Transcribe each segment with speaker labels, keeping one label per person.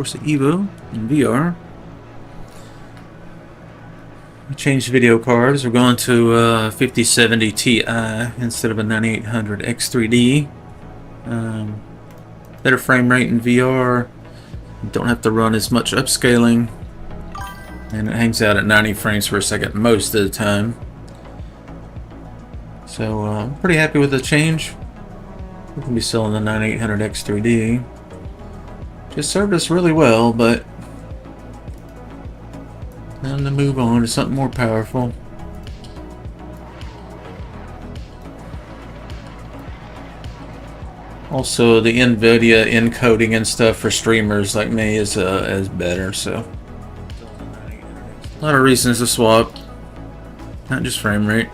Speaker 1: Corsa EVO in VR. We changed video cards. We're going to 5070 Ti instead of a 9800 X3D. Better frame rate in VR. You don't have to run as much upscaling. And it hangs out at 90 frames per second most of the time. So I'm pretty happy with the change. We can be selling the 9800 X3D. Just served us really well, but time to move on to something more powerful. Also, the Nvidia encoding and stuff for streamers like me is better. So a lot of reasons to swap, not just frame rate.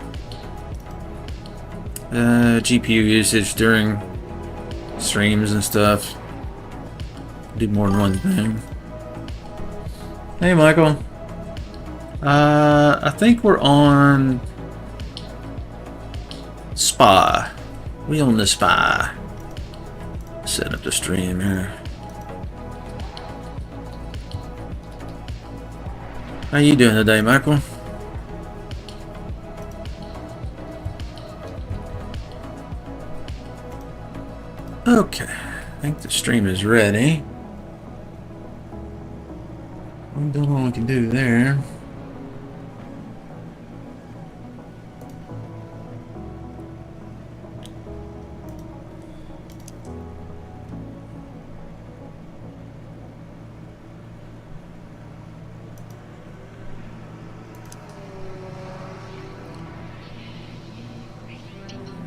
Speaker 1: GPU usage during streams and stuff. Do more than one thing. Hey, Michael. I think we're on Spa. We own the Spa. Set up the stream here. How you doing today, Michael? Okay, I think the stream is ready. We don't know what we can do there.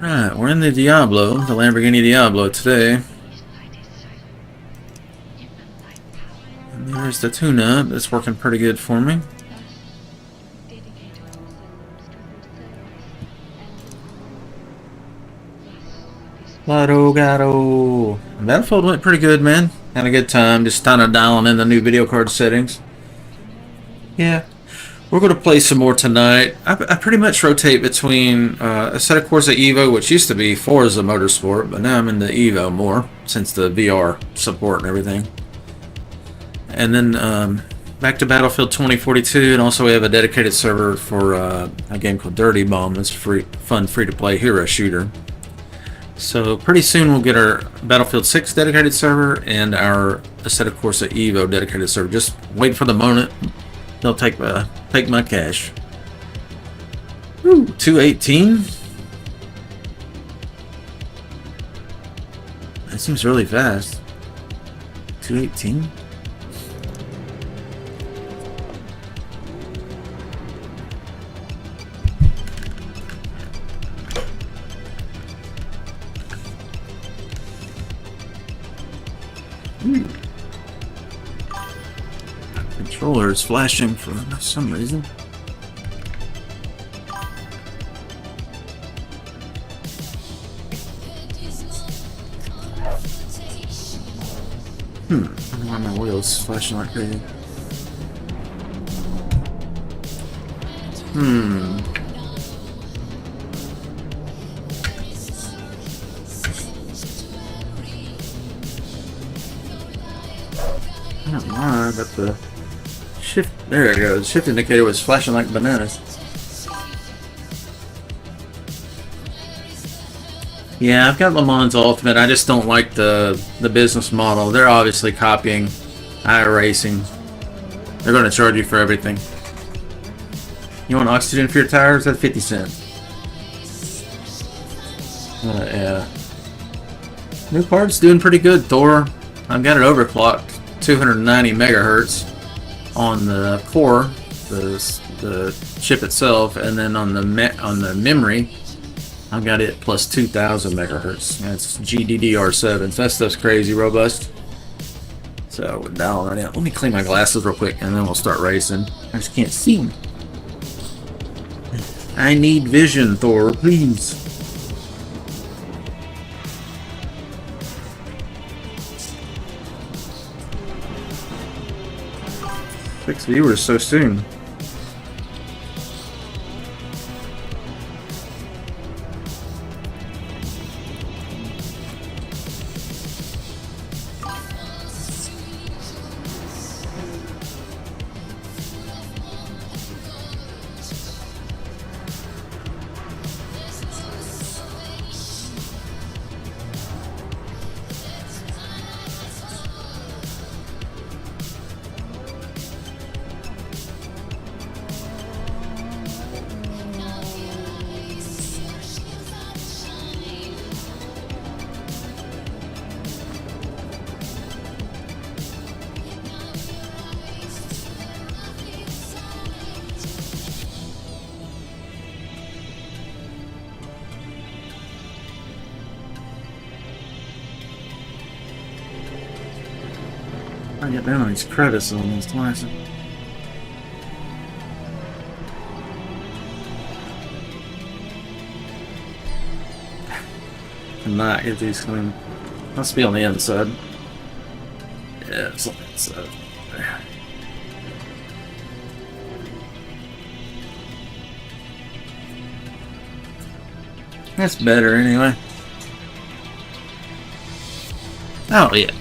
Speaker 1: Right, we're in the Diablo, the Lamborghini Diablo today. And there's the tune-up. That's working pretty good for me. Lotto Gatto. Battlefield went pretty good, man. Had a good time, just kind of dialing in the new video card settings. Yeah. We're going to play some more tonight. I pretty much rotate between Asseto Corsa EVO, which used to be Forza Motorsport, but now I'm in the EVO more, since the VR support and everything. And then back to Battlefield 2042, and also we have a dedicated server for a game called Dirty Bomb. It's fun, free-to-play hero shooter. So pretty soon we'll get our Battlefield 6 dedicated server and our Asseto Corsa EVO dedicated server. Just wait for the moment. They'll take my cash. Ooh, 218. That seems really fast. 218. Controller is flashing for some reason. I don't know why my wheels flashing like crazy. I don't know, but the shift, there it goes. Shift indicator was flashing like bananas. Yeah, I've got Le Mans Ultimate. I just don't like the business model. They're obviously copying iRacing. They're going to charge you for everything. You want oxygen for your tires? That's 50 cents. Yeah. New card's doing pretty good, Thor. I've got it overclocked, 290 megahertz on the core, the chip itself, and then on the memory, I've got it plus 2,000 megahertz. That's GDDR7. So that stuff's crazy robust. So we're dialing it in. Let me clean my glasses real quick, and then we'll start racing. I just can't see them. I need vision, Thor, please. Six viewers so soon. to get down on these credits almost twice. Cannot get these clean. Must be on the inside. Yeah, it's on the inside. There. That's better anyway. Oh yeah.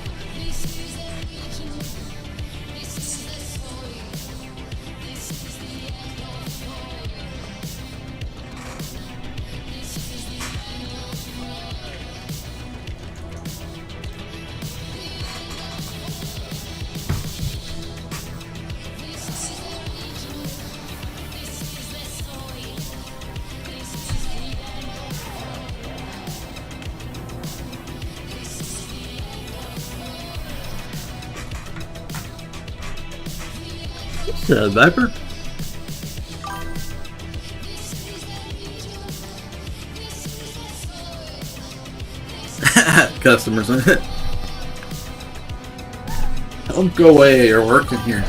Speaker 1: Viper? Customers. Don't go away, you're working here.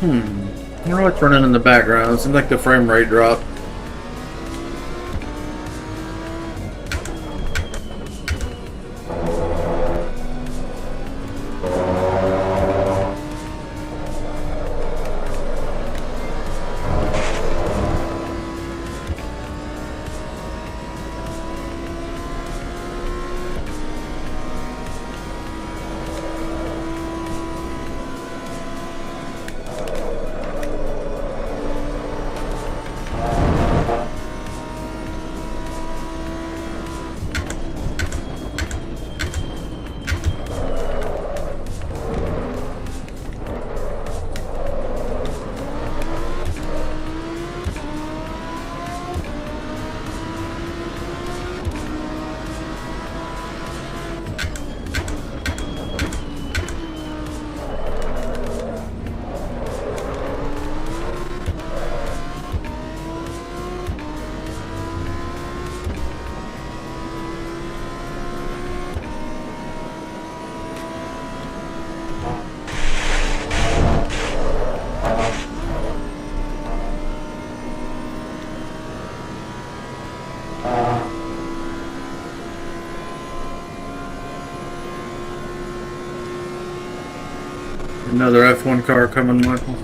Speaker 1: I wonder what's running in the background. It seems like the frame rate dropped. Another F1 car coming, Michael.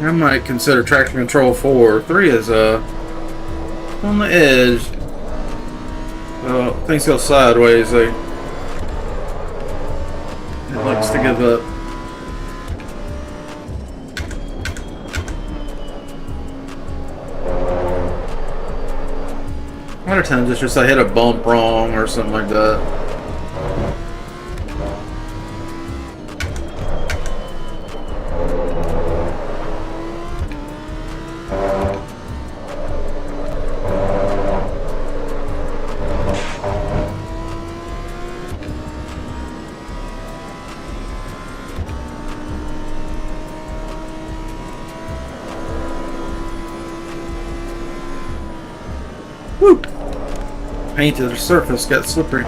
Speaker 1: I might consider traction control 4. 3 is on the edge. Well, things go sideways. It likes to give up. A lot of times it's just I hit a bump wrong or something like that. Woo! Painted surface got slippery.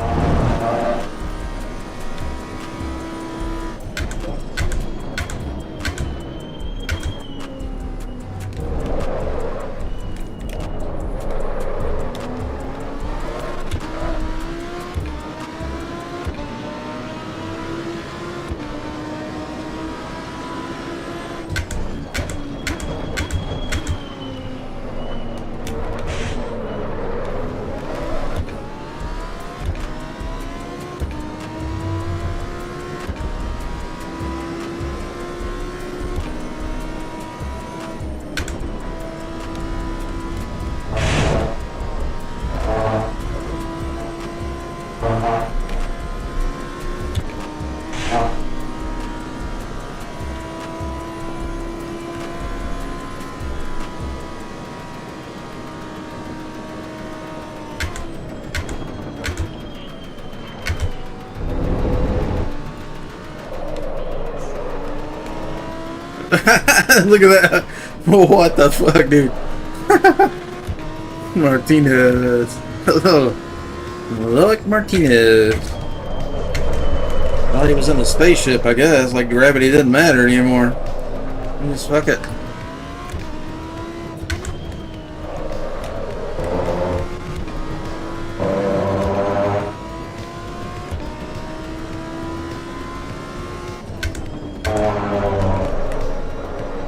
Speaker 1: Look at that. What the fuck, dude? Martinez. Hello. Look, Martinez. Thought he was in the spaceship, I guess. Like gravity didn't matter anymore. Just fuck it.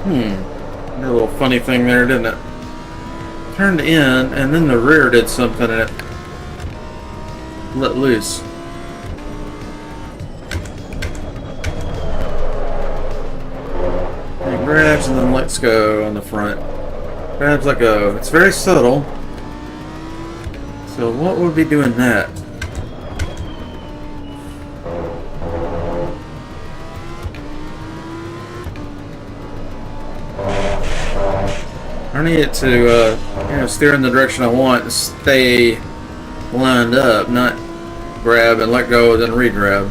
Speaker 1: Did a little funny thing there, didn't it? Turned in, and then the rear did something, and it let loose. Like Grabs and then lets go on the front. Grabs, let go. It's very subtle. So what would be doing that? I need it to, steer in the direction I want and stay lined up, not grab and let go, then re-grab.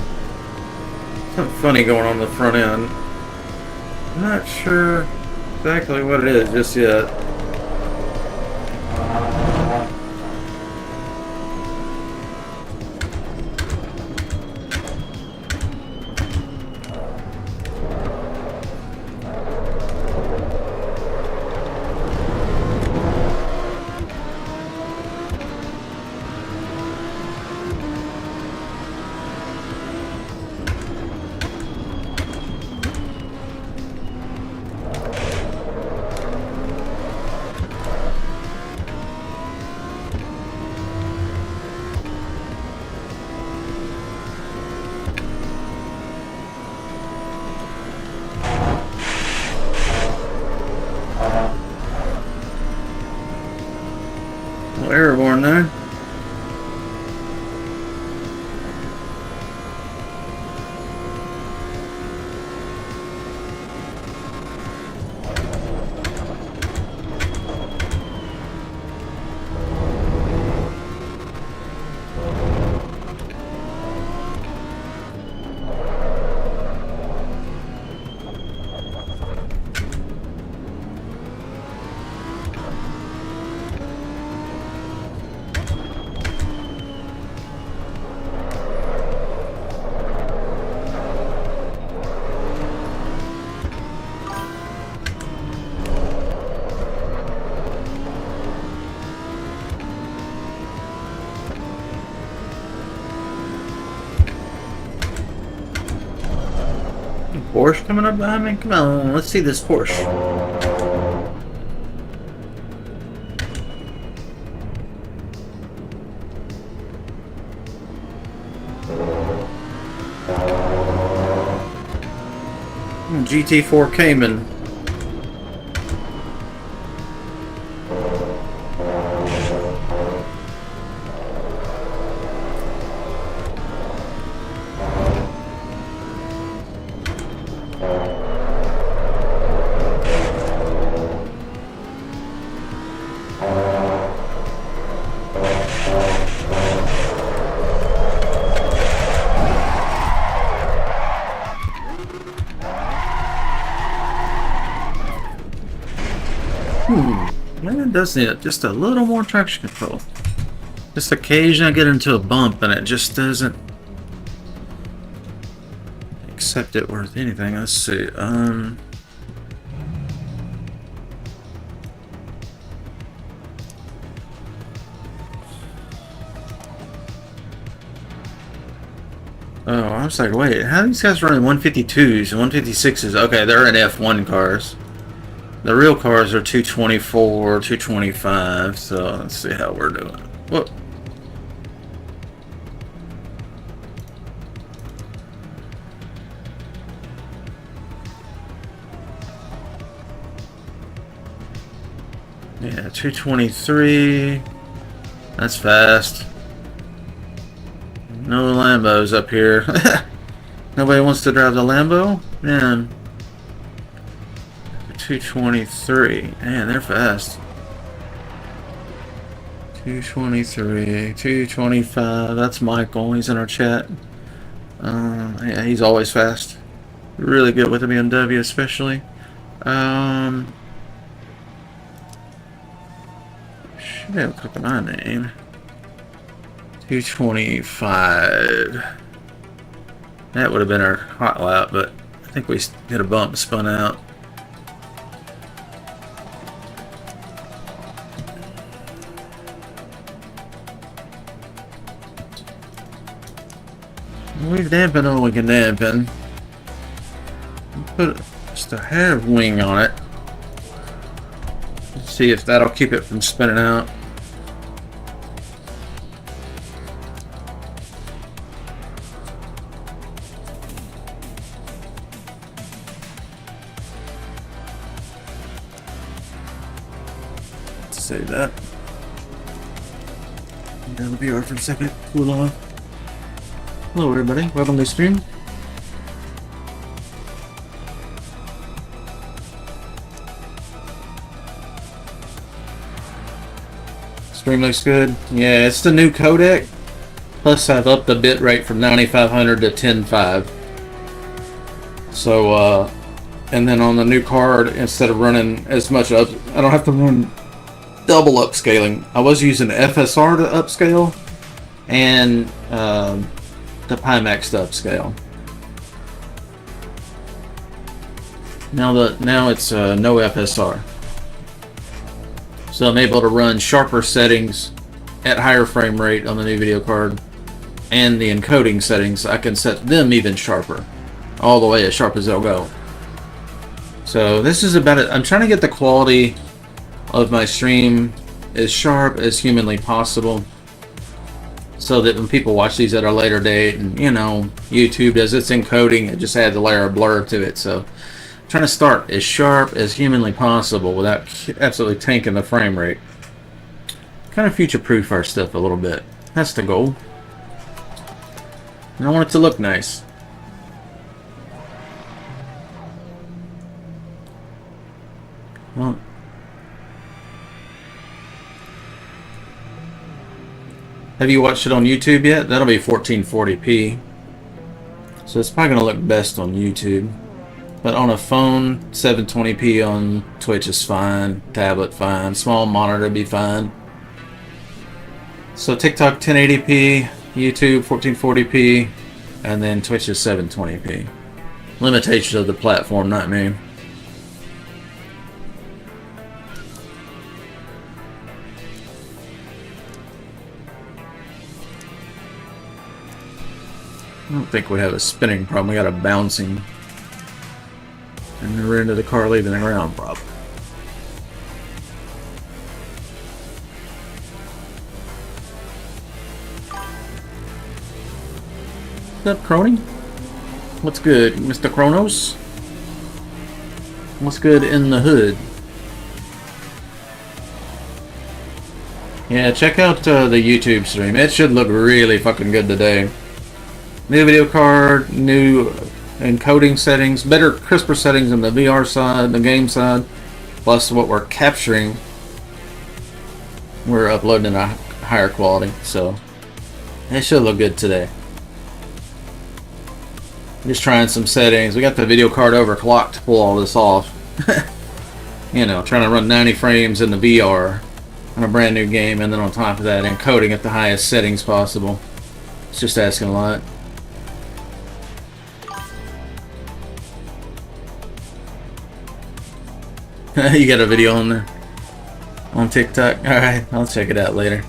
Speaker 1: Something funny going on the front end. I'm not sure exactly what it is just yet. Airborne there. Porsche coming up behind me? Come on, let's see this Porsche. GT4 Cayman. Man, it does need just a little more traction control. Just occasionally I get into a bump and it just doesn't accept it worth anything. Let's see. Oh, I was like, wait, how are these guys running 152s and 156s? Okay, they're in F1 cars. The real cars are 224, 225, so let's see how we're doing. Whoa. Yeah, 223. That's fast. No Lambos up here. Nobody wants to drive the Lambo? Man. 223. Man, they're fast. 223, 225. That's Michael. He's in our chat. Yeah, he's always fast. Really good with the BMW, especially. Should have a click on my name. 225. That would have been our hot lap, but I think we hit a bump and spun out. We've dampened all we can dampen. Put just a hair of wing on it. Let's see if that'll keep it from spinning out. Save that. Down the VR for a second. Cool off. Hello, everybody. Welcome to the stream. Stream looks good. Yeah, it's the new codec. Plus, I've upped the bit rate from 9500 to 105. So, and then on the new card, instead of running as much up, I don't have to run double upscaling. I was using FSR to upscale and the Pimax to upscale. Now it's no FSR. So I'm able to run sharper settings at higher frame rate on the new video card, and the encoding settings, I can set them even sharper, all the way as sharp as they'll go. So this is about it. I'm trying to get the quality of my stream as sharp as humanly possible, so that when people watch these at a later date, and you know, YouTube does its encoding, it just adds a layer of blur to it. So I'm trying to start as sharp as humanly possible without absolutely tanking the frame rate. Kind of future-proof our stuff a little bit. That's the goal. And I want it to look nice. Well, have you watched it on YouTube yet? That'll be 1440p. So it's probably going to look best on YouTube. But on a phone, 720p on Twitch is fine. Tablet, fine. Small monitor be fine. So TikTok 1080p, YouTube 1440p, and then Twitch is 720p. Limitations of the platform, not me. I don't think we have a spinning problem. We got a bouncing and the rear end of the car leaving the ground problem. What's up, Crony? What's good, Mr. Kronos? What's good in the hood? Yeah, check out the YouTube stream. It should look really fucking good today. New video card, new encoding settings, better, crisper settings on the VR side, the game side, plus what we're capturing, we're uploading a higher quality, so it should look good today. Just trying some settings. We got the video card overclocked to pull all this off. You know, trying to run 90 frames in the VR on a brand new game, and then on top of that, encoding at the highest settings possible. It's just asking a lot. You got a video on there? On TikTok? Alright, I'll check it out later.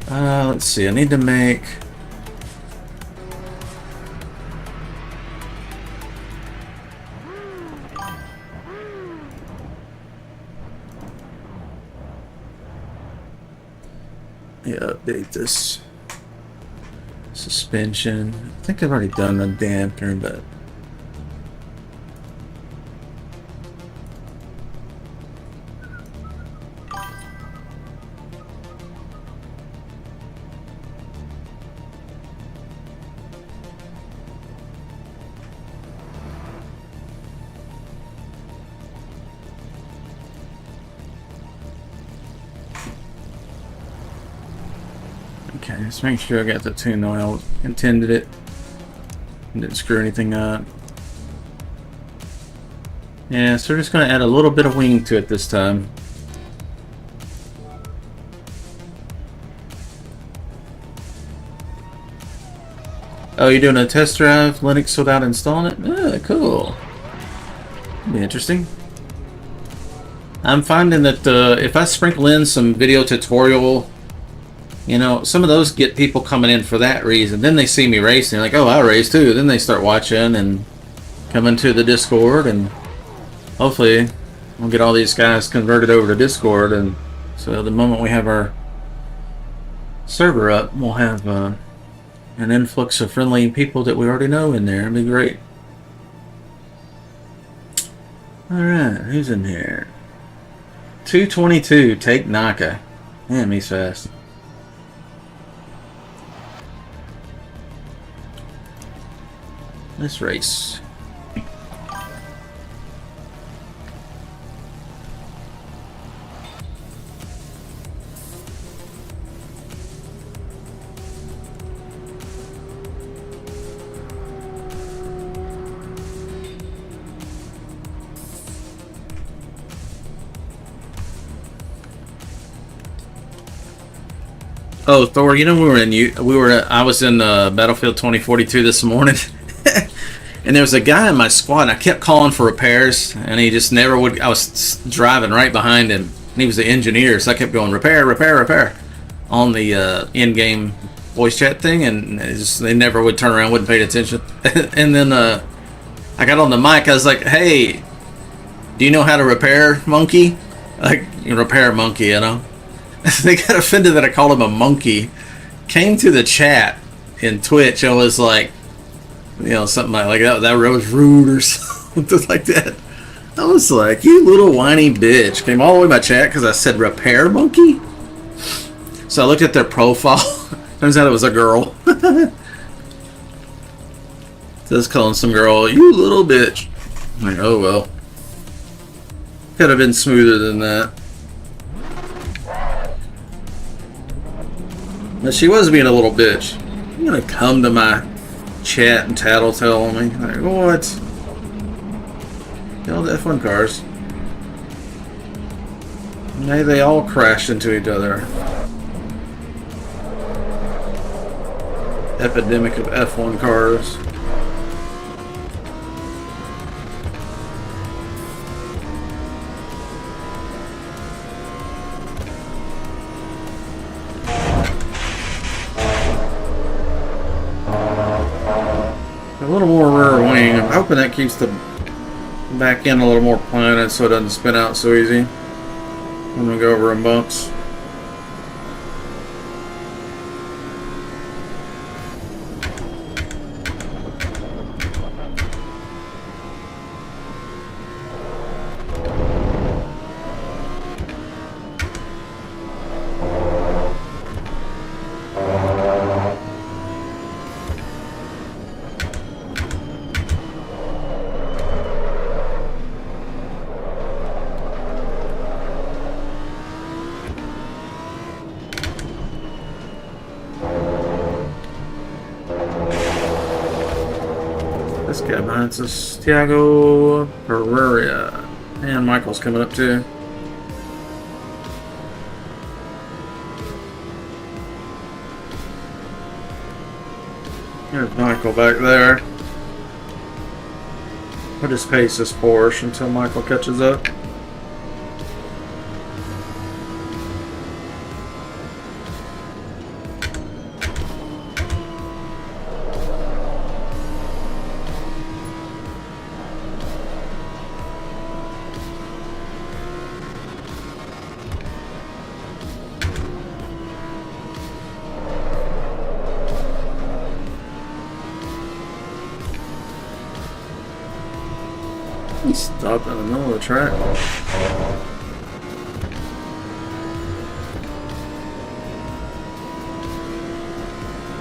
Speaker 1: Let's see, I need to make... Yeah, update this suspension. I think I've already done the damper, but... Okay, let's make sure I got the tune the way I intended it. Didn't screw anything up. Yeah, so we're just going to add a little bit of wing to it this time. Oh, you're doing a test drive Linux without installing it? Ah, cool. Be interesting. I'm finding that if I sprinkle in some video tutorial, you know, some of those get people coming in for that reason. Then they see me racing, like, oh, I race too. Then they start watching and coming to the Discord, and hopefully we'll get all these guys converted over to Discord. And so the moment we have our server up, we'll have an influx of friendly people that we already know in there. It'd be great. Alright, who's in here? 222. Take Naka. Damn, he's fast. Let's race. Oh, Thor, you know I was in Battlefield 2042 this morning, and there was a guy in my squad, and I kept calling for repairs, and he just never would. I was driving right behind him, and he was the engineer, so I kept going, repair, repair, repair, on the in-game voice chat thing, and they never would turn around, wouldn't pay attention. And then I got on the mic, I was like, hey, do you know how to repair, monkey? Like, repair monkey, you know? They got offended that I called him a monkey. Came to the chat in Twitch and was like, something like that. That was rude or something like that. I was like, you little whiny bitch. Came all the way to my chat because I said repair monkey. So I looked at their profile. Turns out it was a girl. Just calling some girl, you little bitch. I'm like, oh well. Could have been smoother than that. But she was being a little bitch. You're gonna come to my chat and tattletale on me? Like, what? All the F1 cars. Maybe they all crashed into each other. Epidemic of F1 cars. A little more rear wing. I'm hoping that keeps the back end a little more planted so it doesn't spin out so easy when we go over in bumps. This guy behind us, Thiago Pereira. And Michael's coming up too. There's Michael back there. I'll just pace this Porsche until Michael catches up. He stopped in the middle of the track.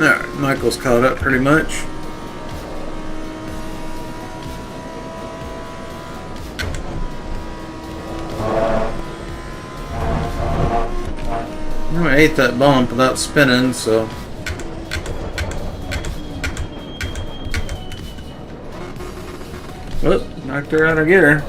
Speaker 1: Alright, Michael's caught up pretty much. I ate that bump without spinning, so. Whoop, knocked her out of gear.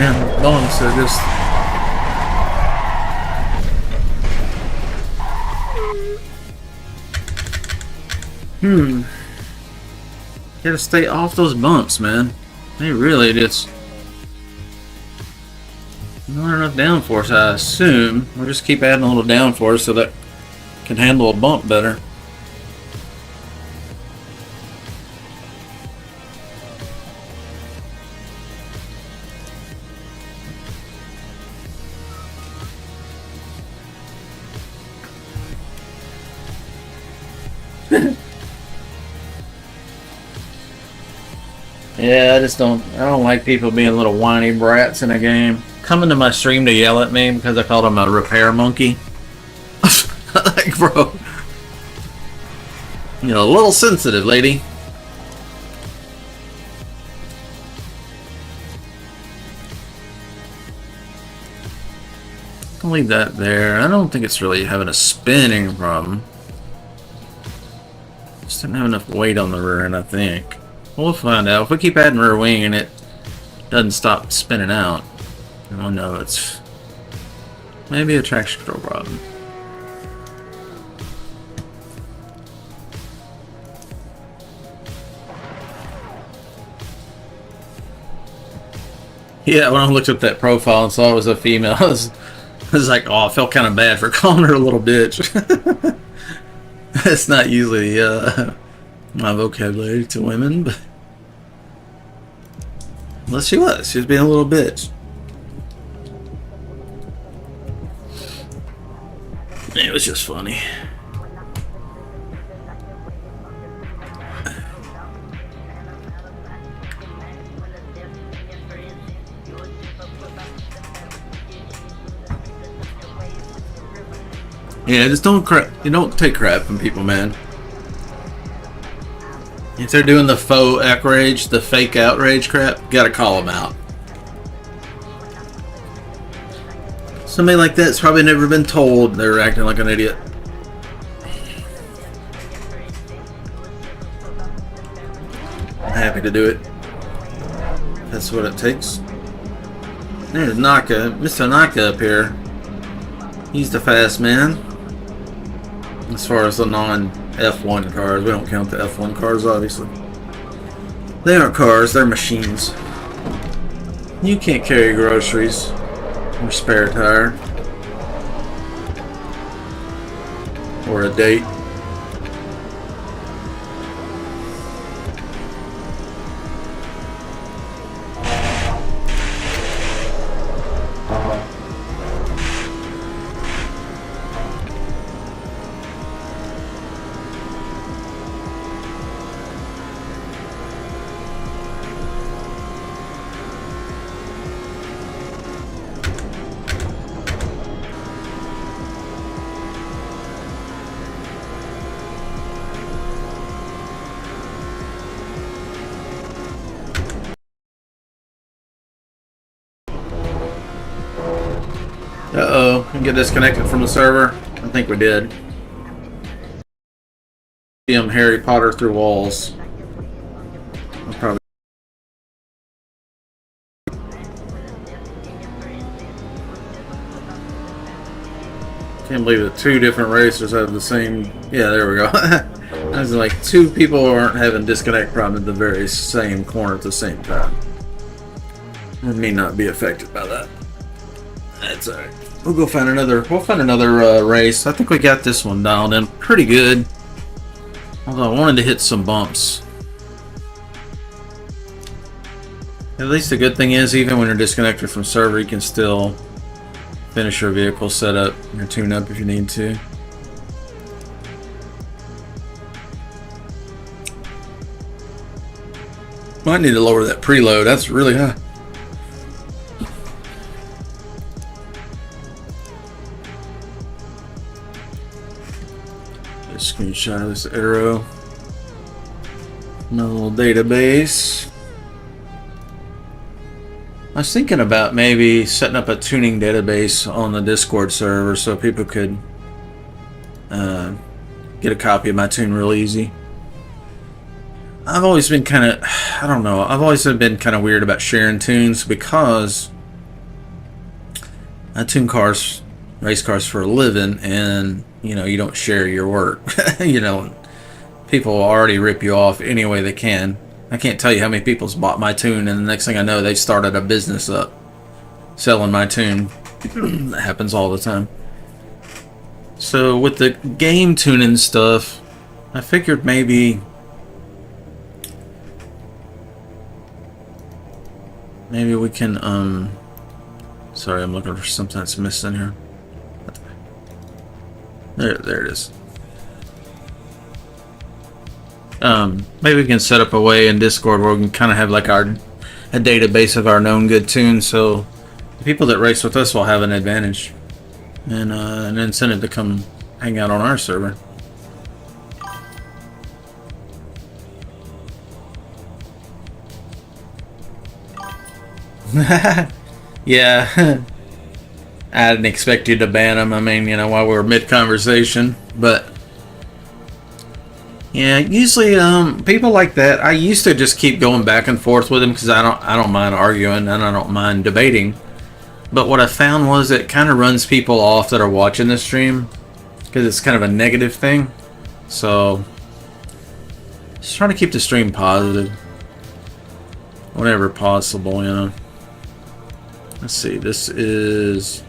Speaker 1: man. Bumps are just... Gotta stay off those bumps, man. They really just... Not enough downforce, I assume. We'll just keep adding a little downforce so that can handle a bump better. Yeah, I don't like people being little whiny brats in a game. Coming to my stream to yell at me because I called him a repair monkey. Like, bro. You're a little sensitive, lady. I'll leave that there. I don't think it's really having a spinning problem. Just didn't have enough weight on the rear end, I think. We'll find out. If we keep adding rear wing and it doesn't stop spinning out, oh no, it's maybe a traction control problem. Yeah, when I looked up that profile and saw it was a female, I was like, oh, I felt kind of bad for calling her a little bitch. That's not usually my vocabulary to women, but unless she was being a little bitch. It was just funny. Yeah, just don't take crap from people, man. If they're doing the faux outrage, the fake outrage crap, you gotta call them out. Somebody like that's probably never been told they're acting like an idiot. I'm happy to do it. That's what it takes. There's Naka, Mr. Naka up here. He's the fast man. As far as the non-F1 cars, we don't count the F1 cars, obviously. They aren't cars, they're machines. You can't carry groceries or spare tire or a date. Uh-oh, we get disconnected from the server. I think we did. See him Harry Potter through walls. I'll probably... Can't believe that two different racers have the same... Yeah, there we go. I was like, two people aren't having disconnect problem at the very same corner at the same time. I may not be affected by that. That's alright. We'll go find another. We'll find another race. I think we got this one dialed in pretty good. Although I wanted to hit some bumps. At least the good thing is, even when you're disconnected from server, you can still finish your vehicle setup, your tune-up if you need to. Might need to lower that preload. That's really high. Screenshot of this arrow. Another little database. I was thinking about maybe setting up a tuning database on the Discord server so people could get a copy of my tune real easy. I've always been kind of, I don't know, I've always been kind of weird about sharing tunes because I tune cars, race cars for a living, and you know, you don't share your work. You know, people will already rip you off any way they can. I can't tell you how many people's bought my tune, and the next thing I know, they started a business up selling my tune. That happens all the time. So with the game tuning stuff, I figured maybe we can sorry, I'm looking for something that's missing here. There it is. Maybe we can set up a way in Discord where we can kind of have like a database of our known good tunes, so the people that race with us will have an advantage and an incentive to come hang out on our server. Yeah. I didn't expect you to ban them. I mean, you know, while we were mid-conversation, but yeah, usually people like that, I used to just keep going back and forth with them because I don't mind arguing and I don't mind debating. But what I found was it kind of runs people off that are watching the stream because it's kind of a negative thing. So just trying to keep the stream positive whenever possible, you know. Let's see, this is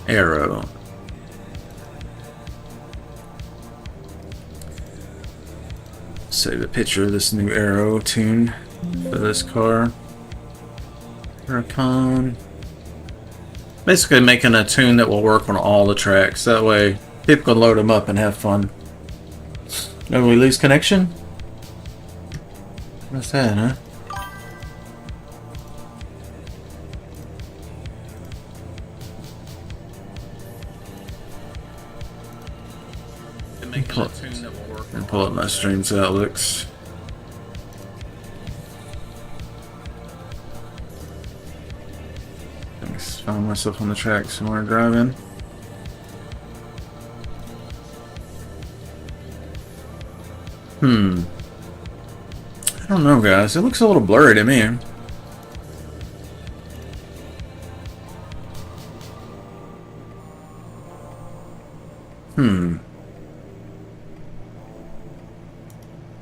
Speaker 1: Arrow. Save a picture of this new Arrow tune for this car. Huracan. Basically making a tune that will work on all the tracks. That way people can load them up and have fun. Did we lose connection? What's that, huh? And pull up my streams outlooks. I just found myself on the track somewhere driving. I don't know, guys. It looks a little blurry to me.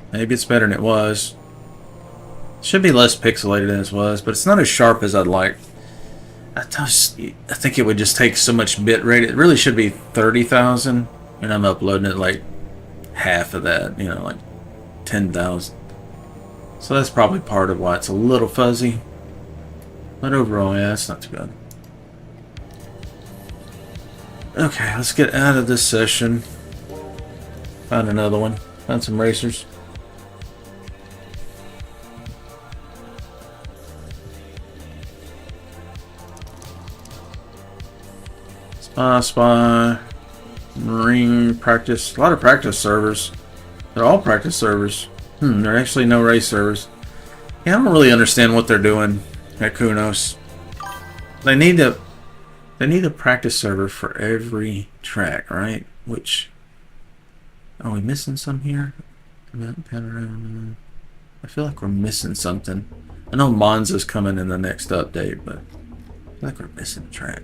Speaker 1: Maybe it's better than it was. Should be less pixelated than it was, but it's not as sharp as I'd like. I think it would just take so much bit rate. It really should be 30,000, and I'm uploading it like half of that, you know, like 10,000. So that's probably part of why it's a little fuzzy. But overall, yeah, it's not too bad. Okay, let's get out of this session. Find another one. Find some racers. Spy, Marine practice. A lot of practice servers. They're all practice servers. There are actually no race servers. Yeah, I don't really understand what they're doing at Kunos. They need a practice server for every track, right? Which, are we missing some here? I feel like we're missing something. I know Monza's coming in the next update, but I feel like we're missing a track.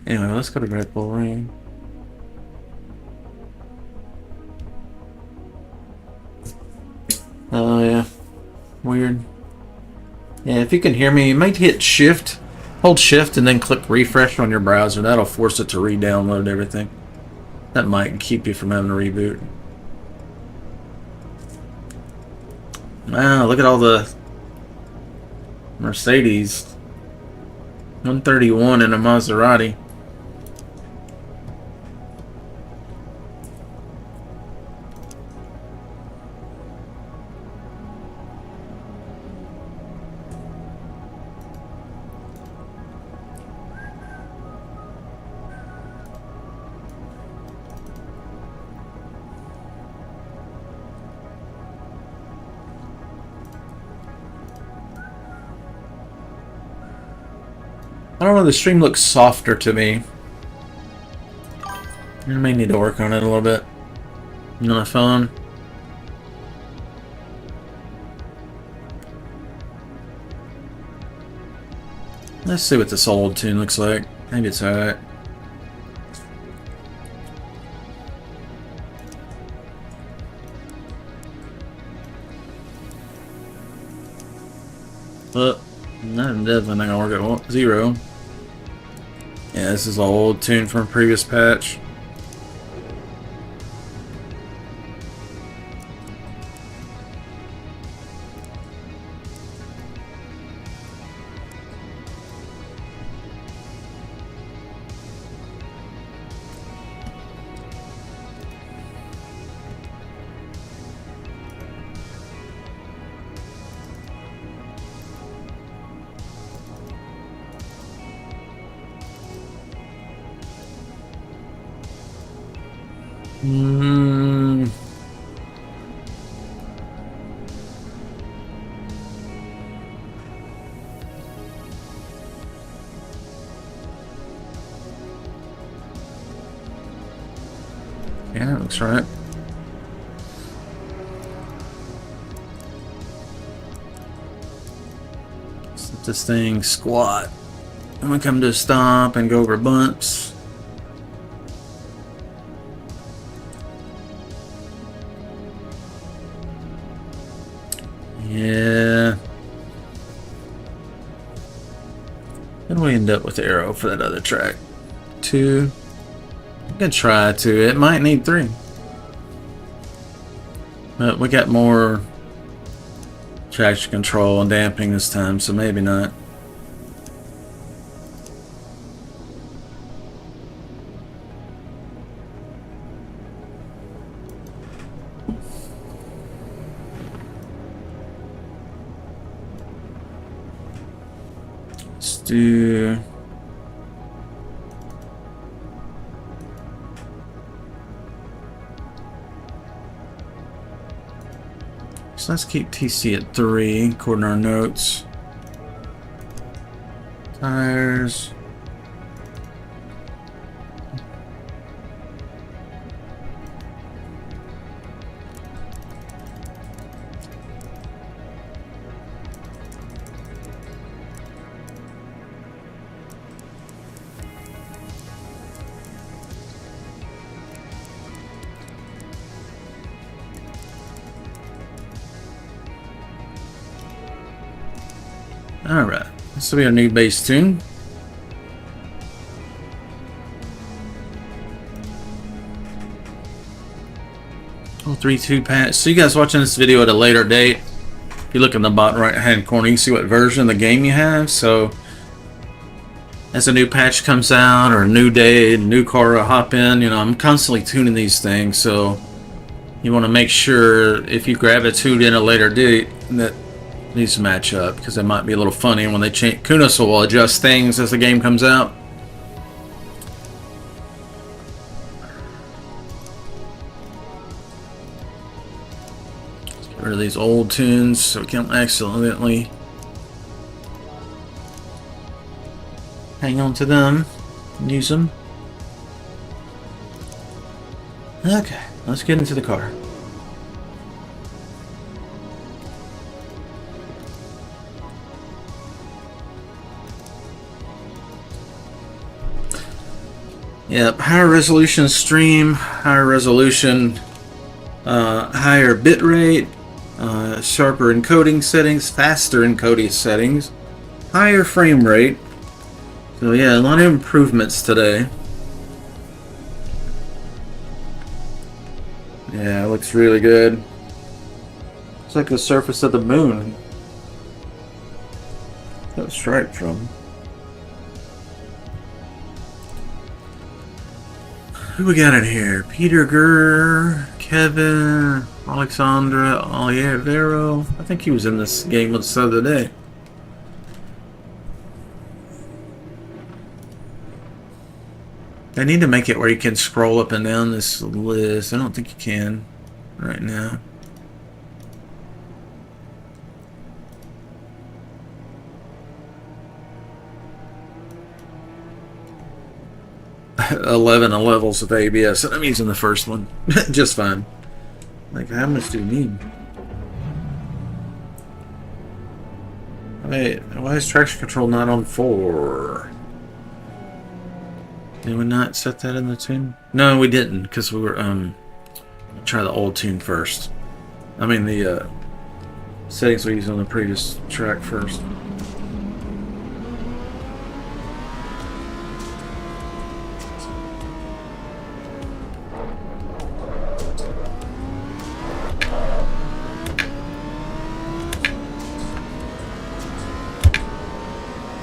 Speaker 1: Anyway, let's go to Red Bull Ring. Oh yeah, weird. Yeah, if you can hear me, you might hit Shift, hold Shift, and then click Refresh on your browser. That'll force it to re-download everything. That might keep you from having to reboot. Wow, look at all the Mercedes. 131 in a Maserati. I don't know, the stream looks softer to me. I may need to work on it a little bit. On my phone. Let's see what this old tune looks like. Maybe it's alright. Well, I'm definitely not gonna work at 0. Yeah, this is an old tune from a previous patch. Yeah, that looks right. Let's let this thing squat. And we come to a stop and go over bumps. Yeah. And we end up with the arrow for that other track. 2. I'm gonna try 2. It might need 3. But we got more traction control and damping this time, so maybe not. Let's do... So let's keep TC at 3, according to our notes. Tires. Alright, this will be our new bass tune. Oh, 3.2 patch. So you guys watching this video at a later date, if you look in the bottom right hand corner, you can see what version of the game you have. So as a new patch comes out or a new day, a new car to hop in, you know, I'm constantly tuning these things. So you want to make sure if you grab a tune in a later date that needs to match up, because it might be a little funny when they change. Kunos will adjust things as the game comes out. Let's get rid of these old tunes so we can't accidentally hang on to them and use them. Okay, let's get into the car. Yep, higher resolution stream, higher resolution, higher bit rate, sharper encoding settings, faster encoding settings, higher frame rate. So yeah, a lot of improvements today. Yeah, it looks really good. It's like the surface of the moon. That stripe from. Who we got in here? Peter Gurr, Kevin, Alexandra Oliveiro. I think he was in this game with us the other day. They need to make it where you can scroll up and down this list. I don't think you can right now. $11 levels of ABS, and I'm using the first one just fine. Like, how much do you need? Wait, why is traction control not on 4? Did we not set that in the tune? No, we didn't, because we were, try the old tune first. I mean, the, settings we used on the previous track first.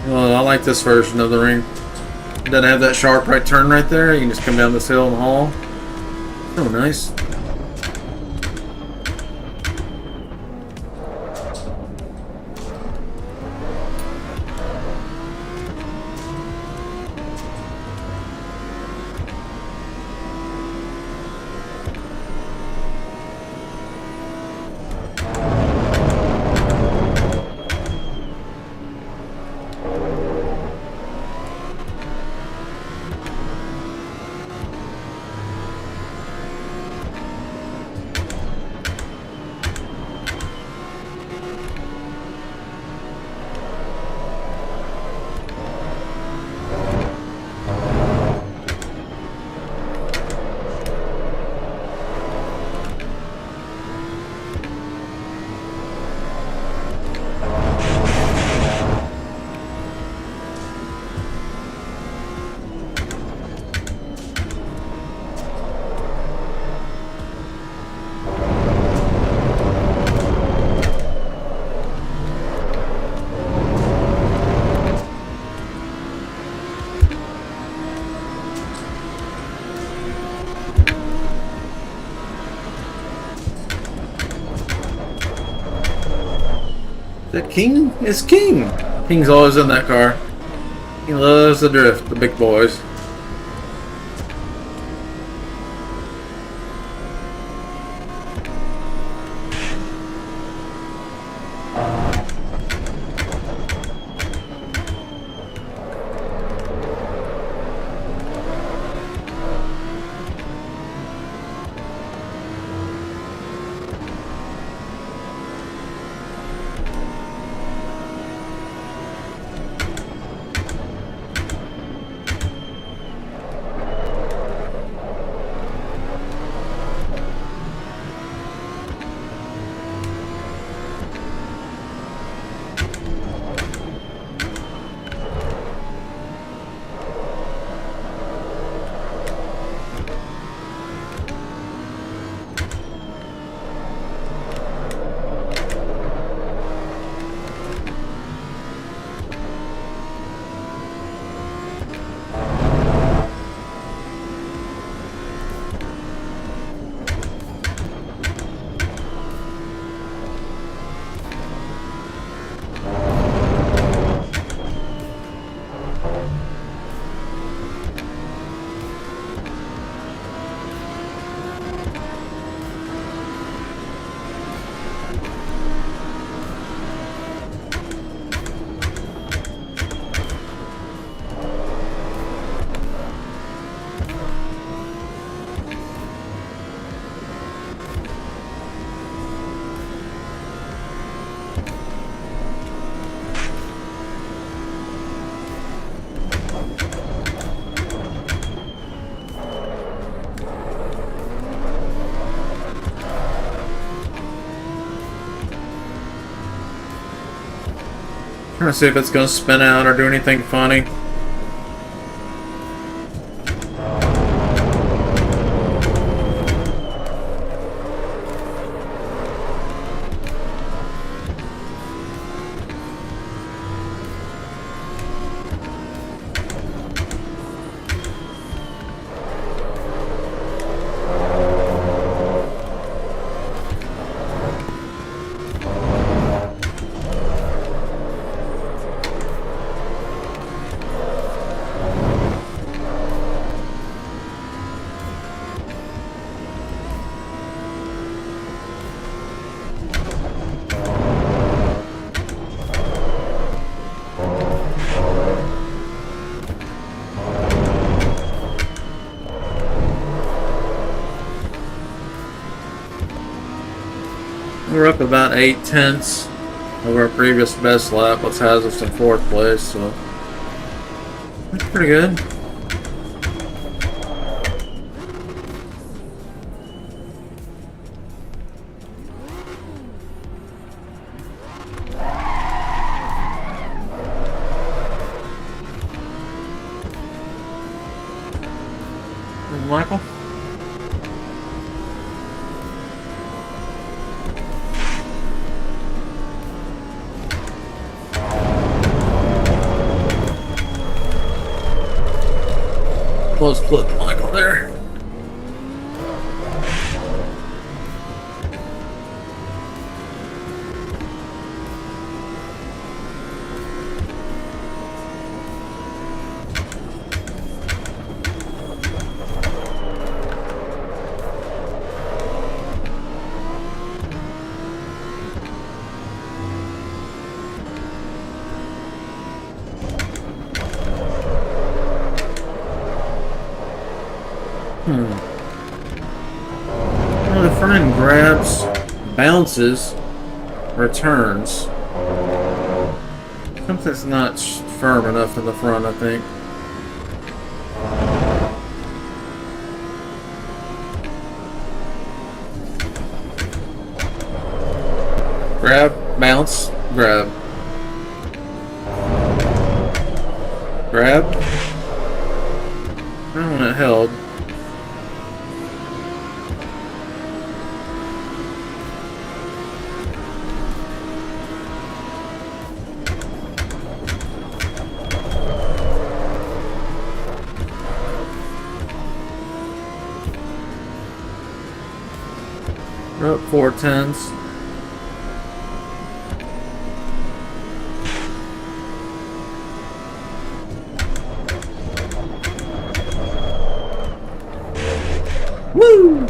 Speaker 1: Well, I like this version of the ring. It doesn't have that sharp right turn right there. You can just come down this hill and haul. Oh, nice. The King is king. King's always in that car. He loves the drift, the big boys. Trying to see if it's going to spin out or do anything funny. We're up about 8 tenths. over our previous best lap, which has us in 4th place, so that's pretty good. Michael? Close clip, Michael, there. Well, the front end grabs, bounces, returns. Something's not firm enough in the front, I think. Grab, bounce, grab. Grab. I don't want it held. We're up 4/10. Woo!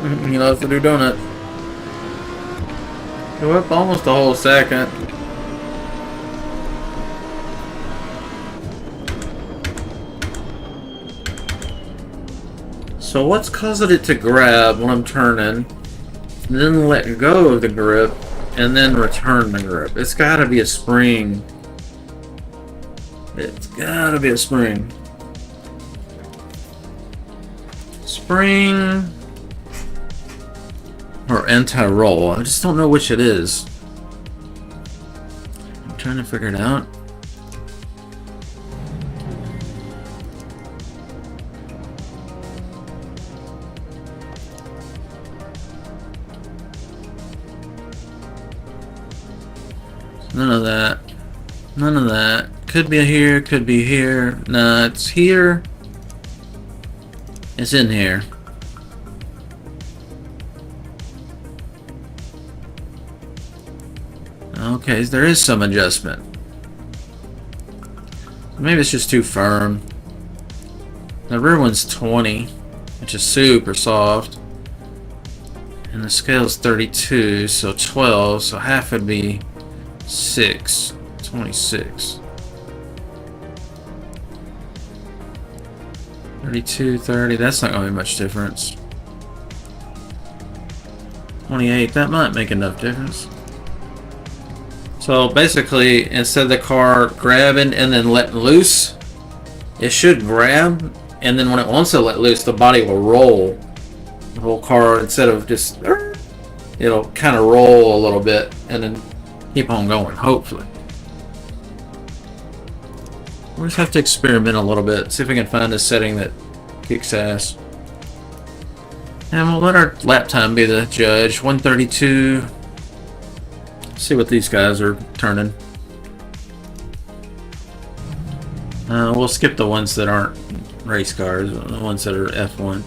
Speaker 1: You know, to do donut. We're up almost a whole second. So what's causing it to grab when I'm turning, then let go of the grip, and then return the grip? It's gotta be a spring. It's gotta be a spring. Spring or anti-roll. I just don't know which it is. I'm trying to figure it out. None of that. None of that. Could be here, could be here. Nah, it's here. It's in here. Okay, there is some adjustment. Maybe it's just too firm. The rear one's 20, which is super soft. And the scale's 32, so 12, so half would be 6, 26. 32, 30, that's not going to be much difference. 28, that might make enough difference. So basically, instead of the car grabbing and then letting loose, it should grab, and then when it wants to let loose, the body will roll. The whole car, instead of just, it'll kind of roll a little bit, and then keep on going, hopefully. We'll just have to experiment a little bit, see if we can find a setting that kicks ass. And we'll let our lap time be the judge. 132. See what these guys are turning. We'll skip the ones that aren't race cars, the ones that are F1.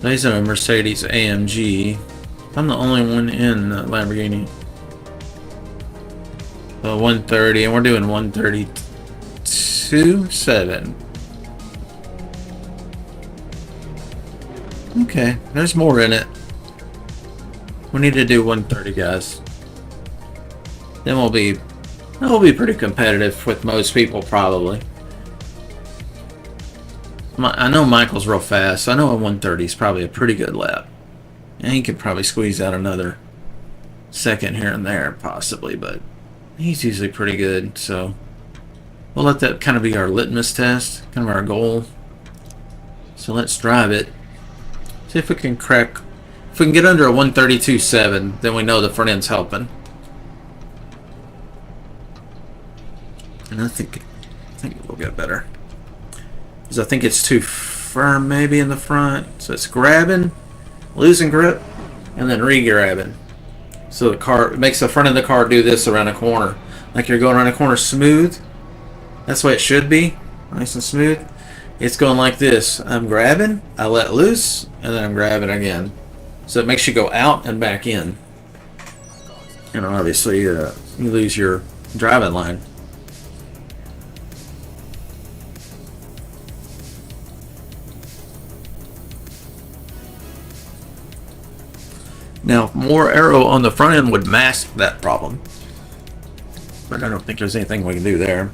Speaker 1: These are a Mercedes AMG. I'm the only one in the Lamborghini. So 130, and we're doing 132.7. Okay, there's more in it. We need to do 130, guys. Then we'll be pretty competitive with most people, probably. I know Michael's real fast, so I know a 130 is probably a pretty good lap. And he could probably squeeze out another second here and there, possibly, but he's usually pretty good, so we'll let that kind of be our litmus test, kind of our goal. So let's drive it. See if we can crack. If we can get under a 132.7, then we know the front end's helping. And I think it will get better. Because I think it's too firm maybe in the front. So it's grabbing, losing grip, and then re-grabbing. So the car, it makes the front of the car do this around a corner. Like you're going around a corner smooth. That's the way it should be. Nice and smooth. It's going like this. I'm grabbing, I let loose, and then I'm grabbing again. So it makes you go out and back in. And obviously you lose your driving line. Now, more aero on the front end would mask that problem. But I don't think there's anything we can do there.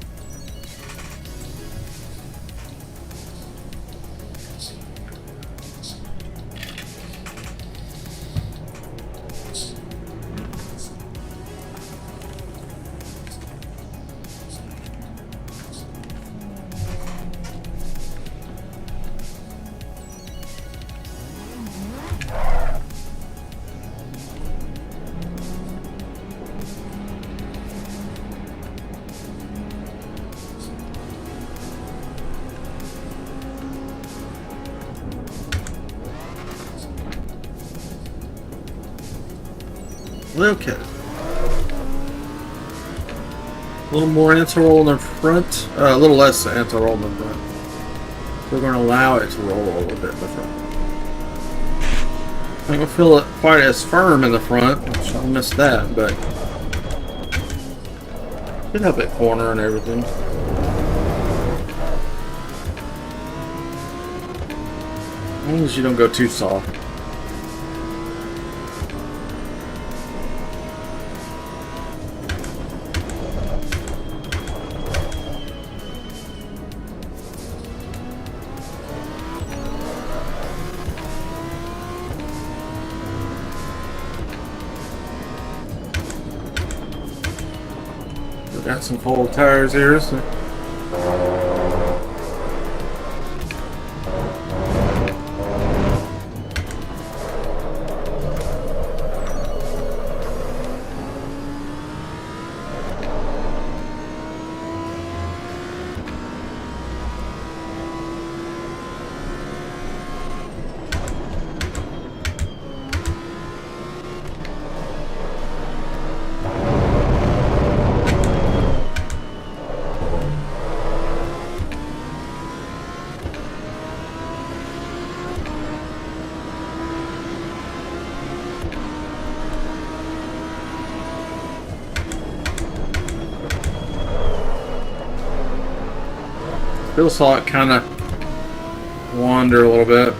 Speaker 1: Okay. A little more anti-roll in the front, a little less anti-roll in the front. We're going to allow it to roll a little bit in the front. I don't feel it quite as firm in the front, which I'll miss that, but should have it corner and everything. As long as you don't go too soft. Got some cold tires here, so. Still saw it kind of wander a little bit.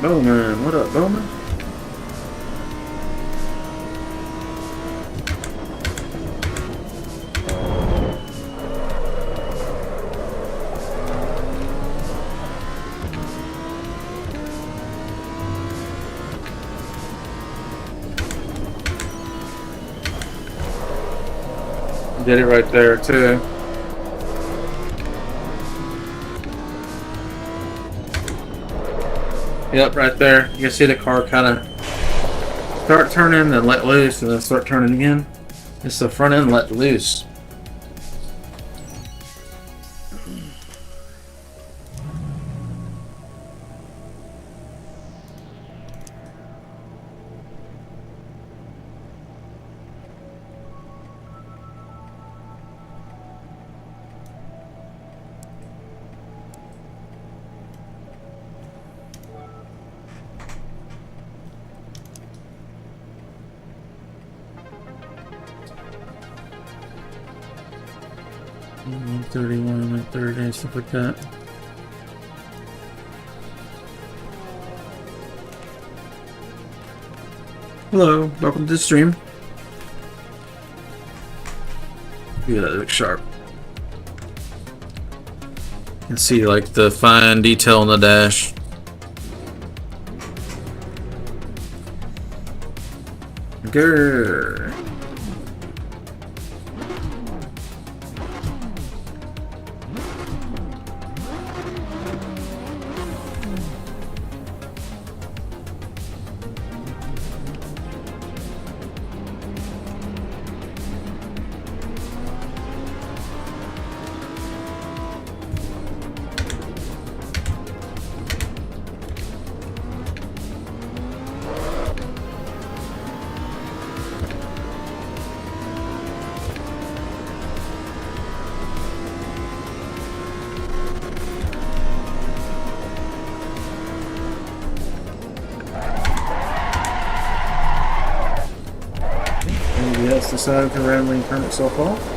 Speaker 1: Bowman, what up, Bowman? did it right there too. Yep, right there. You can see the car kind of start turning, then let loose, and then start turning again. It's the front end let loose. $131, $130, stuff like that. Hello, welcome to the stream. Yeah, that looks sharp. You can see like the fine detail on the dash. Grrr. Decided to randomly turn itself off.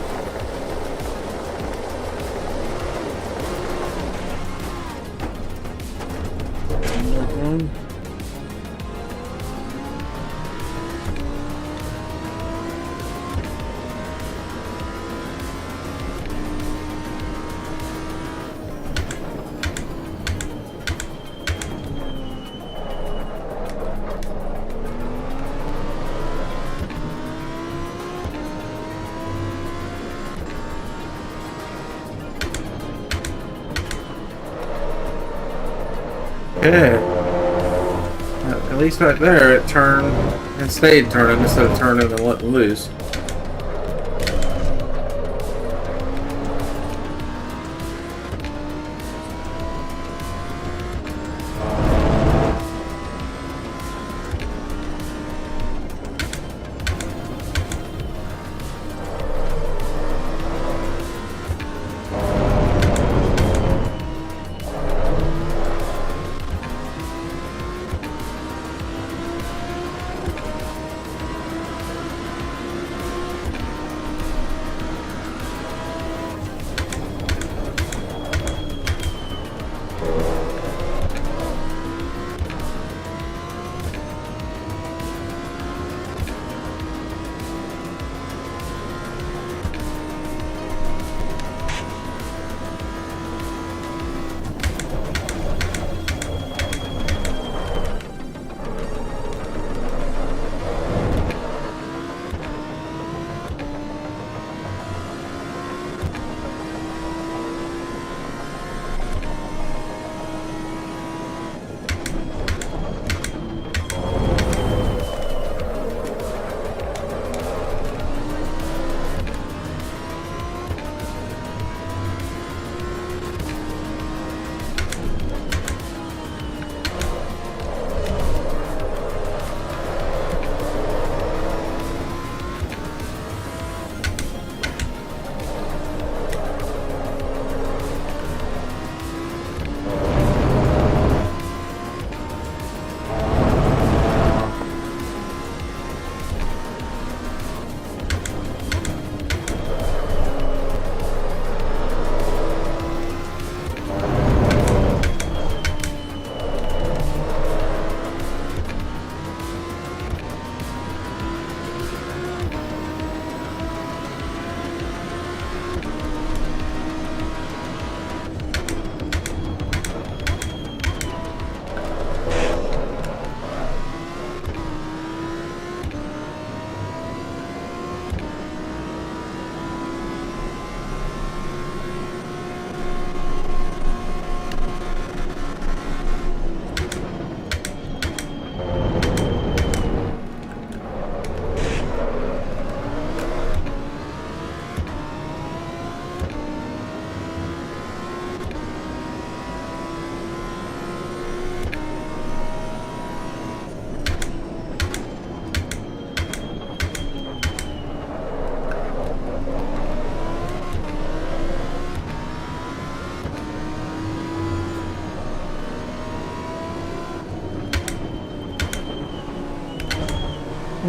Speaker 1: Okay. At least right there it turned and stayed turning instead of turning and letting loose.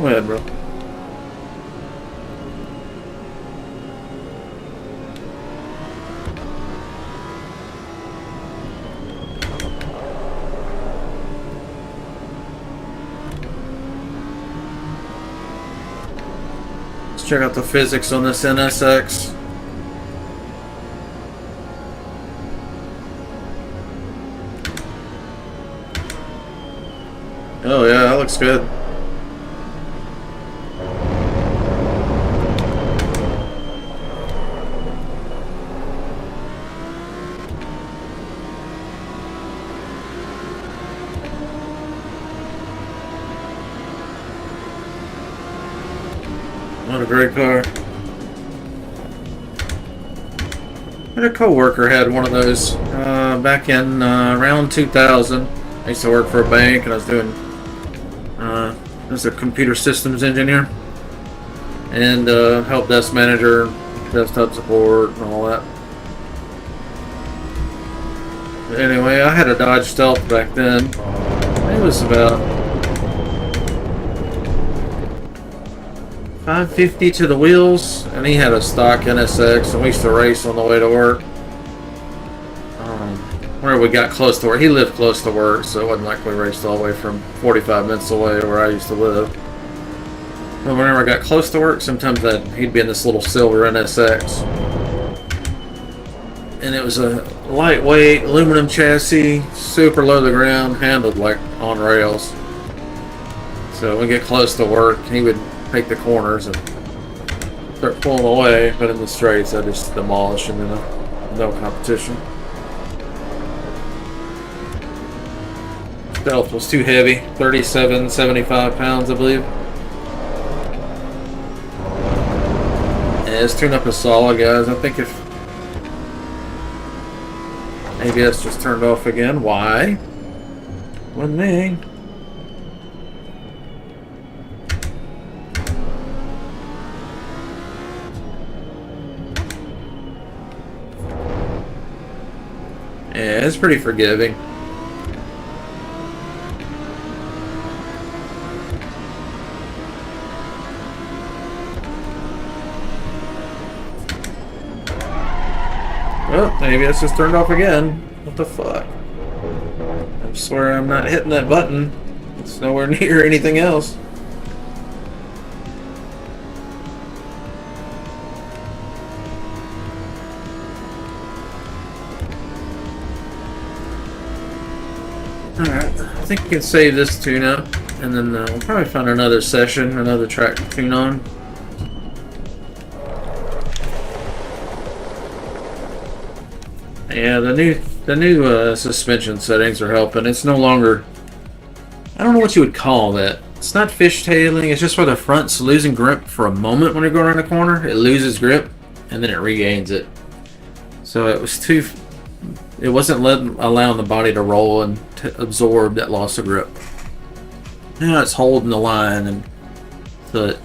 Speaker 1: Go ahead, bro. Let's check out the physics on this NSX. Oh yeah, that looks good. What a great car. I had a co-worker had one of those back in around 2000. I used to work for a bank and I was doing as a computer systems engineer and help desk manager, desktop support, and all that. But anyway, I had a Dodge Stealth back then. It was about $550 to the wheels, and he had a stock NSX, and we used to race on the way to work. Where we got close to work, he lived close to work, so it wasn't like we raced all the way from 45 minutes away where I used to live. But whenever I got close to work, sometimes he'd be in this little silver NSX, and it was a lightweight aluminum chassis, super low to the ground, handled like on rails. So when we get close to work, he would take the corners and start pulling away, but in the straights I just demolish him in no competition. Stealth was too heavy, 75 pounds I believe. Yeah, this tune-up is solid, guys. I think if ABS just turned off again, why? Wasn't me. Yeah, it's pretty forgiving. Well, maybe it's just turned off again. What the fuck? I swear I'm not hitting that button. It's nowhere near anything else. Alright, I think we can save this tune up, and then we'll probably find another session, another track to tune on. Yeah, the new suspension settings are helping. It's no longer, I don't know what you would call that. It's not fishtailing. It's just where the front's losing grip for a moment when you're going around the corner. It loses grip and then it regains it. So it wasn't allowing the body to roll and to absorb that loss of grip. Now it's holding the line, and so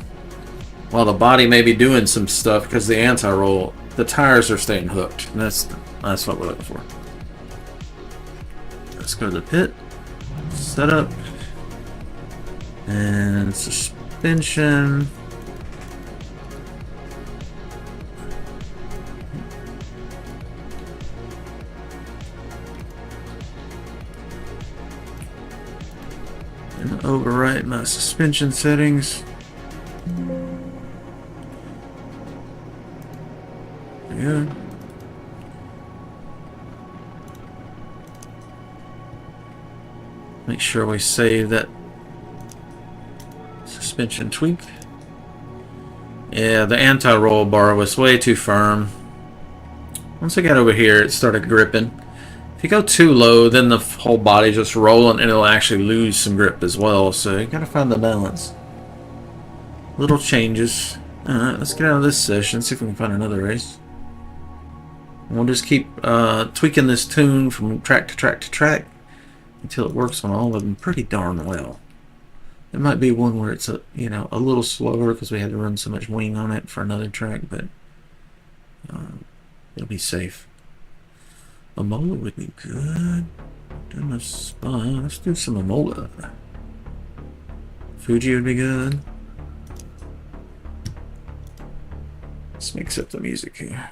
Speaker 1: while the body may be doing some stuff because the anti-roll, the tires are staying hooked, and that's what we're looking for. Let's go to the pit, setup, and suspension. And overwrite my suspension settings. Yeah. Make sure we save that suspension tweak. Yeah, the anti-roll bar was way too firm. Once I got over here, it started gripping. If you go too low, then the whole body's just rolling and it'll actually lose some grip as well. So you gotta find the balance. Little changes. Alright, let's get out of this session, see if we can find another race. And we'll just keep tweaking this tune from track to track to track until it works on all of them pretty darn well. It might be one where it's a little slower because we had to run so much wing on it for another track, but it'll be safe. Amola would be good. Doing a spot. Let's do some Amola. Fuji would be good. Let's mix up the music here.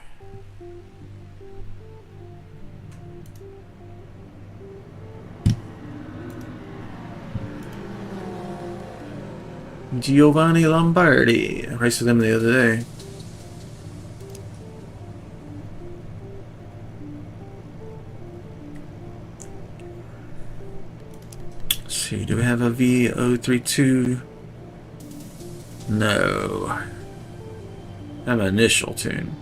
Speaker 1: Giovanni Lombardi. I raced with him the other day. Let's see, do we have a V032? No. I have an initial tune.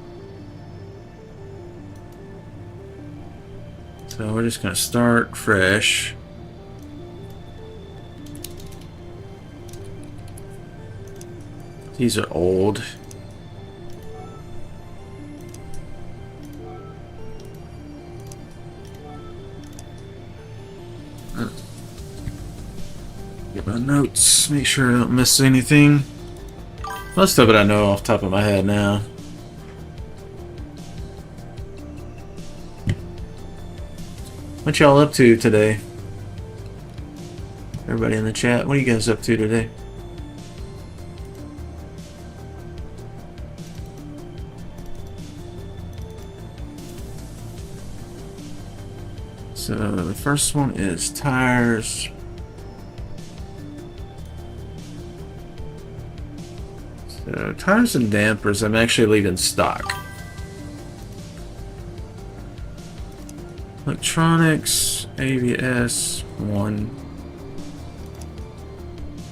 Speaker 1: So we're just gonna start fresh. These are old. Get my notes, make sure I don't miss anything. Most of it I know off the top of my head now. What y'all up to today? Everybody in the chat, what are you guys up to today? So the first one is tires. So tires and dampers I'm actually leaving stock. Electronics, ABS, 1.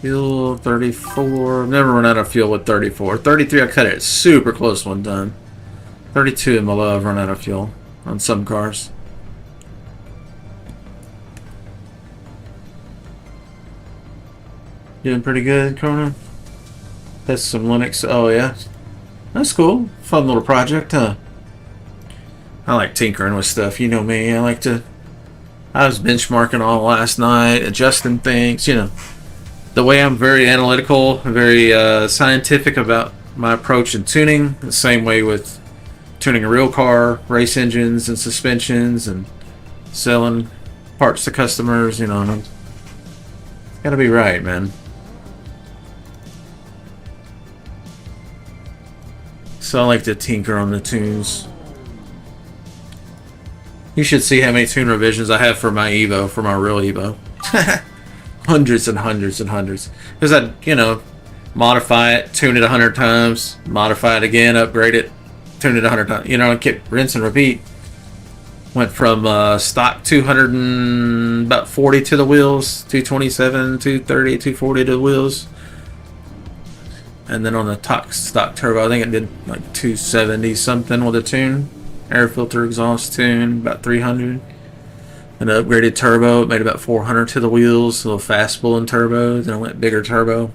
Speaker 1: Fuel, 34. I've never run out of fuel with 34. 33 I cut it super close one time. 32 in my low I've run out of fuel on some cars. Doing pretty good, Corona? That's some Linux. Oh, yeah. That's cool. Fun little project, huh? I like tinkering with stuff. You know me. I was benchmarking all last night, adjusting things, you know. The way I'm very analytical, very scientific about my approach in tuning. The same way with tuning a real car, race engines and suspensions, and selling parts to customers, you know. It's gotta be right, man. So I like to tinker on the tunes. You should see how many tune revisions I have for my Evo, for my real Evo. Hundreds and hundreds and hundreds. Because I, you know, modify it, tune it 100 times, modify it again, upgrade it, tune it 100 times. You know, I keep rinse and repeat. Went from stock 200 and about 40 to the wheels, 227, 230, 240 to the wheels. And then on the stock turbo, I think it did like 270 something with a tune. Air filter exhaust tune, about 300. An upgraded turbo, it made about 400 to the wheels, a little fast pulling turbo. Then it went bigger turbo.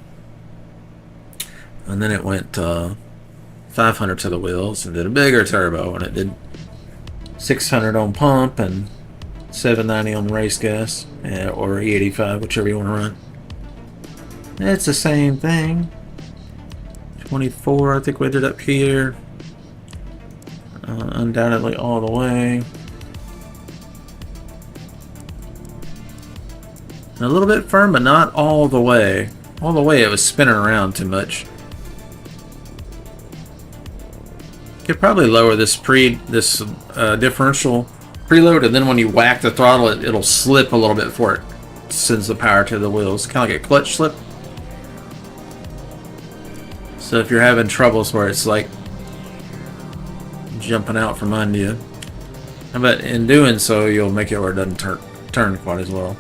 Speaker 1: And then it went 500 to the wheels and did a bigger turbo. And it did 600 on pump and 790 on race gas, or E85, whichever you want to run. It's the same thing. 24, I think we did up here. Undoubtedly all the way. And a little bit firm, but not all the way. All the way it was spinning around too much. Could probably lower this differential preload, and then when you whack the throttle, it'll slip a little bit before it sends the power to the wheels. Kind of like a clutch slip. So if you're having troubles where it's like jumping out from under you, but in doing so, you'll make it where it doesn't turn quite as well.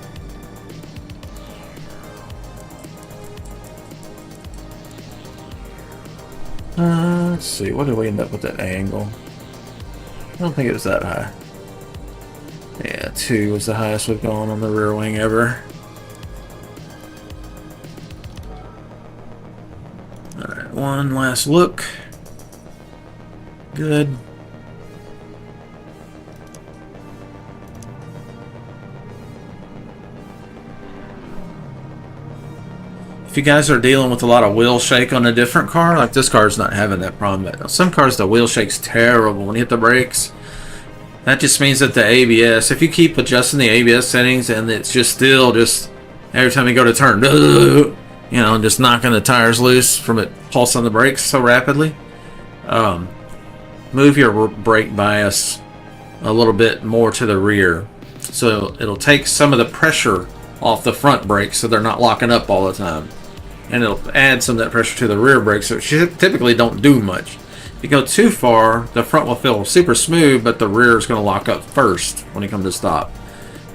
Speaker 1: Let's see, what did we end up with that angle? I don't think it was that high. Yeah, 2 was the highest we've gone on the rear wing ever. Alright, one last look. Good. If you guys are dealing with a lot of wheel shake on a different car, like this car's not having that problem. But some cars, the wheel shake's terrible when you hit the brakes. That just means that the ABS, if you keep adjusting the ABS settings and it's just every time you go to turn, you know, just knocking the tires loose from it pulsing the brakes so rapidly, move your brake bias a little bit more to the rear. So it'll take some of the pressure off the front brakes so they're not locking up all the time. And it'll add some of that pressure to the rear brakes, so it typically don't do much. If you go too far, the front will feel super smooth, but the rear is going to lock up first when you come to stop.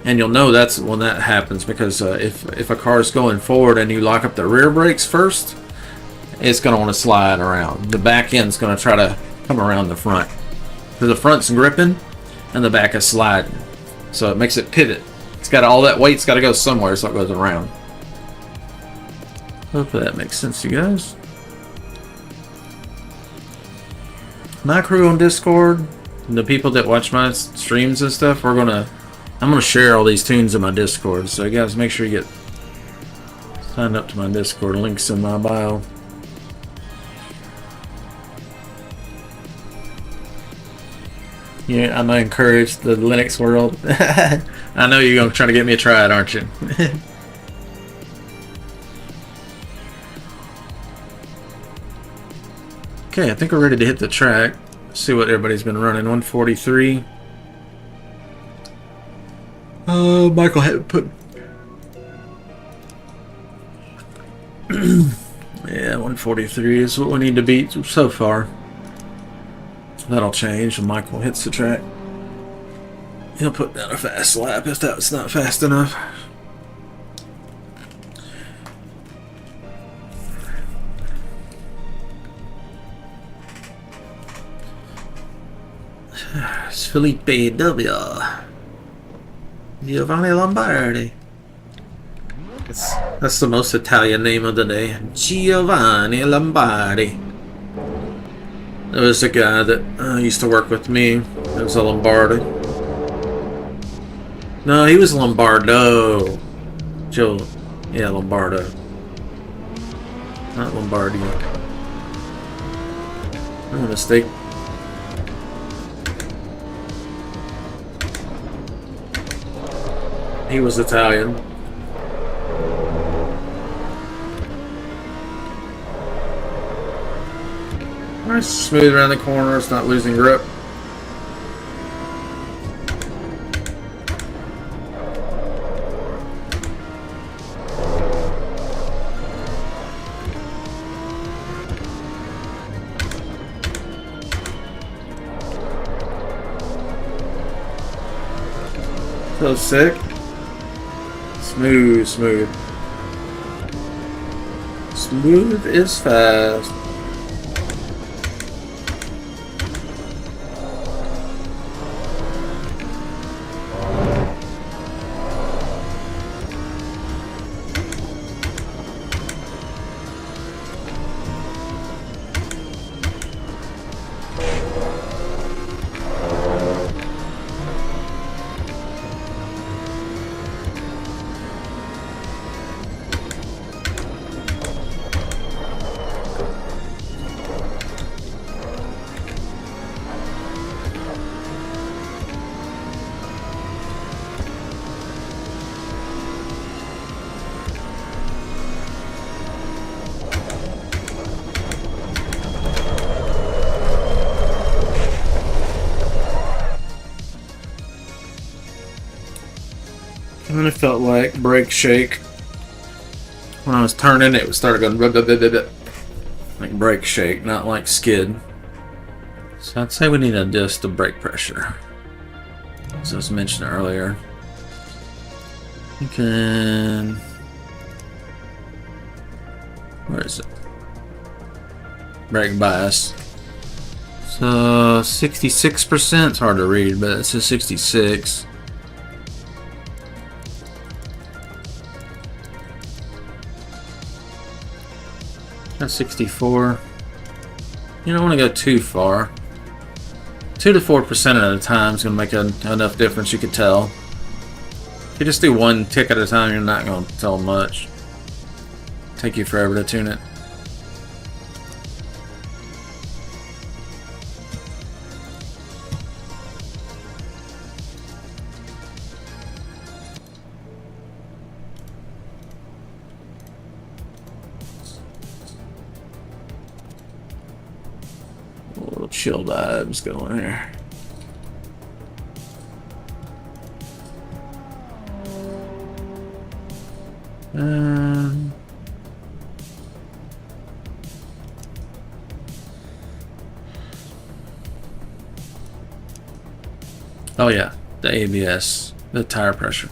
Speaker 1: And you'll know that's when that happens, because if a car is going forward and you lock up the rear brakes first, it's going to want to slide around. The back end's going to try to come around the front. So the front's gripping and the back is sliding. So it makes it pivot. It's got all that weight's got to go somewhere, so it goes around. Hopefully that makes sense to you guys. My crew on Discord, the people that watch my streams and stuff, I'm gonna share all these tunes in my Discord. So you guys make sure you get signed up to my Discord. Links in my bio. Yeah, I'm gonna encourage the Linux world. I know you're gonna try to get me to try it, aren't you? Okay, I think we're ready to hit the track. See what everybody's been running. 143. Michael had put. Yeah, 143 is what we need to beat so far. That'll change when Michael hits the track. He'll put down a fast lap if that's not fast enough. It's Felipe W. Giovanni Lombardi. That's the most Italian name of the day. Giovanni Lombardi. There was a guy that used to work with me. It was a Lombardi. No, he was Lombardo. Joe. Yeah, Lombardo. Not Lombardi. No mistake. He was Italian. Nice, smooth around the corner. It's not losing grip. So sick. Smooth, smooth. Smooth is fast. And it felt like brake shake. When I was turning, it started going blah, blah, blah, blah, blah. Like brake shake, not like skid. So I'd say we need to adjust the brake pressure, as I was mentioned earlier. You can. Where is it? Brake bias. So 66%. It's hard to read, but it says 66. That's 64. You don't want to go too far. 2 to 4% at a time is going to make enough difference, you could tell. If you just do one tick at a time, you're not going to tell much. Take you forever to tune it. windshield vibes going here. Oh yeah, the ABS, the tire pressure.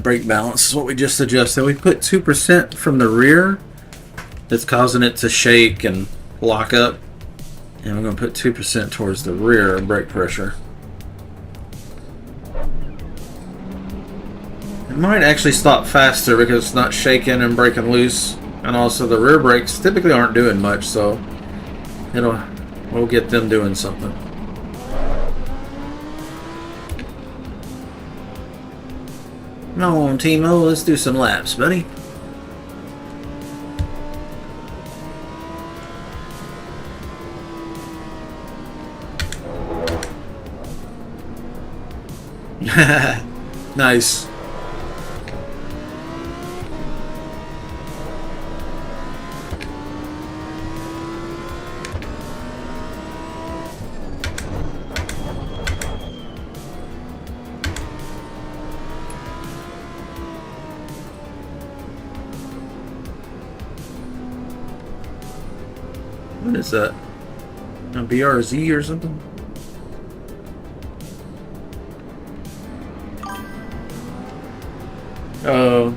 Speaker 1: Brake balance is what we just adjusted. We put 2% from the rear. That's causing it to shake and lock up. And we're going to put 2% towards the rear brake pressure. It might actually stop faster because it's not shaking and breaking loose. And also the rear brakes typically aren't doing much, so we'll get them doing something. Come on, Timo, let's do some laps, buddy. Nice. What is that? A BRZ or something? Oh,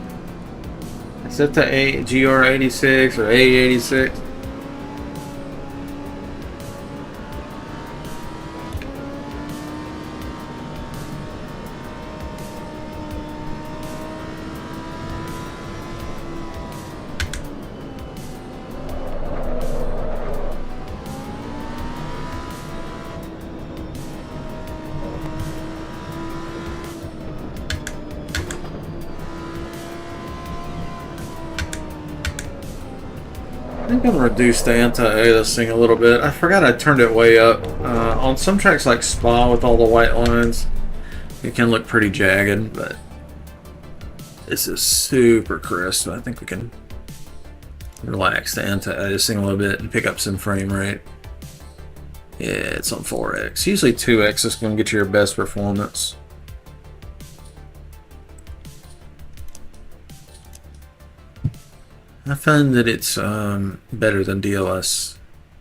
Speaker 1: is that the GR86 or A86? I think I'm gonna reduce the anti-aliasing thing a little bit. I forgot I turned it way up. On some tracks like Spa with all the white lines, it can look pretty jagged, but this is super crisp. I think we can relax the anti-aliasing a little bit and pick up some frame rate. Yeah, it's on 4x. Usually 2x is going to get you your best performance. I find that it's better than DLS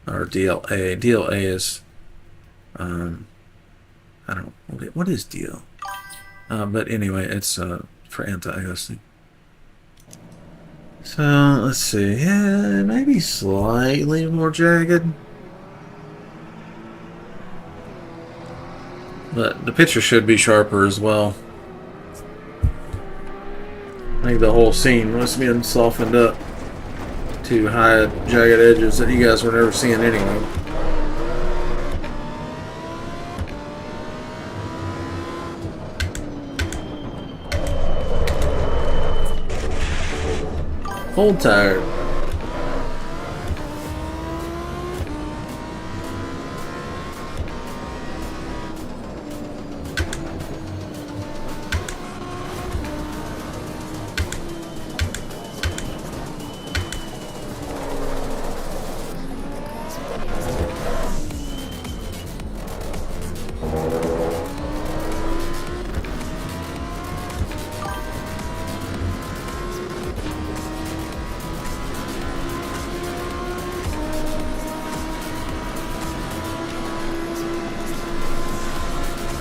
Speaker 1: or DLA. DLA is, I don't know, what is DL? But anyway, it's for anti-aliasing. So let's see, yeah, maybe slightly more jagged. But the picture should be sharper as well. I think the whole scene must be softened up to hide jagged edges that you guys were never seeing anyway. Cold tired.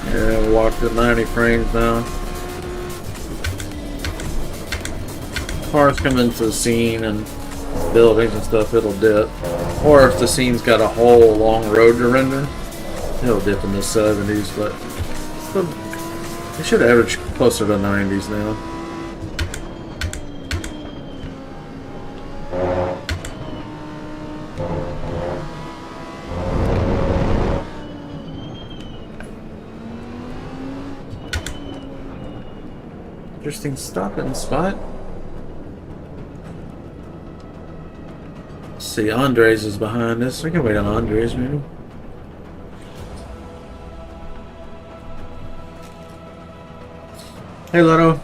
Speaker 1: Yeah, we'll walk to 90 frames now. Cars come into the scene and buildings and stuff, it'll dip. Or if the scene's got a whole long road to render, it'll dip in the 70s, but it should average closer to 90s now. Interesting stopping spot. Let's see, Andres is behind us. We can wait on Andres, maybe. Hey, Lotto.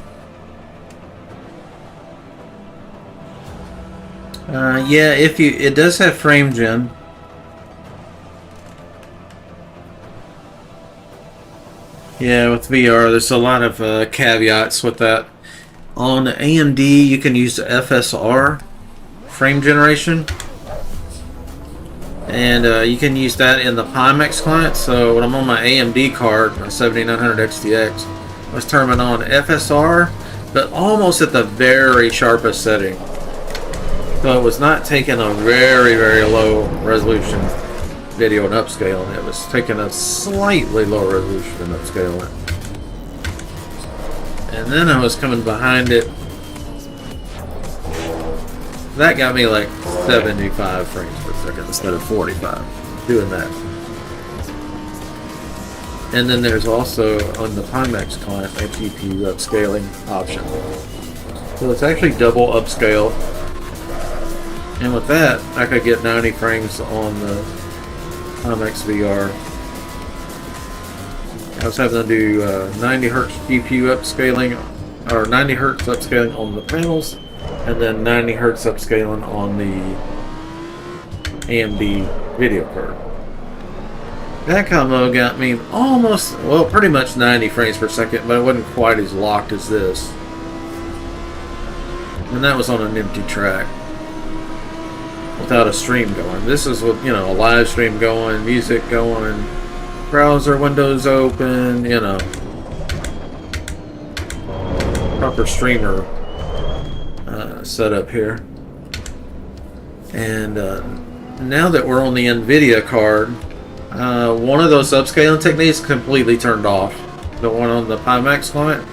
Speaker 1: Yeah, it does have frame gen. Yeah, with VR, there's a lot of caveats with that. On AMD, you can use the FSR frame generation, and you can use that in the Pimax client. So when I'm on my AMD card, my 7900 XTX, I was turning on FSR, but almost at the very sharpest setting. So it was not taking a very, very low resolution video and upscaling. It was taking a slightly lower resolution and upscaling it. And then I was coming behind it. That got me like 75 frames per second instead of 45. Doing that. And then there's also on the Pimax client a GPU upscaling option. So it's actually double upscale. And with that, I could get 90 frames on the Pimax VR. I was having to do 90 Hertz GPU upscaling, or 90 Hertz upscaling on the panels, and then 90 Hertz upscaling on the AMD video card. That combo got me almost, well, pretty much 90 frames per second, but it wasn't quite as locked as this. And that was on an empty track, without a stream going. This is with, you know, a live stream going, music going, browser windows open, you know, proper streamer setup here. And now that we're on the Nvidia card, one of those upscaling techniques completely turned off. The one on the Pimax client.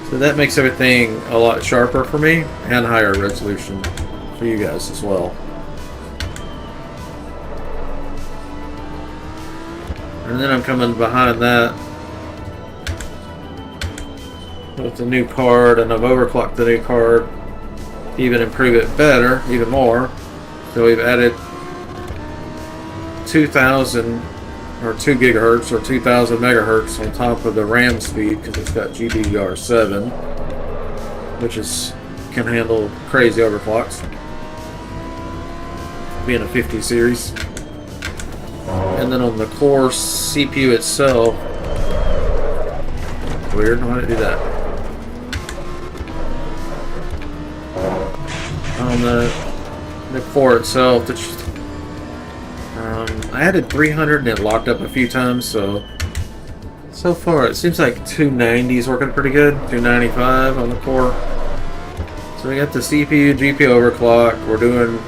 Speaker 1: So that makes everything a lot sharper for me and higher resolution for you guys as well. And then I'm coming behind that with the new card, and I've overclocked the new card to even improve it better, even more. So we've added 2000 or 2 gigahertz or 2000 megahertz on top of the RAM speed, because it's got GDDR7, which can handle crazy overclocks, being a 50 series. And then on the core CPU itself, weird, why did it do that? On the core itself, I added 300 and it locked up a few times, so far it seems like 290 is working pretty good, 295 on the core. So we got the CPU, GPU overclock, we're doing,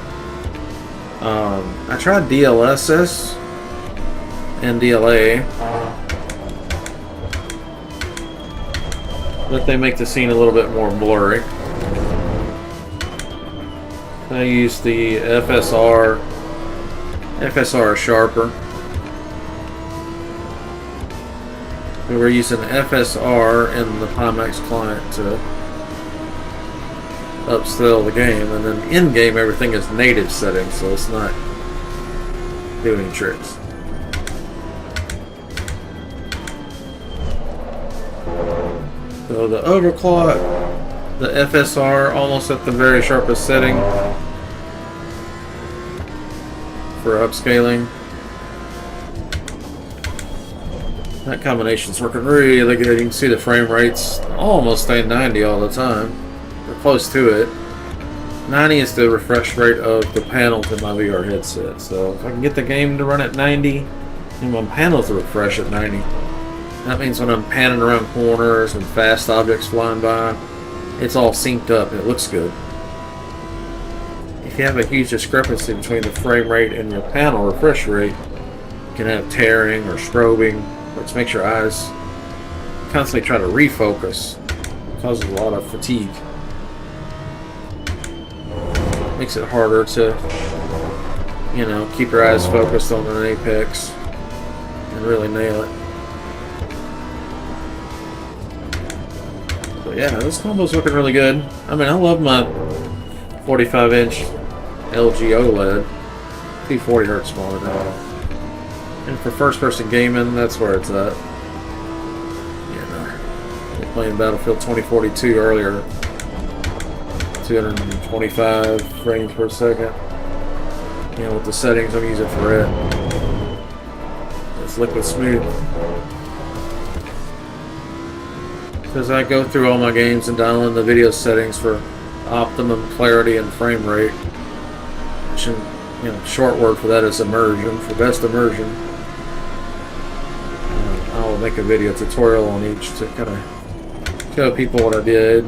Speaker 1: I tried DLSS and DLA, but they make the scene a little bit more blurry. I used the FSR sharper. We were using FSR in the Pimax client to upscale the game, and then in-game everything is native settings, so it's not doing any tricks. So the overclock, the FSR almost at the very sharpest setting for upscaling. That combination's working really good. You can see the frame rates almost staying 90 all the time. We're close to it. 90 is the refresh rate of the panels in my VR headset. So if I can get the game to run at 90 and my panels to refresh at 90, that means when I'm panning around corners and fast objects flying by, it's all synced up and it looks good. If you have a huge discrepancy between the frame rate and your panel refresh rate, you can have tearing or strobing, which makes your eyes constantly try to refocus. It causes a lot of fatigue. Makes it harder to, you know, keep your eyes focused on an apex and really nail it. But yeah, this combo's looking really good. I mean, I love my 45-inch LG OLED, 240 Hz monitor. And for first-person gaming, that's where it's at. You know, playing Battlefield 2042 earlier. 225 frames per second. You know, with the settings I'm using for it. It's liquid smooth. Because I go through all my games and dial in the video settings for optimum clarity and frame rate. Which, you know, short word for that is immersion. For best immersion, I'll make a video tutorial on each to kind of show people what I did.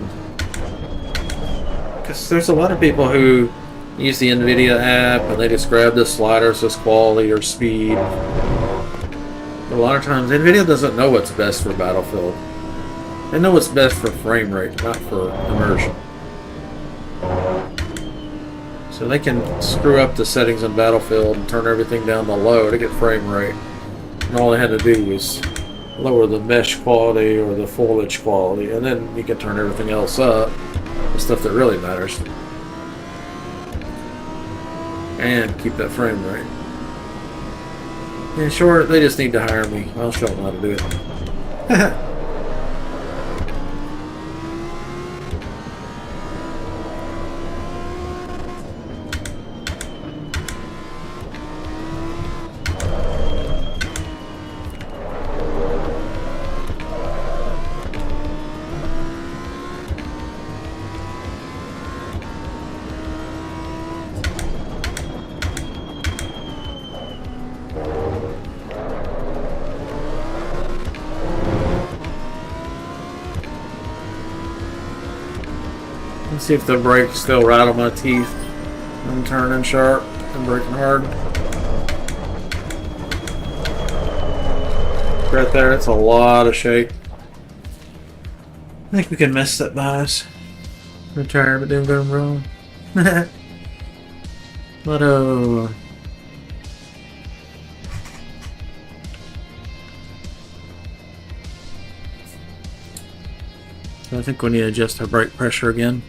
Speaker 1: Because there's a lot of people who use the Nvidia app and they just grab the sliders as quality or speed. But a lot of times Nvidia doesn't know what's best for Battlefield. They know what's best for frame rate, not for immersion. So they can screw up the settings in Battlefield and turn everything down to low to get frame rate. And all they had to do was lower the mesh quality or the foliage quality, and then you can turn everything else up, the stuff that really matters, and keep that frame rate. In short, they just need to hire me. I'll show them how to do it. Let's see if the brakes still rattle my teeth. I'm turning sharp and braking hard. Right there, it's a lot of shake. I think we can mess that bias. I'm tired, but doing going wrong. But I think we need to adjust our brake pressure again.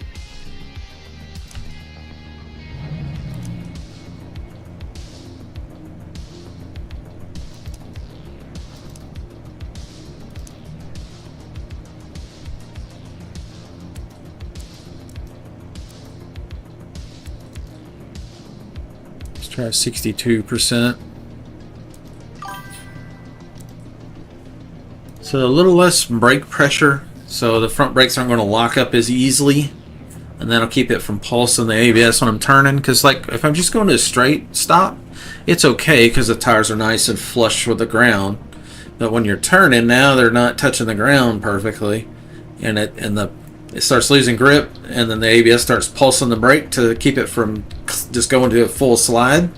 Speaker 1: Let's try 62%. So a little less brake pressure, so the front brakes aren't going to lock up as easily, and that'll keep it from pulsing the ABS when I'm turning. Because like if I'm just going to a straight stop, it's okay because the tires are nice and flush with the ground. But when you're turning, now they're not touching the ground perfectly, and it starts losing grip, and then the ABS starts pulsing the brake to keep it from just going to a full slide,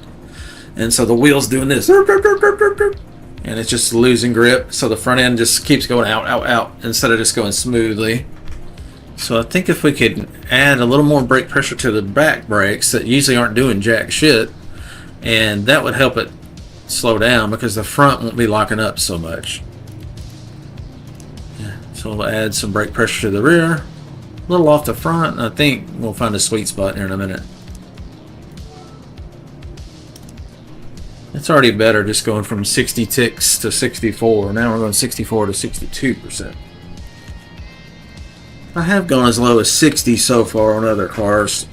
Speaker 1: and so the wheel's doing this. And it's just losing grip, so the front end just keeps going out, out, out, instead of just going smoothly. So I think if we could add a little more brake pressure to the back brakes that usually aren't doing jack shit, and that would help it slow down because the front won't be locking up so much. Yeah, so we'll add some brake pressure to the rear, a little off the front, and I think we'll find a sweet spot here in a minute. It's already better just going from 60 ticks to 64. Now we're going 64 to 62%. I have gone as low as 60 so far on other cars.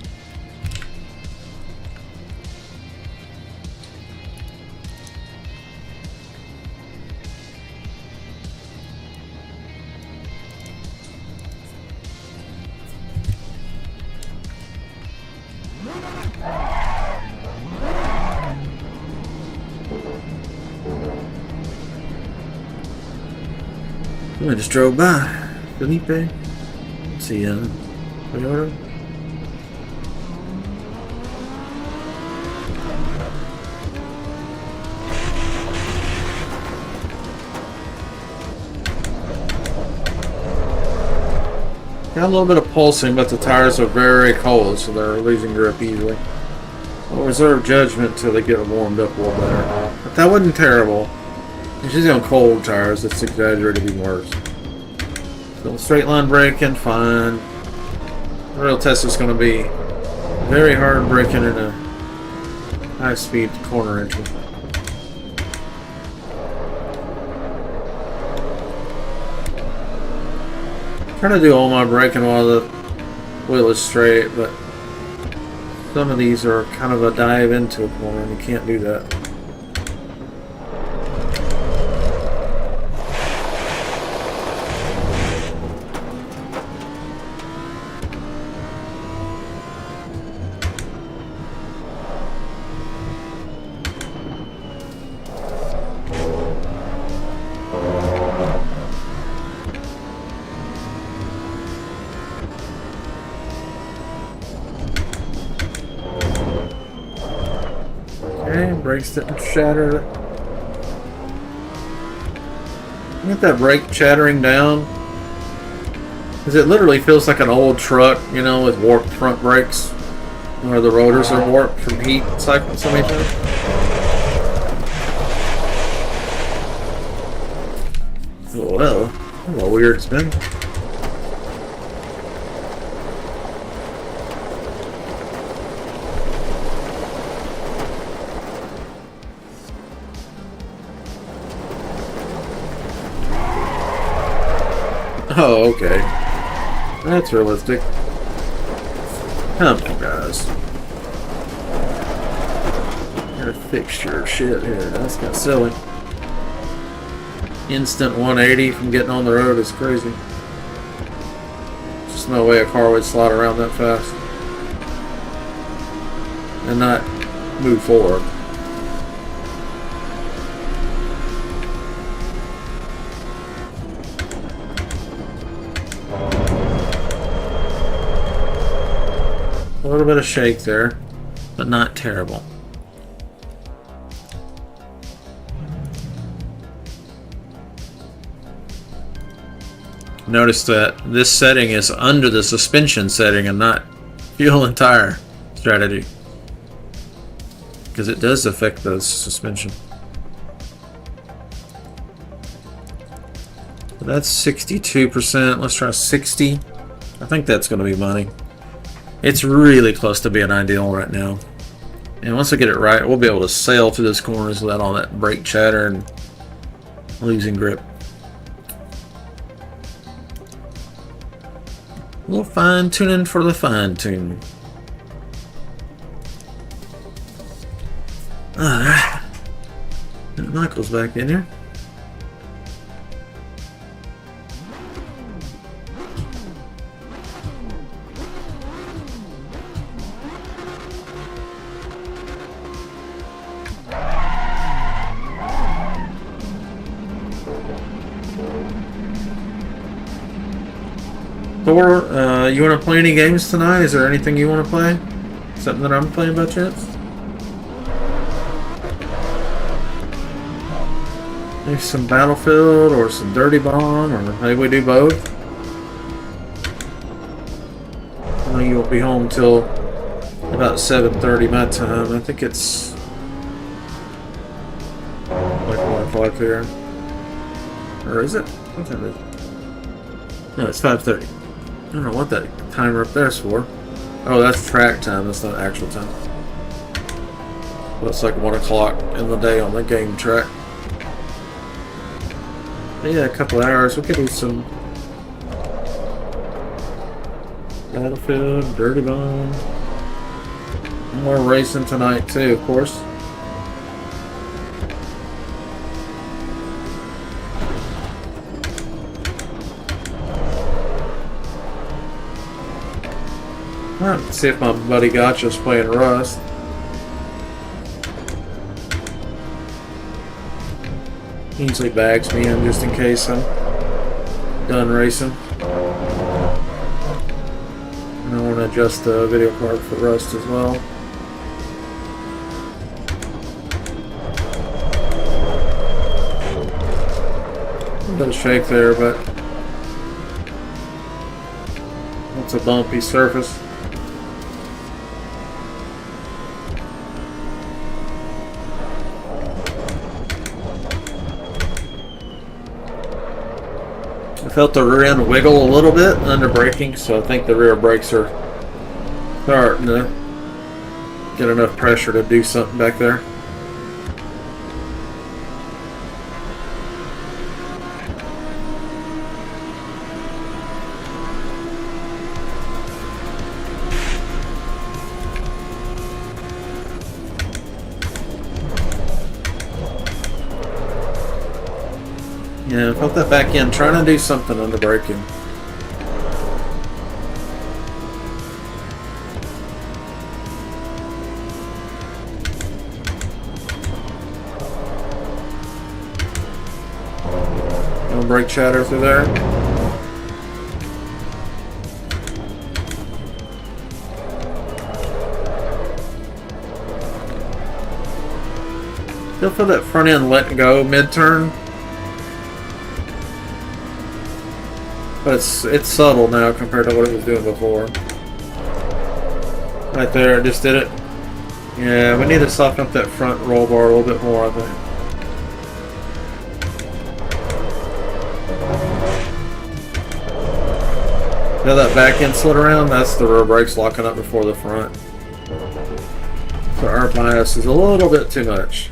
Speaker 1: I just drove by Felipe. Let's see, Toyota. Got a little bit of pulsing, but the tires are very cold, so they're losing grip easily. I'll reserve judgment till they get warmed up a little better. But that wasn't terrible. It's just on cold tires, it's exaggerated even worse. So straight line braking, fine. The real test is going to be very hard braking in a high speed corner entry. Trying to do all my braking while the wheel is straight, but some of these are kind of a dive into a corner, and you can't do that. Brakes didn't shatter. Get that brake chattering down, because it literally feels like an old truck, you know, with warped front brakes, where the rotors are warped from heat cycling so many times. Well, that's a weird spin. Oh, okay. That's realistic. Come on, guys. Gotta fix your shit here. That's got silly. Instant 180 from getting on the road is crazy. Just no way a car would slide around that fast and not move forward. A little bit of shake there, but not terrible. Notice that this setting is under the suspension setting and not fuel and tire strategy, because it does affect the suspension. But that's 62%. Let's try 60. I think that's going to be money. It's really close to being ideal right now. And once I get it right, we'll be able to sail through those corners without all that brake chatter and losing grip. A little fine tuning for the fine tune. Alright. Michael's back in here. Thor, you want to play any games tonight? Is there anything you want to play? Something that I'm playing by chance? Maybe some Battlefield or some Dirty Bomb, or maybe we do both. I know you won't be home till about 7:30 my time. I think it's like 1 o'clock there. Or is it? What time is it? No, it's 5:30. I don't know what that timer up there is for. Oh, that's track time. That's not actual time. Well, it's like 1 o'clock in the day on the game track. But yeah, a couple hours. We could do some Battlefield, Dirty Bomb. More racing tonight too, of course. Let's see if my buddy Gotcha's playing Rust. He usually bags me in just in case I'm done racing. And I want to adjust the video card for Rust as well. A bit of shake there, but it's a bumpy surface. I felt the rear end wiggle a little bit under braking, so I think the rear brakes are starting to get enough pressure to do something back there. Yeah, put that back in. Trying to do something under braking. No brake chatter through there. Still feel that front end letting go mid-turn. But it's subtle now compared to what it was doing before. Right there, I just did it. Yeah, we need to soften up that front roll bar a little bit more, I think. Now that back end slid around, that's the rear brakes locking up before the front. So our bias is a little bit too much.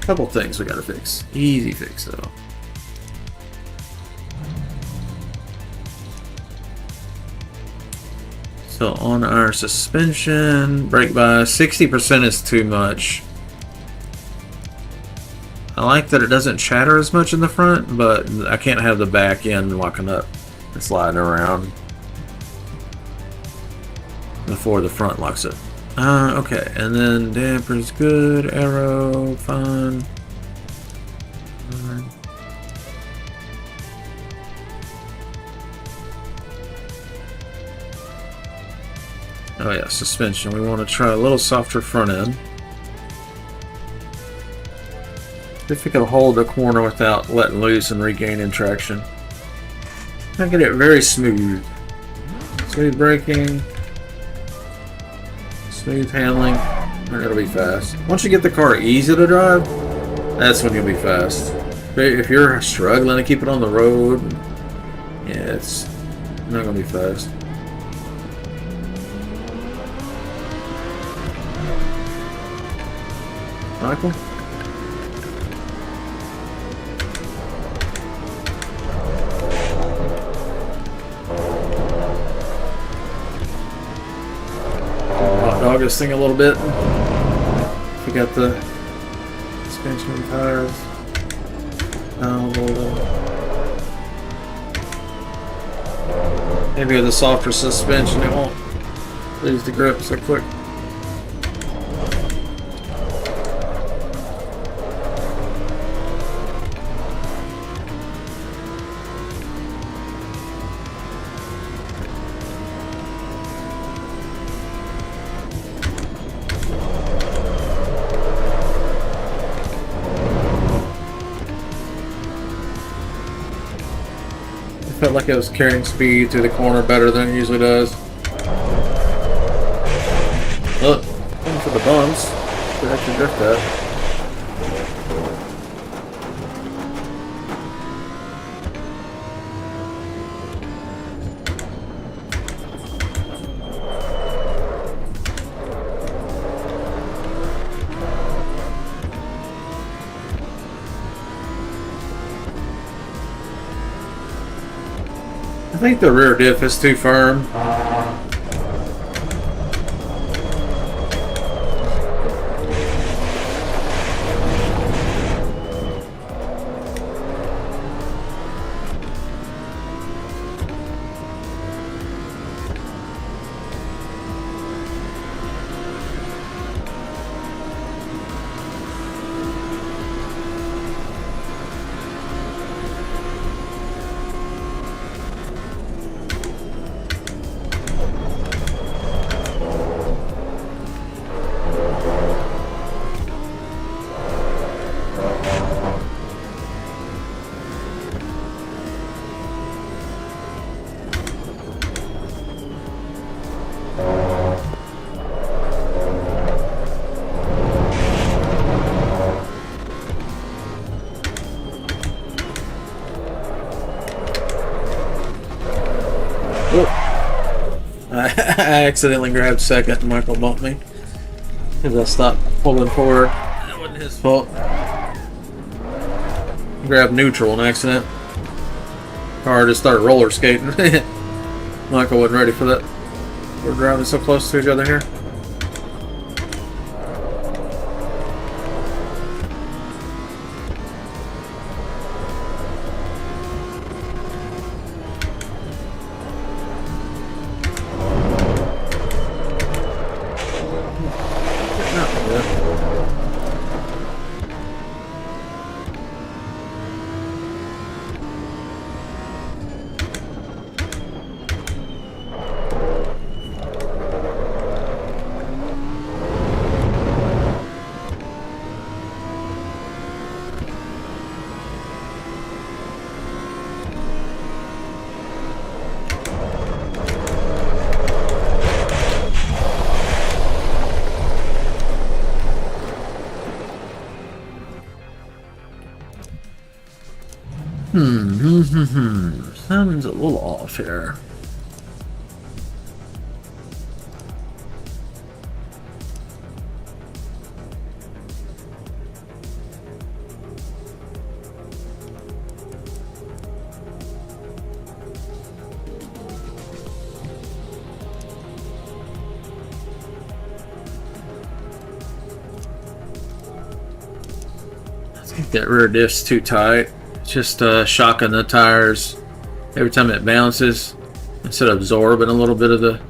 Speaker 1: Couple things we gotta fix. Easy fix though. So on our suspension, brake bias, 60% is too much. I like that it doesn't chatter as much in the front, but I can't have the back end locking up and sliding around before the front locks up. Okay, and then damper's good, aero, fine. Oh yeah, suspension. We want to try a little softer front end. If we can hold the corner without letting loose and regaining traction. I get it very smooth. Smooth braking. Smooth handling. Not gonna be fast. Once you get the car easy to drive, that's when you'll be fast. If you're struggling to keep it on the road, yeah, it's not gonna be fast. Michael? Hot dog this thing a little bit. We got the suspension tires. Maybe with a softer suspension it won't lose the grip so quick. Felt like it was carrying speed through the corner better than it usually does. Look, looking for the bumps. Could actually drift that. I think the rear diff is too firm. I accidentally grabbed second and Michael bumped me because I stopped pulling forward. That wasn't his fault. Grabbed neutral on accident. Car just started roller skating. Michael wasn't ready for that. We're driving so close to each other here. Not good. Sounds a little off here. I think that rear diff's too tight. It's just shocking the tires every time it bounces. Instead of absorbing a little bit of the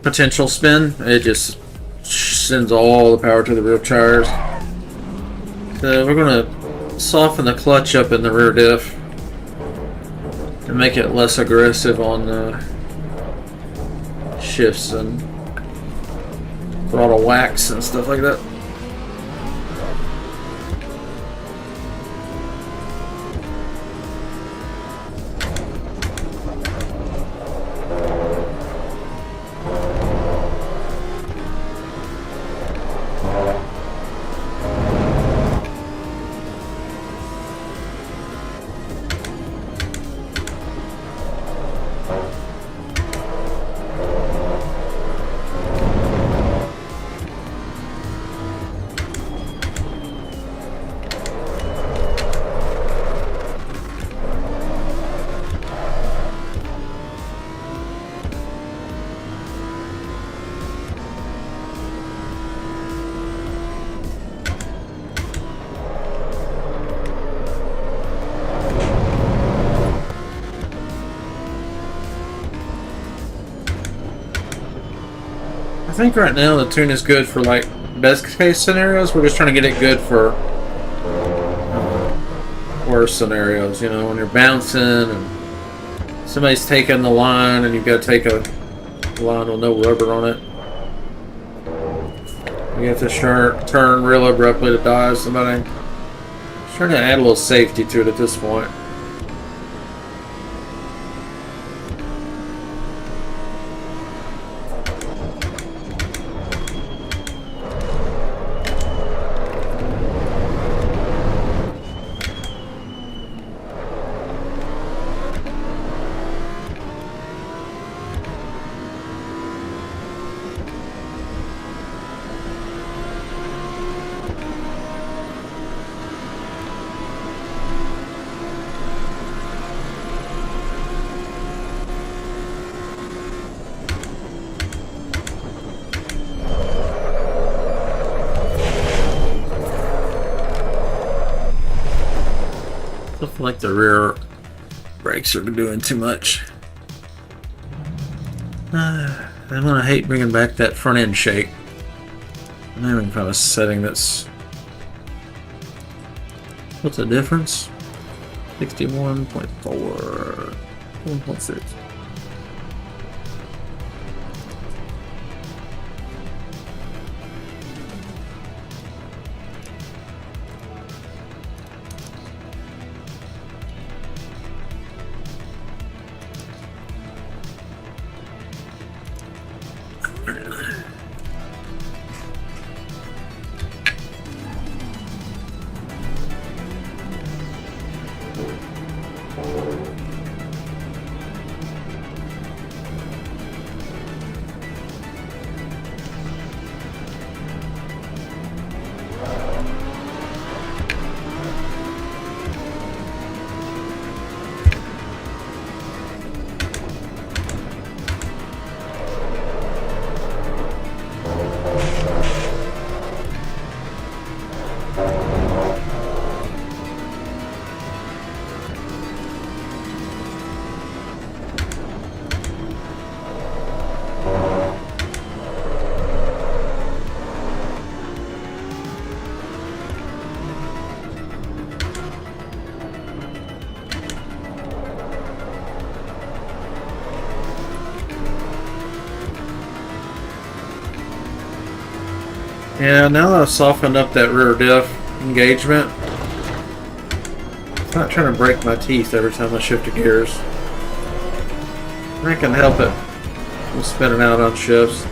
Speaker 1: potential spin, it just sends all the power to the rear tires. So we're going to soften the clutch up in the rear diff and make it less aggressive on the shifts and throttle whacks and stuff like that. I think right now the tune is good for like best case scenarios. We're just trying to get it good for worse scenarios. You know, when you're bouncing and somebody's taking the line and you've got to take a line with no rubber on it. You have to turn real abruptly to dive somebody. Just trying to add a little safety to it at this point. I feel like the rear brakes are doing too much. I'm gonna hate bringing back that front end shake. I'm having kind of a setting that's... What's the difference? 61.4, 1.6. Yeah, now that I've softened up that rear diff engagement, it's not trying to break my teeth every time I shift the gears. I can help it with spinning out on shifts.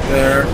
Speaker 1: There.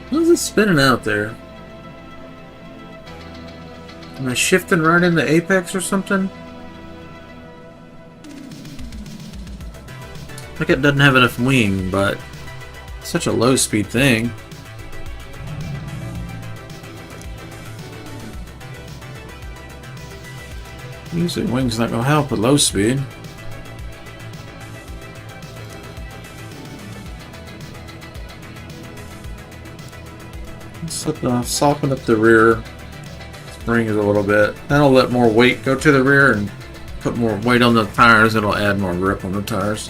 Speaker 1: What is it spinning out there? Am I shifting right into apex or something? Like it doesn't have enough wing, but it's such a low speed thing. Usually wing's not gonna help with low speed. Let's soften up the rear springs a little bit. That'll let more weight go to the rear and put more weight on the tires. It'll add more grip on the tires.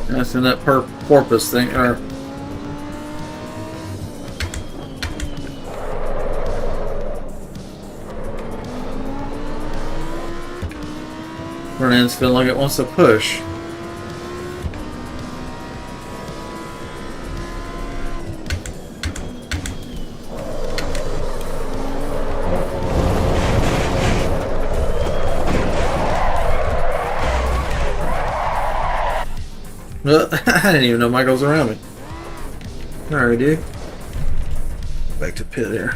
Speaker 1: That's in that porpoise thing, or front end's feeling like it wants to push. I didn't even know Michael was around me. Alright, dude. Back to pit here.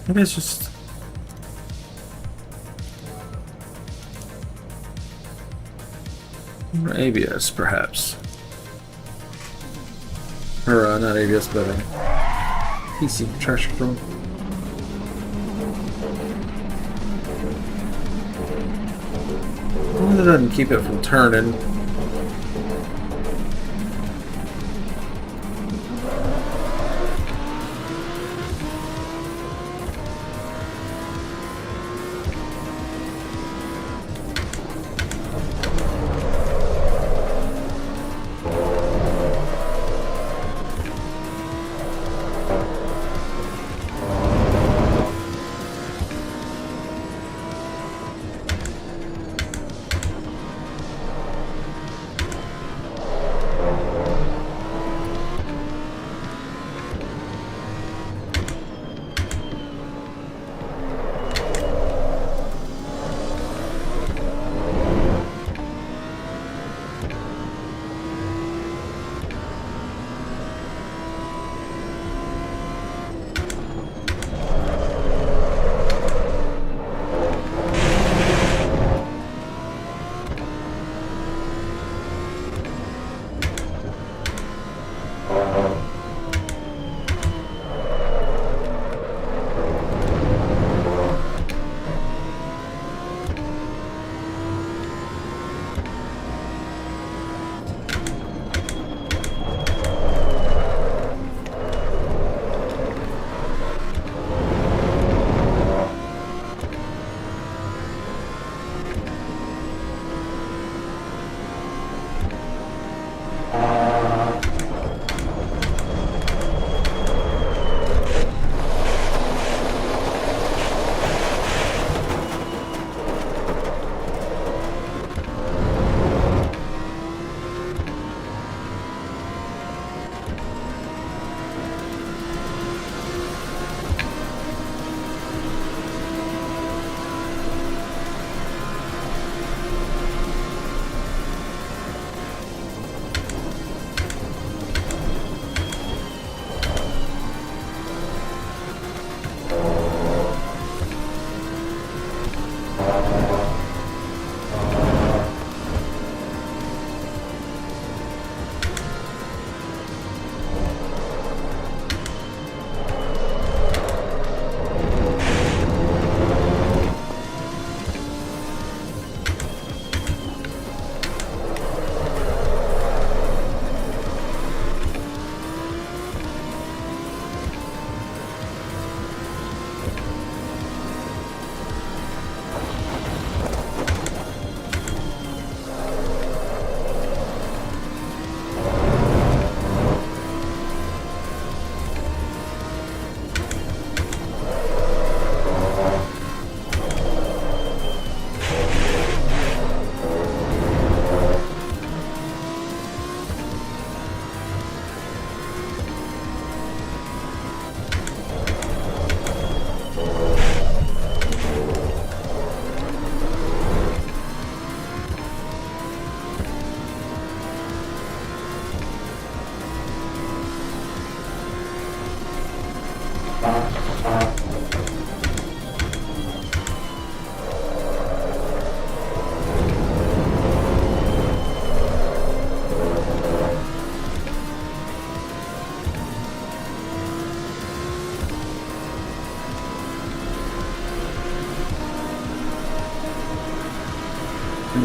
Speaker 1: Maybe it's just... or ABS, perhaps. Or, not ABS, but PC, traction control. It doesn't keep it from turning.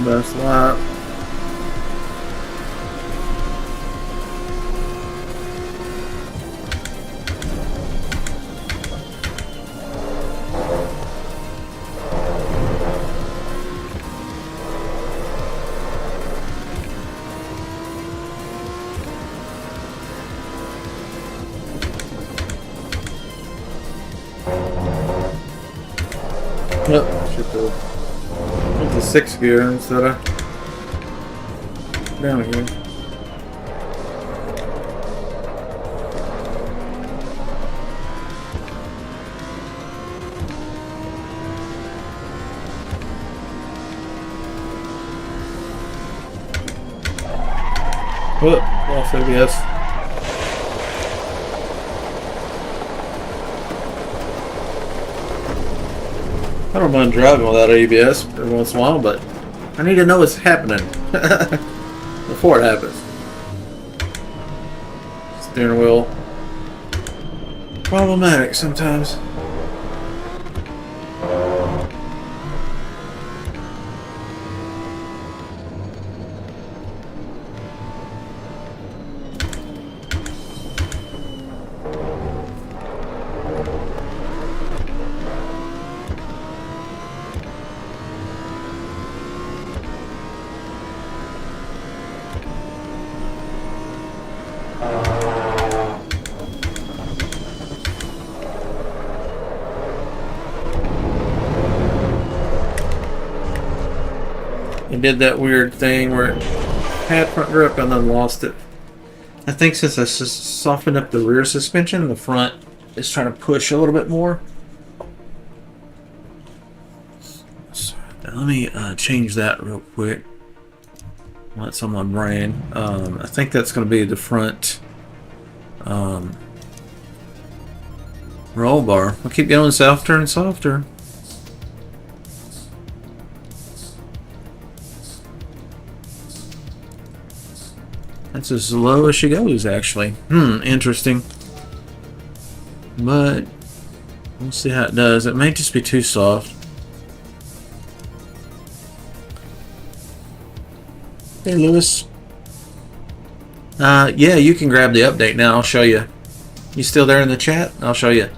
Speaker 1: Best lap. Yep, should go. It's a 6 gear instead of down here. Whoop, lost ABS. I don't mind driving without ABS every once in a while, but I need to know what's happening before it happens. Steering wheel. Problematic sometimes. It did that weird thing where it had front grip and then lost it. I think since I softened up the rear suspension, the front is trying to push a little bit more. So, let me change that real quick. Let someone brain. I think that's going to be the front roll bar. I'll keep going softer and softer. That's as low as she goes, actually. Interesting. But we'll see how it does. It may just be too soft. Hey, Lewis. Yeah, you can grab the update now. I'll show you. You still there in the chat? I'll show you.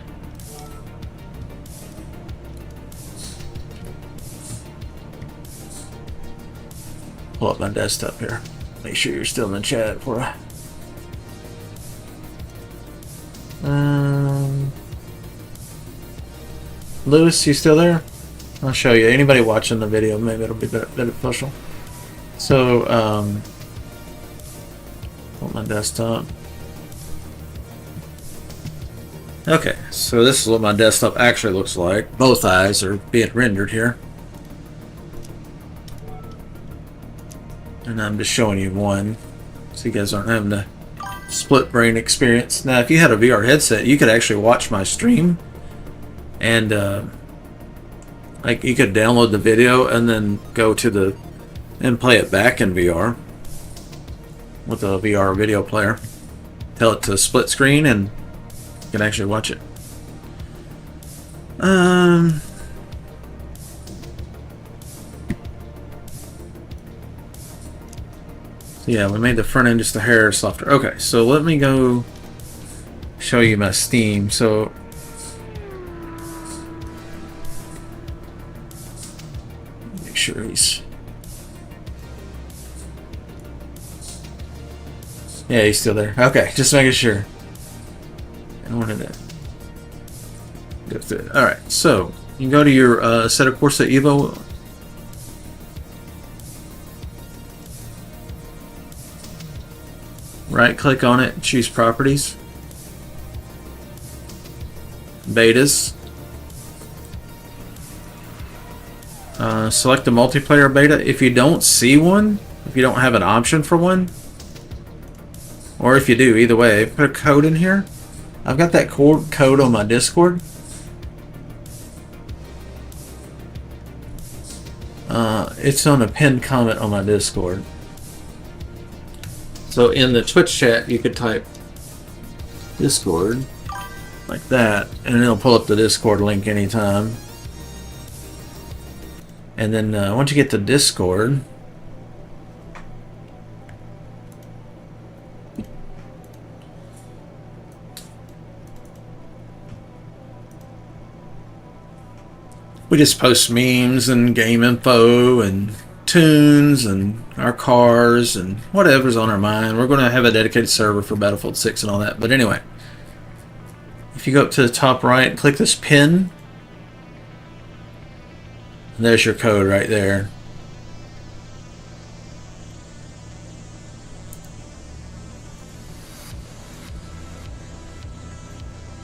Speaker 1: Pull up my desktop here. Make sure you're still in the chat for Lewis, you still there? I'll show you. Anybody watching the video, maybe it'll be beneficial. So, on my desktop. Okay, so this is what my desktop actually looks like. Both eyes are being rendered here. And I'm just showing you one, so you guys aren't having a split brain experience. Now, if you had a VR headset, you could actually watch my stream, and like you could download the video and then go to and play it back in VR with a VR video player. Tell it to split screen, and you can actually watch it. So yeah, we made the front end just a hair softer. Okay, so let me go show you my Steam. So make sure he's still there. Okay, just making sure. I wanted to go through it. All right, so you can go to your Asseto Corsa EVO. Right click on it, choose properties, betas, select the multiplayer beta. If you don't see one, if you don't have an option for one, or if you do, either way, put a code in here I've got that code on my Discord. It's on a pinned comment on my Discord. So in the Twitch chat, you could type Discord like that, and it'll pull up the Discord link anytime. And then once you get to Discord, we just post memes and game info and tunes and our cars and whatever's on our mind. We're going to have a dedicated server for Battlefield 6 and all that. But anyway, if you go up to the top right, click this pin. And there's your code right there.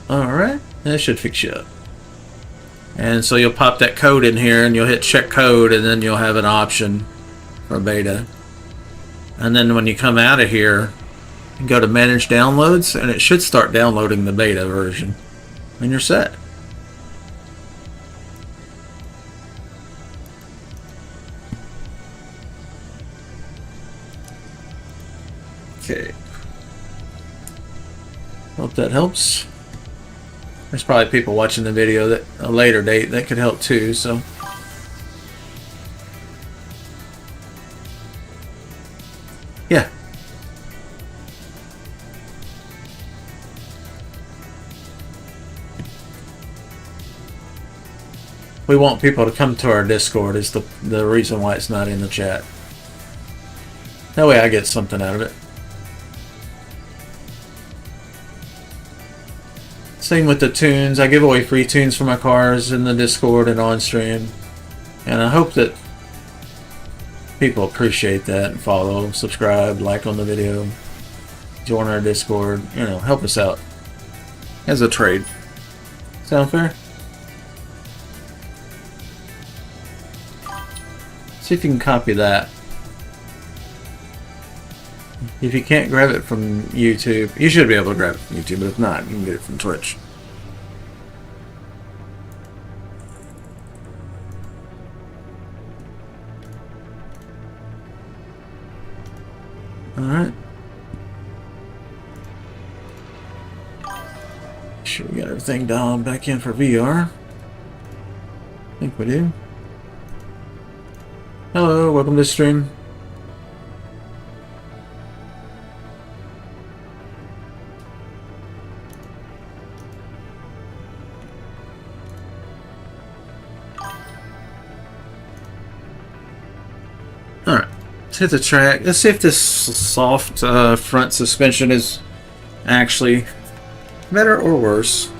Speaker 1: Alright, that should fix you up. And so you'll pop that code in here and you'll hit check code, and then you'll have an option for beta. And then when you come out of here, you go to manage downloads, and it should start downloading the beta version. And you're set. Okay. Hope that helps. There's probably people watching the video that a later date that could help too, so. Yeah. We want people to come to our Discord is the reason why it's not in the chat. That way I get something out of it. Same with the tunes. I give away free tunes for my cars in the Discord and on stream. And I hope that people appreciate that and follow, subscribe, like on the video, join our Discord, you know, help us out as a trade. Sound fair? See if you can copy that. If you can't grab it from YouTube, you should be able to grab it from YouTube, but if not, you can get it from Twitch. Alright. Make sure we got everything dialed back in for VR. I think we do. Hello, welcome to the stream. Alright, let's hit the track. Let's see if this soft front suspension is actually better or worse.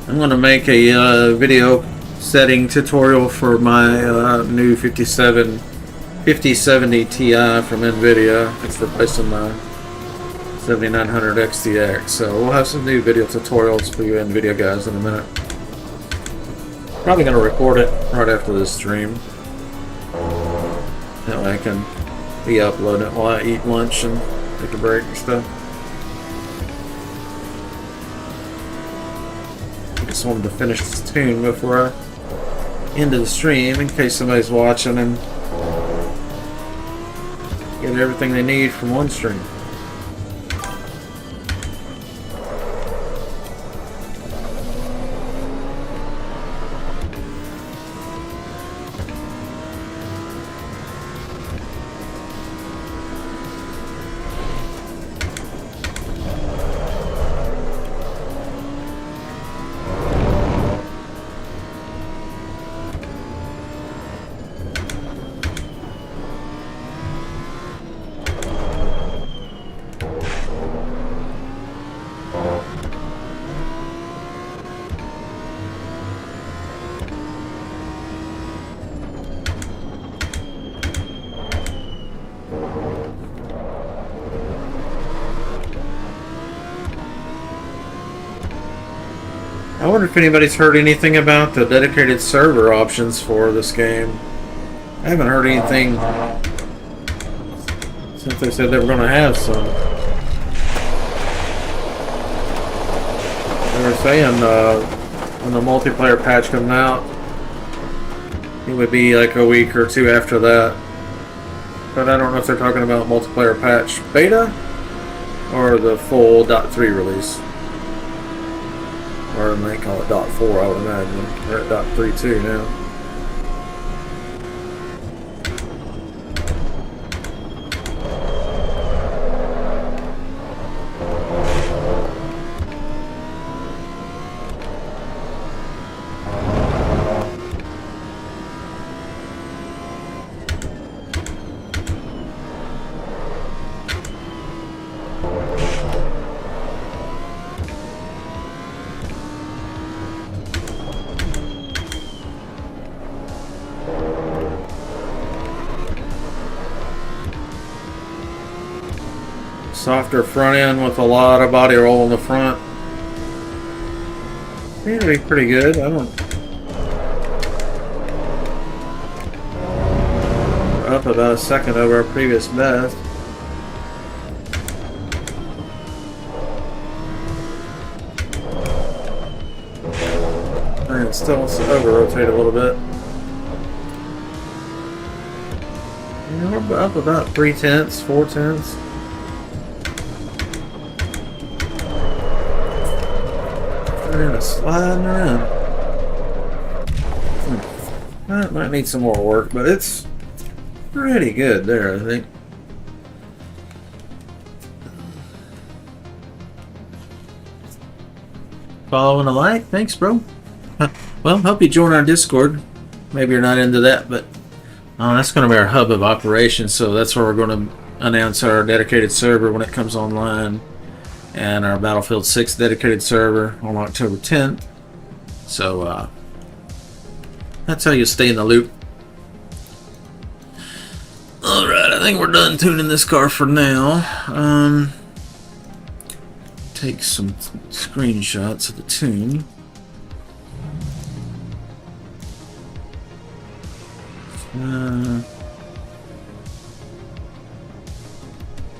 Speaker 1: I'm going to make a video setting tutorial for my new 5070 Ti from Nvidia. It's replacing my 7900 XTX. So we'll have some new video tutorials for you Nvidia guys in a minute. Probably going to record it right after this stream. That way I can be uploading it while I eat lunch and take a break and stuff. Just wanted to finish this tune before I end the stream in case somebody's watching and get everything they need from one stream. I wonder if anybody's heard anything about the dedicated server options for this game. I haven't heard anything since they said they were going to have some. They were saying when the multiplayer patch comes out, it would be like a week or two after that. But I don't know if they're talking about multiplayer patch beta or the full .3 release. Or they might call it .4, I would imagine. They're at .32 now. Softer front end with a lot of body roll in the front. Seems to be pretty good. I don't. We're up about a second over our previous best. And it still wants to over rotate a little bit. Yeah, we're up about 3/10, 4/10. Sliding around. That might need some more work, but it's pretty good there, I think. Following a like, thanks, bro. Well, hope you join our Discord. Maybe you're not into that, but that's going to be our hub of operations, so that's where we're going to announce our dedicated server when it comes online. And our Battlefield 6 dedicated server on October 10th. So that's how you stay in the loop. Alright, I think we're done tuning this car for now. Take some screenshots of the tune.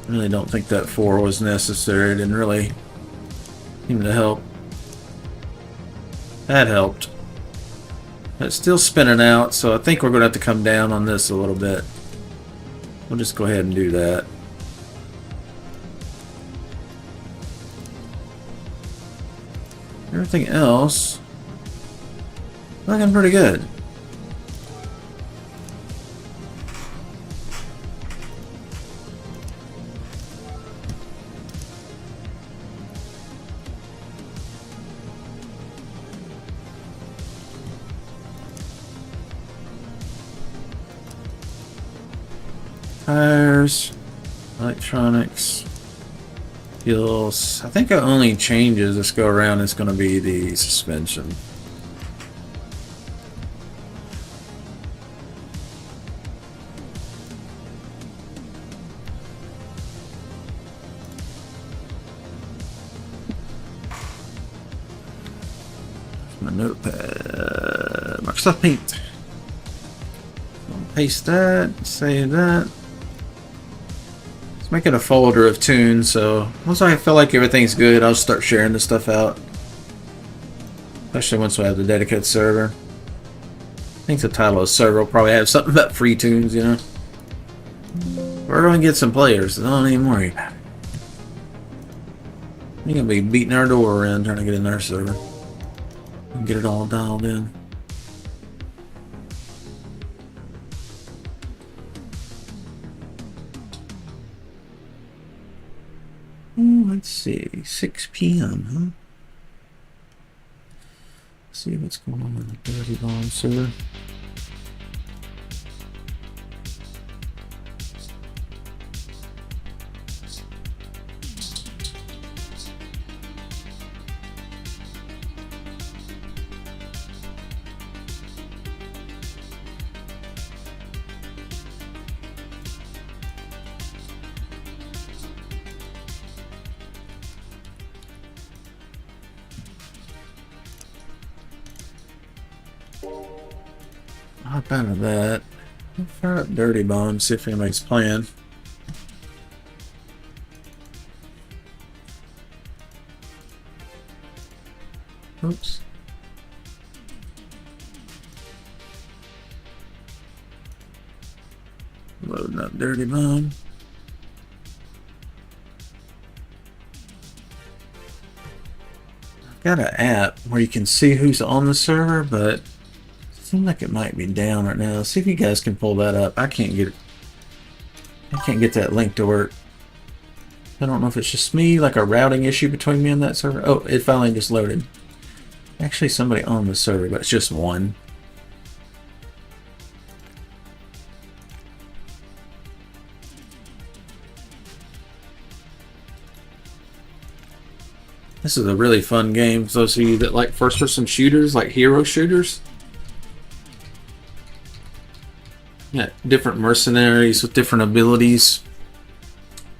Speaker 1: I really don't think that 4 was necessary. It didn't really seem to help. That helped. It's still spinning out, so I think we're going to have to come down on this a little bit. We'll just go ahead and do that. Everything else looking pretty good. Tires, electronics, fuels. I think the only changes this go around is going to be the suspension. My notepad, Microsoft Paint. Paste that, save that. Let's make it a folder of tunes, so once I feel like everything's good, I'll start sharing this stuff out. Especially once we have the dedicated server. I think the title of the server will probably have something about free tunes, you know. We're going to get some players, so don't even worry about it. You're going to be beating our door around trying to get in our server. And get it all dialed in. Let's see, 6 p.m., huh? Let's see what's going on in the dirty bomb server. Hop out of that. I'll fire up Dirty Bomb, see if anybody's playing. Oops. Loading up Dirty Bomb. I've got an app where you can see who's on the server, but it seems like it might be down right now. See if you guys can pull that up. I can't get that link to work. I don't know if it's just me, like a routing issue between me and that server. Oh, it finally just loaded. Actually, somebody on the server, but it's just one. This is a really fun game for those of you that like first-person shooters, like hero shooters. Yeah, different mercenaries with different abilities.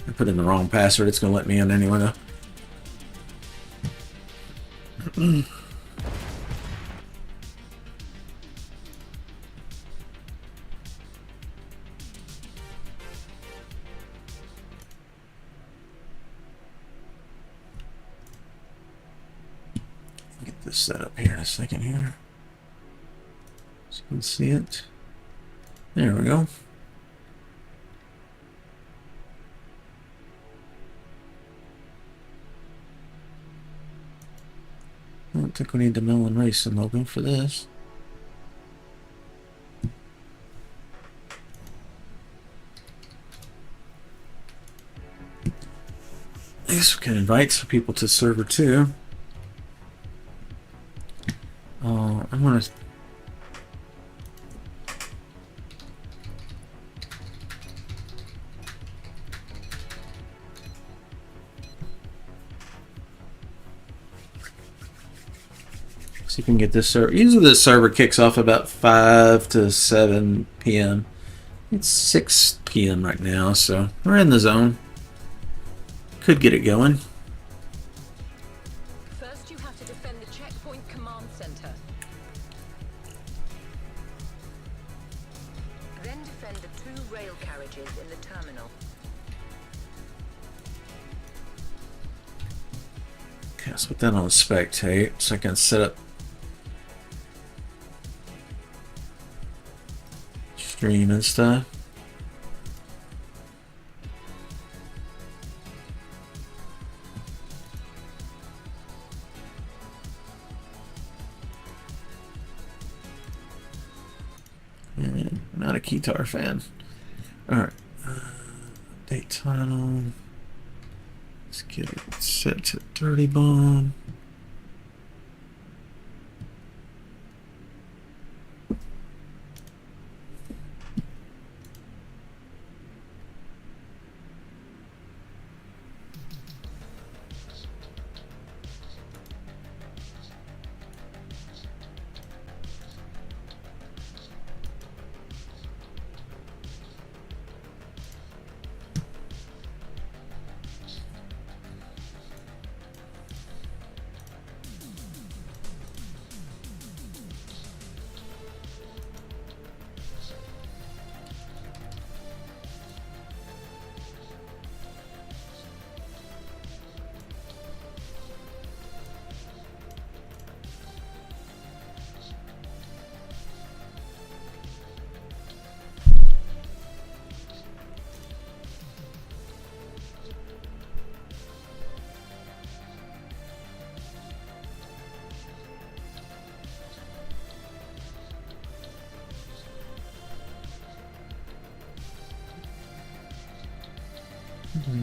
Speaker 1: I put in the wrong password. It's going to let me in anyway now. Get this set up here in a second here. So you can see it. There we go. I don't think we need the Melon Racing logo for this. I guess we can invite some people to the server too. I'm gonna see if we can get this server. Usually this server kicks off about 5 to 7 p.m. It's 6 p.m. right now, so we're in the zone. Could get it going.
Speaker 2: First, you have to defend the checkpoint command center. Then defend the 2 rail carriages in the terminal.
Speaker 1: Okay, let's put that on spectate so I can set up stream and stuff. I'm not a Keytar fan. Alright. Date title. Let's get it set to Dirty Bomb.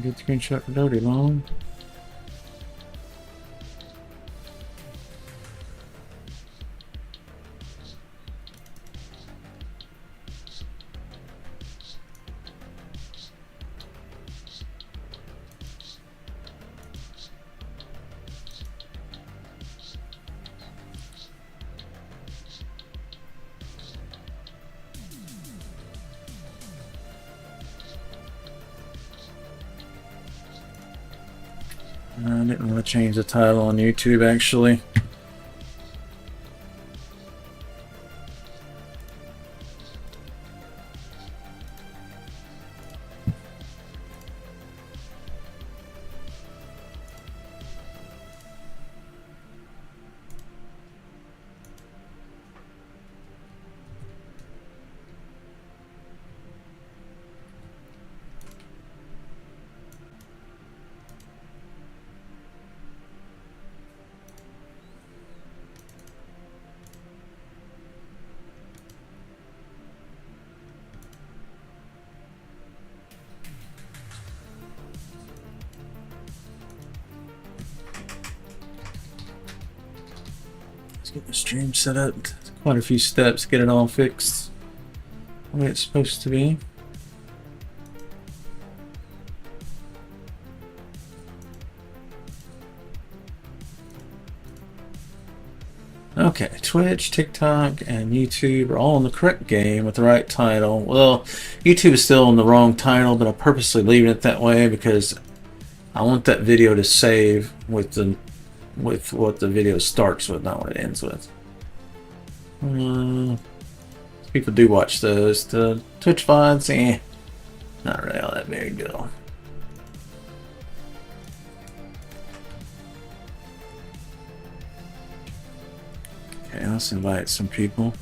Speaker 1: Good screenshot for Dirty Bomb. I didn't want to change the title on YouTube actually. get the stream set up. Quite a few steps to get it all fixed the way it's supposed to be. Okay, Twitch, TikTok, and YouTube are all in the correct game with the right title. Well, YouTube is still in the wrong title, but I'm purposely leaving it that way because I want that video to save with what the video starts with, not what it ends with. People do watch those. The Twitch VODs, not really all that big deal. Okay, let's invite some people.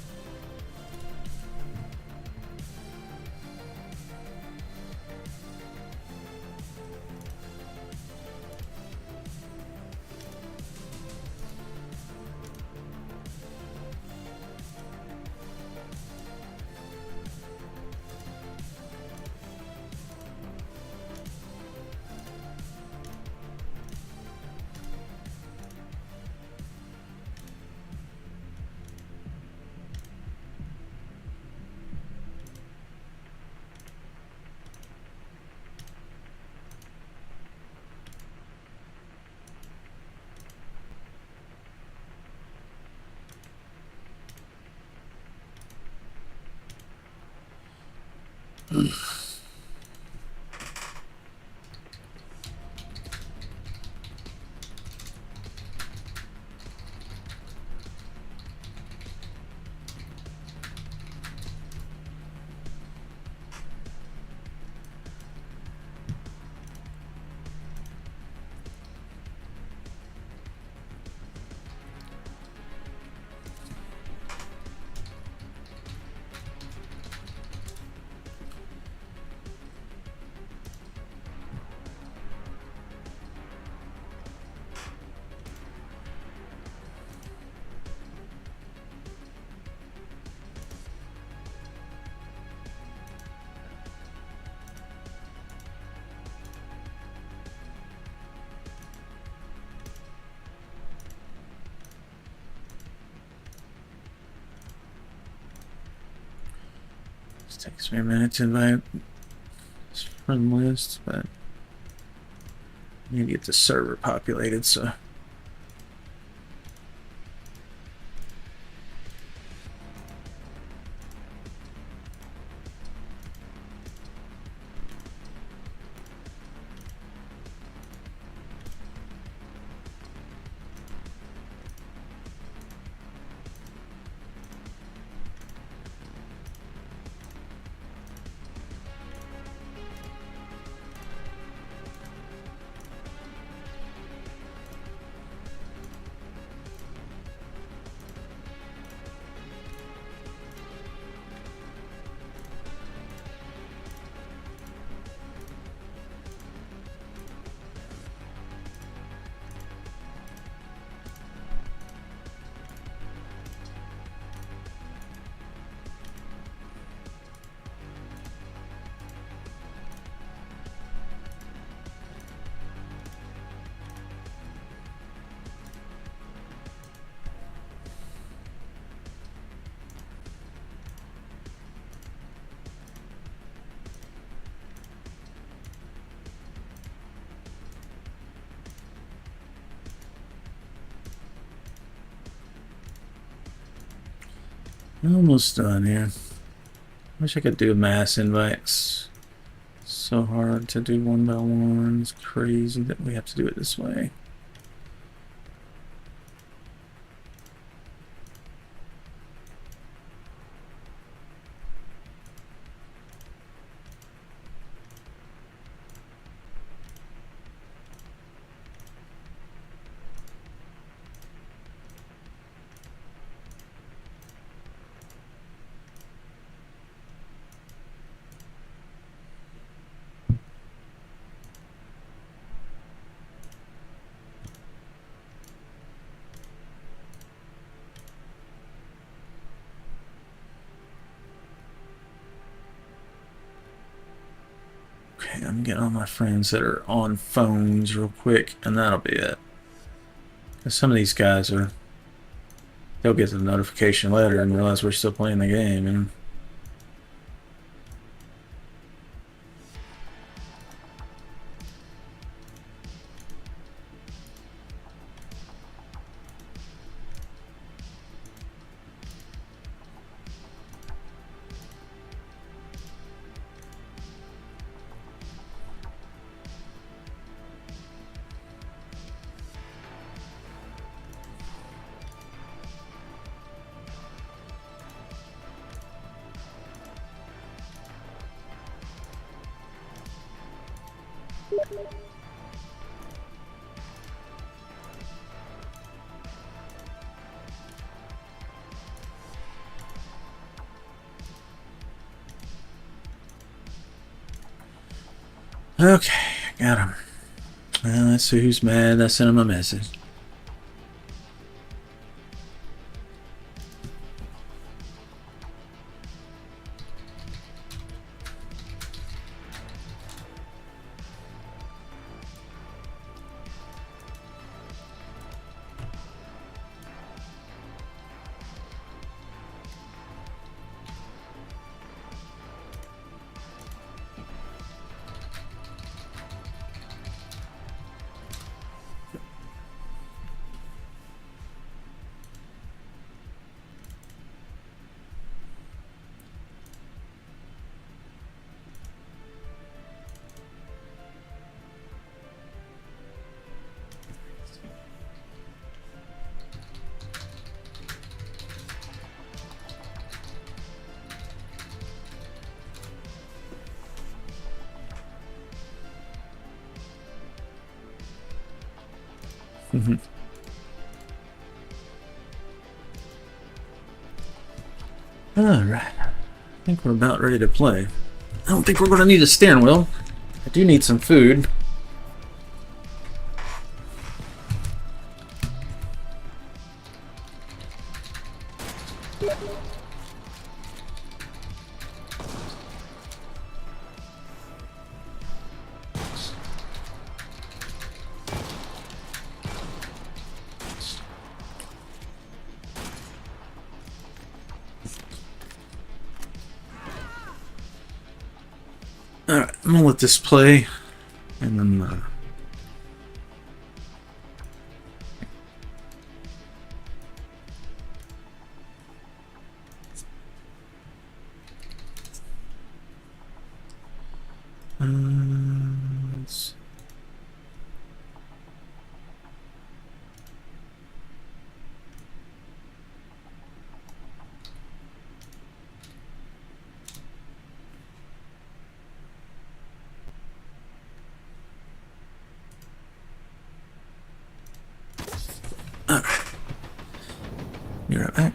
Speaker 1: It takes me a minute to invite this friend list, but I need to get the server populated, so. Almost done here. Wish I could do mass invites. So hard to do one by one. It's crazy that we have to do it this way. Okay, I'm getting all my friends that are on phones real quick, and that'll be it. 'Cause some of these guys are They'll get the notification later and realize we're still playing the game, you know? Okay, got him. Well, let's see who's mad. I sent him a message. Alright. I think we're about ready to play. I don't think we're going to need a steering wheel. I do need some food. Alright, I'm gonna let this play, and then let's- Alright. Be right back.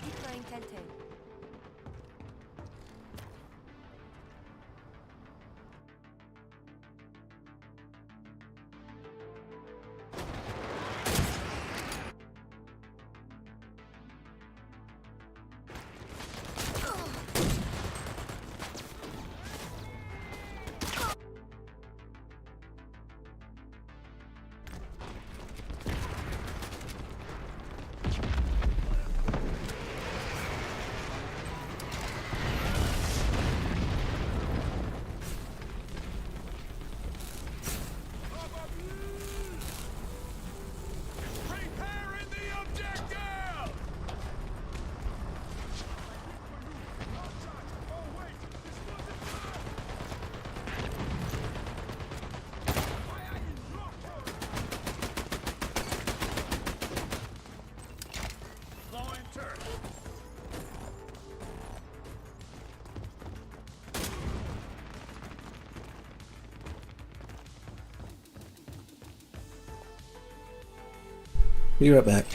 Speaker 3: Deploying Tenten.
Speaker 1: Be right back.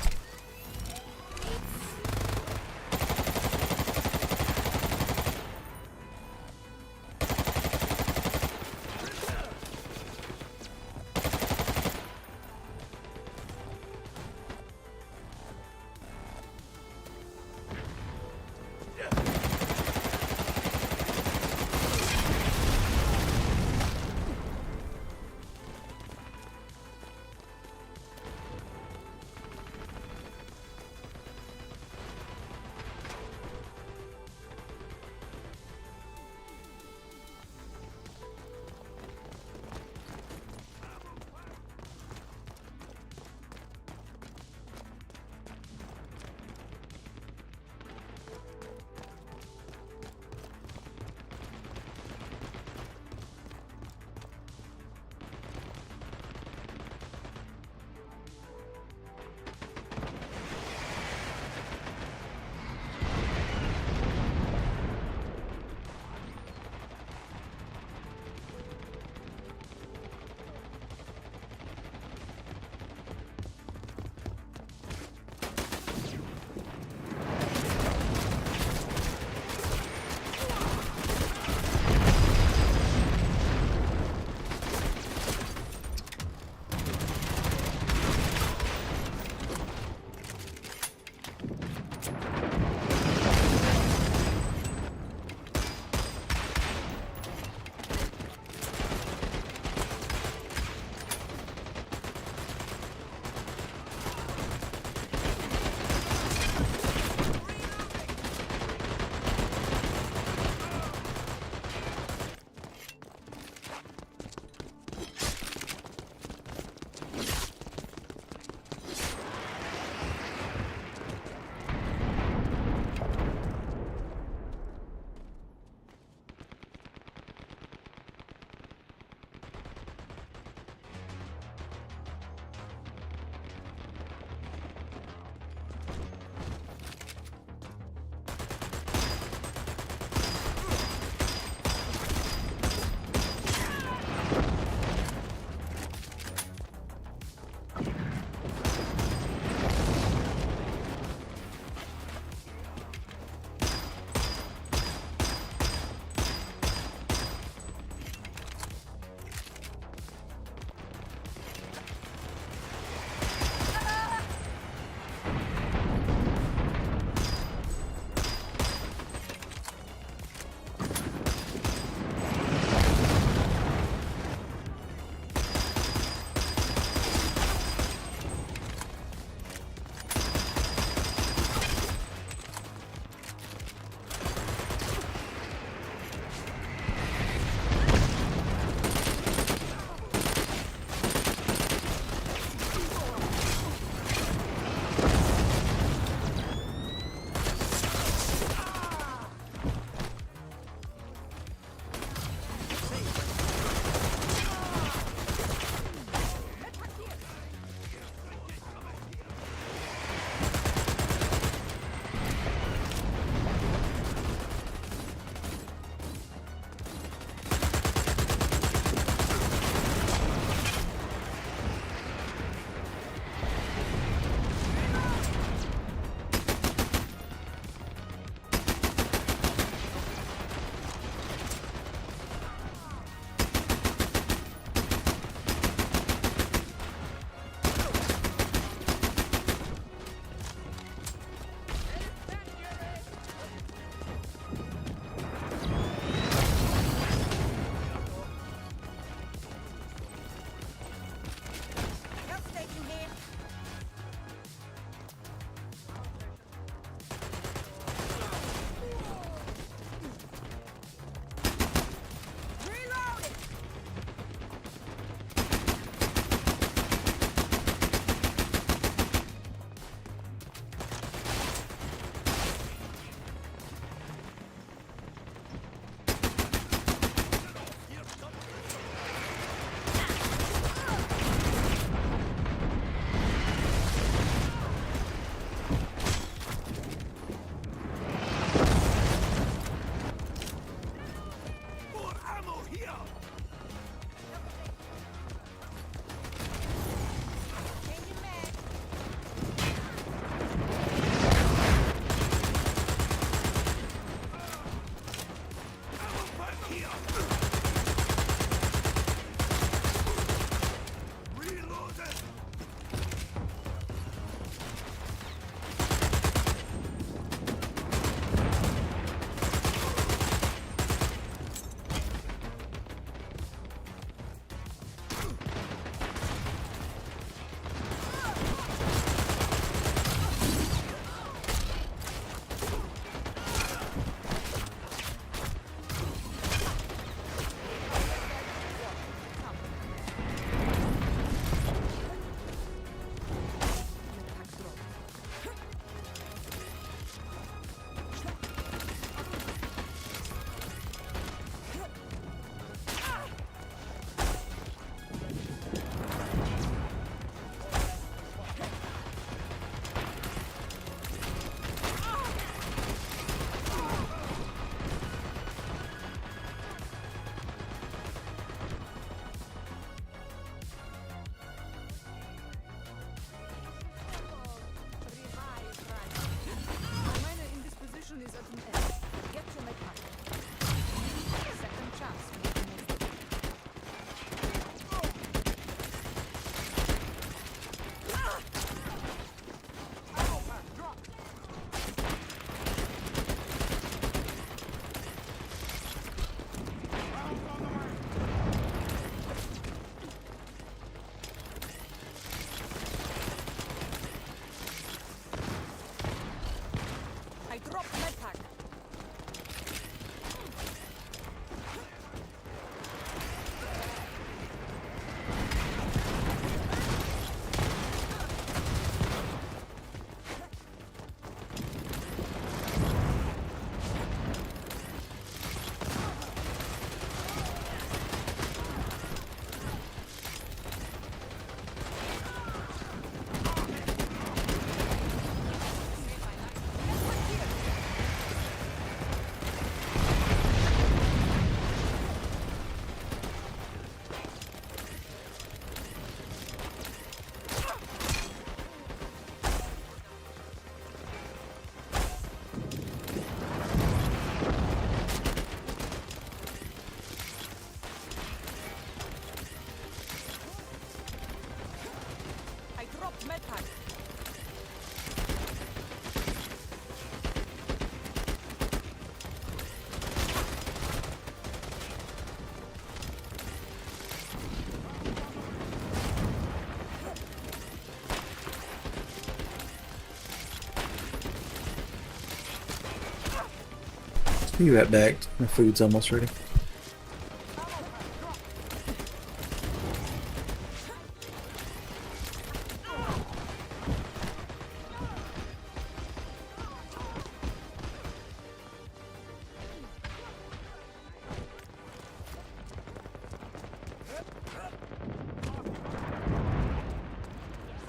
Speaker 1: Be right back. My food's almost ready.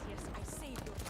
Speaker 3: Yes, I saved your life.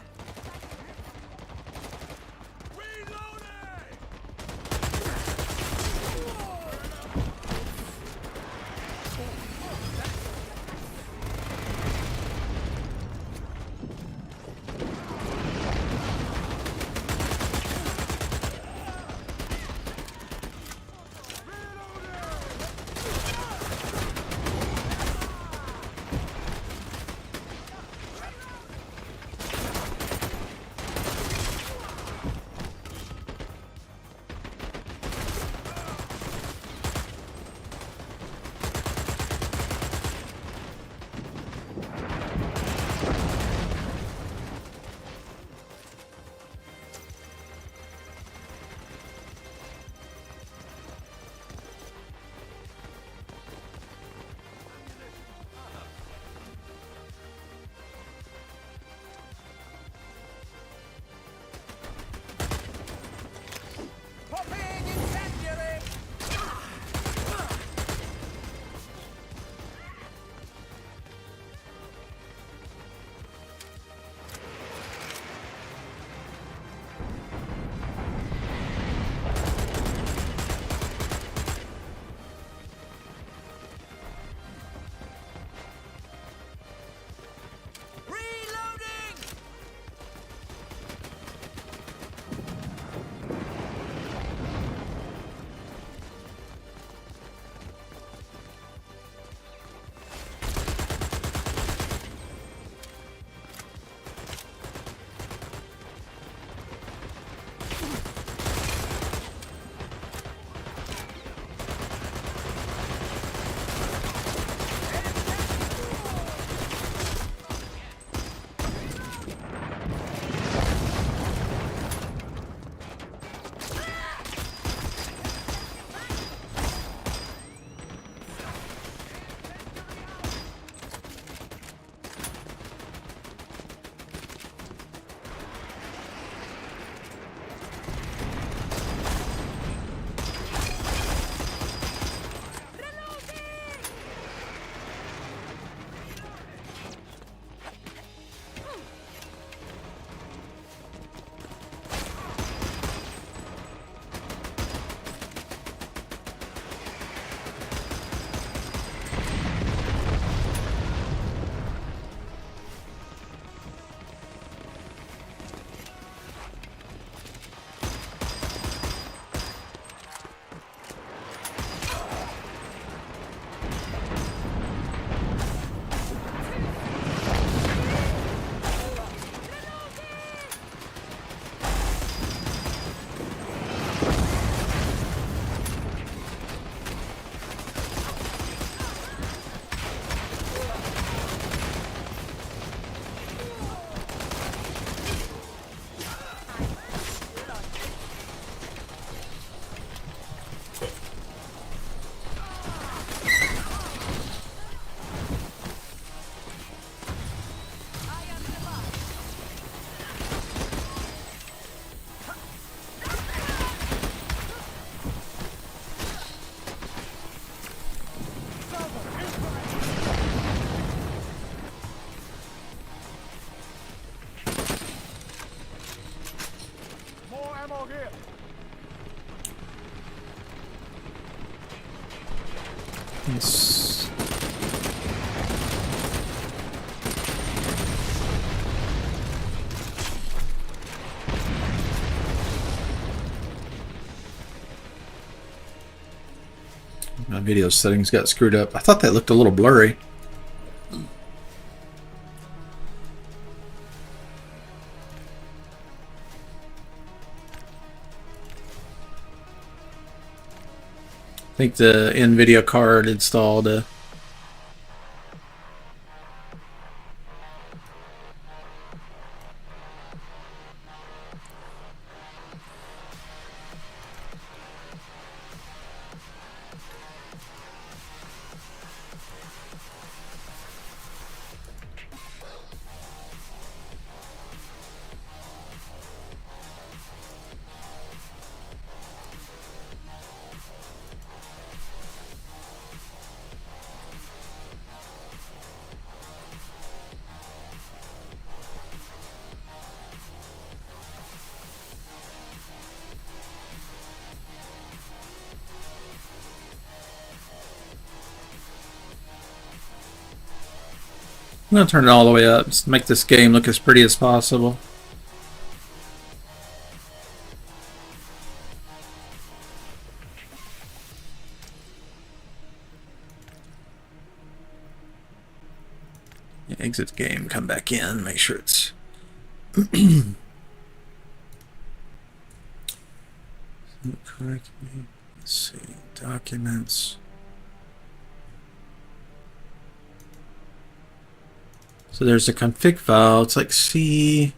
Speaker 1: Yes. My video settings got screwed up. I thought that looked a little blurry. I think the Nvidia card installed I'm gonna turn it all the way up. Just make this game look as pretty as possible. Yeah, exit game, come back in, make sure it's correctly. Let's see, documents. So there's a config file. It's like C,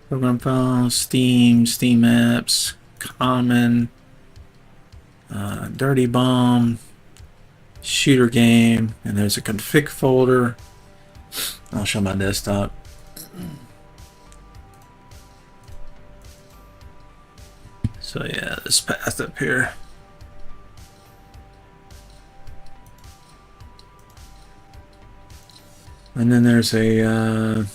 Speaker 1: program files, Steam, Steam apps, common, dirty bomb, shooter game, and there's a config folder. I'll show my desktop. So yeah, this path up here. And then there's a,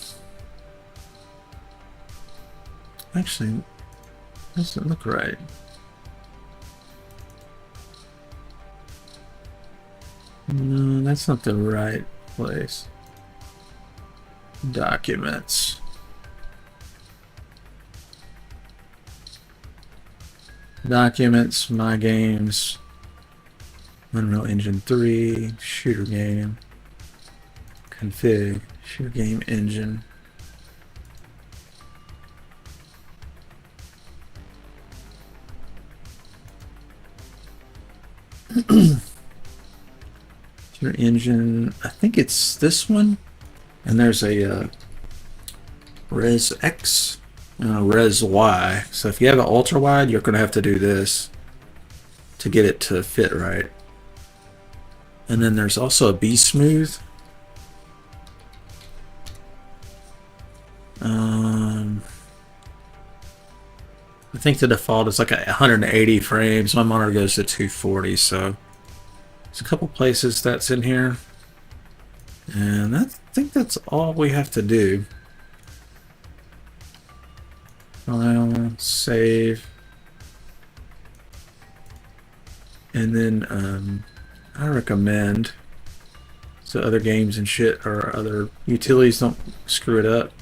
Speaker 1: actually, doesn't look right. No, that's not the right place. Documents. Documents, my games, Unreal Engine 3, shooter game, config, shooter game engine. Shooter engine, I think it's this one. And there's a Res X. Res Y. So if you have an ultra wide, you're going to have to do this to get it to fit right. And then there's also a B smooth. I think the default is like 180 frames. My monitor goes to 240, so there's a couple places that's in here. And I think that's all we have to do. File, save, and then I recommend, so other games and shit or other utilities don't screw it up,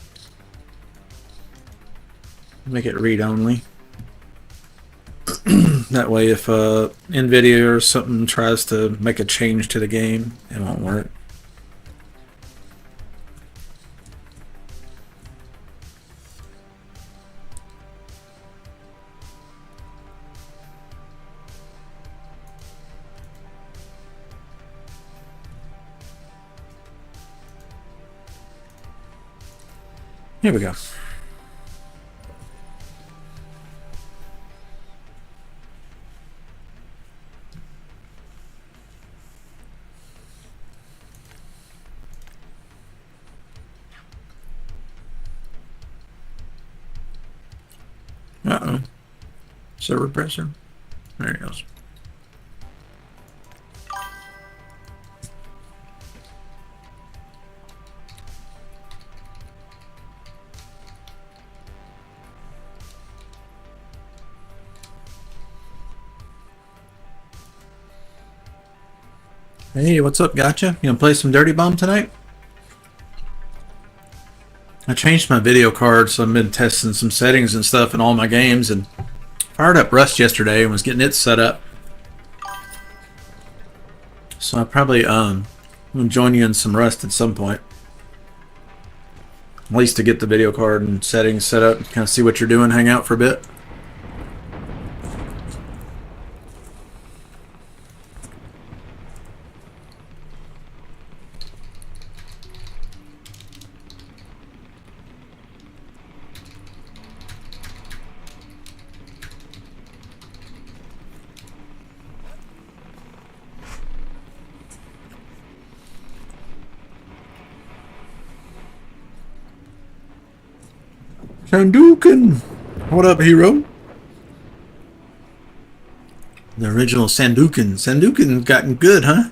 Speaker 1: make it read only. That way if Nvidia or something tries to make a change to the game, it won't work. Here we go. Uh-oh. Server pressure. There he goes. Hey, what's up, gotcha? You gonna play some Dirty Bomb tonight? I changed my video card, so I've been testing some settings and stuff in all my games, and fired up Rust yesterday and was getting it set up. So I probably will join you in some Rust at some point. At least to get the video card and settings set up, kind of see what you're doing, hang out for a bit. Sandukin! What up, hero? The original Sandukin. Sandukin gotten good, huh?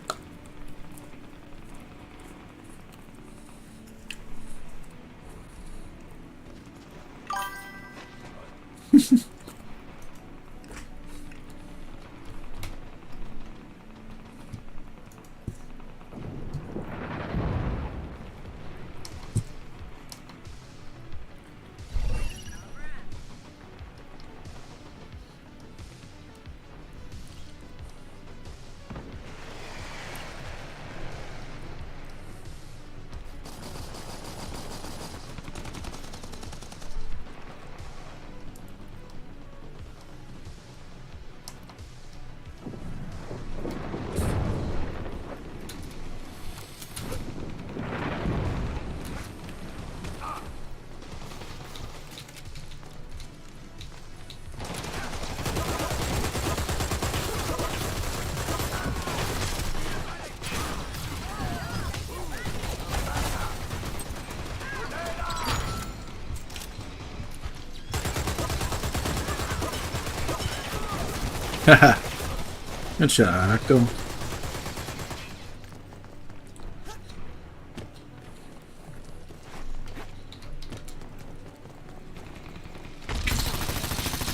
Speaker 1: Good shot, go.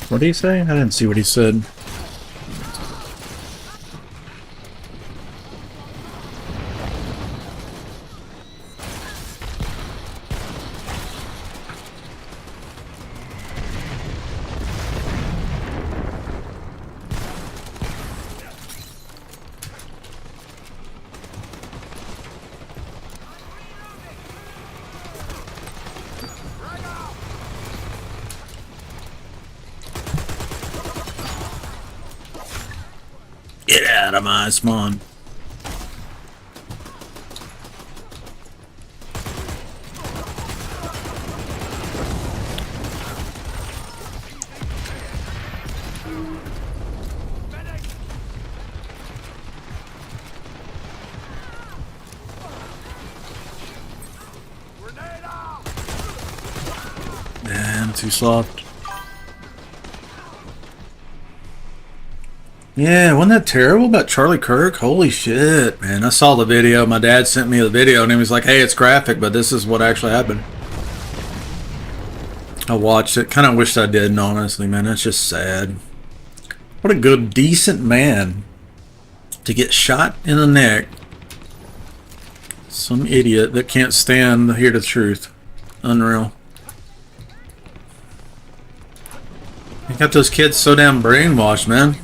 Speaker 1: What did he say? I didn't see what he said. Get out of my spawn. Damn, too soft. Yeah, wasn't that terrible about Charlie Kirk? Holy shit, man. I saw the video. My dad sent me the video and he was like, hey, it's graphic, but this is what actually happened. I watched it. Kind of wished I didn't, honestly, man. That's just sad. What a good, decent man to get shot in the neck. Some idiot that can't stand to hear the truth. Unreal. You got those kids so damn brainwashed, man.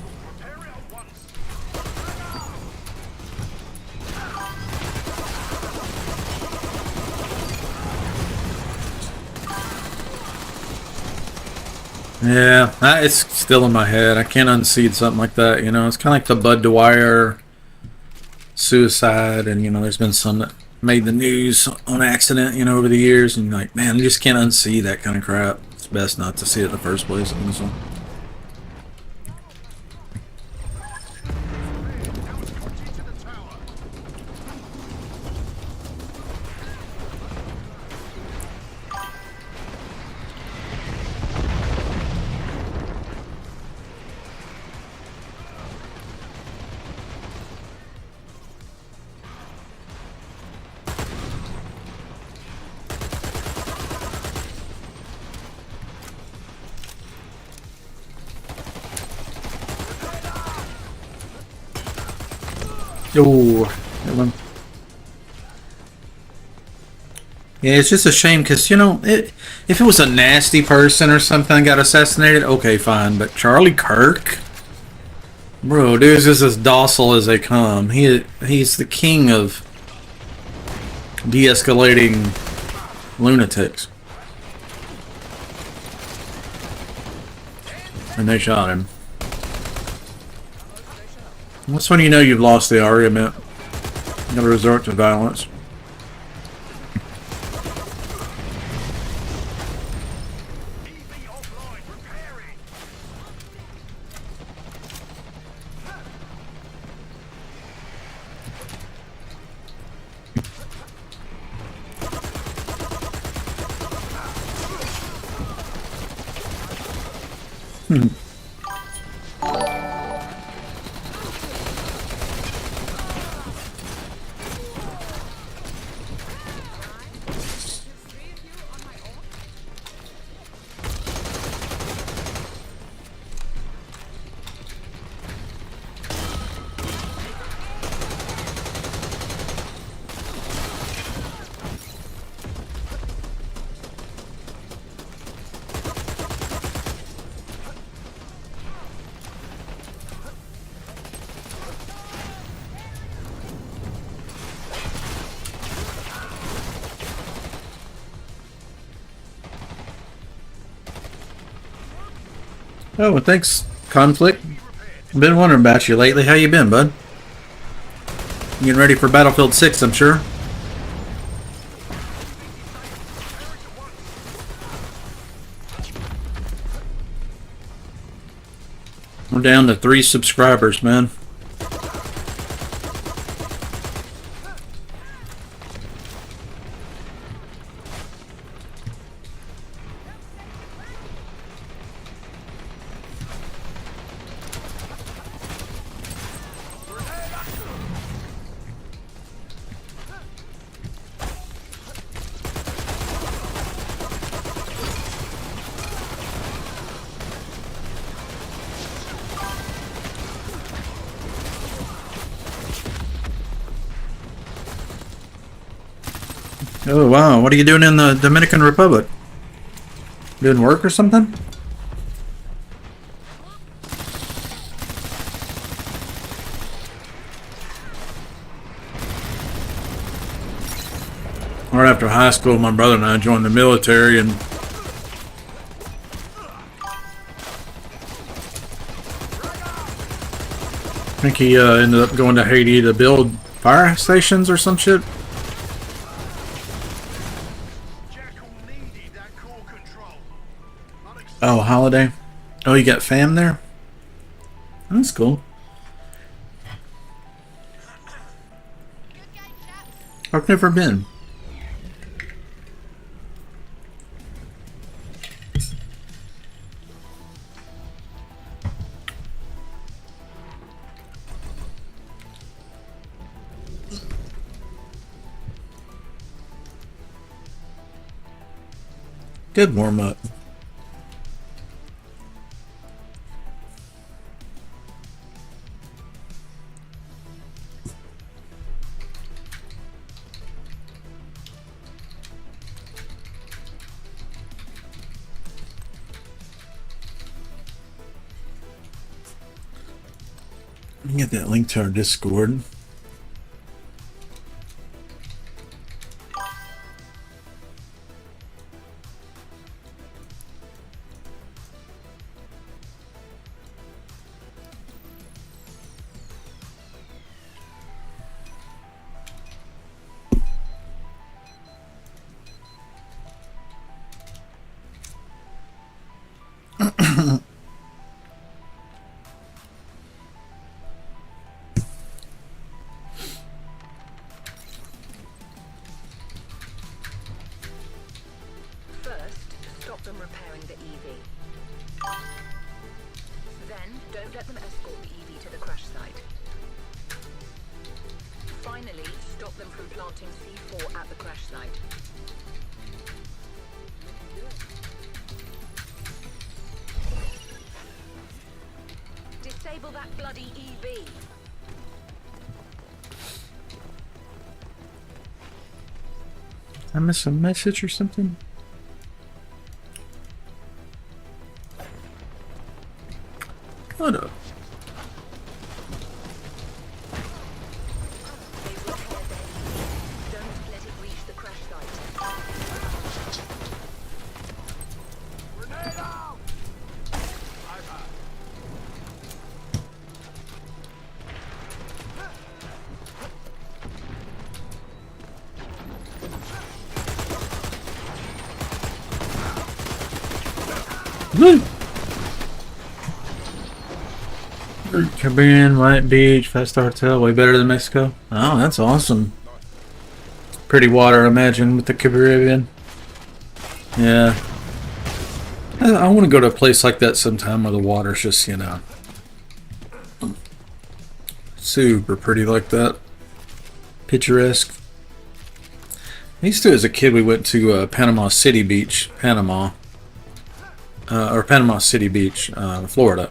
Speaker 1: Yeah, it's still in my head. I can't unseat something like that, you know. It's kind of like the Bud Dwyer suicide, and, you know, there's been some that made the news on accident, you know, over the years, and you're like, man, you just can't unsee that kind of crap. It's best not to see it in the first place on this one. Oh, that one. Yeah, it's just a shame because, you know, if it was a nasty person or something got assassinated, okay, fine. But Charlie Kirk? Bro, dude's just as docile as they come. He's the king of de-escalating lunatics. And they shot him. That's when you know you've lost the argument. You gotta resort to violence. Oh, well, thanks, Conflict. Been wondering about you lately. How you been, bud? Getting ready for Battlefield 6, I'm sure. We're down to 3 subscribers, man. Oh wow, what are you doing in the Dominican Republic? Doing work or something? Right after high school, my brother and I joined the military, and I think he ended up going to Haiti to build fire stations or some shit. Oh, holiday. Oh, you got fam there? That's cool. I've never been. Good warm up. Let me get that link to our Discord.
Speaker 2: First, stop them repairing the EV. Then, don't let them escort the EV to the crash site. Finally, stop them from planting C4 at the crash site. Disable that bloody EV.
Speaker 1: I miss a message or something? What up?
Speaker 2: They've repaired their EV. Don't let it reach the crash site. Grenade out!
Speaker 1: Woo! Caribbean, White Beach, five-star hotel, way better than Mexico. Oh, that's awesome. Pretty water, I imagine, with the Caribbean. Yeah. I want to go to a place like that sometime where the water's just, you know, super pretty like that. Picturesque. I used to, as a kid, we went to Panama City Beach, Panama. Or Panama City Beach, Florida.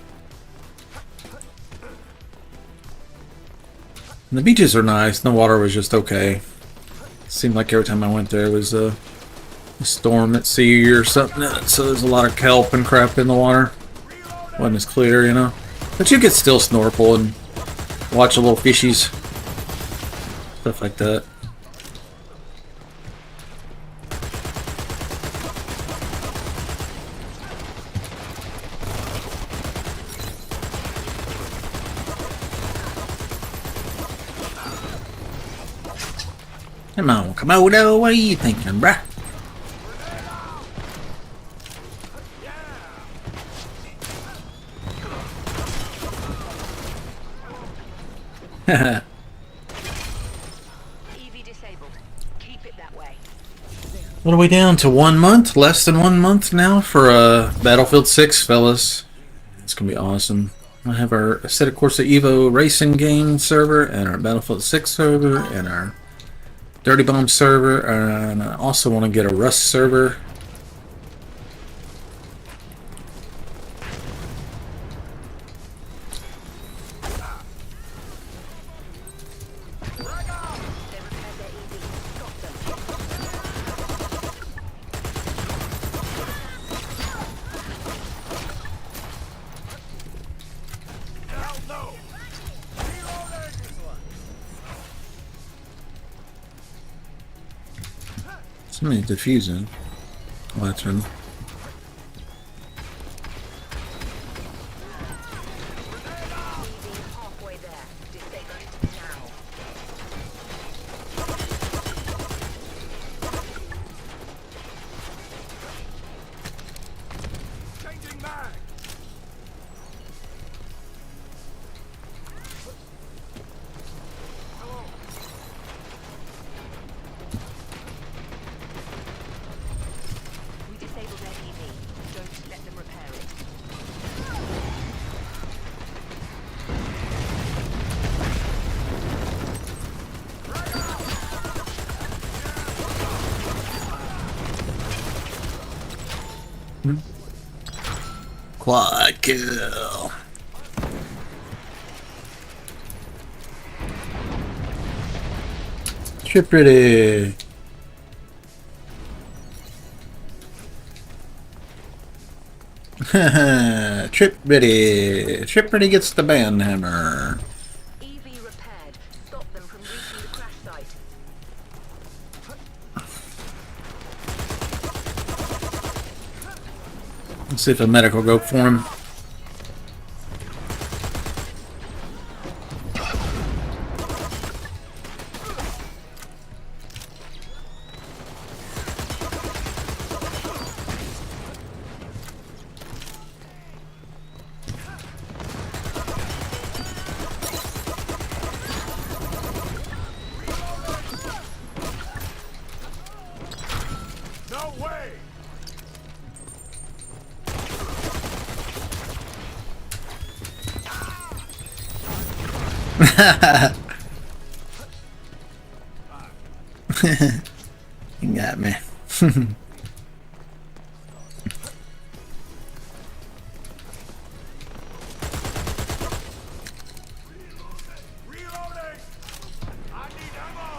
Speaker 1: And the beaches are nice, and the water was just okay. Seemed like every time I went there was a storm at sea or something, so there's a lot of kelp and crap in the water. Wasn't as clear, you know. But you could still snorkel and watch the little fishies. Stuff like that. Come on, Komodo, what are you thinking, bruh?
Speaker 2: EV disabled. Keep it that way.
Speaker 1: What are we down to? 1 month? Less than 1 month now for Battlefield 6, fellas. It's gonna be awesome. I have our Asseto Corsa EVO racing game server and our Battlefield 6 server and our Dirty Bomb server, and I also want to get a Rust server. Somebody's diffusing. Oh, that's him.
Speaker 2: Halfway there. Disable it now.
Speaker 4: Changing mag. Hello.
Speaker 2: We disabled their EV. Don't let them repair it.
Speaker 1: Quad kill. Trip ready. Trip ready. Trip ready gets the band hammer.
Speaker 2: EV repaired. Stop them from reaching the crash site.
Speaker 1: Let's see if a medic will go for him.
Speaker 4: No way.
Speaker 1: You got me.
Speaker 4: Reloading. I need ammo.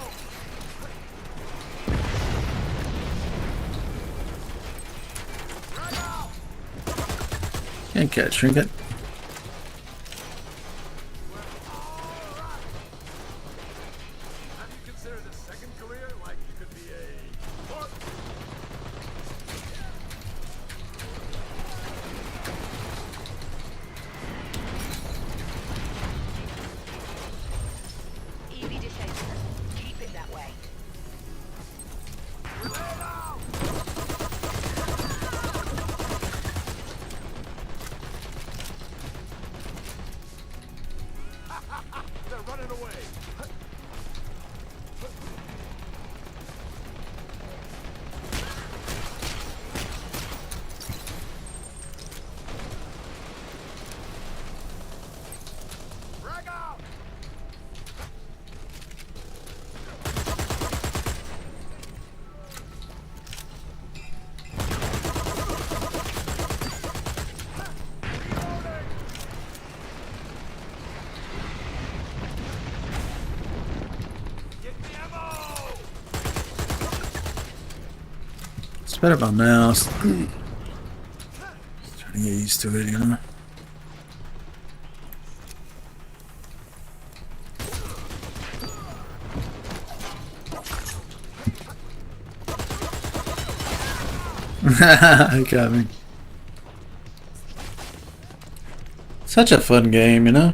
Speaker 4: Right out.
Speaker 1: Can't catch trinket.
Speaker 4: Have you considered a second career? Like you could be a clerk?
Speaker 2: EV disabled. Keep it that way.
Speaker 4: Grenade out. They're running away. Frag out. Reloading. Get the ammo.
Speaker 1: It's better by mouse. Trying to get used to it, you know. Got me. Such a fun game, you know.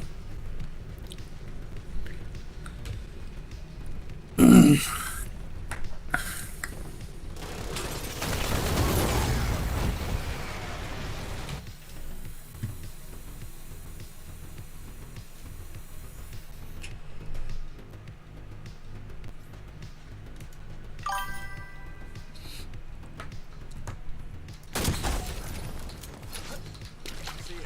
Speaker 4: See ya.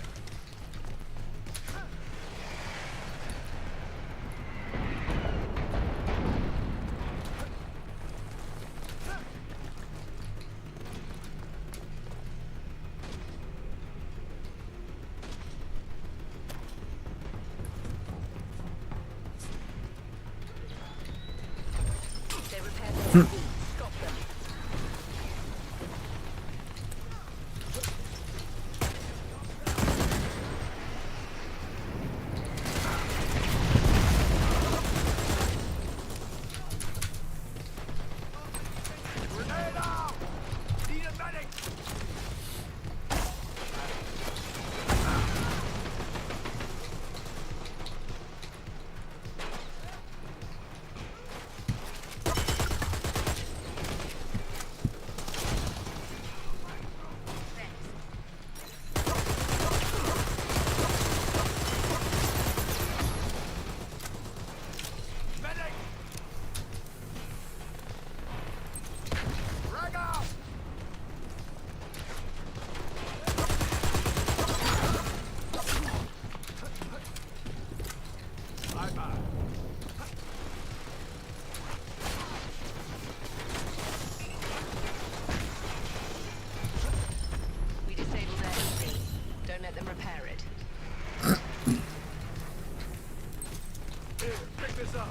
Speaker 4: Ease up.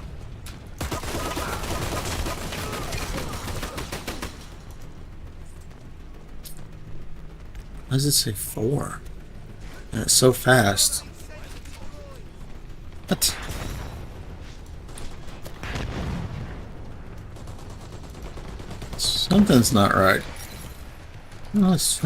Speaker 1: Why does it say 4? And it's so fast. What? Something's not right. No, it's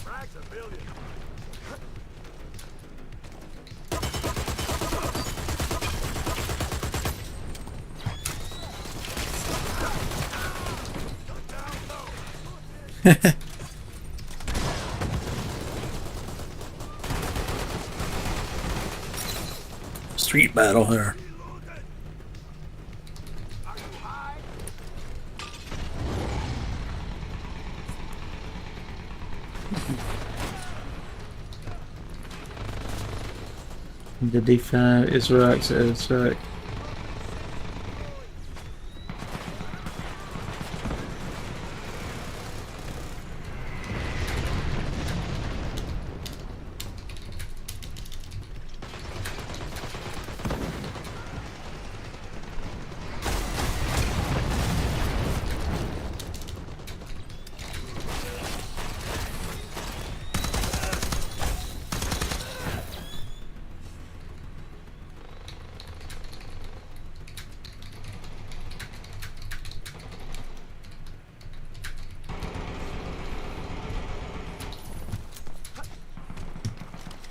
Speaker 4: Frags a million.
Speaker 1: street battle here.
Speaker 4: Are you high?
Speaker 1: The D5 is right, it's right.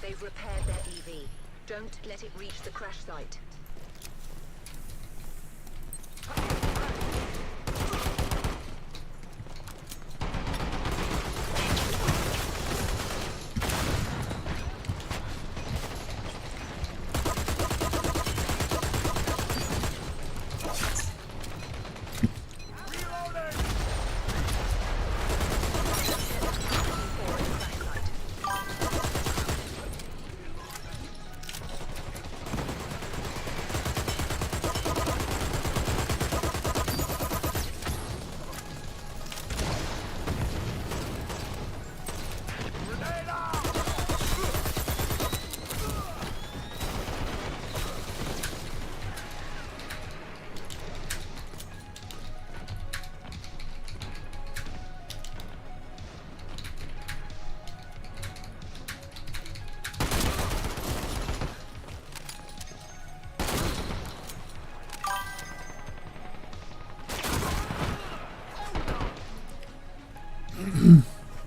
Speaker 2: They've repaired their EV. Don't let it reach the crash site.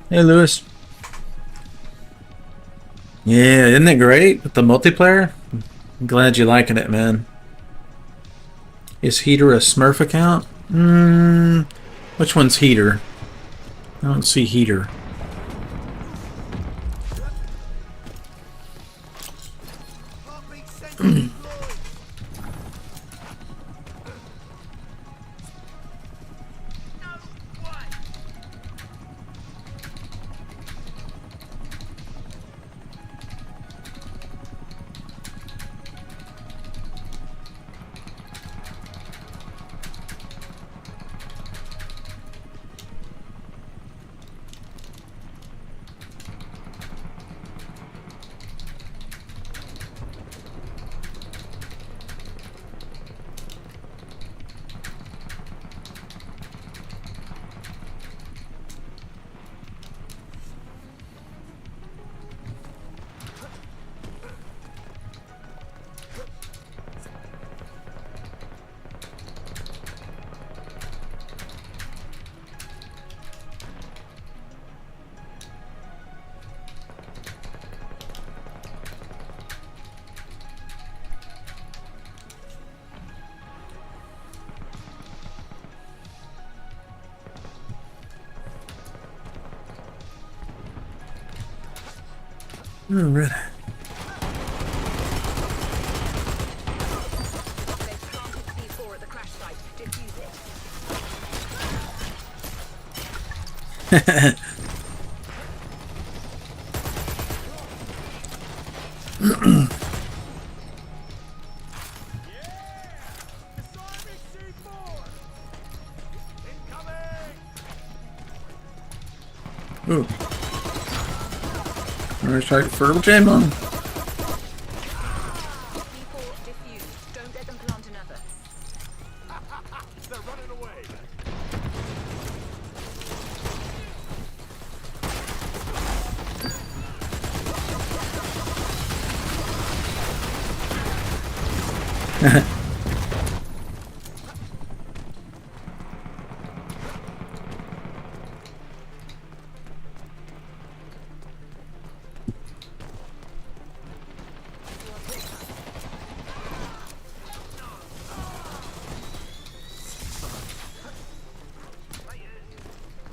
Speaker 1: Hey, Lewis. Yeah, isn't it great with the multiplayer? I'm glad you're liking it, man. Is Heater a Smurf account? Which one's Heater? I don't see Heater. Oh, right.
Speaker 2: They've planted C4 at the crash site. Defuse it.
Speaker 4: Disarming C4! Incoming!
Speaker 1: Ooh. Alright, try for jam on.
Speaker 2: C4 defused. Don't let them plant another.
Speaker 4: They're running away.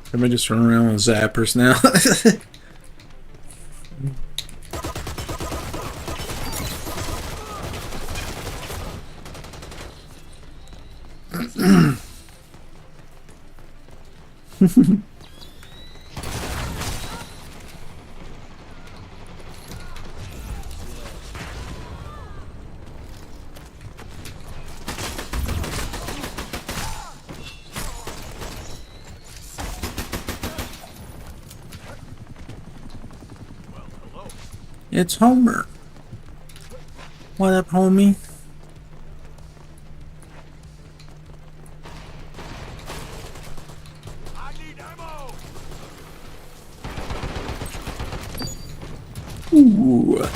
Speaker 1: Everybody just run around with zappers now. It's Homer. What up, homie?
Speaker 4: I need ammo!
Speaker 1: Ooh.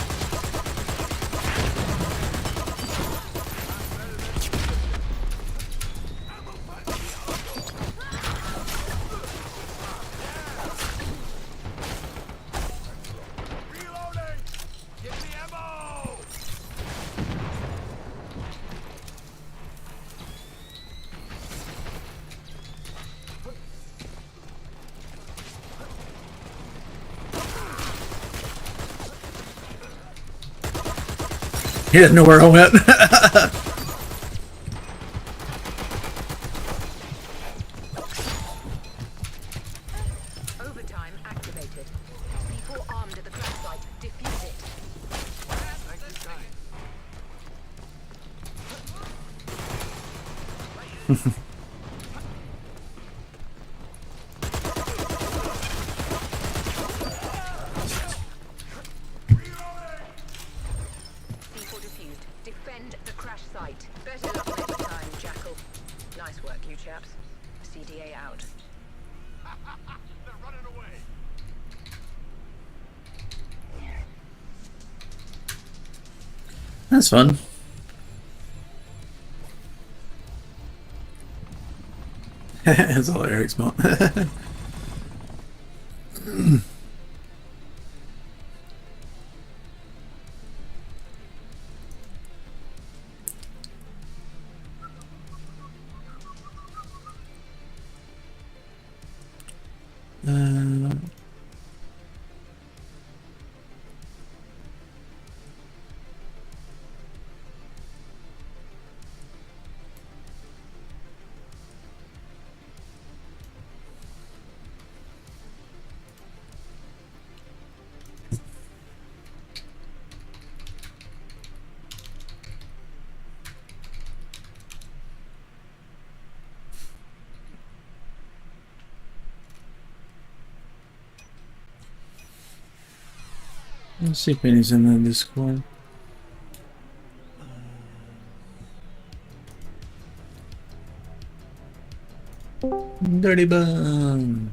Speaker 4: Reloading! Give me ammo!
Speaker 1: He didn't know where I went.
Speaker 2: Overtime activated. C4 armed at the crash site. Defuse it.
Speaker 4: Thank you, kind.
Speaker 2: C4 defused. Defend the crash site. Better luck next time, Jackal. Nice work, you chaps. CDA out.
Speaker 4: They're running away.
Speaker 1: That's fun. That's all Eric's mom. Let's see if Penny's in the Discord. Dirty bum.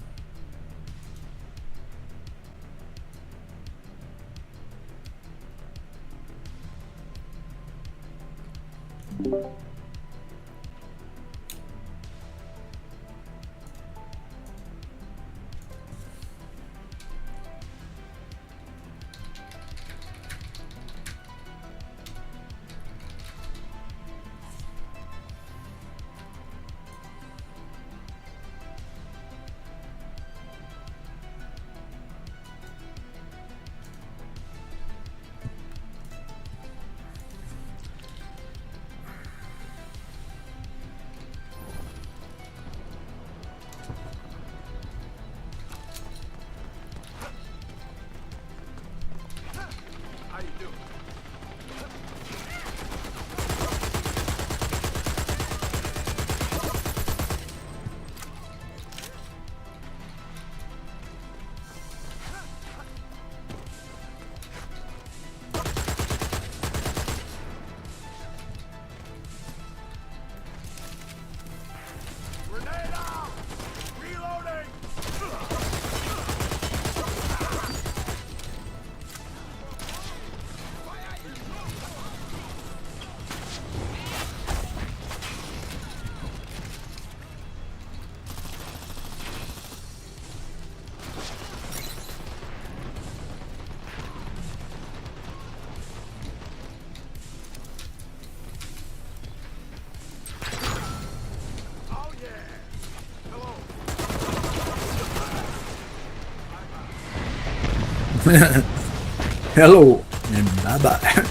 Speaker 1: Hello and bye bye.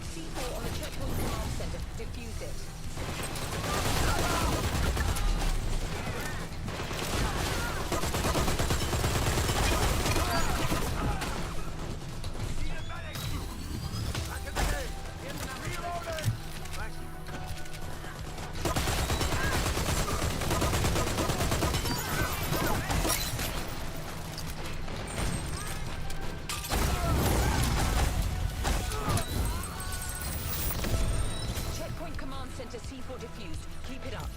Speaker 2: C4 on the checkpoint command center. Defuse it. Checkpoint command center C4 defused. Keep it up.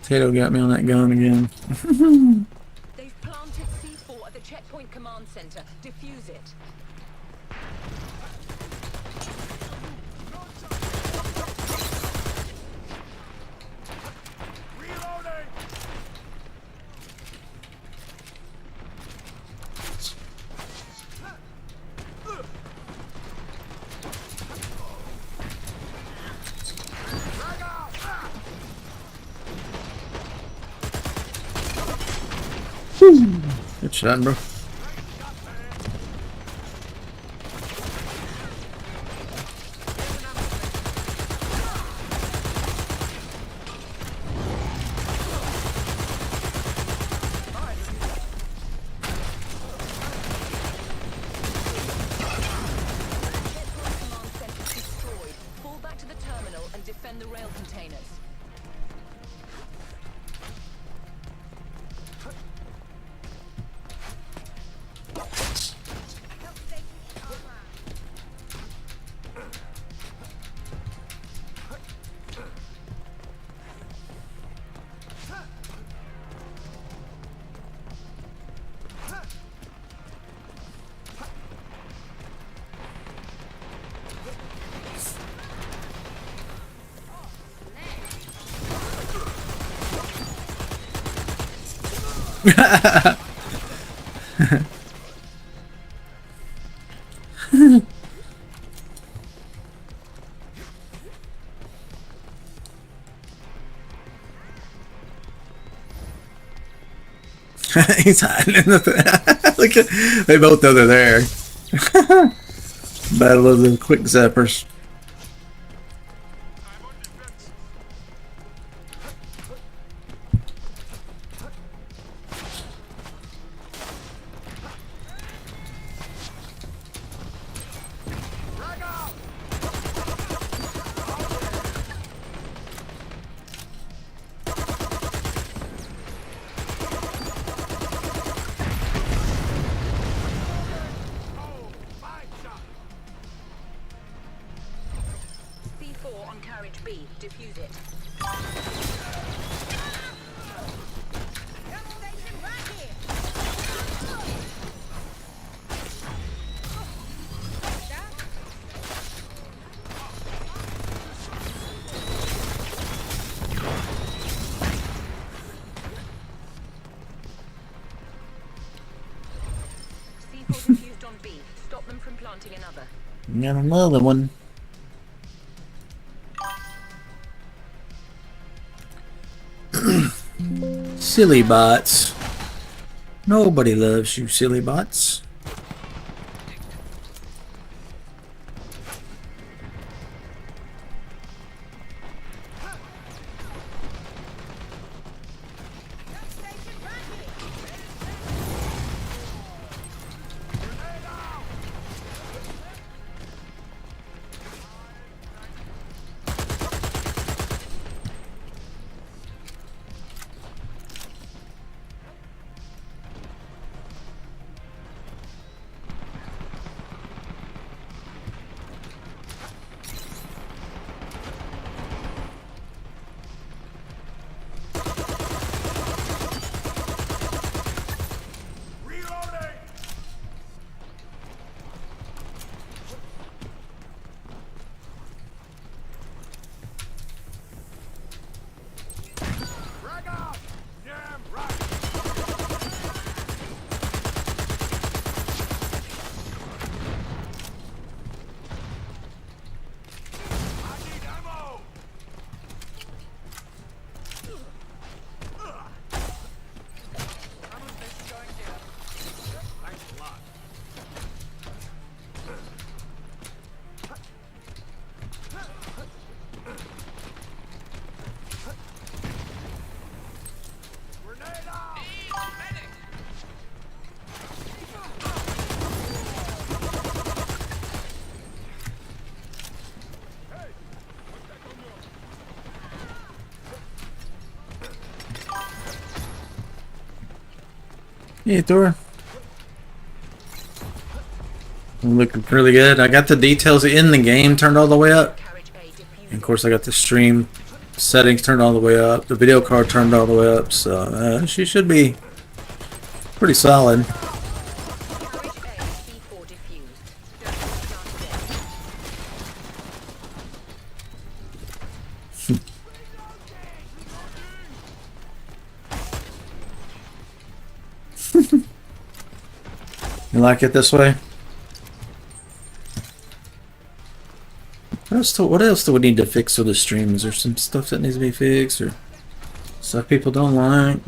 Speaker 1: Potato got me on that gun again.
Speaker 2: They've planted C4 at the checkpoint command center. Defuse it.
Speaker 4: Reloading!
Speaker 1: Good shot, bro.
Speaker 2: Command center destroyed. Fall back to the terminal and defend the rail containers.
Speaker 1: He's hiding in the look at, they both know they're there. Battle of the quick zappers.
Speaker 2: C4 on carriage B. Defuse it. on B. Stop them from planting another.
Speaker 1: Got another one. Silly bots. Nobody loves you, silly bots.
Speaker 4: Reloading! Frag out! Damn right! I need ammo! Thanks a lot. Grenade out! Hey! What's that going on?
Speaker 1: Hey, Thor. Looking really good. I got the details in the game turned all the way up.
Speaker 2: Carriage A defused.
Speaker 1: And of course, I got the stream settings turned all the way up. The video card turned all the way up. So she should be pretty solid.
Speaker 2: Carriage A C4 defused. Don't plant there.
Speaker 1: You like it this way? What else do we need to fix for the stream? Is there some stuff that needs to be fixed or stuff people don't like?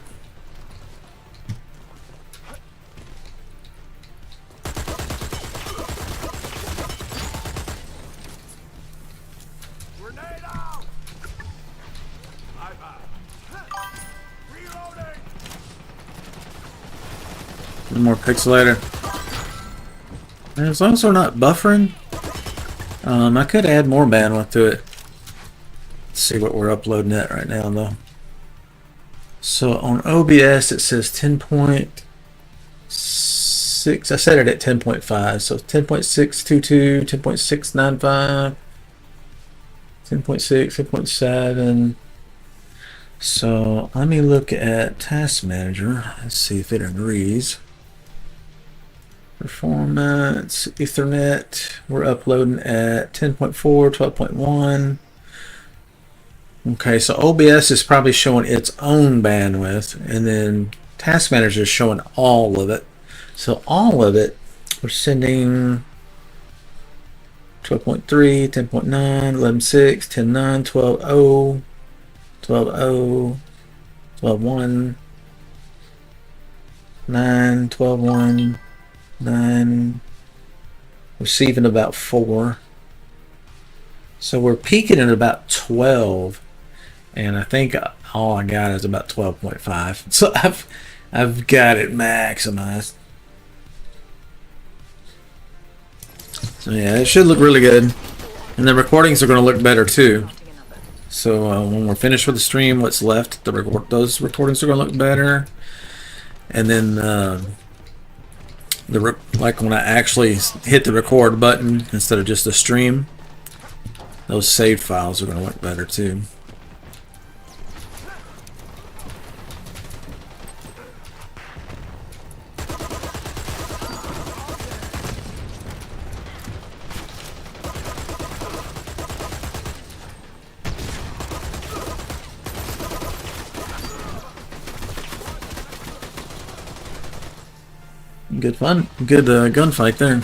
Speaker 4: Grenade out! Bye-bye. Reloading!
Speaker 1: A little more pixelator. And as long as we're not buffering, I could add more bandwidth to it. Let's see what we're uploading at right now, though. So on OBS it says 10.6. I set it at 10.5, so 10.622, 10.695, 10.6, 10.7. So let me look at Task Manager. Let's see if it agrees. Performance, Ethernet, we're uploading at 10.4, 12.1. Okay, so OBS is probably showing its own bandwidth, and then Task Manager is showing all of it. So all of it, we're sending 12.3, 10.9, 11.6, 10.9, 12.0, 12.0, 12.1, 9, 12.1, 9, receiving about 4. So we're peaking at about 12, and I think all I got is about 12.5. So I've got it maximized. So yeah, it should look really good, and the recordings are going to look better too. So when we're finished with the stream, what's left, those recordings are going to look better, and then like when I actually hit the record button instead of just the stream, those saved files are going to look better too. Good fun. Good gunfight there.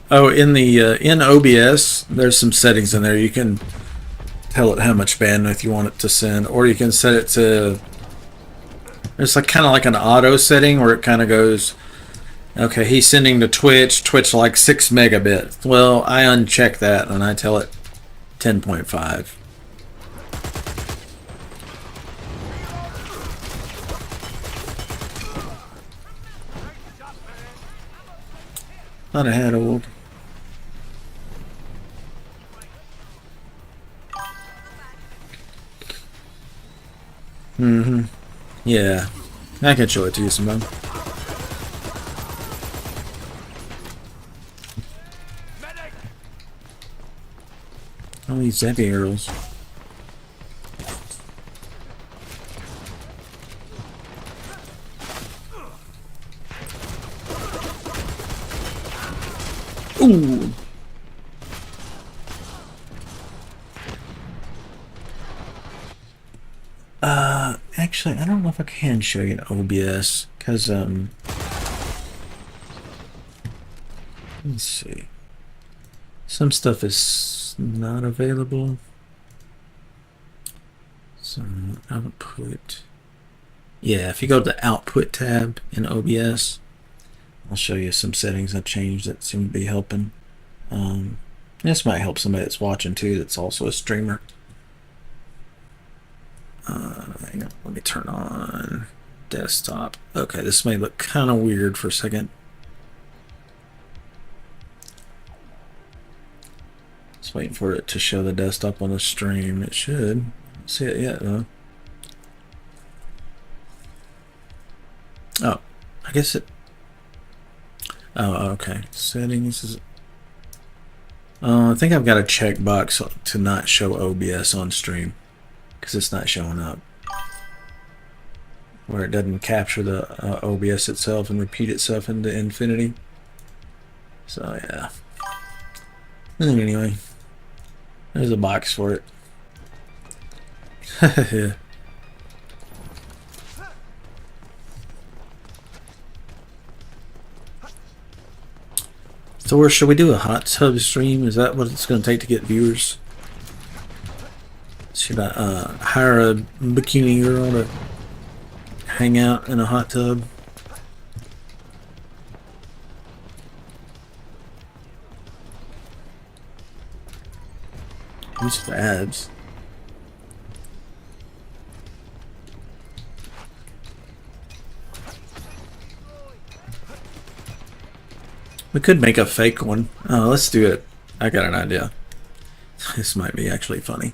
Speaker 1: Oh, in the in OBS, there's some settings in there. You can tell it how much bandwidth you want it to send, or you can set it to. It's like kind of like an auto setting where it kind of goes, okay, he's sending to Twitch like 6 megabits. Well, I uncheck that and I tell it 10.5. Thought I had old. Mm-hmm. Yeah. I can show it to you sometime. All these heavy arrows. Ooh. Actually, I don't know if I can show you an OBS because let's see. Some stuff is not available. So output. Yeah, if you go to the output tab in OBS, I'll show you some settings I changed that seem to be helping. This might help somebody that's watching too that's also a streamer. Hang on, let me turn on desktop. Okay, this may look kind of weird for a second. Just waiting for it to show the desktop on the stream. It should. Don't see it yet though. Oh, I guess it. Oh, okay. Settings is. I think I've got a checkbox to not show OBS on stream because it's not showing up. Where it doesn't capture the OBS itself and repeat itself into infinity. So yeah. Anyway, there's a box for it. Yeah. So, or should we do a hot tub stream? Is that what it's going to take to get viewers? Should I hire a bikini girl to hang out in a hot tub? These for abs. We could make a fake one. Oh, let's do it. I got an idea. This might be actually funny.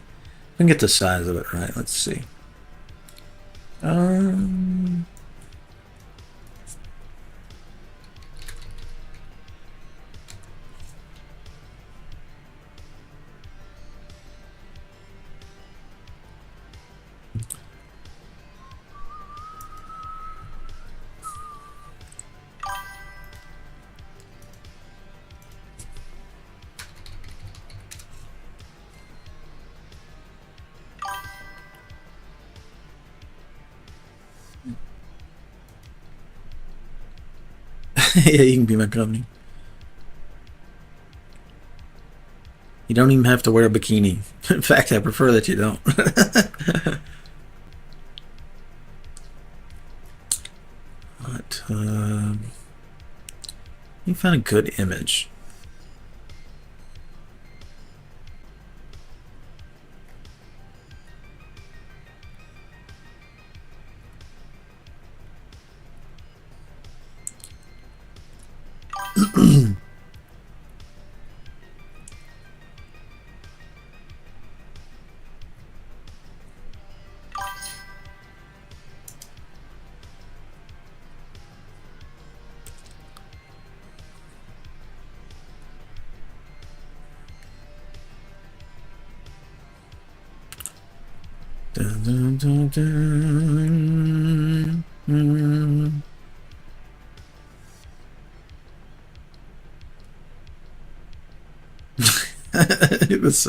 Speaker 1: We can get the size of it right. Let's see. Yeah, you can be my company. You don't even have to wear a bikini. In fact, I prefer that you don't. But, you find a good image. Dun, dun, dun, dun, dun. It was.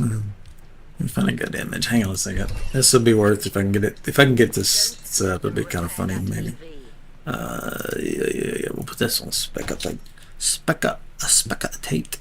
Speaker 1: Let me find a good image. Hang on a second. This will be worth if I can get it. If I can get this set up, it'll be kind of funny, maybe. Yeah. We'll put this on spec up, like spectate.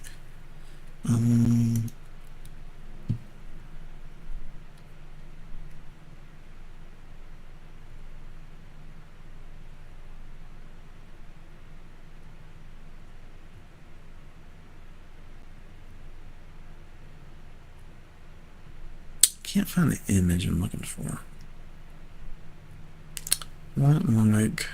Speaker 1: Can't find the image I'm looking for. What like?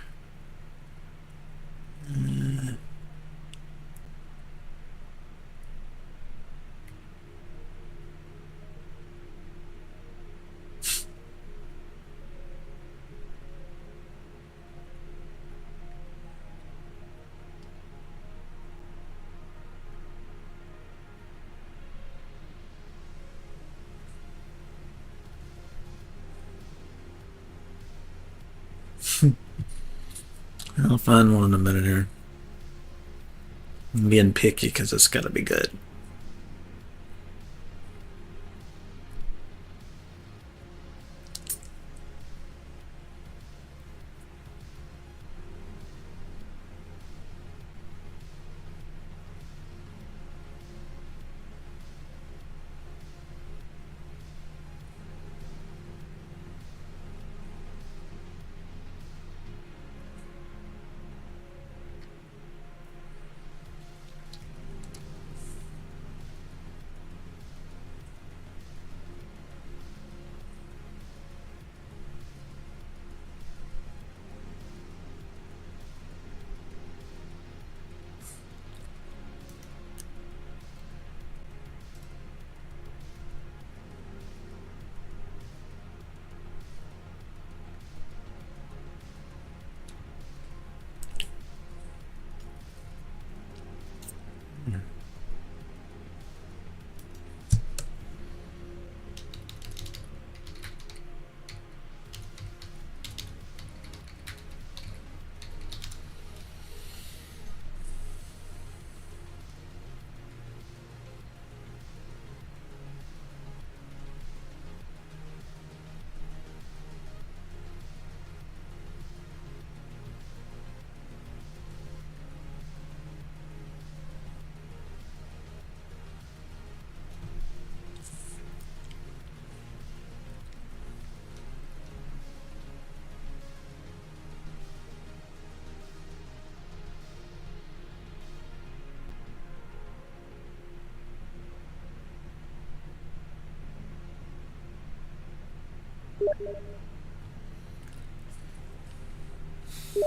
Speaker 1: I'll find one in a minute here. I'm being picky because it's got to be good.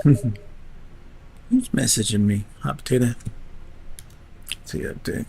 Speaker 1: Who's messaging me? Hot potato. What's he up to?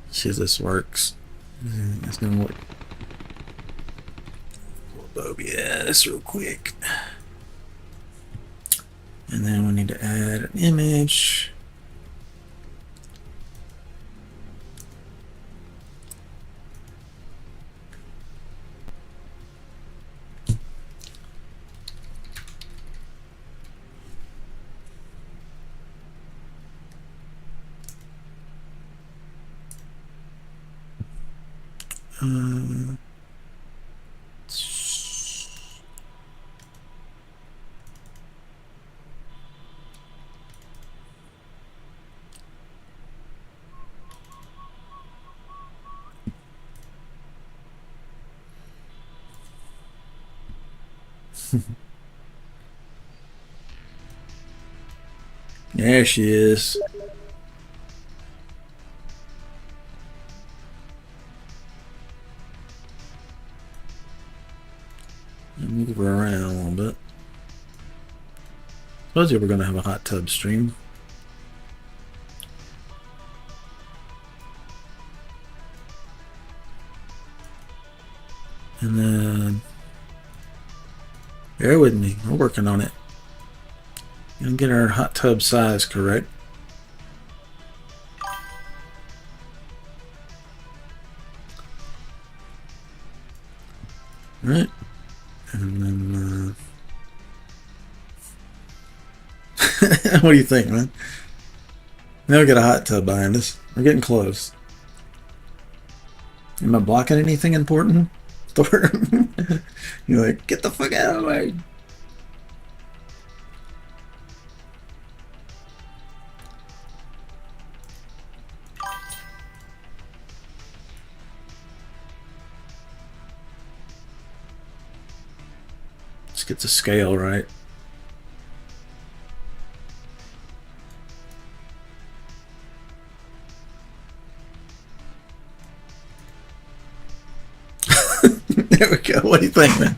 Speaker 1: See if this works. It's gonna work. Yeah, this real quick. And then we need to add an image. There she is. Move her around a little bit. Told you we're gonna have a hot tub stream. And then bear with me, we're working on it. Gonna get our hot tub size correct. Right. And then what do you think, man? Now we got a hot tub behind us. We're getting close. Am I blocking anything important? Thor? You're like, get the fuck out of the way. Let's get the scale right. There we go. What do you think, man?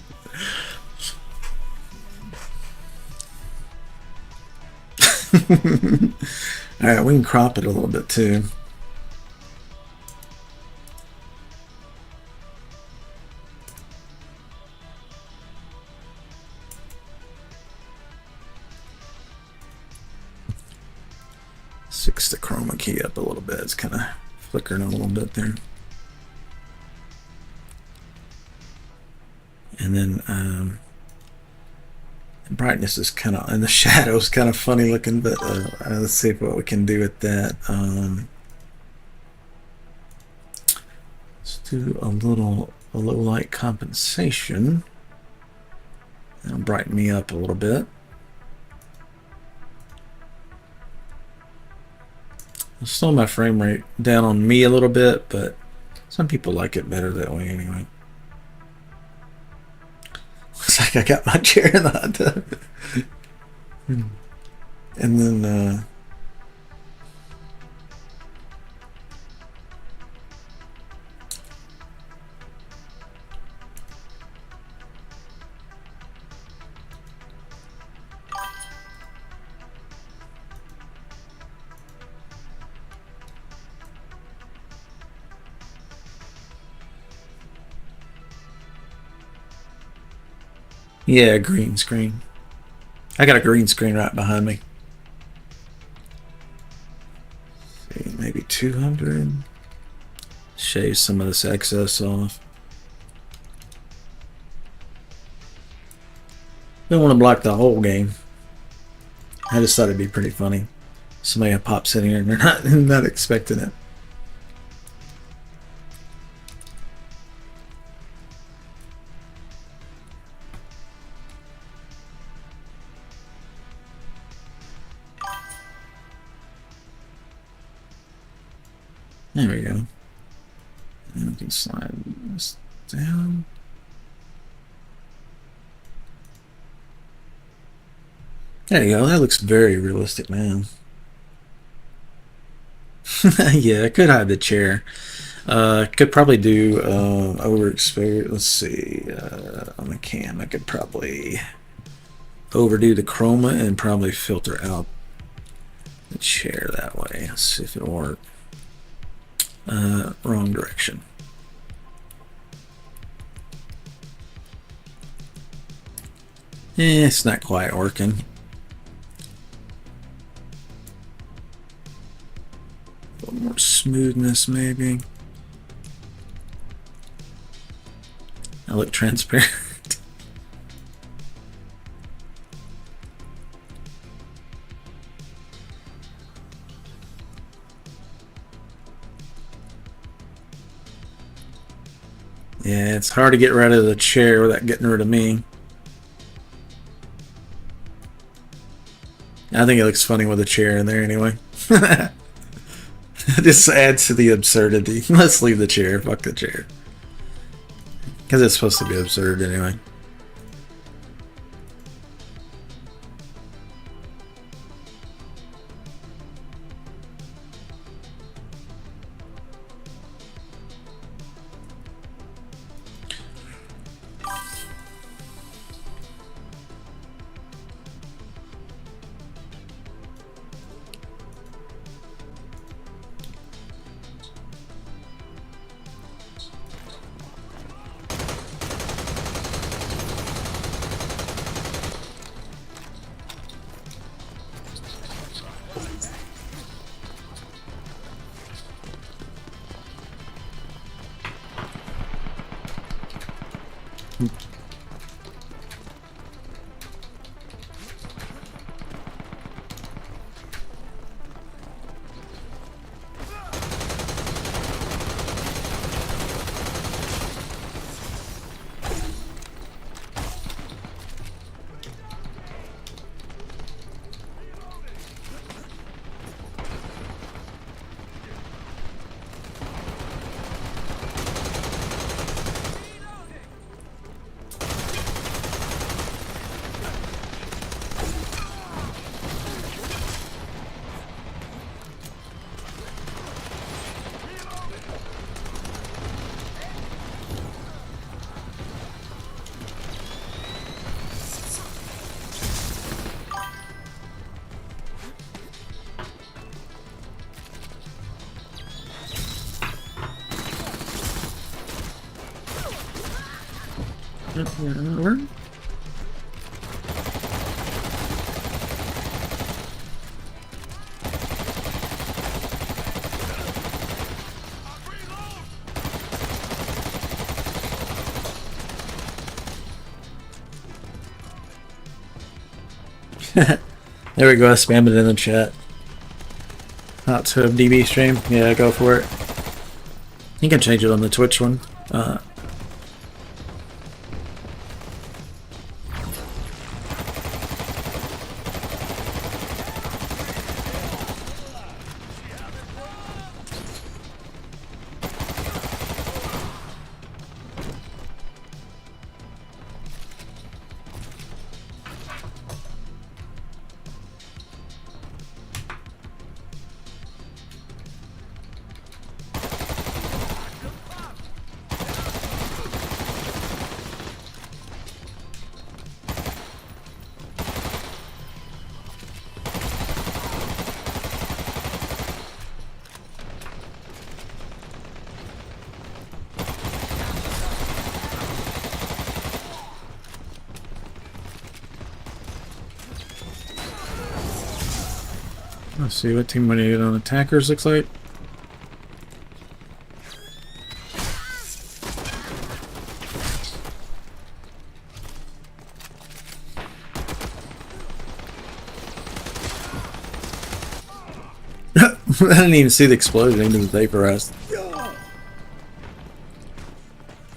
Speaker 1: Alright, we can crop it a little bit too. Fix the chroma key up a little bit. It's kind of flickering a little bit there. And then brightness is kind of, and the shadow is kind of funny looking, but let's see what we can do with that. Let's do a low light compensation. That'll brighten me up a little bit. I'll slow my frame rate down on me a little bit, but some people like it better that way anyway. Looks like I got my chair in the hot tub. And then yeah, green screen. I got a green screen right behind me. Let's see, maybe 200. Shave some of this excess off. Don't want to block the whole game. I just thought it'd be pretty funny. Somebody pops in here and they're not expecting it. There we go. And we can slide this down. There you go. That looks very realistic now. Yeah, I could hide the chair. Could probably do overexposure. Let's see. On the cam, I could probably overdo the chroma and probably filter out the chair that way. Let's see if it'll work. Wrong direction. It's not quite working. A little more smoothness, maybe. I look transparent. Yeah, it's hard to get rid of the chair without getting rid of me. I think it looks funny with a chair in there anyway. It just adds to the absurdity. Let's leave the chair. Fuck the chair. Because it's supposed to be absurd anyway. There we go, I spammed it in the chat. Hot tub DB stream. Yeah, go for it. You can change it on the Twitch one. Let's see what team we need on attackers looks like. I didn't even see the explosion, it was vaporized.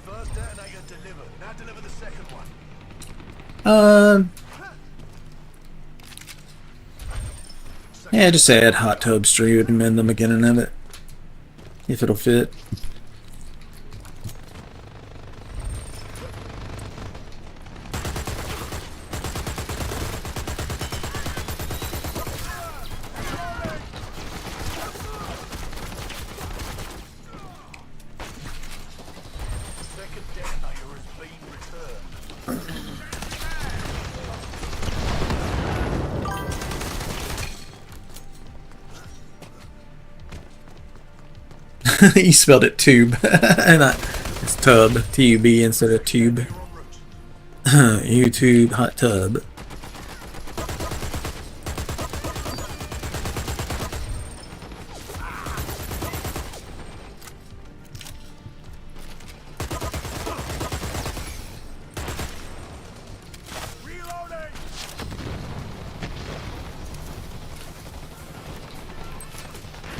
Speaker 4: First detonator delivered. Now deliver the second one.
Speaker 1: Yeah, just add hot tub stream in the beginning of it. If it'll fit.
Speaker 4: Second detonator has been returned.
Speaker 1: You spelled it tube. It's tub. T-U-B instead of tube. YouTube hot tub.
Speaker 4: Reloading!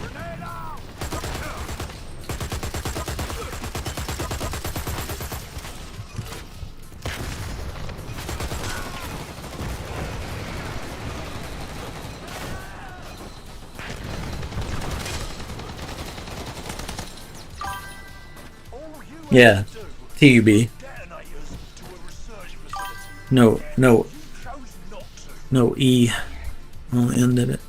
Speaker 4: Grenade out!
Speaker 1: Yeah, TUB.
Speaker 4: Detonators to a research facility.
Speaker 1: No, no,
Speaker 4: Chose not to.
Speaker 1: no E on the end of it.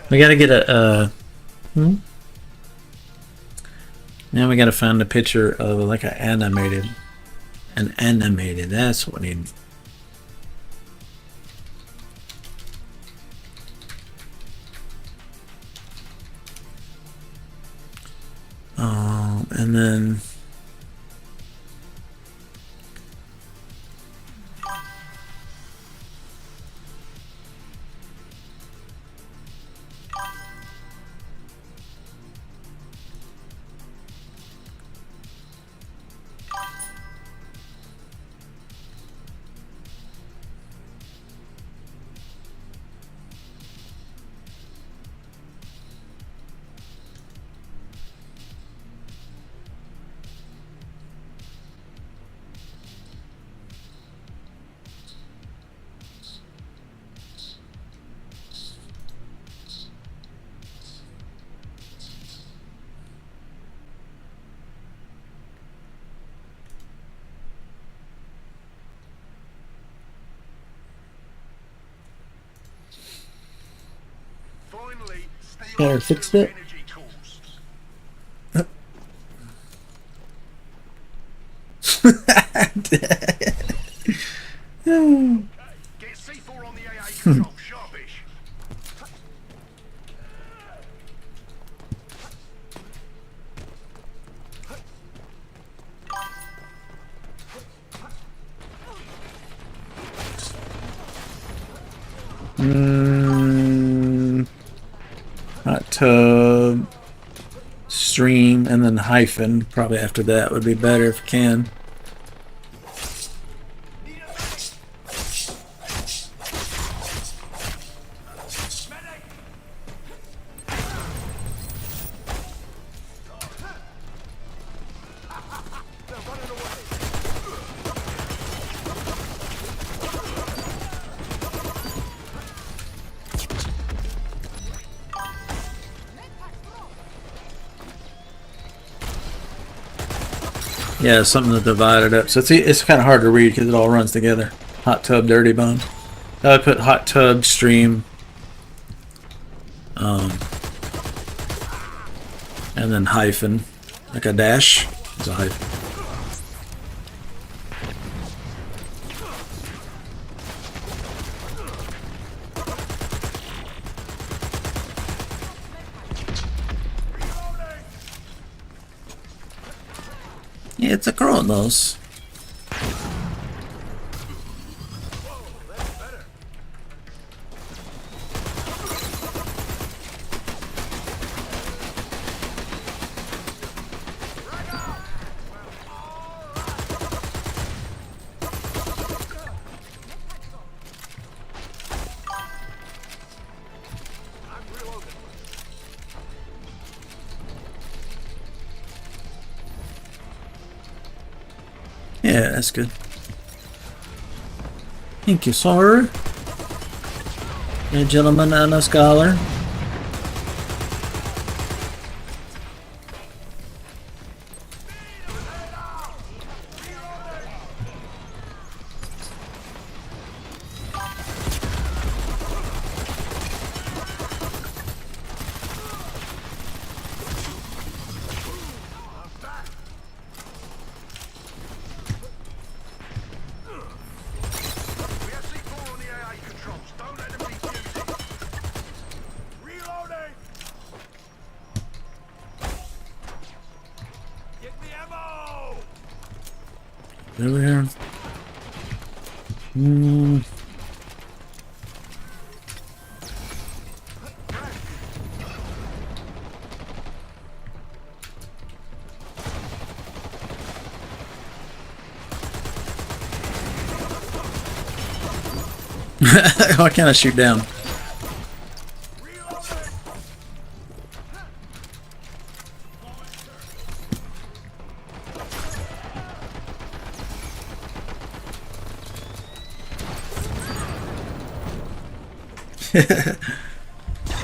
Speaker 1: We gotta get a. Now we gotta find a picture of like an animated. That's what we need. And then.
Speaker 4: Finally, stay
Speaker 1: Yeah,
Speaker 4: on
Speaker 1: fixed
Speaker 4: to
Speaker 1: it.
Speaker 4: energy course. Get C4 on the AA control, sharpish.
Speaker 1: Hot tub, stream, and then hyphen. Probably after that would be better if we can. Yeah, something to divide it up. So it's kind of hard to read because it all runs together. Hot tub, dirty bomb. I would put hot tub, stream, and then hyphen, like a dash. It's a hyphen. Yeah, it's a Kronos. Yeah, that's good. Thank you, sir. A gentleman and a scholar.
Speaker 4: We have C4 on the AA controls. Don't let them defuse it. Reloading. Get the ammo.
Speaker 1: There we are. Why can't I shoot down?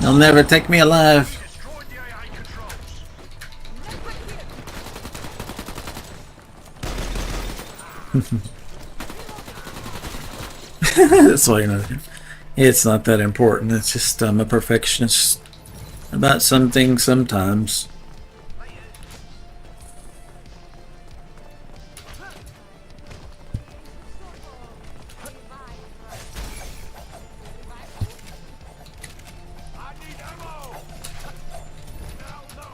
Speaker 1: They'll never take me alive.
Speaker 4: Destroyed the AA controls.
Speaker 1: That's why, you know, it's not that important. It's just I'm a perfectionist about some things sometimes.
Speaker 4: I need ammo. Now, no.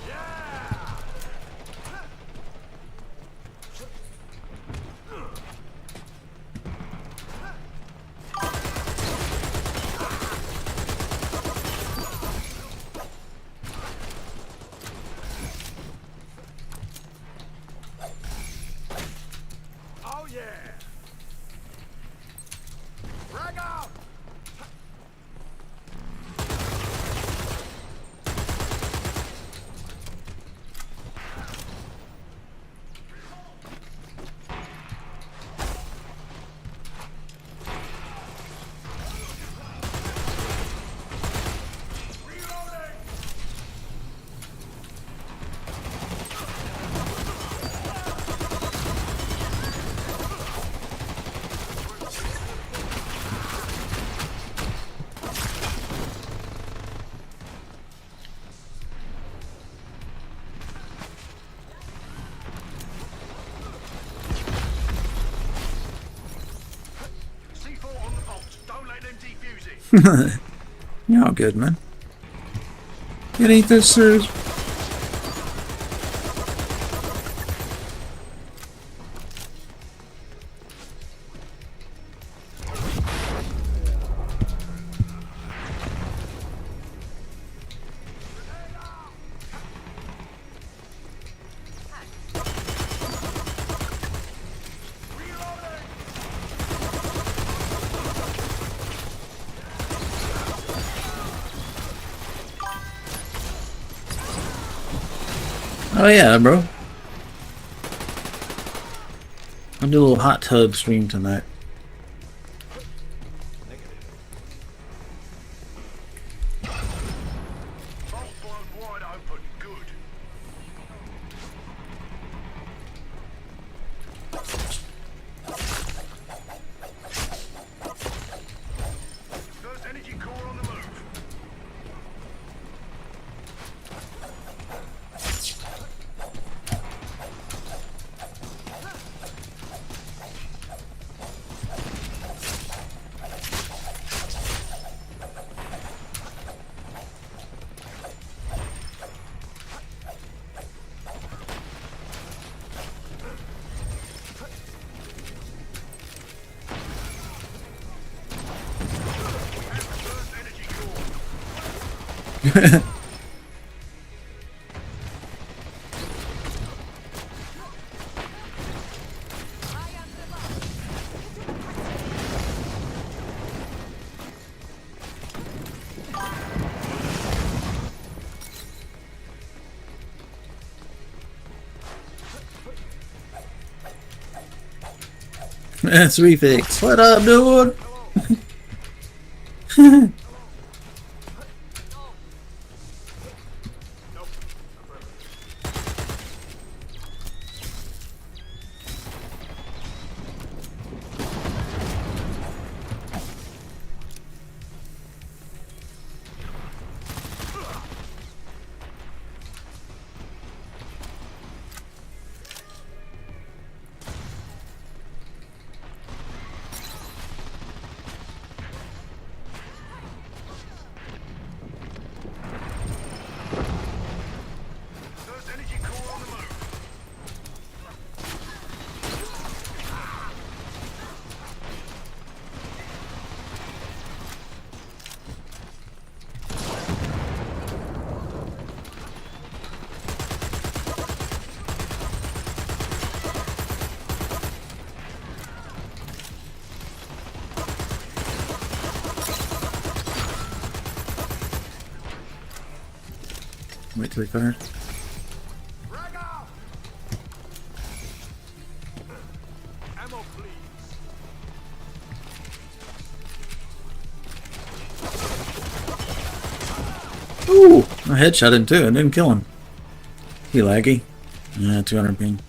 Speaker 4: Yeah. Oh yeah. Frag out. Reloading. C4 on the bolt. Don't let them defuse it.
Speaker 1: You're all good, man. It ain't this serious. Oh yeah, bro. I'll do a little hot tub stream tonight.
Speaker 4: Bolt blown wide open. Good. First energy core on the move. First energy core.
Speaker 1: That's Refix. What up, dude?
Speaker 4: First energy core on the move.
Speaker 1: Wait till we fire.
Speaker 4: Frag out. Ammo, please.
Speaker 1: Ooh, I headshot him too. I didn't kill him. He laggy. Yeah, 200 ping.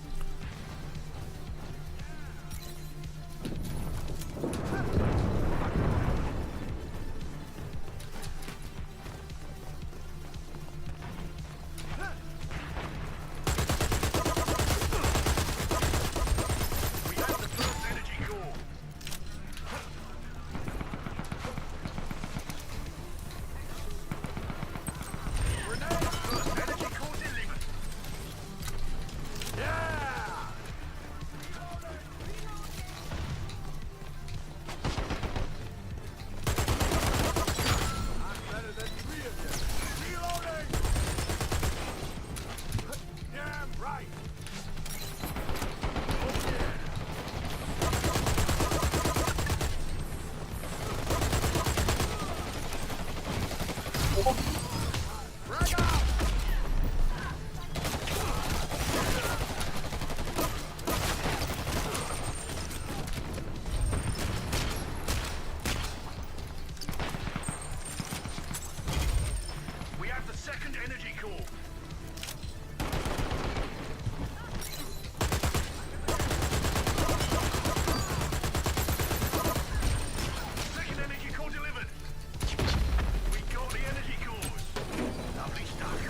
Speaker 4: We have the second energy core. Second energy core delivered. We got the energy cores. Lovely stuff.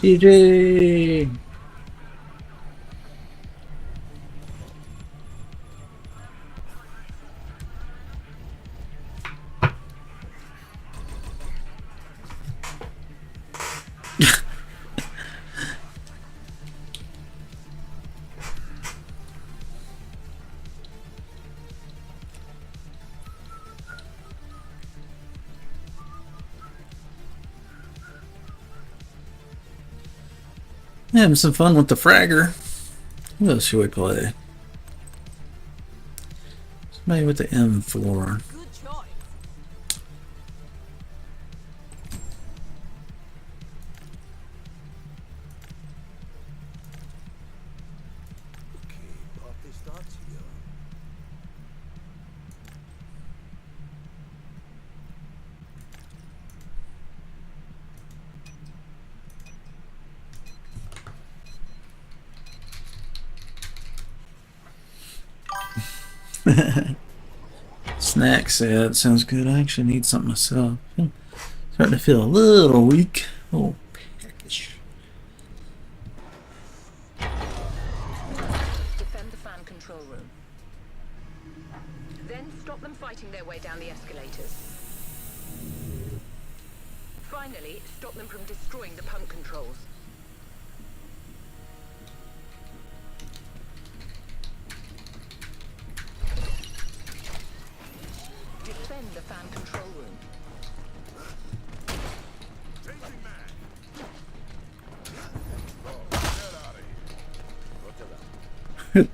Speaker 1: GG. Having some fun with the fragger. What else should we play? Maybe with the M4.
Speaker 3: Good choice.
Speaker 4: Okay, party starts here.
Speaker 1: Snack set sounds good. I actually need something myself. Starting to feel a little weak. Oh, peckish.
Speaker 2: Defend the fan control room. Then stop them fighting their way down the escalators. Finally, stop them from destroying the pump controls. Defend the fan control room.
Speaker 4: Chasing man. Oh, get out of here. Look at that.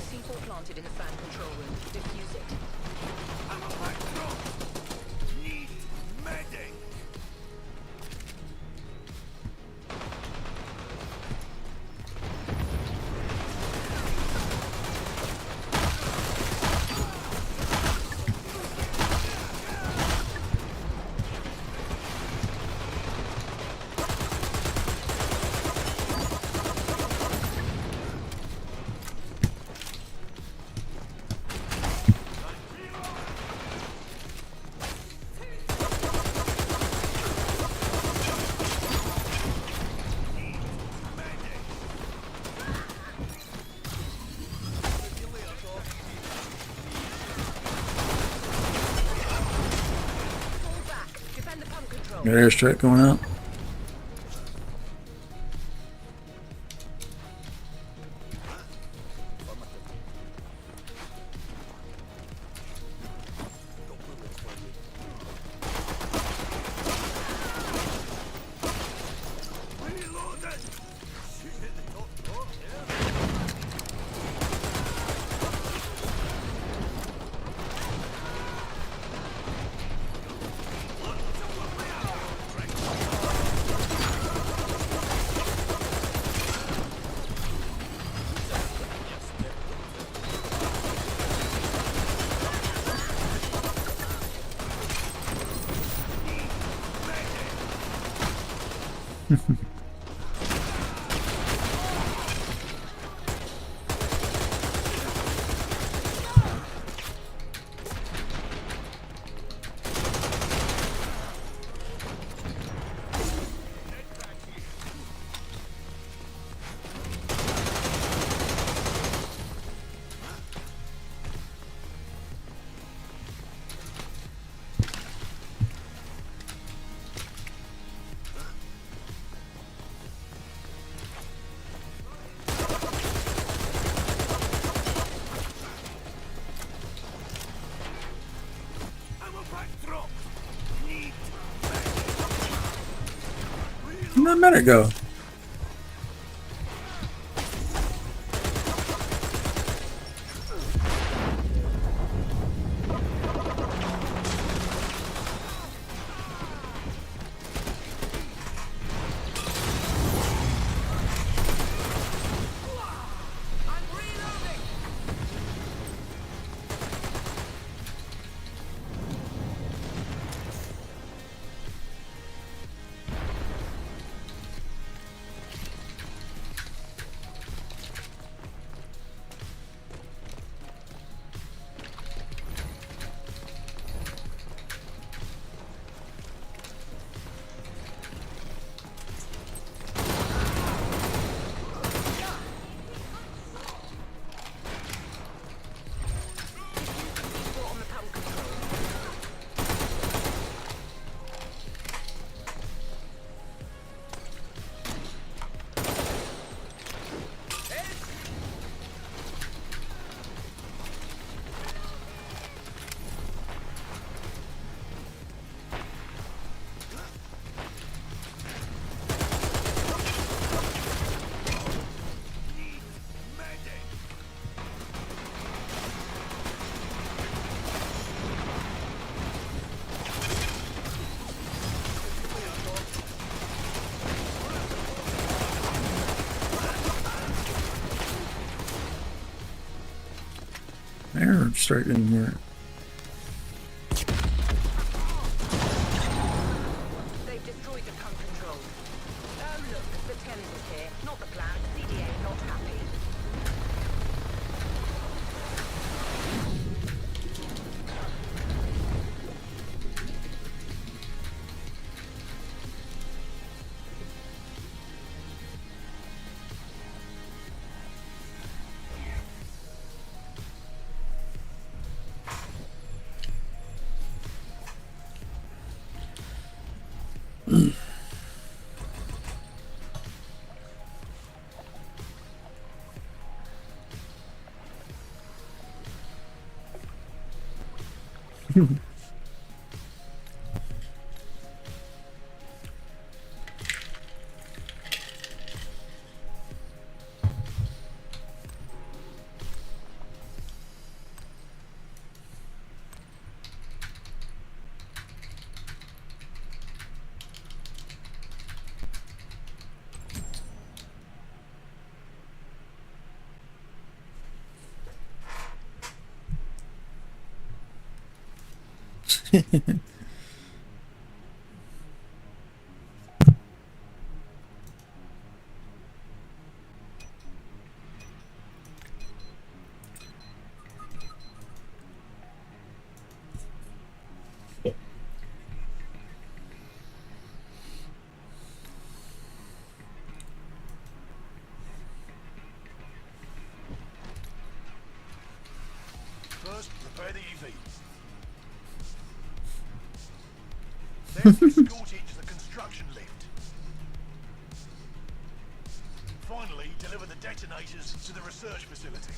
Speaker 2: C4 planted in the fan control room. Defuse it.
Speaker 4: I'm a black drone. Need medic.
Speaker 2: Fall back. Defend the pump control.
Speaker 1: Got airstrike going out.
Speaker 4: Reloaded. Shoot at the top floor. Yeah. Ammo pack drop. Need
Speaker 1: Where'd that minute go?
Speaker 2: Report on the pump control.
Speaker 4: medic.
Speaker 1: There, straight in here.
Speaker 2: They've destroyed the pump control. Oh look, the Thames is here. Not the plant. CDA not happy.
Speaker 4: First, prepare the EVs. Then escort it to the construction lift. Finally, deliver the detonators to the research facility.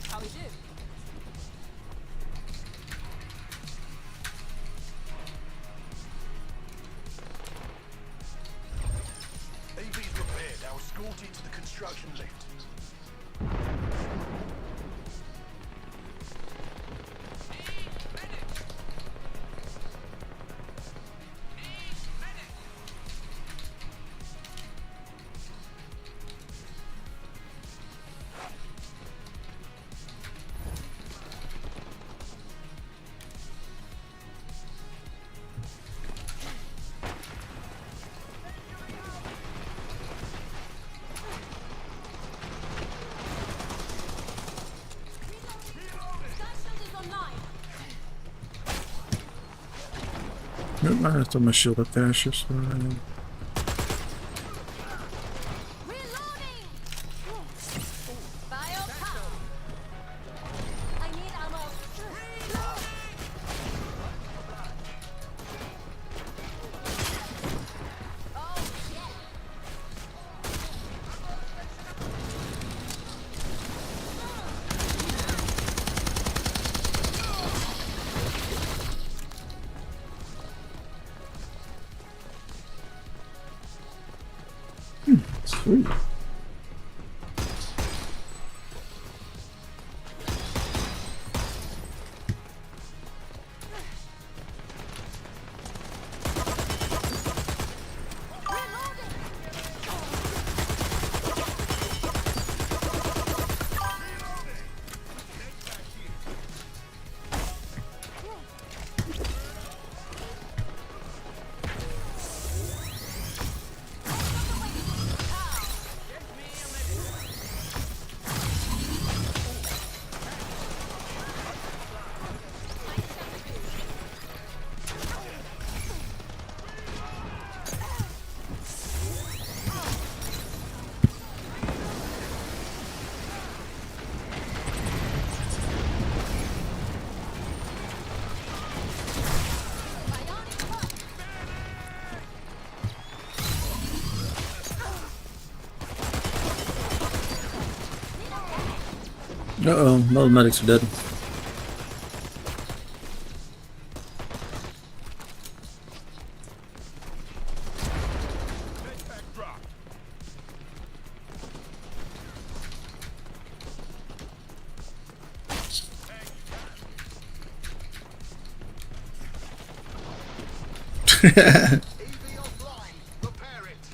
Speaker 3: How we do?
Speaker 4: EVs repaired. Now escort it to the construction lift.
Speaker 1: Nope, I have to throw my shield up there. I should just
Speaker 3: Reloading! Bio power! I need ammo. Oh, yeah.
Speaker 1: Sweet. Uh-oh, all the medics are dead.
Speaker 4: Backpack drop. EV offline. Repair it.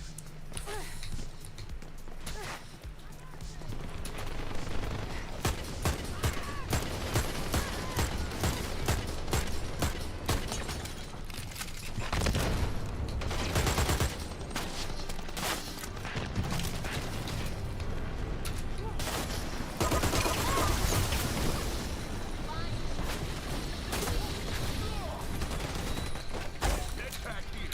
Speaker 4: Backpack here.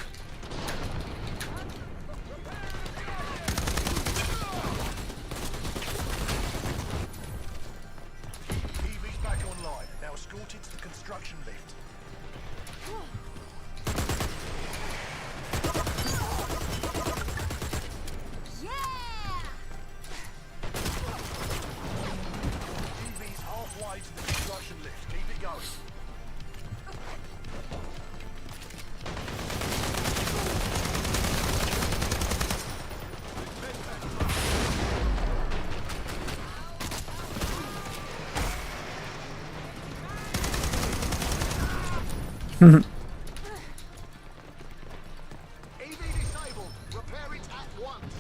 Speaker 4: EV's back online. Now escorted to the construction lift.
Speaker 3: Yeah!
Speaker 4: EV's halfway to the construction lift. Keep it going. EV disabled. Repair it at once.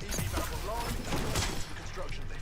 Speaker 4: EV back online. Escorted to the construction lift.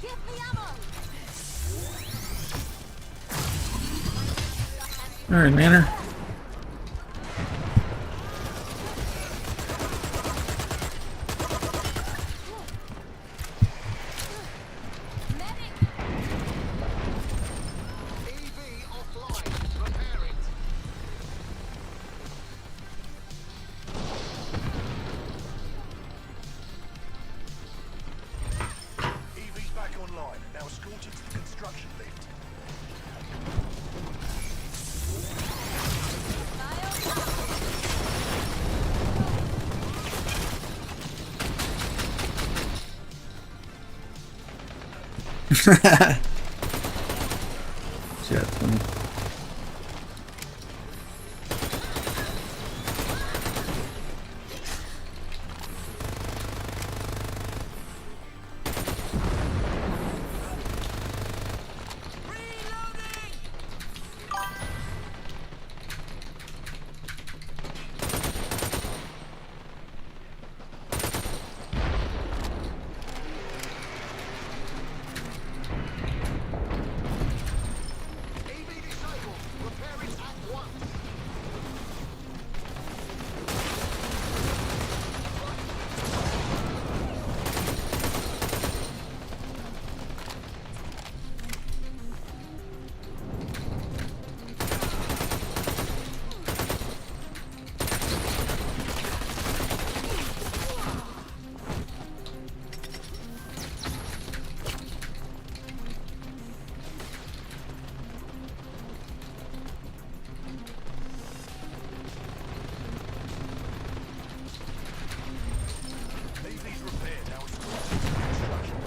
Speaker 3: Give me ammo!
Speaker 1: Alright, Manor. Shit.
Speaker 4: EV disabled. Repair it at once. EV's repaired. Now it's construction.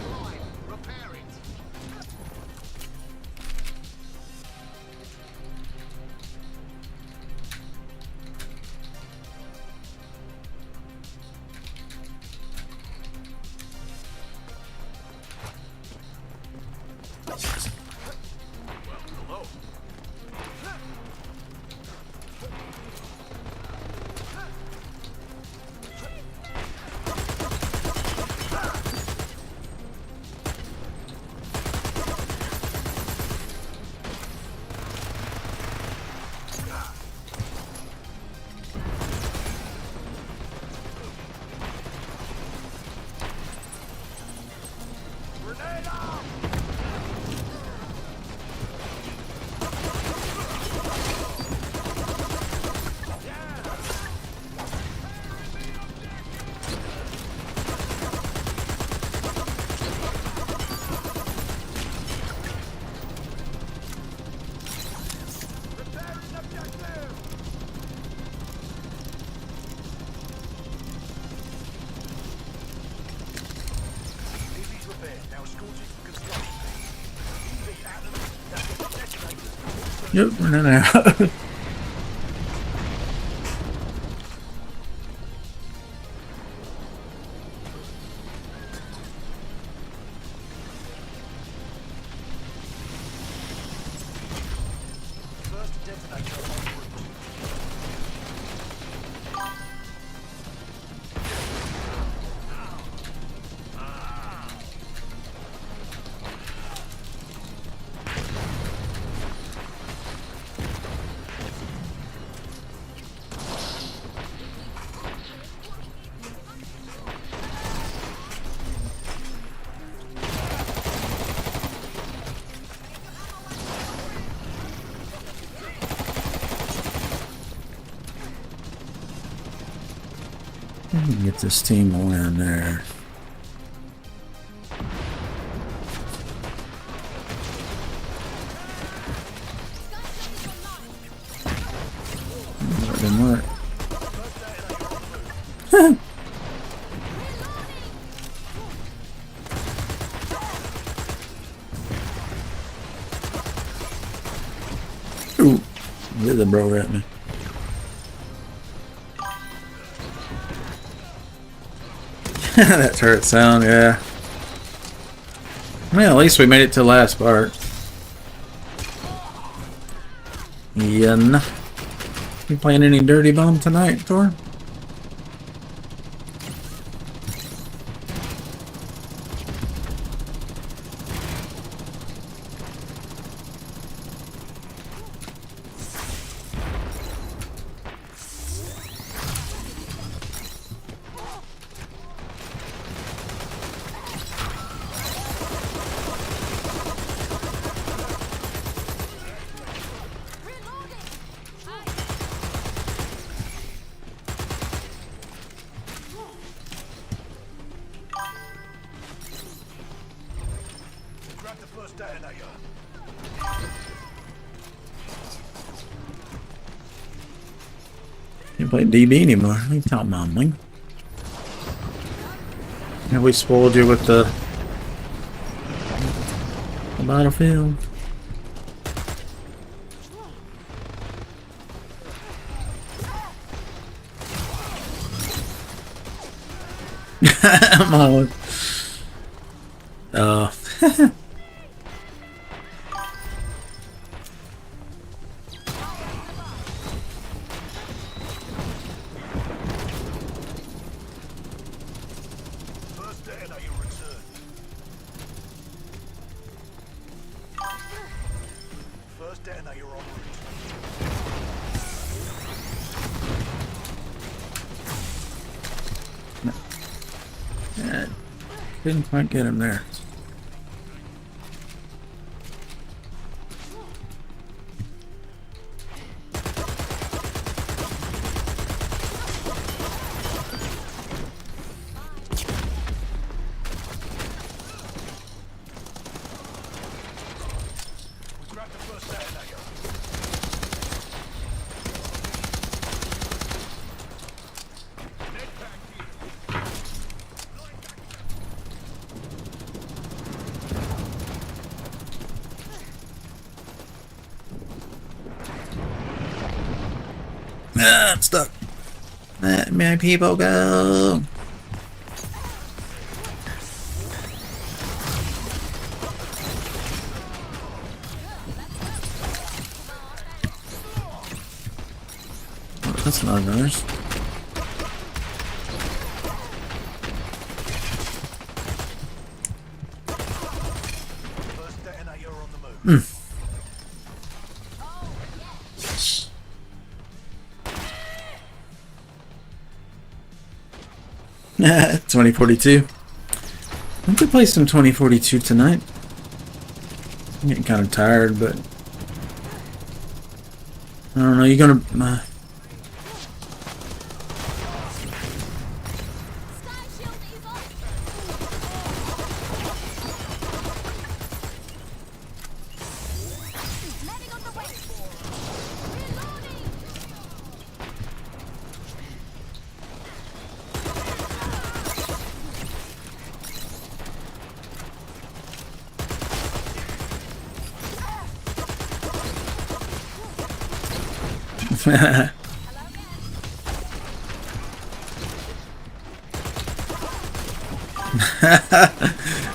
Speaker 4: Line. Repair it. Hello. Grenade out! Repairing objective! EV's repaired. Now escorted to construction. EV out of the detonators.
Speaker 1: Yep, running out.
Speaker 4: First detonator en route.
Speaker 1: Get this team on in there. That didn't work. Ooh, the bro at me. That turret sound, yeah. Well, at least we made it to the last part. Yin. You playing any Dirty Bomb tonight, Thor?
Speaker 4: First detonator.
Speaker 1: Can't play DB anymore. What are you talking about, man? Yeah, we spoiled you with the battlefield. My oh.
Speaker 4: First detonator returned. First detonator en route.
Speaker 1: Yeah, didn't quite get him there.
Speaker 4: We grabbed the first detonator. Net back here.
Speaker 1: Ah, I'm stuck. Let my people go. Oh, that's not nice.
Speaker 4: First detonator on the move.
Speaker 1: 2042. I could play some 2042 tonight. I'm getting kind of tired, but I don't know. You're gonna.
Speaker 3: Sky shield Evo. Landing on the way. Reloading.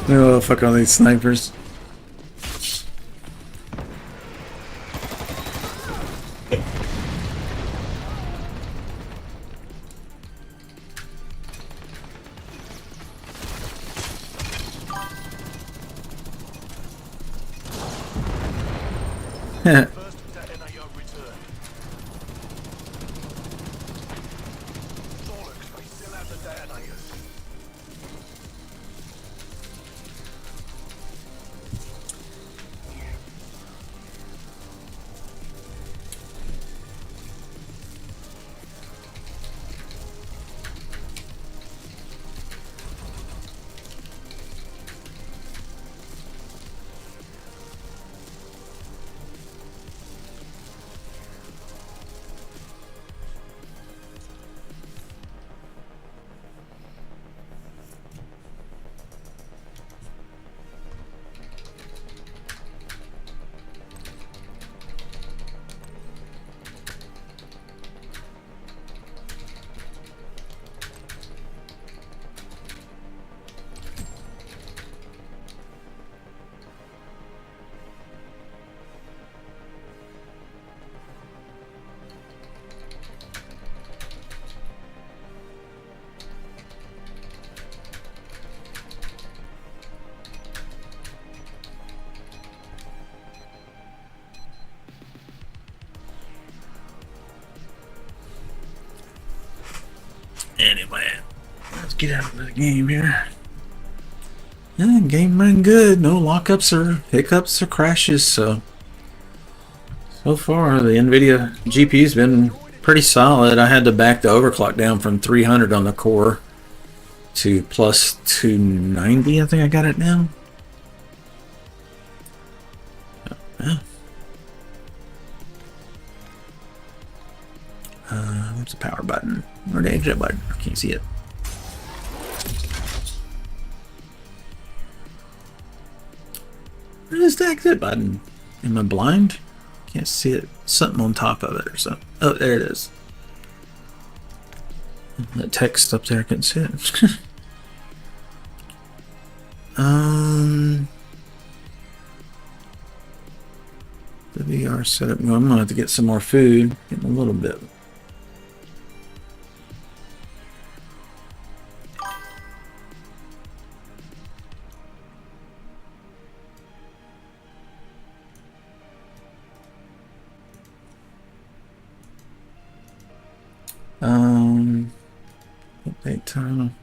Speaker 1: Oh, fuck all these snipers.
Speaker 4: First detonator returned. Bollocks, we still have the detonators.
Speaker 1: Anyway, let's get out of the game here. Yeah, game ran good. No lockups or hiccups or crashes. So far, the Nvidia GPU's been pretty solid. I had to back the overclock down from 300 on the core to plus 290. I think I got it now. Where's the power button? Or the exit button? I can't see it. Where's the exit button? Am I blind? Can't see it. Something on top of it or something. Oh, there it is. That text up there, I couldn't see it. The VR setup. Well, I'm gonna have to get some more food in a little bit. Update time.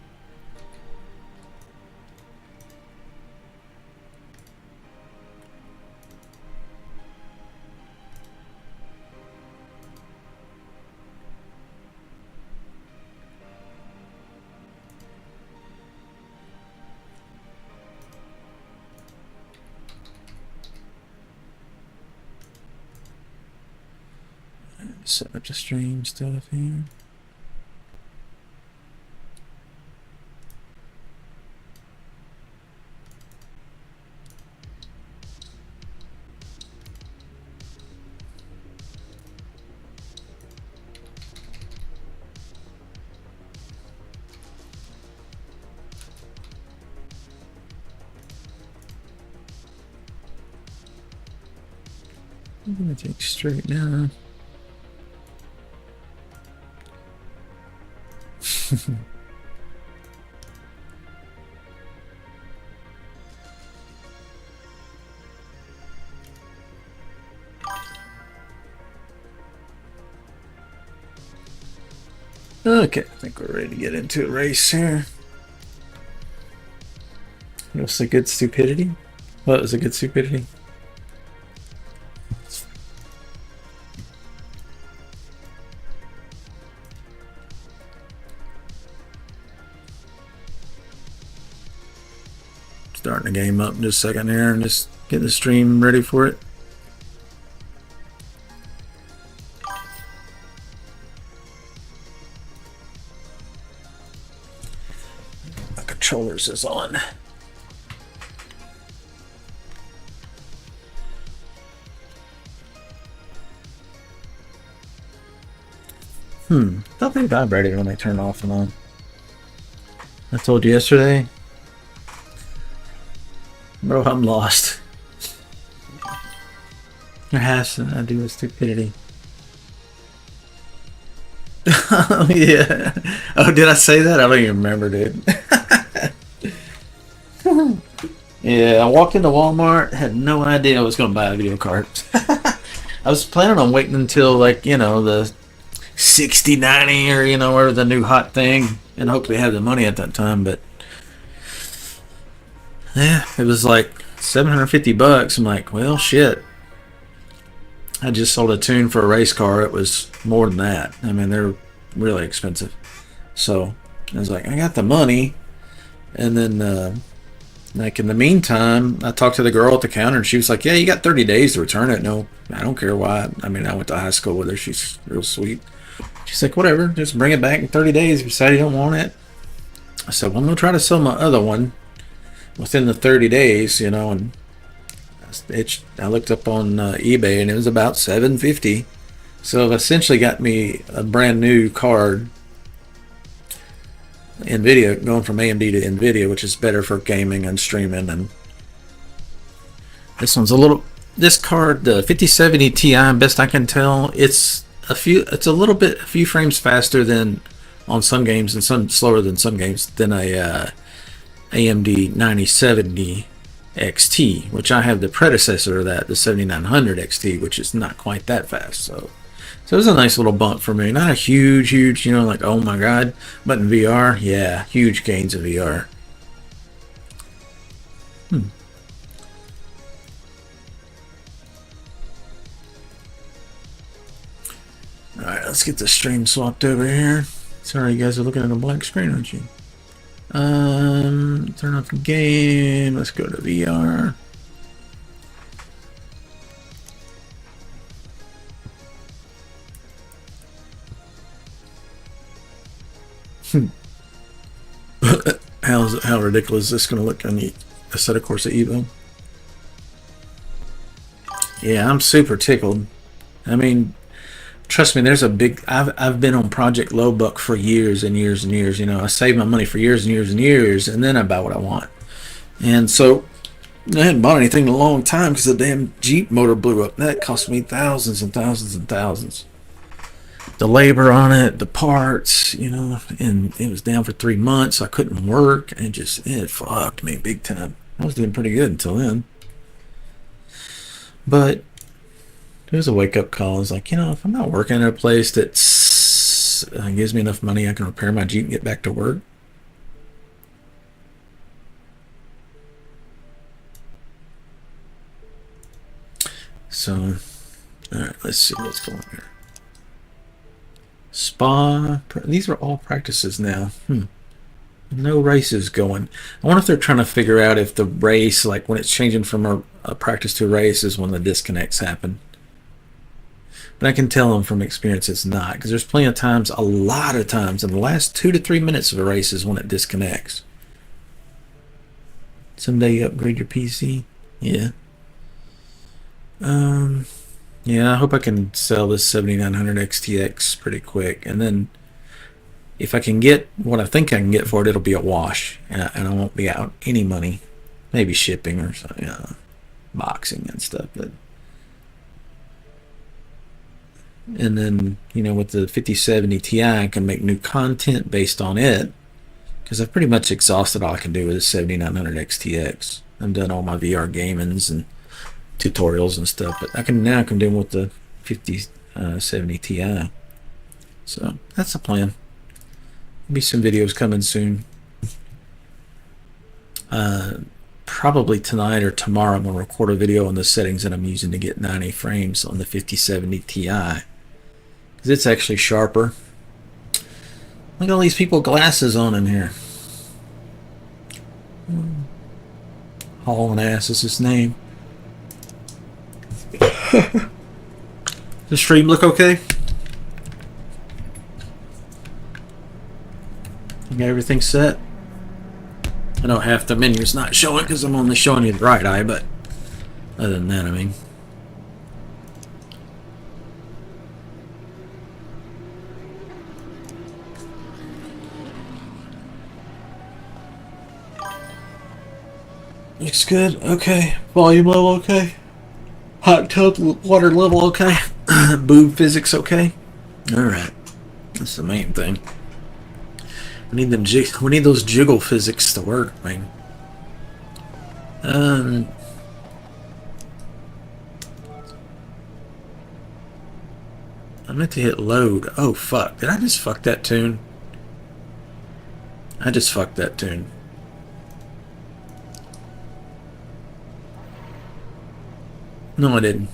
Speaker 1: Set up the stream stuff here. I'm gonna take straight now. Okay, I think we're ready to get into a race here. What's a good stupidity? What was a good stupidity? Starting the game up in just a second here and just get the stream ready for it. My controllers is on. Thought they vibrated when they turned off and on. I told you yesterday. Bro, I'm lost. There has to I do with stupidity. Oh yeah. Oh, did I say that? I don't even remember, dude. Yeah, I walked into Walmart, had no idea I was going to buy a video card. I was planning on waiting until, like, you know, the 6090 or, you know, or the new hot thing, and hopefully have the money at that time, but yeah, it was like $750. I'm like, well, shit. I just sold a tune for a race car. It was more than that. I mean, they're really expensive. So I was like, I got the money. And then, like, in the meantime, I talked to the girl at the counter, and she was like, yeah, you got 30 days to return it. No, I don't care why. I mean, I went to high school with her. She's real sweet. She's like, whatever, just bring it back in 30 days if you decide you don't want it. I said, well, I'm going to try to sell my other one within the 30 days, you know, and I looked up on eBay, and it was about $750. So it essentially got me a brand new card, Nvidia, going from AMD to Nvidia, which is better for gaming and streaming. And this one's this card, the 5070 Ti, best I can tell, it's a few frames faster than on some games, and some slower than some games, than a AMD 9070 XT, which I have the predecessor of that, the 7900 XT, which is not quite that fast. So it was a nice little bump for me. Not a huge, you know, like, oh my god. But in VR, yeah, huge gains in VR. Alright, let's get the stream swapped over here. Sorry, you guys are looking at a black screen, aren't you? Turn off the game. Let's go to VR. How ridiculous is this going to look on the Asseto Corsa EVO? Yeah, I'm super tickled. I mean, trust me, there's a big. I've been on Project Low Buck for years and years and years. You know, I saved my money for years and years and years, and then I buy what I want. And so I hadn't bought anything in a long time because the damn Jeep motor blew up. That cost me thousands and thousands and thousands. The labor on it, the parts, you know, and it was down for 3 months. So I couldn't work, and it fucked me big time. I was doing pretty good until then. But it was a wake-up call. It's like, you know, if I'm not working at a place that gives me enough money, I can repair my Jeep and get back to work. So, all right, let's see what's going on here. Spa. These are all practices now. No races going. I wonder if they're trying to figure out if the race, like when it's changing from a practice to a race, is when the disconnects happen. But I can tell them from experience it's not, because there's plenty of times, a lot of times, in the last 2 to 3 minutes of a race is when it disconnects. Someday you upgrade your PC? Yeah. Yeah, I hope I can sell this 7900 XTX pretty quick, and then if I can get what I think I can get for it, it'll be a wash, and I won't be out any money. Maybe shipping or something, boxing and stuff. But and then, you know, with the 5070 Ti, I can make new content based on it, because I've pretty much exhausted all I can do with the 7900 XTX. I've done all my VR gamings and tutorials and stuff, but I can do them with the 5070 Ti. So that's the plan. There'll be some videos coming soon. Probably tonight or tomorrow I'm going to record a video on the settings that I'm using to get 90 frames on the 5070 Ti, because it's actually sharper. Look at all these people with glasses on in here. Hauling ass is his name. Does the stream look okay? You got everything set? I know half the menu's not showing because I'm only showing you the right eye, but other than that, I mean. Looks good. Okay. Volume level okay. Hot tub water level okay. Boob physics okay. Alright. That's the main thing. We need those jiggle physics to work, man. I meant to hit load. Oh fuck. Did I just fuck that tune? I just fucked that tune. No, I didn't.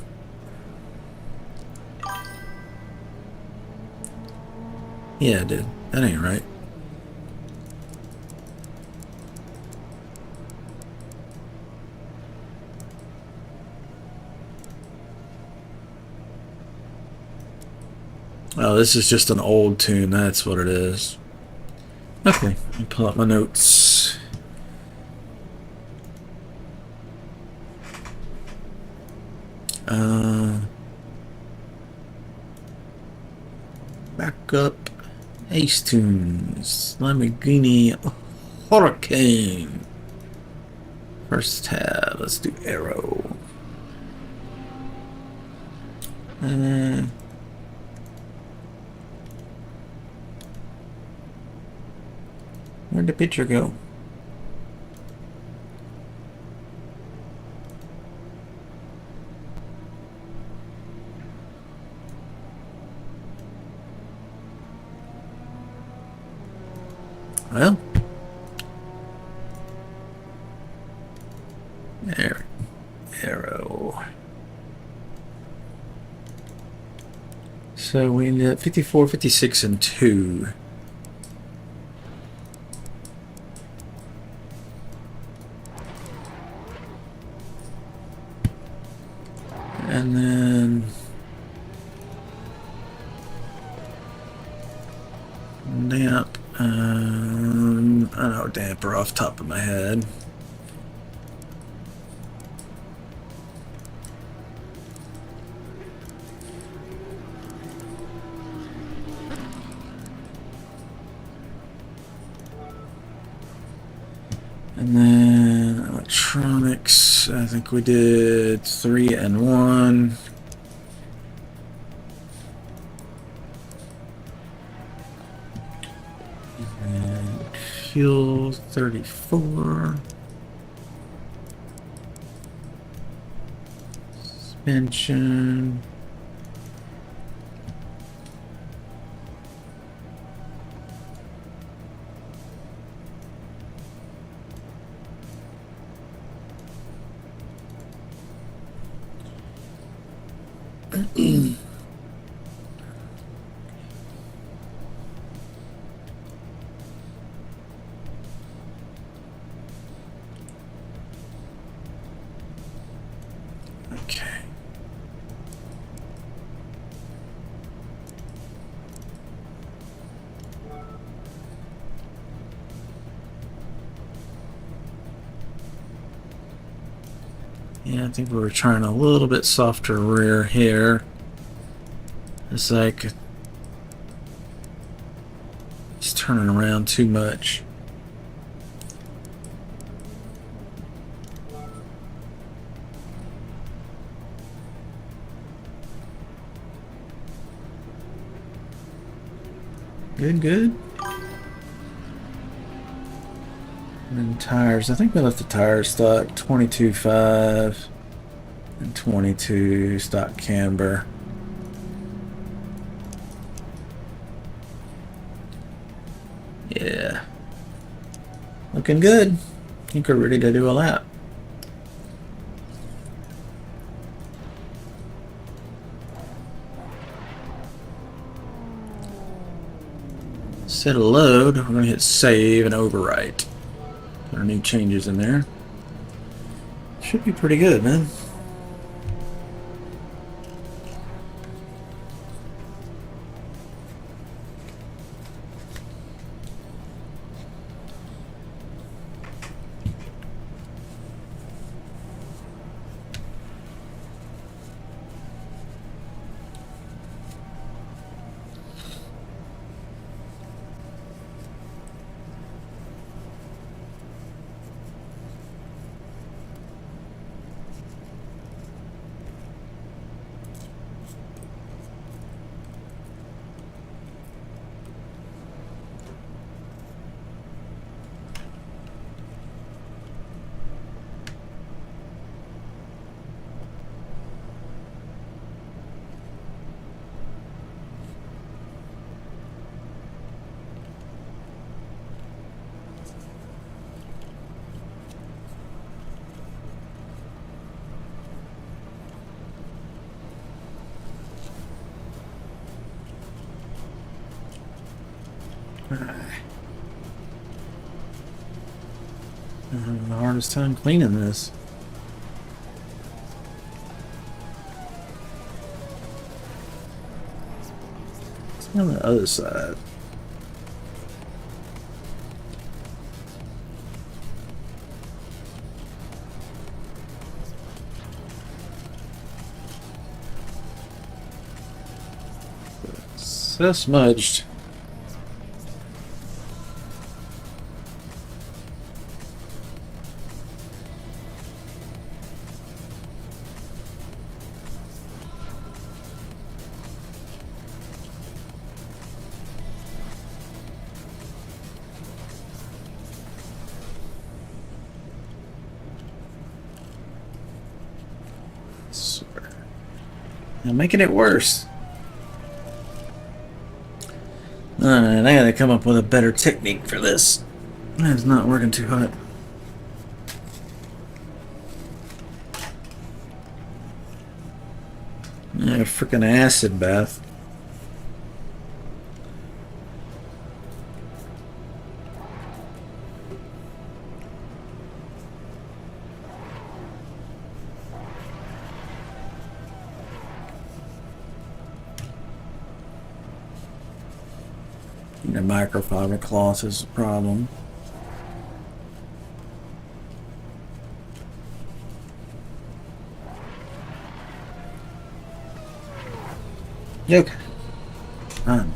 Speaker 1: Yeah, I did. That ain't right. Oh, this is just an old tune. That's what it is. Okay, let me pull up my notes. Back up. Ace Tunes. Lamborghini Hurricane. First tab. Let's do Arrow. Where'd the picture go? Well, there, Arrow. So we need 54, 56, and 2. And then Damp. I know damper off top of my head. And then electronics, I think we did 3 and 1. And fuel 34. Suspension. Okay. Yeah, I think we were trying a little bit softer rear here. It's like it's turning around too much. Good, good. And then tires. I think we left the tires stock 22.5 and 22 stock camber. Yeah. Looking good. I think we're ready to do a lap. Set a load. We're going to hit save and overwrite. Put our new changes in there. Should be pretty good, man. I'm having the hardest time cleaning this. It's on the other side. So smudged. Now making it worse. Alright, I gotta come up with a better technique for this. It's not working too hot. Yeah, freaking acid bath. The microfiber cloth is the problem. Okay. Fine.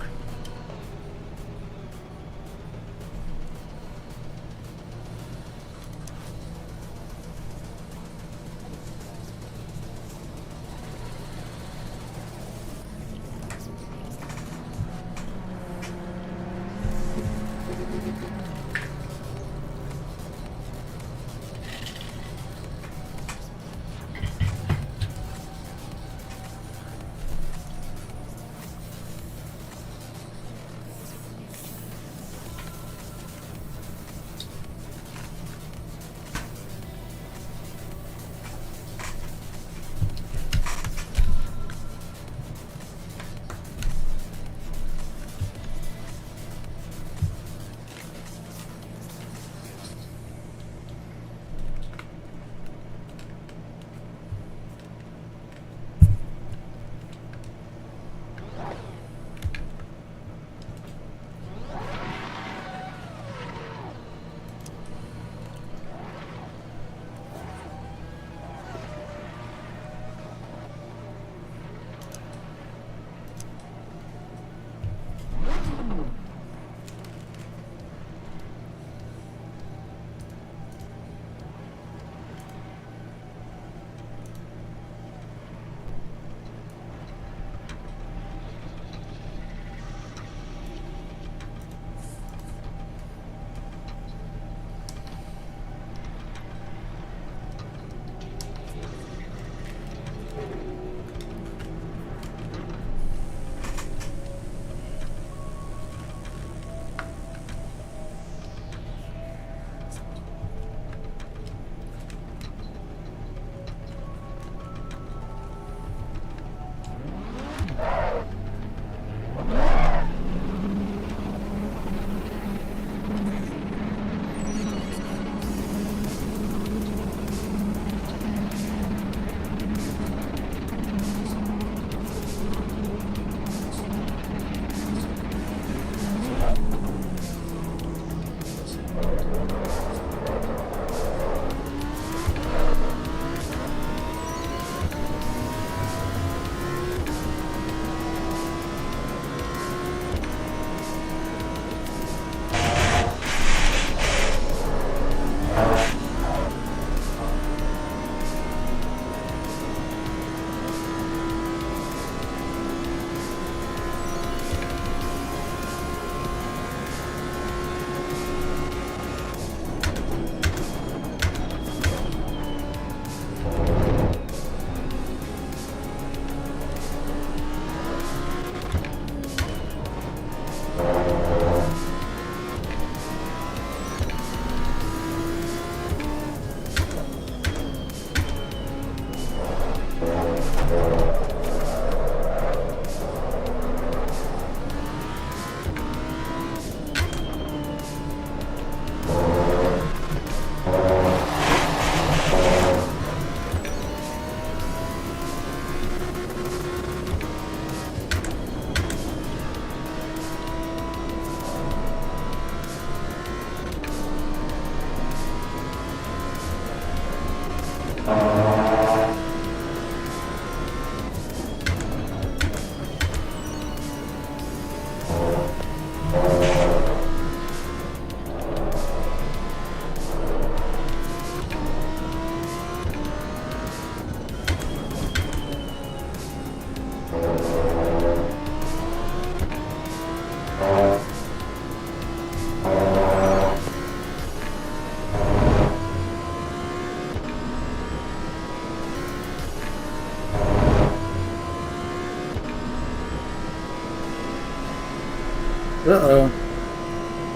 Speaker 1: Uh-oh.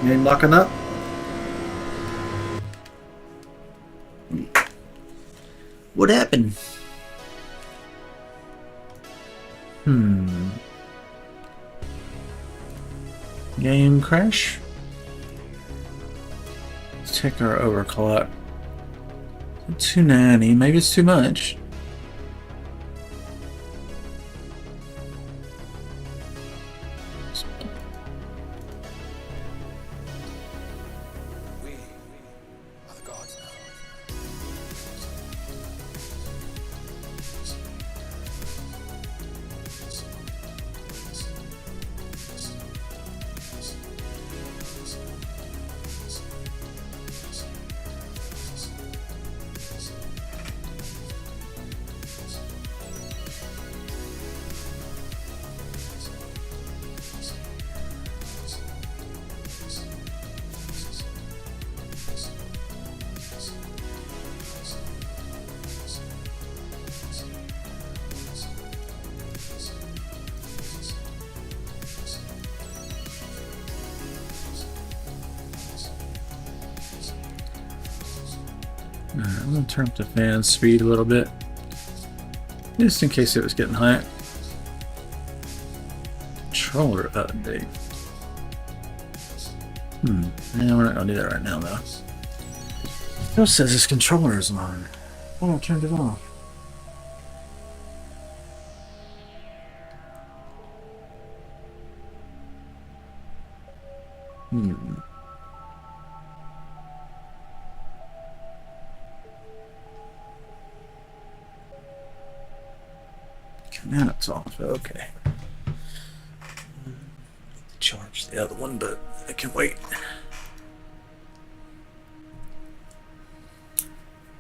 Speaker 1: You ain't locking up? What happened? Game crash? Let's check our overclock. 290, maybe it's too much. Alright, I'm gonna turn up the fan speed a little bit. Just in case it was getting hot. Controller update. Yeah, we're not gonna do that right now though. It says this controller is on. Oh, I turned it off. Now it's off. Okay. Charge the other one, but I can wait.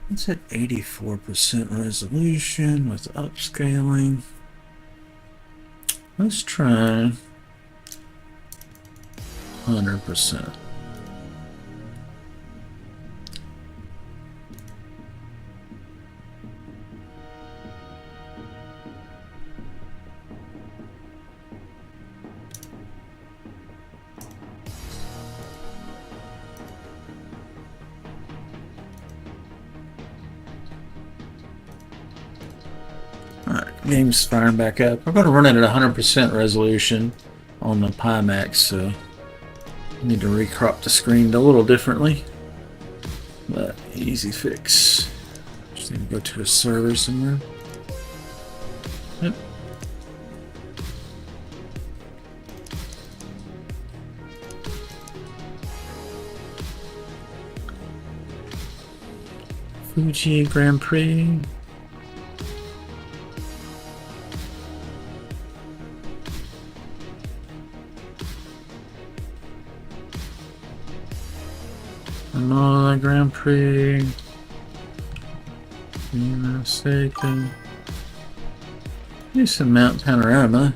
Speaker 1: It's at 84% resolution with upscaling. Let's try 100%. Game's firing back up. I'm going to run it at 100% resolution on the Pimax, so I need to recrop the screen a little differently. But easy fix. Just need to go to a server somewhere. Yep. Fuji Grand Prix. Another Grand Prix. Mistaken. Use some mount panorama.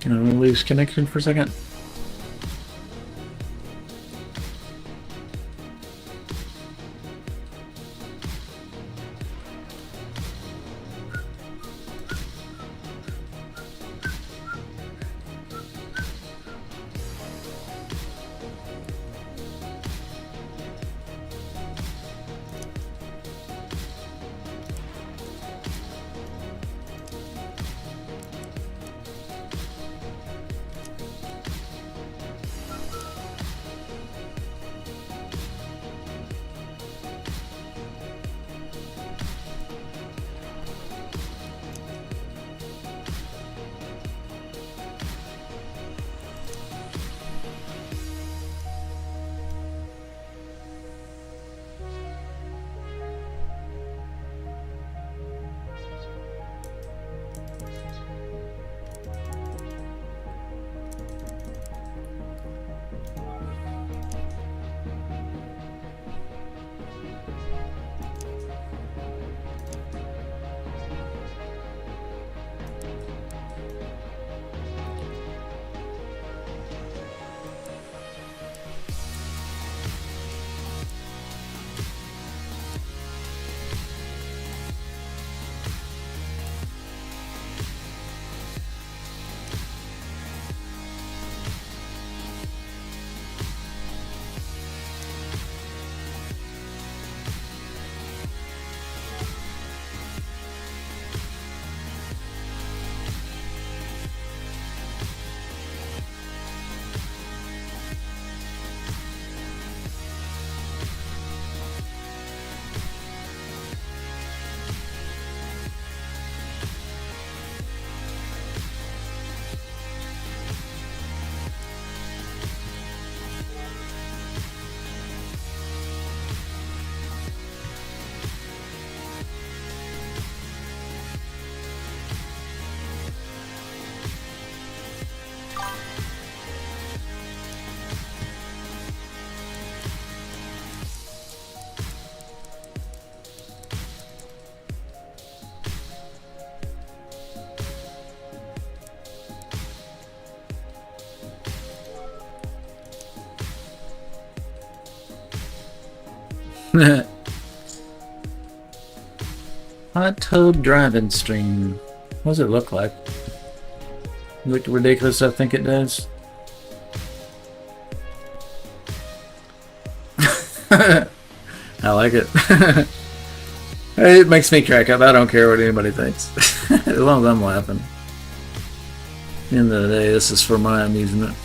Speaker 1: Can I lose connection for a second? Hot tub driving stream. What does it look like? Look ridiculous, I think it does. I like it. It makes me crack up. I don't care what anybody thinks. As long as I'm laughing. At the end of the day, this is for my amusement.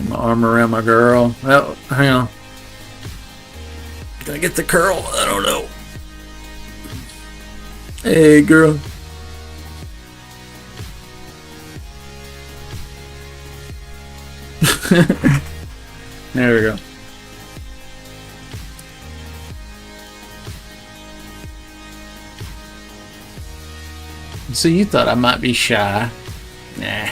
Speaker 1: My arm around my girl. Well, hang on. Can I get the curl? I don't know. Hey, girl. There we go. So you thought I might be shy? Nah.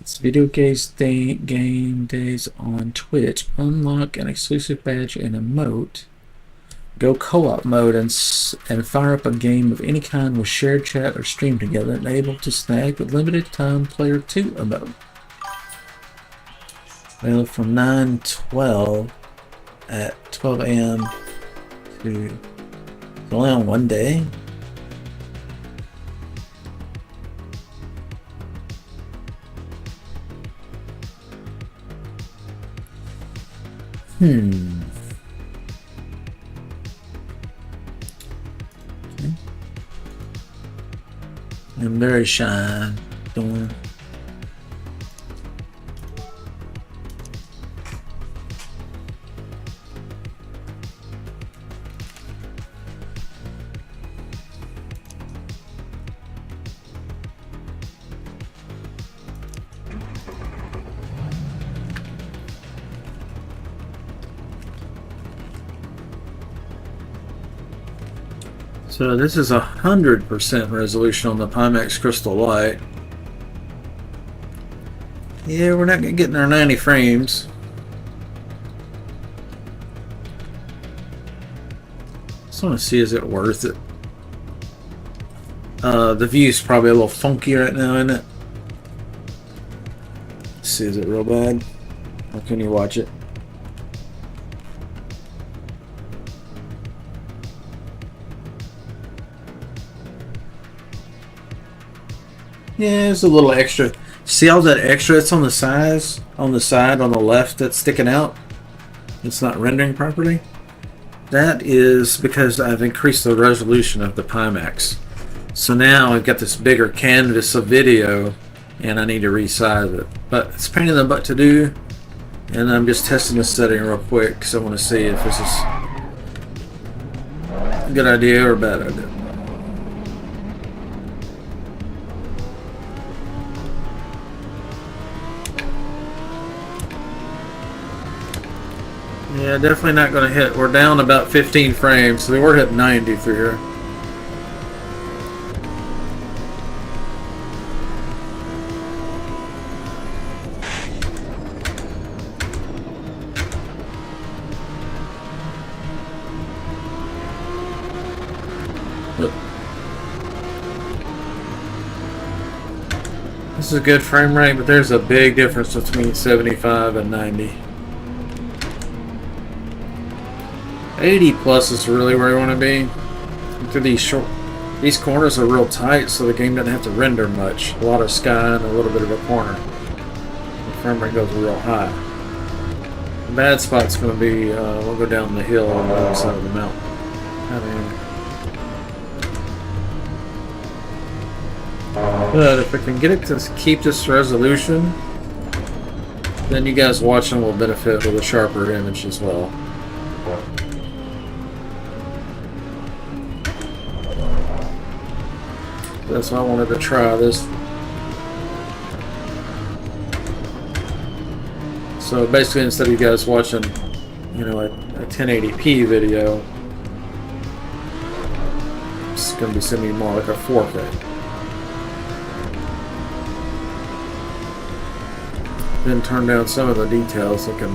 Speaker 1: It's video game days on Twitch. Unlock an exclusive badge and emote. Go co-op mode and fire up a game of any kind with shared chat or stream together, and able to snag the limited time player 2 emote. Well, from 9/12 at 12 a.m. to it's only on one day. Okay. I'm very shy. Don't. So this is 100% resolution on the Pimax Crystal Light. Yeah, we're not gonna get in our 90 frames. Just want to see, is it worth it? The view's probably a little funky right now, isn't it? Let's see, is it real bad? How can you watch it? Yeah, it's a little extra. See all that extra that's on the sides, on the side, on the left that's sticking out? It's not rendering properly. That is because I've increased the resolution of the Pimax. So now I've got this bigger canvas of video and I need to resize it. But it's a pain in the butt to do, and I'm just testing this setting real quick because I want to see if this is a good idea or a bad idea. Yeah, definitely not going to hit. We're down about 15 frames, so we're hitting 90 through here. This is a good frame rate, but there's a big difference between 75 and 90. 80 plus is really where you want to be. Through these corners are real tight, so the game doesn't have to render much. A lot of sky and a little bit of a corner. The frame rate goes real high. The bad spot's going to be we'll go down the hill on the other side of the mountain. But if I can get it to keep this resolution, then you guys watching will benefit with a sharper image as well. That's why I wanted to try this. So basically, instead of you guys watching, you know, a 1080p video, it's going to be sending more like a 4K. Then turn down some of the details so I can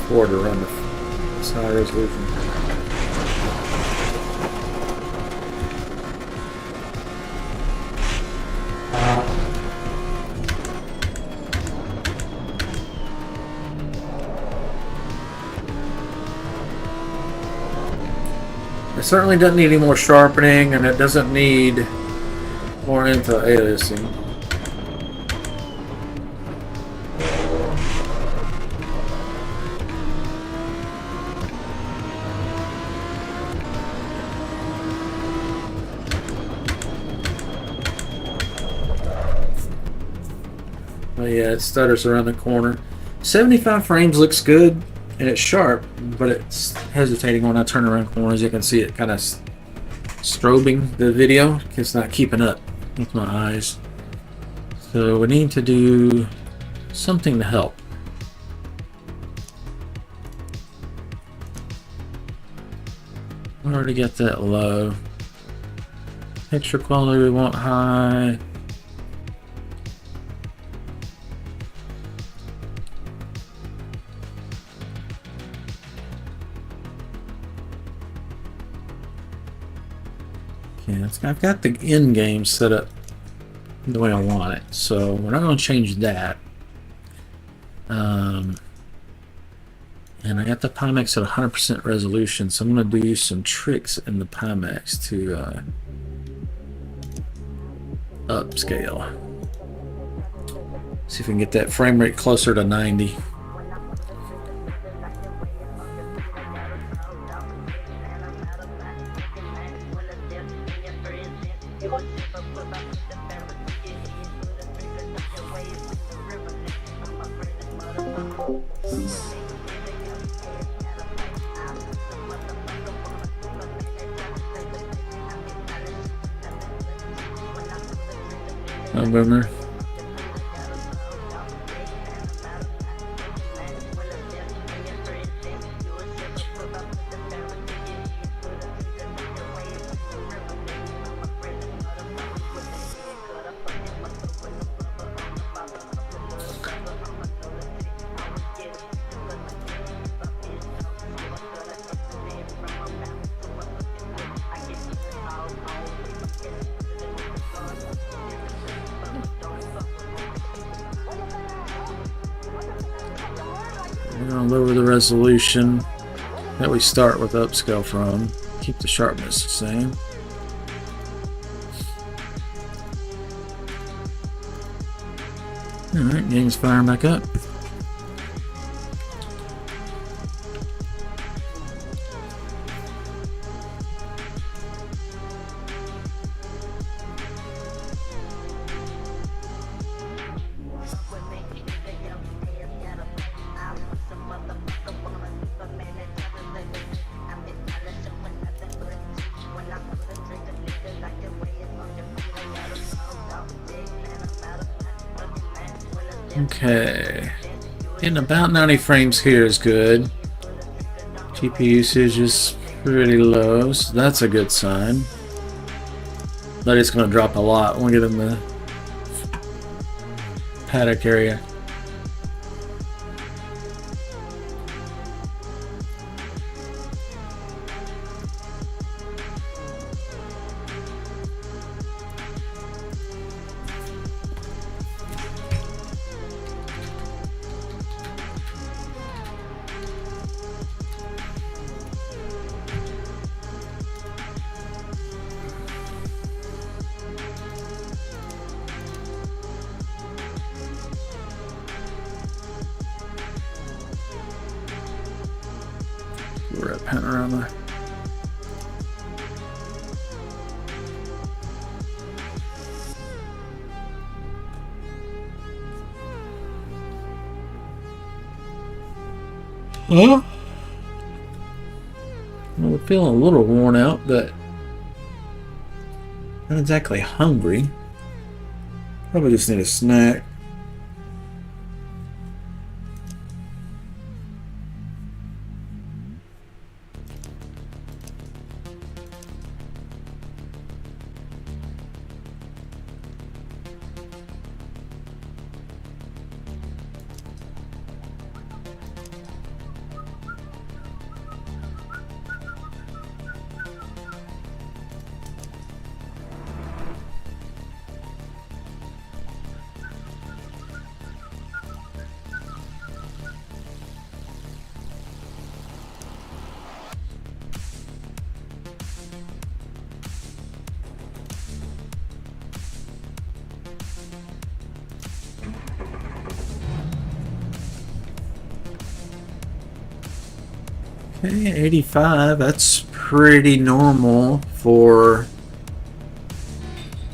Speaker 1: afford to run this high resolution. It certainly doesn't need any more sharpening, and it doesn't need more anti-aliasing. But yeah, it stutters around the corner. 75 frames looks good, and it's sharp, but it's hesitating when I turn around corners. You can see it kind of strobing the video. It's not keeping up with my eyes. So we need to do something to help. Where to get that low? Picture quality we want high. I've got the end game set up the way I want it, so we're not going to change that. And I got the Pimax at 100% resolution, so I'm going to do some tricks in the Pimax to upscale. See if we can get that frame rate closer to 90. No boomer. We're going to lower the resolution that we start with upscale from. Keep the sharpness the same. Alright, game's firing back up. Okay, getting about 90 frames here is good. GPU usage is pretty low, so that's a good sign. But it's going to drop a lot when we get in the paddock area. We're at panorama. Huh? Well, we're feeling a little worn out, but Not exactly hungry. Probably just need a snack. Okay, 85. That's pretty normal for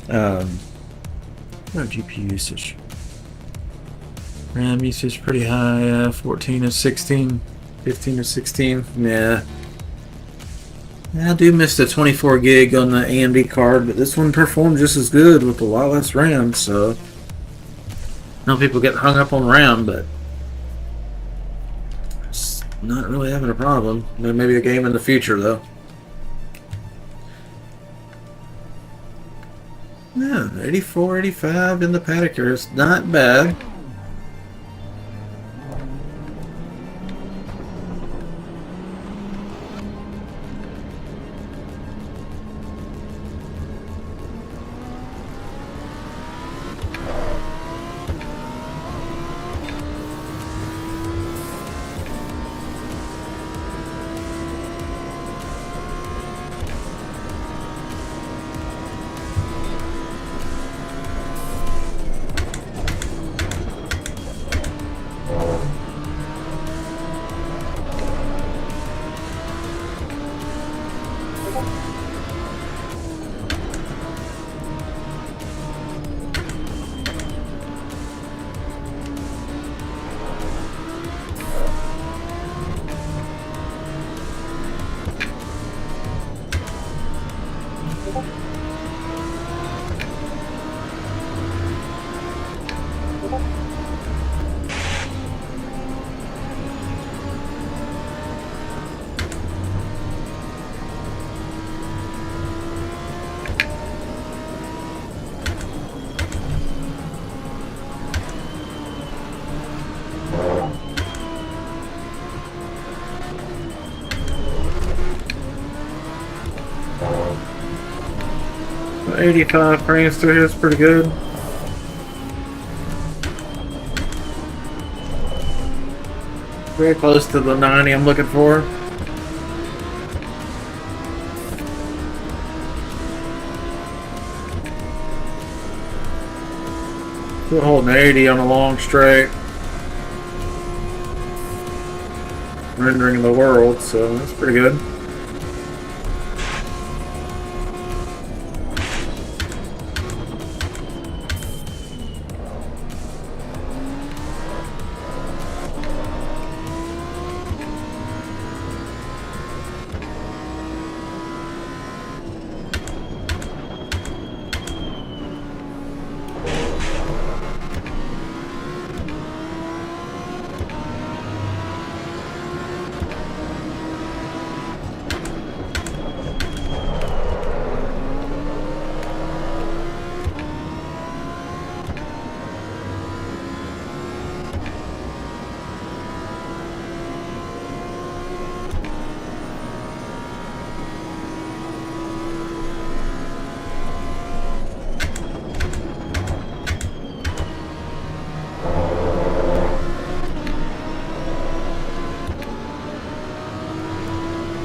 Speaker 1: no GPU usage. RAM usage pretty high. 14 to 16, 15 to 16. Yeah. I do miss the 24 gig on the AMD card, but this one performed just as good with a lot less RAM. So, I know people get hung up on RAM, but not really having a problem. Maybe a game in the future, though. Yeah, 84, 85 in the paddock here. It's not bad. So 85 frames through here is pretty good. Very close to the 90 I'm looking for. Still holding 80 on a long straight. Rendering the world, so that's pretty good.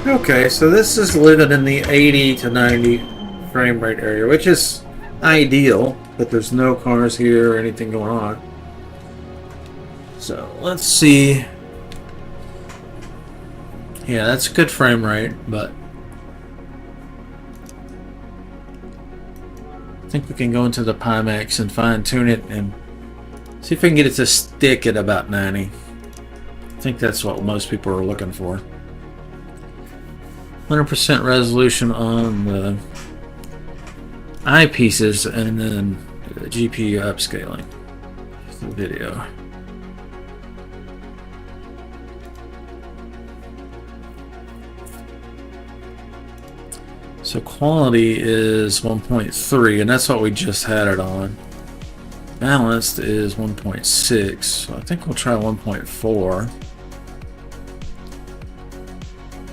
Speaker 1: Okay, so this is living in the 80 to 90 frame rate area, which is ideal, but there's no cars here or anything going on. So let's see. Yeah, that's a good frame rate, but I think we can go into the Pimax and fine tune it and see if we can get it to stick at about 90. I think that's what most people are looking for. 100% resolution on the eyepieces and then GPU upscaling the video. So quality is 1.3, and that's what we just had it on. Balanced is 1.6, so I think we'll try 1.4.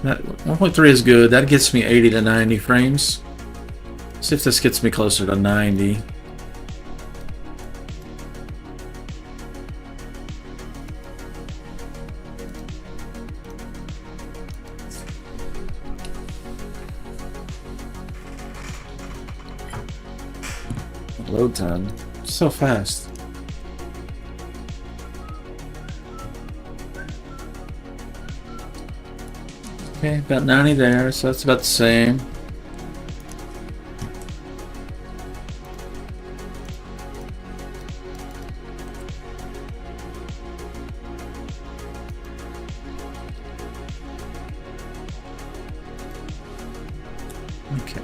Speaker 1: That 1.3 is good. That gets me 80 to 90 frames. See if this gets me closer to 90. Load time. So fast. Okay, about 90 there, so that's about the same. Okay.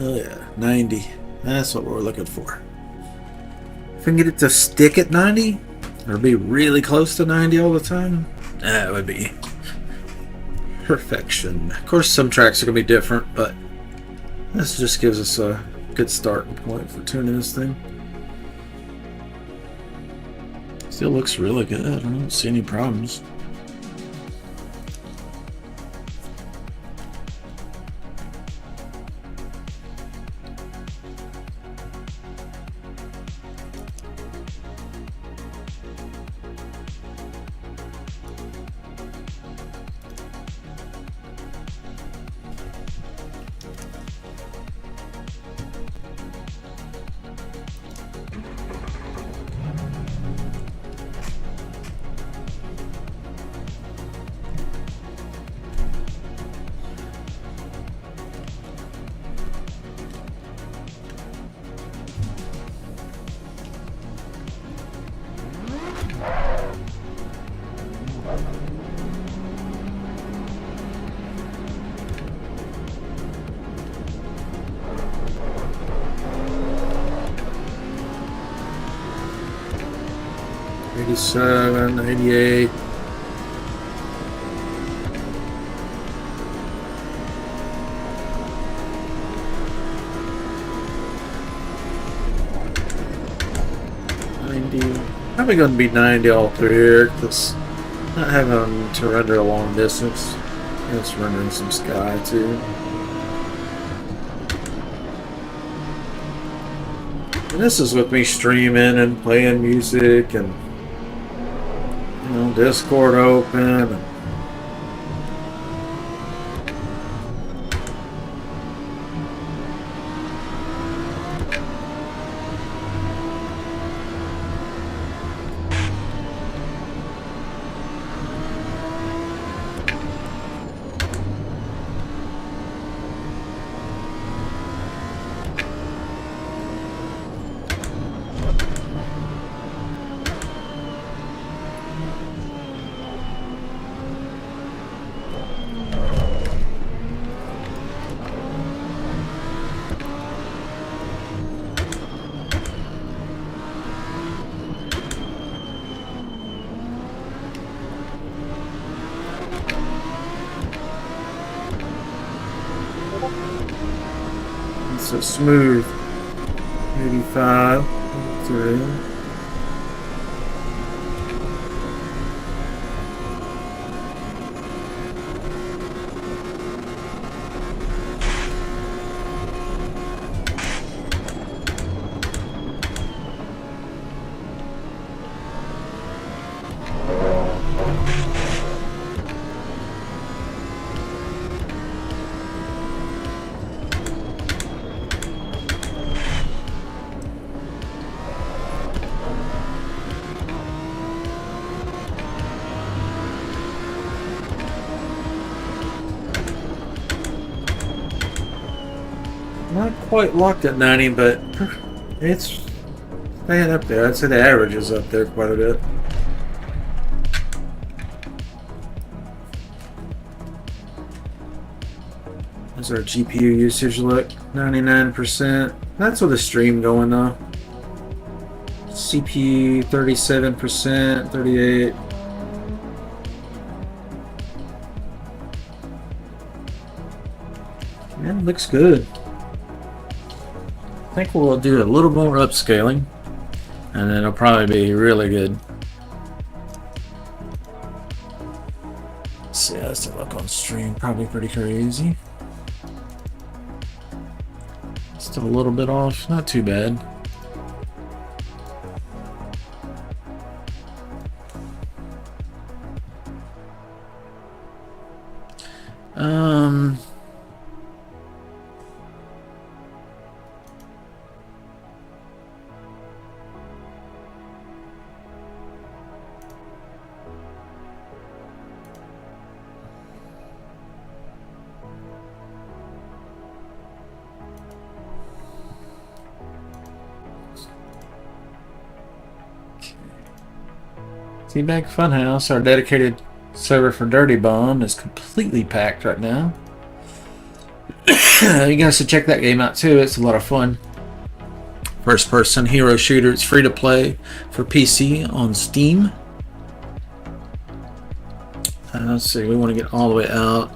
Speaker 1: Oh yeah, 90. That's what we're looking for. If we can get it to stick at 90, or be really close to 90 all the time, that would be perfection. Of course, some tracks are going to be different, but this just gives us a good starting point for tuning this thing. Still looks really good. I don't see any problems. '87, '88. Probably going to be 90 all through here because not having to render a long distance. It's rendering some sky too. And this is with me streaming and playing music and Discord open. And it's a smooth 85 through. Not quite locked at 90, but it's staying up there. I'd say the average is up there quite a bit. How's our GPU usage look? 99%. That's with the stream going though. CPU 37%, 38. Yeah, looks good. I think we'll do a little more upscaling, and then it'll probably be really good. Let's see how this look on stream. Probably pretty crazy. Still a little bit off, not too bad. Teabag Funhouse, our dedicated server for Dirty Bomb, is completely packed right now. You guys should check that game out too. It's a lot of fun. First person hero shooter. It's free to play for PC on Steam. Let's see, we want to get all the way out.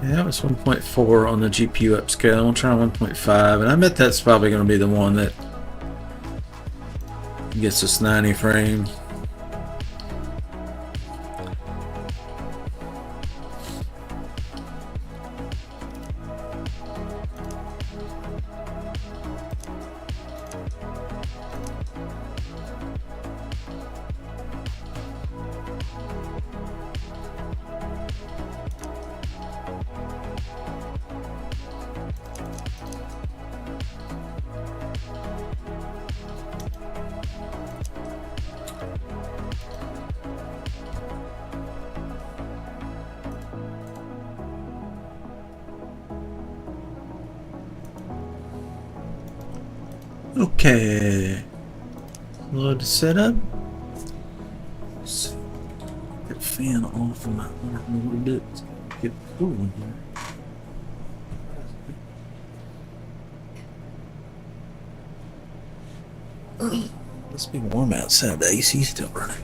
Speaker 1: Yeah, that was 1.4 on the GPU upscale. We'll try 1.5, and I bet that's probably going to be the one that gets us 90 frames. Okay, load the setup. Get fan off of my arm a little bit. Get cool in here. Must be warm outside. The AC's still running.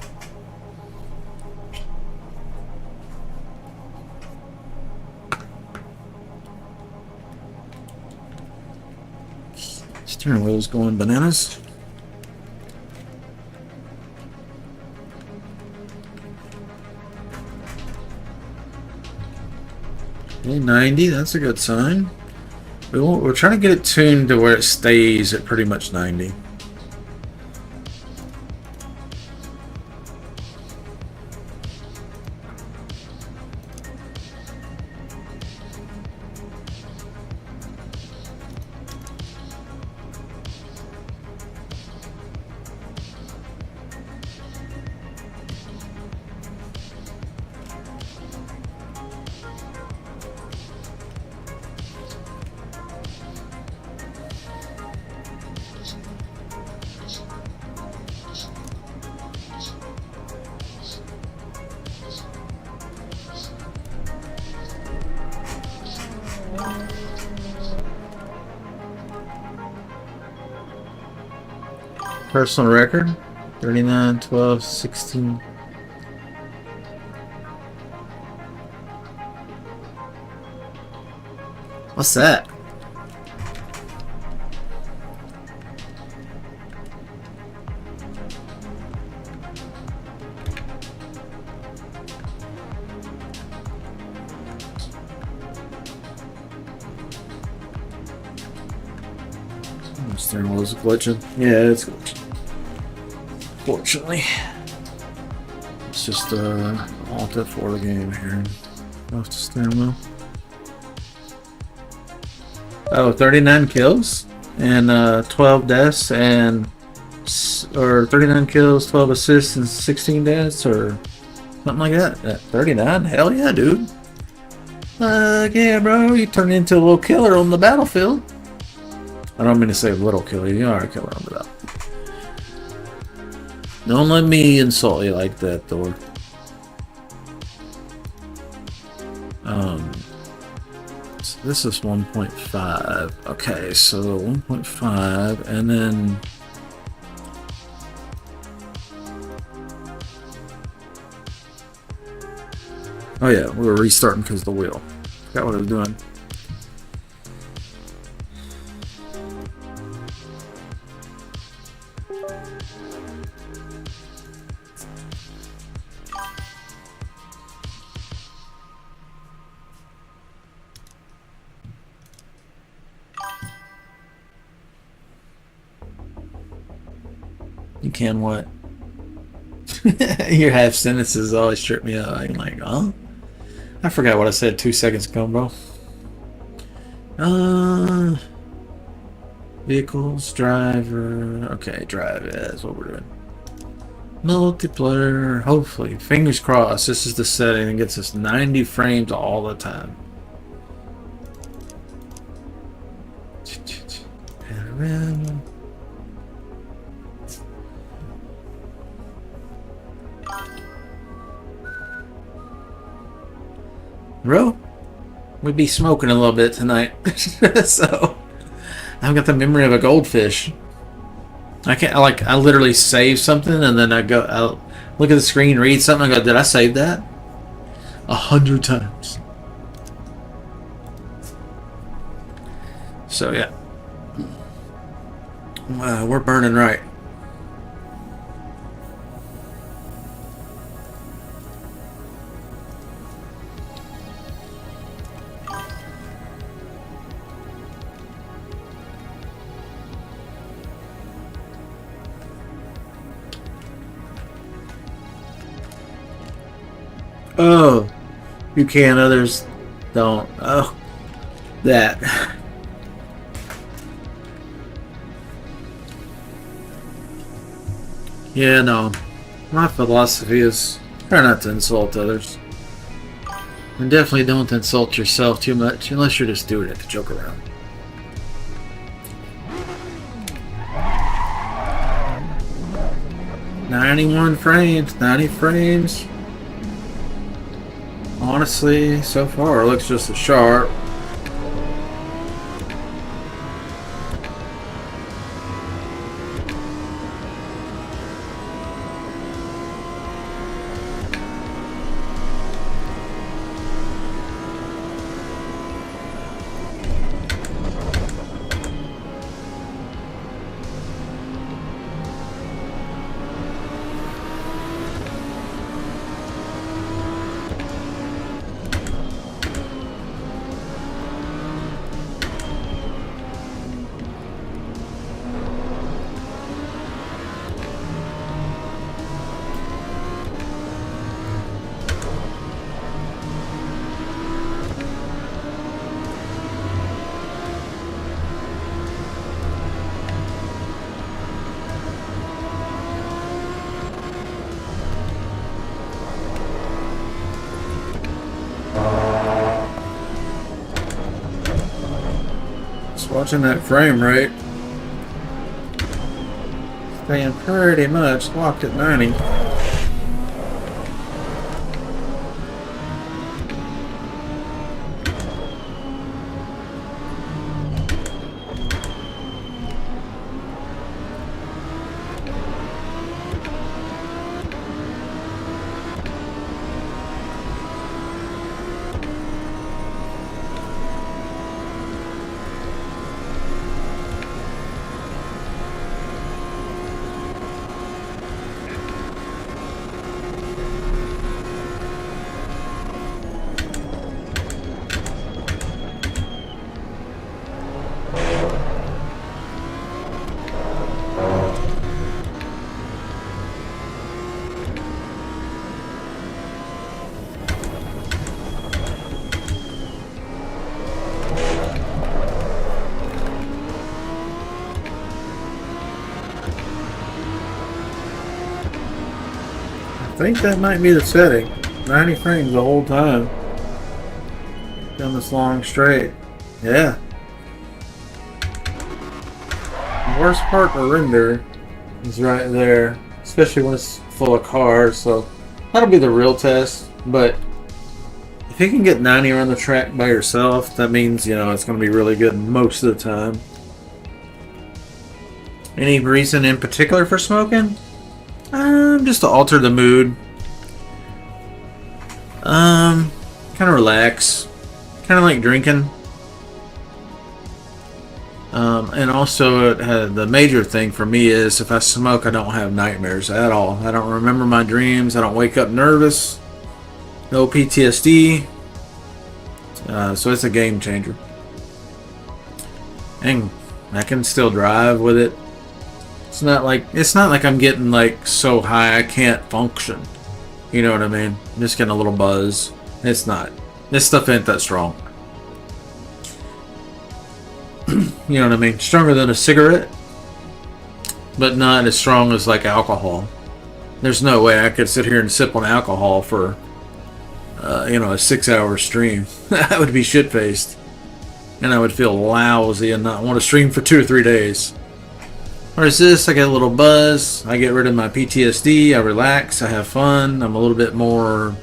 Speaker 1: Steering wheel's going bananas. Okay, 90, that's a good sign. We're trying to get it tuned to where it stays at pretty much 90. Personal record 39, 12, 16. What's that? The steering wheel's glitching. Yeah, it's glitching. Fortunately, it's just Alt F4 the game here off the steering wheel. Oh, 39 kills and 12 deaths and or 39 kills, 12 assists and 16 deaths or something like that. 39? Hell yeah, dude. Yeah, bro. You turn into a little killer on the battlefield. I don't mean to say little killer. You are a killer on the battlefield. Don't let me insult you like that, Thor. So this is 1.5. Okay, so 1.5, and then oh yeah, we were restarting because of the wheel. Forgot what I was doing. You can what? Your half sentences always trip me up. I'm like, huh? I forgot what I said 2 seconds ago, bro. Vehicles, driver. Okay, drive. Yeah, that's what we're doing. Multiplayer. Hopefully, fingers crossed. This is the setting that gets us 90 frames all the time. Panorama. Bro, we'd be smoking a little bit tonight. So I've got the memory of a goldfish. I can't I literally save something and then I look at the screen, read something, I go, did I save that? 100 times. So yeah. We're burning right. Oh, you can, others don't. Oh, that. Yeah, no. My philosophy is try not to insult others. And definitely don't insult yourself too much unless you're just doing it to joke around. "91 frames, 90 frames. Honestly, so far it looks just as sharp. Watching that frame rate, staying pretty much locked at 90. think that might be the setting. 90 frames the whole time. Down this long straight. Yeah. The worst part to render is right there. Especially when it's full of cars. So that'll be the real test. But if you can get 90 around the track by yourself, that means, you know, it's going to be really good most of the time. Any reason in particular for smoking? Just to alter the mood. Kind of relax. Kind of like drinking. And also, the major thing for me is if I smoke, I don't have nightmares at all. I don't remember my dreams. I don't wake up nervous. No PTSD. So it's a game changer. And I can still drive with it. It's not like I'm getting like so high I can't function. You know what I mean? I'm just getting a little buzz. It's not. This stuff ain't that strong. You know what I mean? Stronger than a cigarette, but not as strong as like alcohol. There's no way I could sit here and sip on alcohol for you know, a 6-hour stream. I would be shit-faced. And I would feel lousy and not want to stream for 2 or 3 days. Whereas this, I get a little buzz, I get rid of my PTSD, I relax, I have fun, I'm a little bit more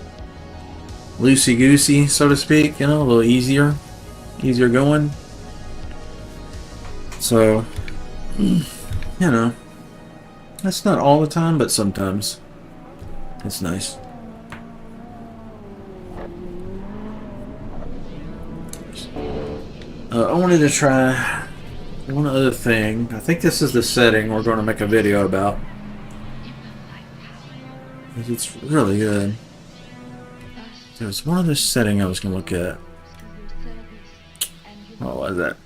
Speaker 1: loosey-goosey, so to speak, you know, a little easier going. So, you know, that's not all the time, but sometimes it's nice. I wanted to try one other thing. I think this is the setting we're going to make a video about. It's really good. There was one other setting I was going to look at. What was that?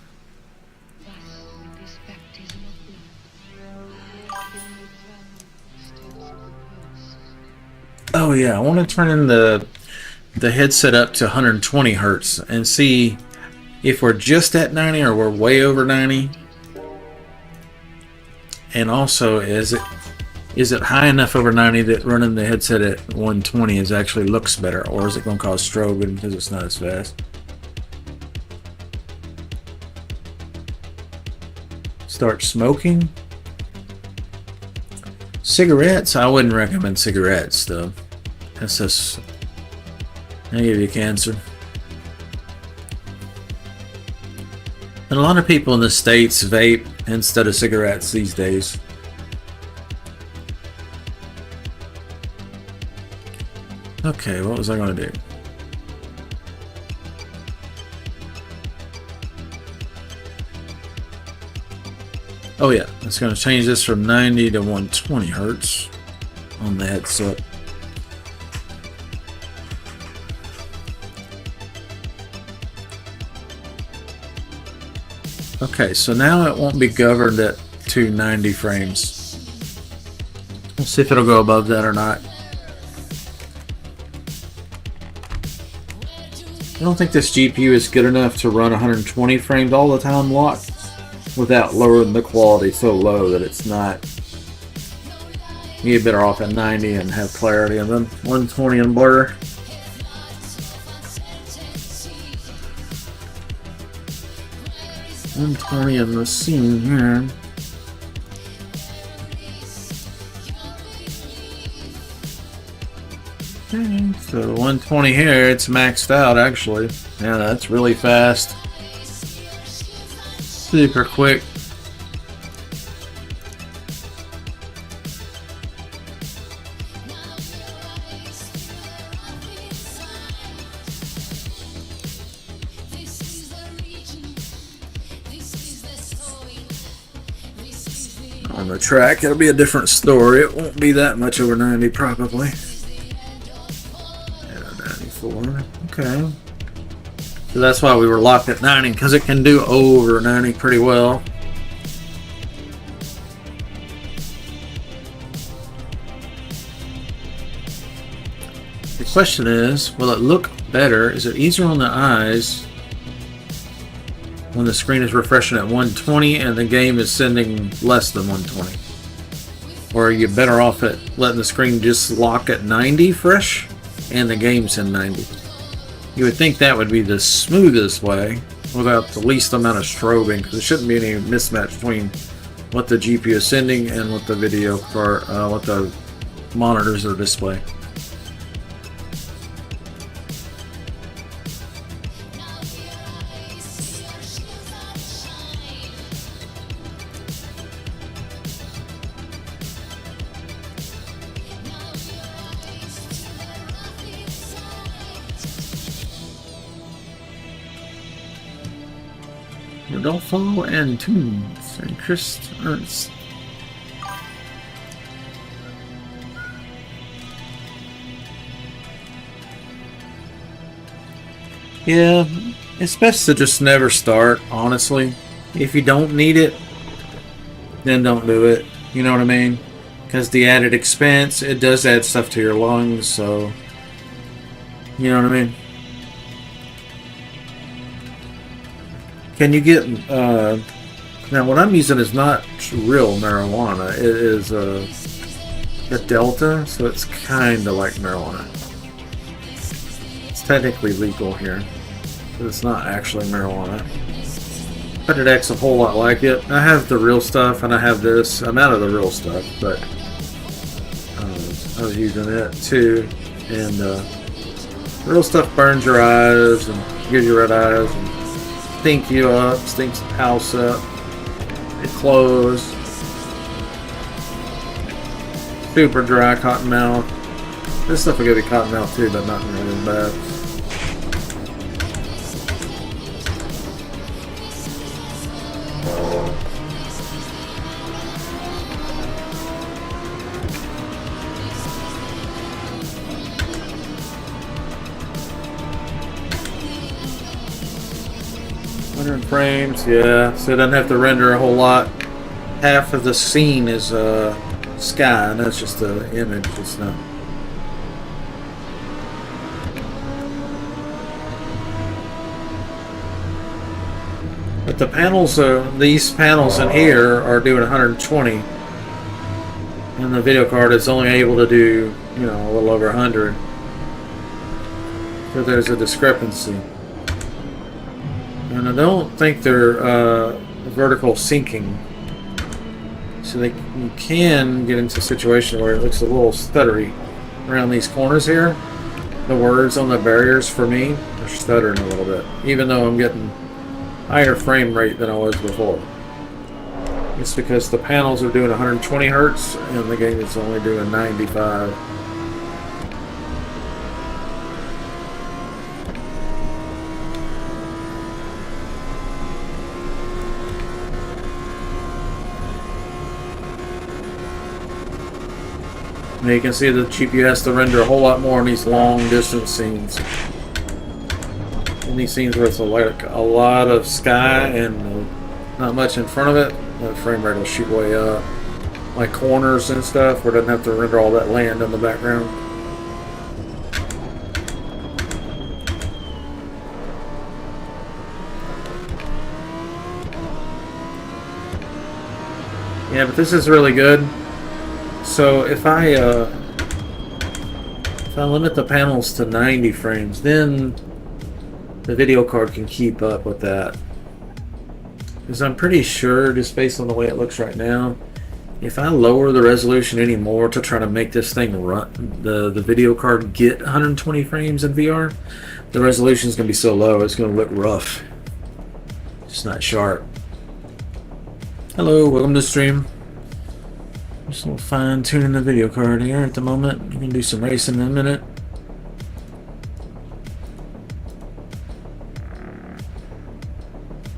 Speaker 1: Oh yeah, I want to turn in the headset up to 120 hertz and see if we're just at 90 or we're way over 90. And also, is it high enough over 90 that running the headset at 120 actually looks better, or is it going to cause strobing because it's not as fast? Start smoking. Cigarettes, I wouldn't recommend cigarettes though. That's just, they give you cancer. And a lot of people in the States vape instead of cigarettes these days. Okay, what was I going to do? Oh yeah, it's going to change this from 90 to 120 hertz on the headset. Okay, so now it won't be governed at 290 frames. We'll see if it'll go above that or not. I don't think this GPU is good enough to run 120 frames all the time locked without lowering the quality so low that it's not. You get better off at 90 and have clarity, and then 120 and blur. $120 in the scene here. Okay, so 120 here, it's maxed out actually. Yeah, that's really fast. Super quick. On the track, it'll be a different story. It won't be that much over 90 probably. Yeah, 94. Okay. So that's why we were locked at 90, because it can do over 90 pretty well. The question is, will it look better? Is it easier on the eyes when the screen is refreshing at 120 and the game is sending less than 120? or you're better off at letting the screen just lock at 90 fresh and the game's in 90. You would think that would be the smoothest way without the least amount of strobing, because there shouldn't be any mismatch between what the GPU is sending and what the video card, what the monitors are displaying. Rodolfo and Tunes and Chris Ernst. Yeah, it's best to just never start, honestly. If you don't need it, then don't do it. You know what I mean? Because the added expense, it does add stuff to your lungs, so... You know what I mean? Can you get... now, what I'm using is not real marijuana. It is a Delta, so it's kind of like marijuana. It's technically legal here, but it's not actually marijuana. But it acts a whole lot like it. I have the real stuff, and I have this. I'm out of the real stuff, but I was using it too. And real stuff burns your eyes and gives you red eyes and stinks you up, stinks the house up. It closed. Super dry cotton mouth. This stuff will give you cotton mouth too, but not really bad. Frames, yeah, so it doesn't have to render a whole lot. Half of the scene is sky, and that's just the image. It's not. But the panels, these panels in here are doing 120, and the video card is only able to do, you know, a little over 100. So there's a discrepancy. And I don't think they're vertical syncing, so you can get into a situation where it looks a little stuttery around these corners here. The words on the barriers for me are stuttering a little bit, even though I'm getting higher frame rate than I was before. It's because the panels are doing 120 hertz and the game is only doing 95. Now you can see the GPU has to render a whole lot more in these long distance scenes. In these scenes where it's a lot of sky and not much in front of it, the frame rate will shoot way up. Like corners and stuff where it doesn't have to render all that land in the background. Yeah, but this is really good. So if I limit the panels to 90 frames, then the video card can keep up with that. Because I'm pretty sure, just based on the way it looks right now, if I lower the resolution any more to try to make this thing run, the video card get 120 frames in VR, the resolution is going to be so low it's going to look rough. It's not sharp. Hello, welcome to the stream. Just a little fine tuning the video card here at the moment. You can do some racing in a minute.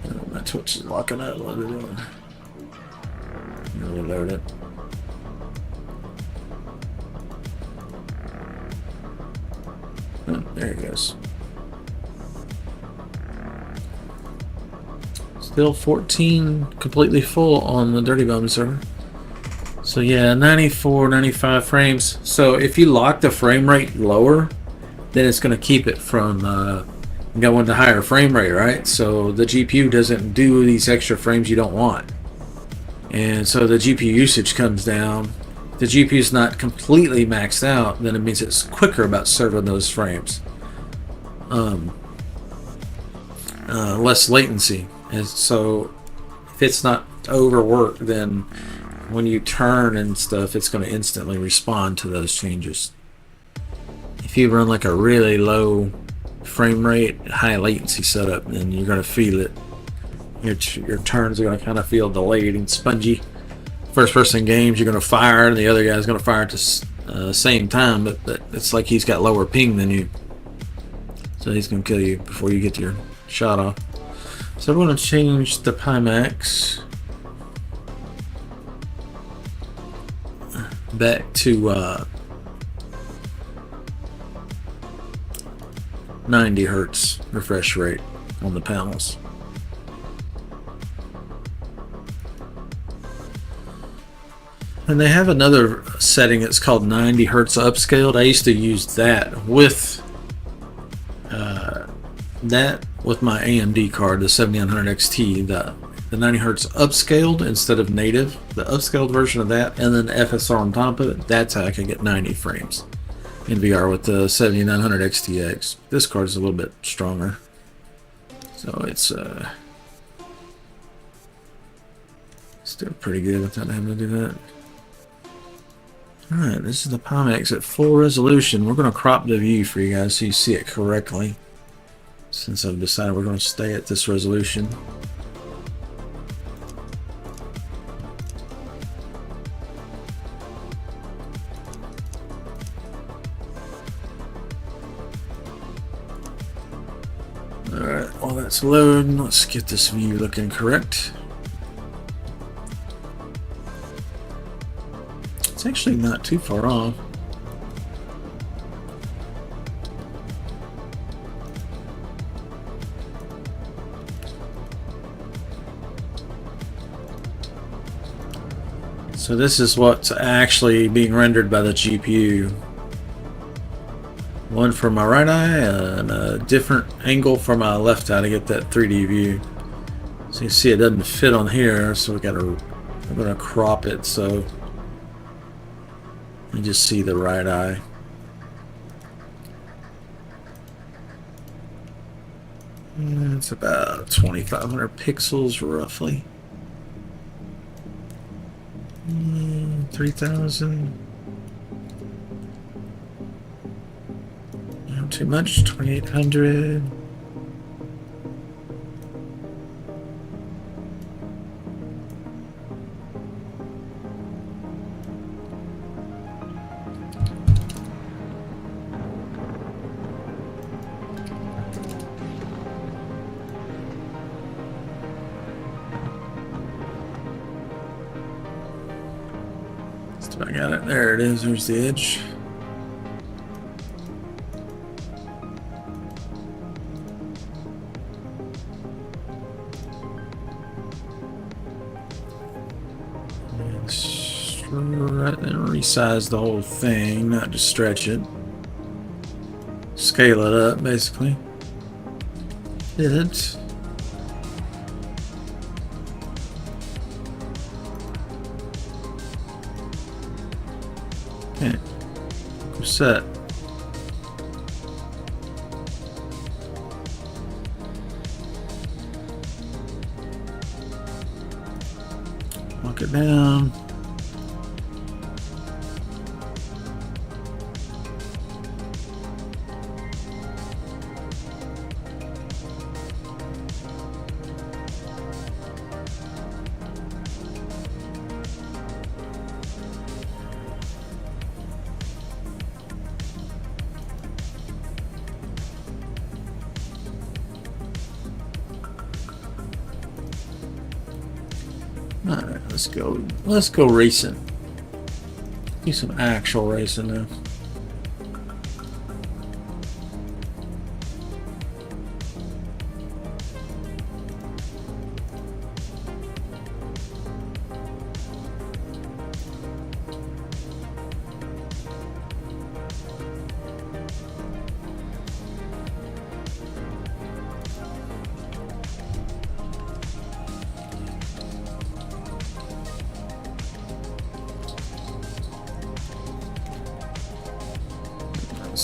Speaker 1: Oh, my Twitch is locking up. What are they doing? Reload it. Oh, there it goes. Still 14 completely full on the Dirty Bum server. So yeah, 94, 95 frames. So if you lock the frame rate lower, then it's going to keep it from going to higher frame rate, right? So the GPU doesn't do these extra frames you don't want. And so the GPU usage comes down. the GPU is not completely maxed out, then it means it's quicker about serving those frames. Less latency. And so if it's not overworked, then when you turn and stuff, it's going to instantly respond to those changes. If you run like a really low frame rate, high latency setup, then you're going to feel it. Your turns are going to kind of feel delayed and spongy. First person games, you're going to fire and the other guy's going to fire at the same time, but it's like he's got lower ping than you, so he's going to kill you before you get your shot off. So I'm going to change the Pimax back to 90 hertz refresh rate on the panels. And they have another setting that's called 90 hertz upscaled. I used to use that with my AMD card, the 7900 XT. The 90 hertz upscaled instead of native, the upscaled version of that, and then FSR on top of it. That's how I can get 90 frames in VR with the 7900 XTX. This card is a little bit stronger, so it's still pretty good without having to do that. Alright, this is the Pimax at full resolution. We're going to crop the view for you guys so you see it correctly, since I've decided we're going to stay at this resolution. Alright, while that's loading, let's get this view looking correct. It's actually not too far off. So this is what's actually being rendered by the GPU. One for my right eye and a different angle for my left eye to get that 3D view. So you see it doesn't fit on here, so I'm gonna crop it so you just see the right eye. And it's about 2500 pixels roughly. 3000. Not too much. 2800. I got it. There it is. There's the edge. And resize the whole thing, not just stretch it. Scale it up, basically. Did it? Okay, we're set. Lock it down. Alright, let's go racing. Do some actual racing now.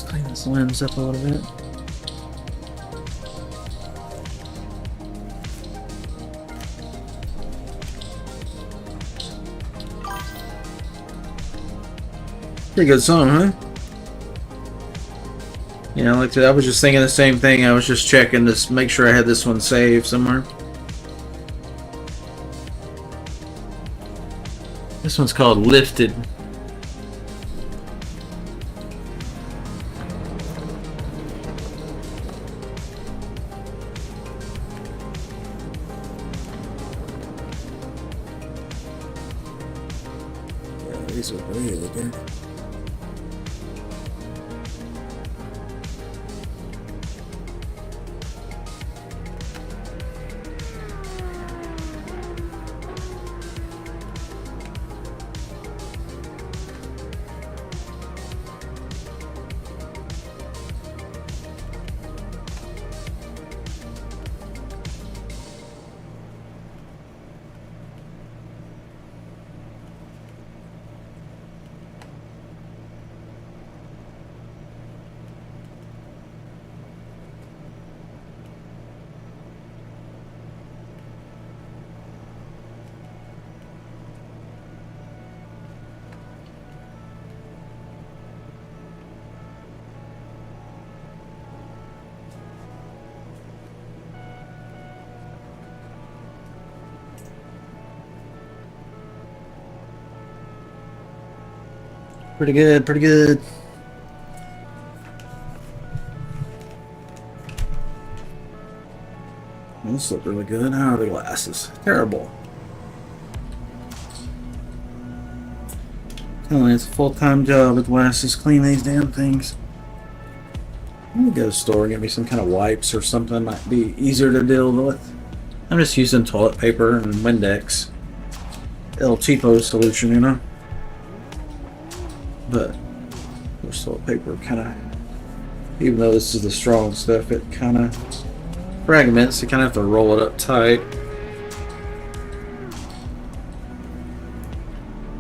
Speaker 1: Let's clean this lens up a little bit. Pretty good song, huh? Yeah, like I was just thinking the same thing. I was just checking to make sure I had this one saved somewhere. This one's called Lifted. Yeah, these are really good. Pretty good, pretty good. Those look really good. How are the glasses? Terrible. Telling you, it's a full-time job with glasses. Clean these damn things. Let me go to the store and get me some kind of wipes or something. Might be easier to deal with. I'm just using toilet paper and Windex. El cheapo solution, you know. But this toilet paper kind of, even though this is the strong stuff, it kind of fragments. You kind of have to roll it up tight.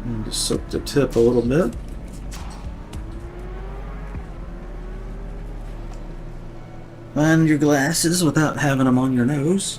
Speaker 1: And just soak the tip a little bit. Find your glasses without having them on your nose.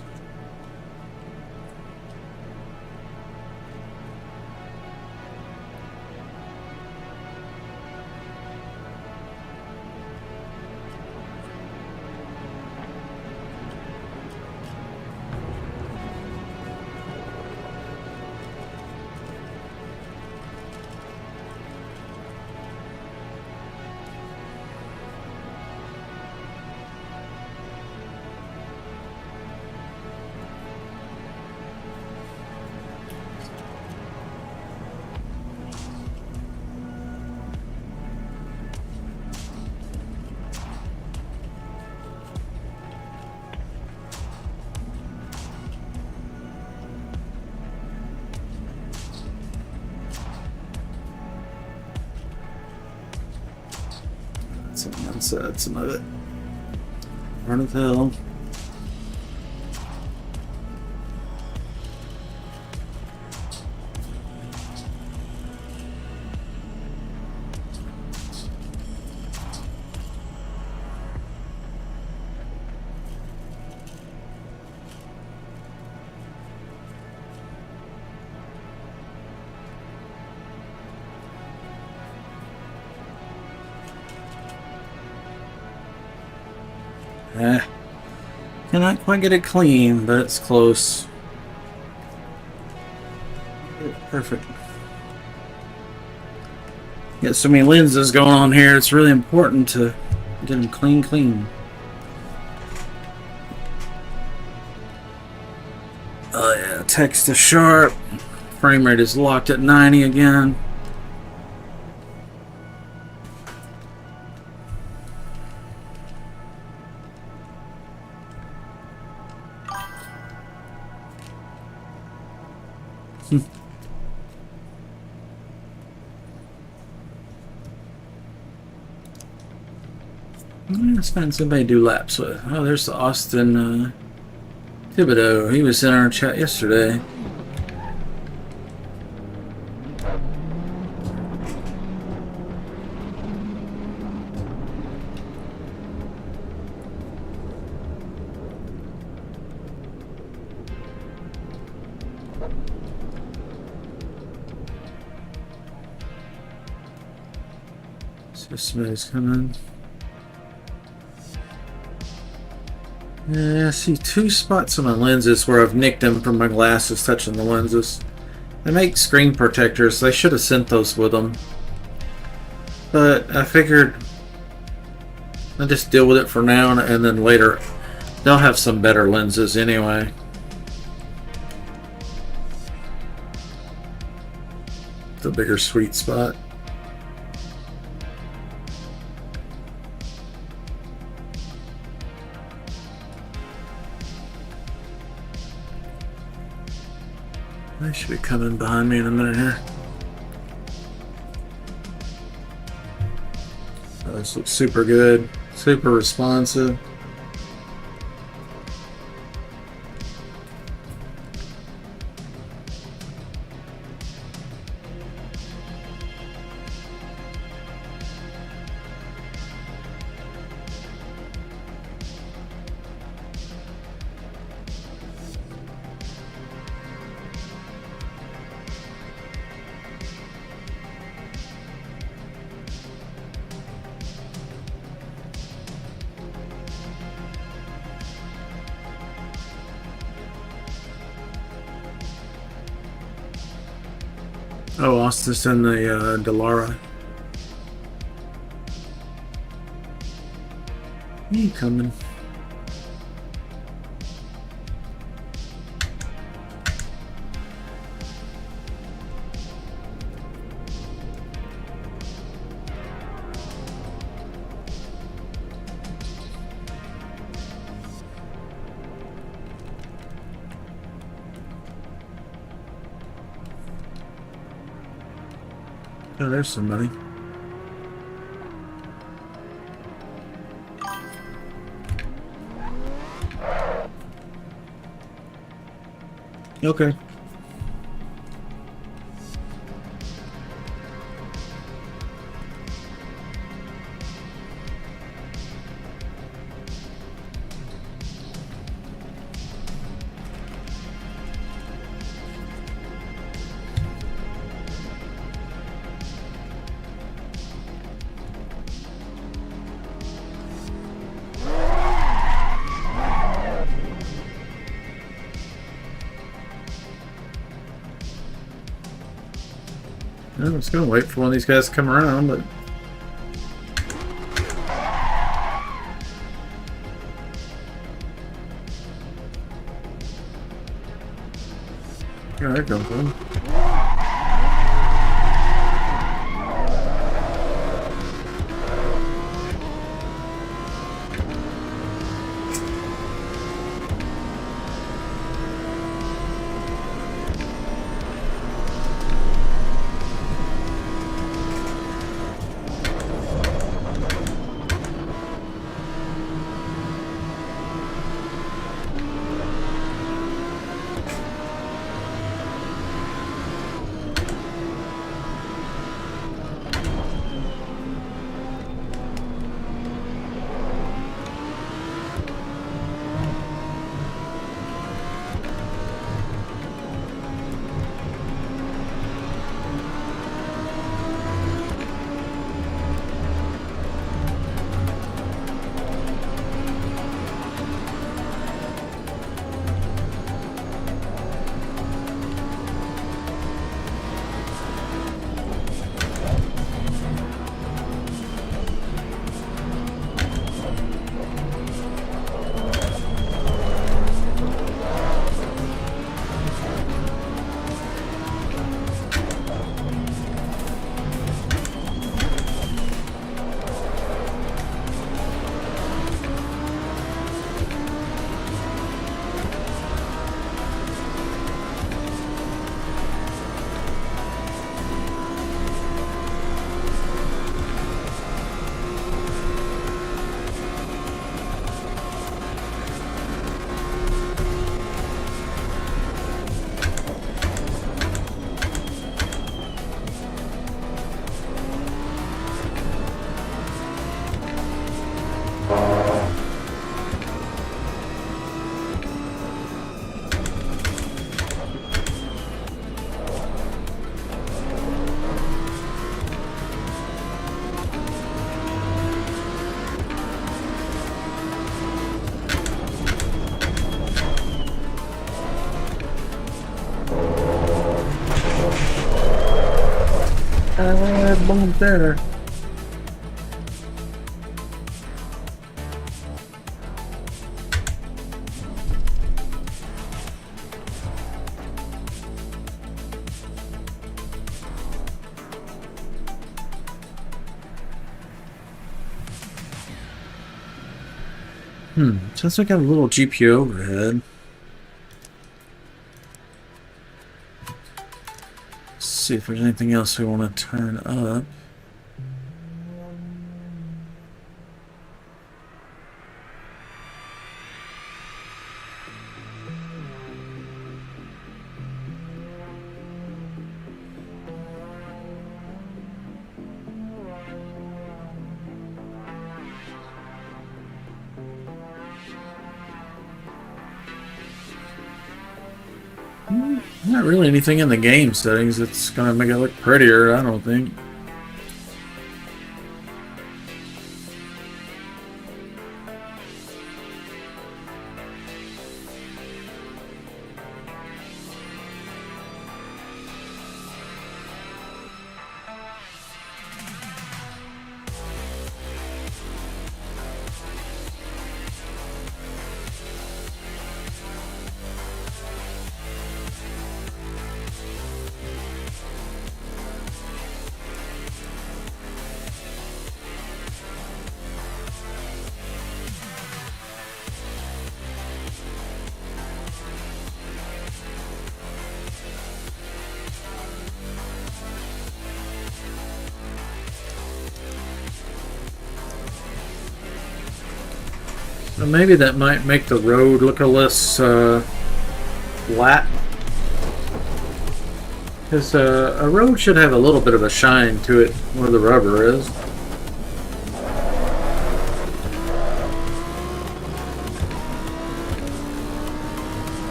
Speaker 1: Said some of it. Run of hell. Cannot quite get it clean, but it's close. Perfect. Got so many lenses going on here, it's really important to get them clean. Oh yeah, text is sharp. Frame rate is locked at 90 again. Let's find somebody to do laps with. Oh, there's the Austin Thibodeau. He was in our chat yesterday. So somebody's coming. Yeah, I see two spots on my lenses where I've nicked them from my glasses touching the lenses. They make screen protectors. They should have sent those with them. But I figured I'll just deal with it for now, and then later they'll have some better lenses anyway. The bigger sweet spot. They should be coming behind me in a minute here. Oh, this looks super good. Super responsive. Oh, Austin's in the Delara. You coming? Oh, there's somebody. Okay. I was gonna wait for one of these guys to come around, but yeah, there comes one. Bump there. Since we got a little GPU overhead. Let's see if there's anything else we want to turn up. Not really anything in the game settings that's gonna make it look prettier, I don't think. So maybe that might make the road look a less flat. Because a road should have a little bit of a shine to it where the rubber is.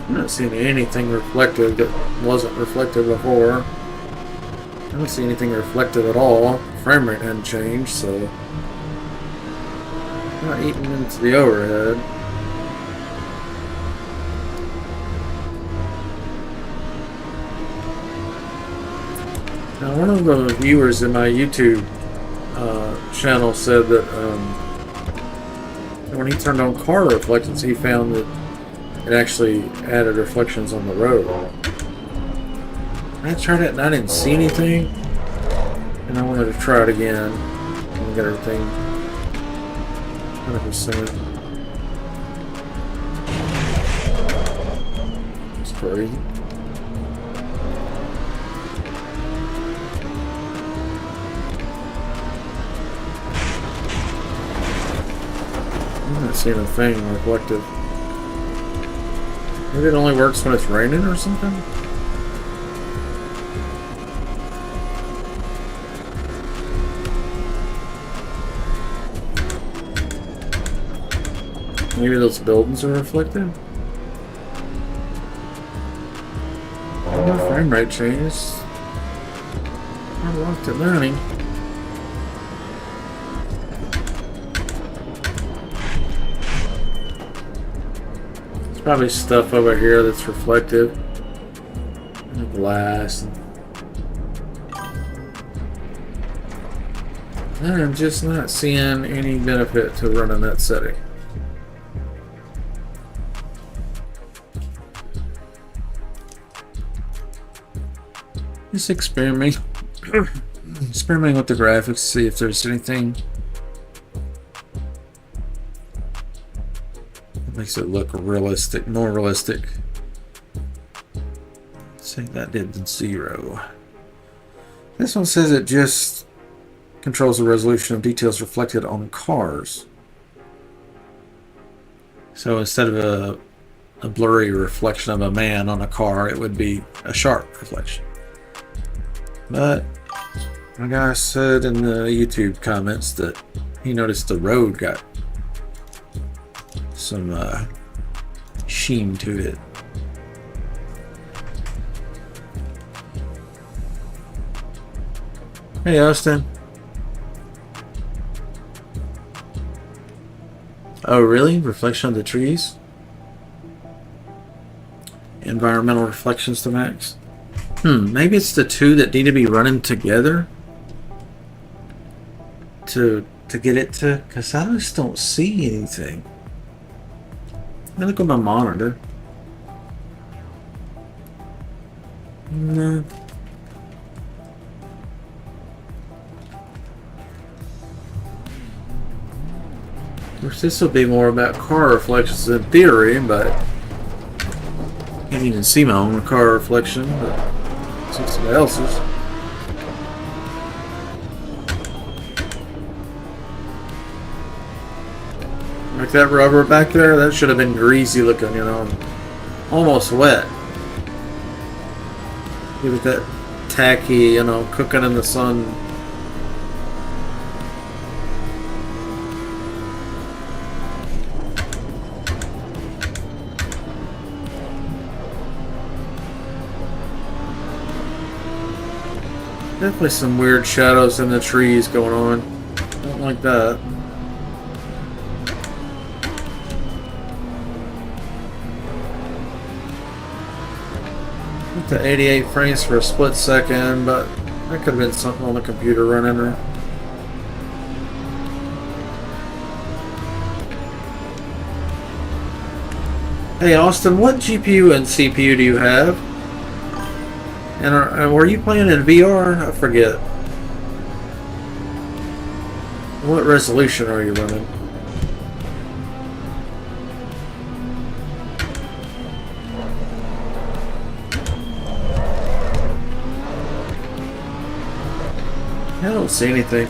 Speaker 1: I'm not seeing anything reflective that wasn't reflective before. I don't see anything reflective at all. Frame rate hadn't changed, so I'm not eating into the overhead. Now, one of the viewers in my YouTube channel said that when he turned on car reflections, he found that it actually added reflections on the road. I tried it and I didn't see anything, and I wanted to try it again and get everything 100%. It's crazy. I'm not seeing a thing reflective. Maybe it only works when it's raining or something? Maybe those buildings are reflective? My frame rate changed. I locked it 90. Probably stuff over here that's reflective. The glass. I'm just not seeing any benefit to running that setting. Just experimenting with the graphics, see if there's anything makes it look realistic, more realistic. Let's see, that did 0. This one says it just controls the resolution of details reflected on cars. So instead of a blurry reflection of a man on a car, it would be a sharp reflection. But A guy said in the YouTube comments that he noticed the road got some sheen to it. Hey, Austin. Oh, really? Reflection of the trees? Environmental reflections to max? Maybe it's the two that need to be running together to get it to, because I just don't see anything. Let me look at my monitor. No. Of course, this will be more about car reflections in theory, but I can't even see my own car reflection, but I see somebody else's. Like that rubber back there, that should have been greasy looking, you know, almost wet. Give it that tacky, you know, cooking in the sun. Definitely some weird shadows in the trees going on. Don't like that. To 88 frames for a split second, but that could have been something on the computer running or. Hey Austin, what GPU and CPU do you have? And were you playing in VR? I forget. What resolution are you running? I don't see anything.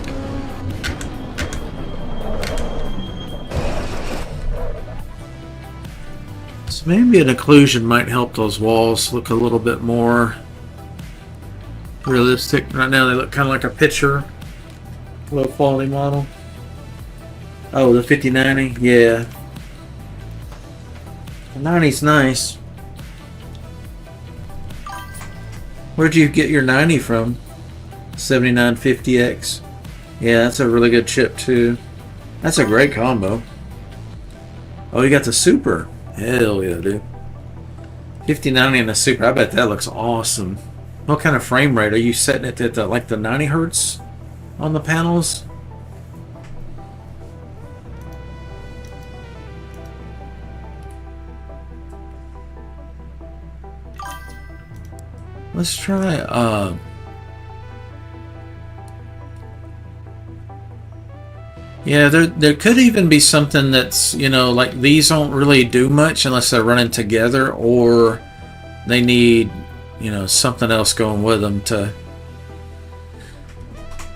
Speaker 1: So maybe an occlusion might help those walls look a little bit more realistic. Right now they look kind of like a picture, low quality model. Oh, the 5090, yeah. The 90's nice. Where'd you get your 90 from? 7950X. Yeah, that's a really good chip too. That's a great combo. Oh, you got the Super. Hell yeah, dude. 5090 and the Super. I bet that looks awesome. What kind of frame rate are you setting it at? Like the 90 hertz on the panels? Let's try yeah, there could even be something that's, you know, like these don't really do much unless they're running together, or they need, you know, something else going with them to.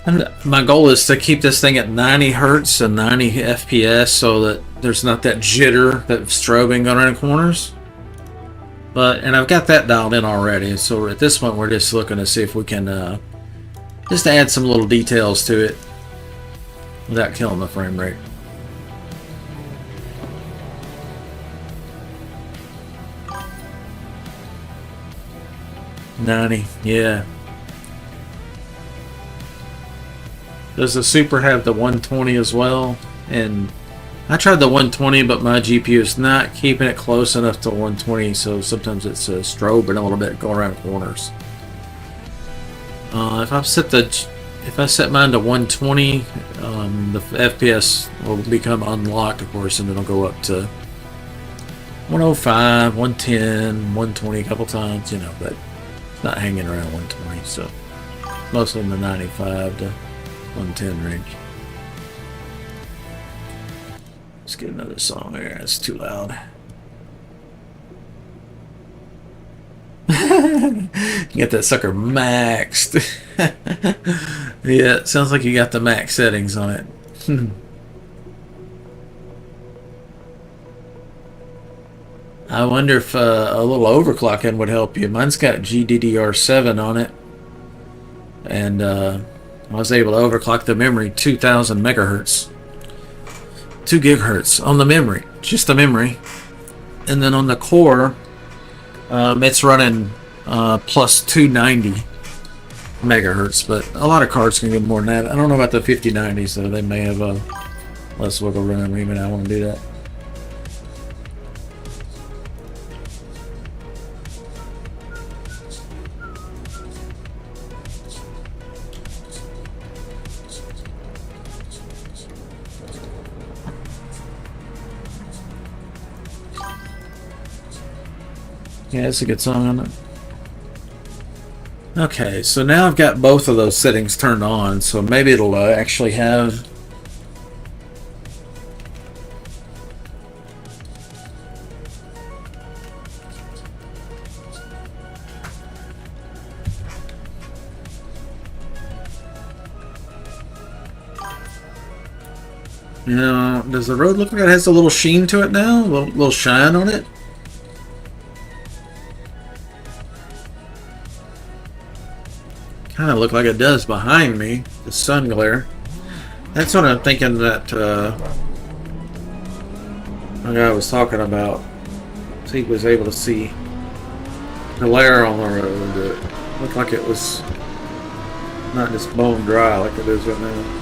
Speaker 1: And my goal is to keep this thing at 90 hertz and 90 FPS so that there's not that jitter, that strobing going around corners. And I've got that dialed in already, so at this point we're just looking to see if we can just add some little details to it without killing the frame rate. $90, yeah. Does the Super have the 120 as well? And I tried the 120, but my GPU is not keeping it close enough to 120, so sometimes it's strobing a little bit going around corners. If I set mine to 120, the FPS will become unlocked, of course, and it'll go up to 105, 110, 120 a couple times, you know, but it's not hanging around 120, so mostly in the 95 to 110 range. Let's get another song here. It's too loud. You got that sucker maxed. Yeah, it sounds like you got the max settings on it. I wonder if a little overclocking would help you. Mine's got GDDR7 on it, and I was able to overclock the memory 2000 megahertz. 2 gigahertz on the memory, just the memory. And then on the core, it's running plus 290 megahertz, but a lot of cards can get more than that. I don't know about the 5090s though. They may have less wiggle room. Even I want to do that. Yeah, it's a good song on it. Okay, so now I've got both of those settings turned on, so maybe it'll actually have... You know, does the road look like it has a little sheen to it now? A little shine on it? Kind of look like it does behind me, the sun glare. That's what I'm thinking that my guy was talking about. He was able to see the glare on the road. It looked like it was not just bone dry like it is right now.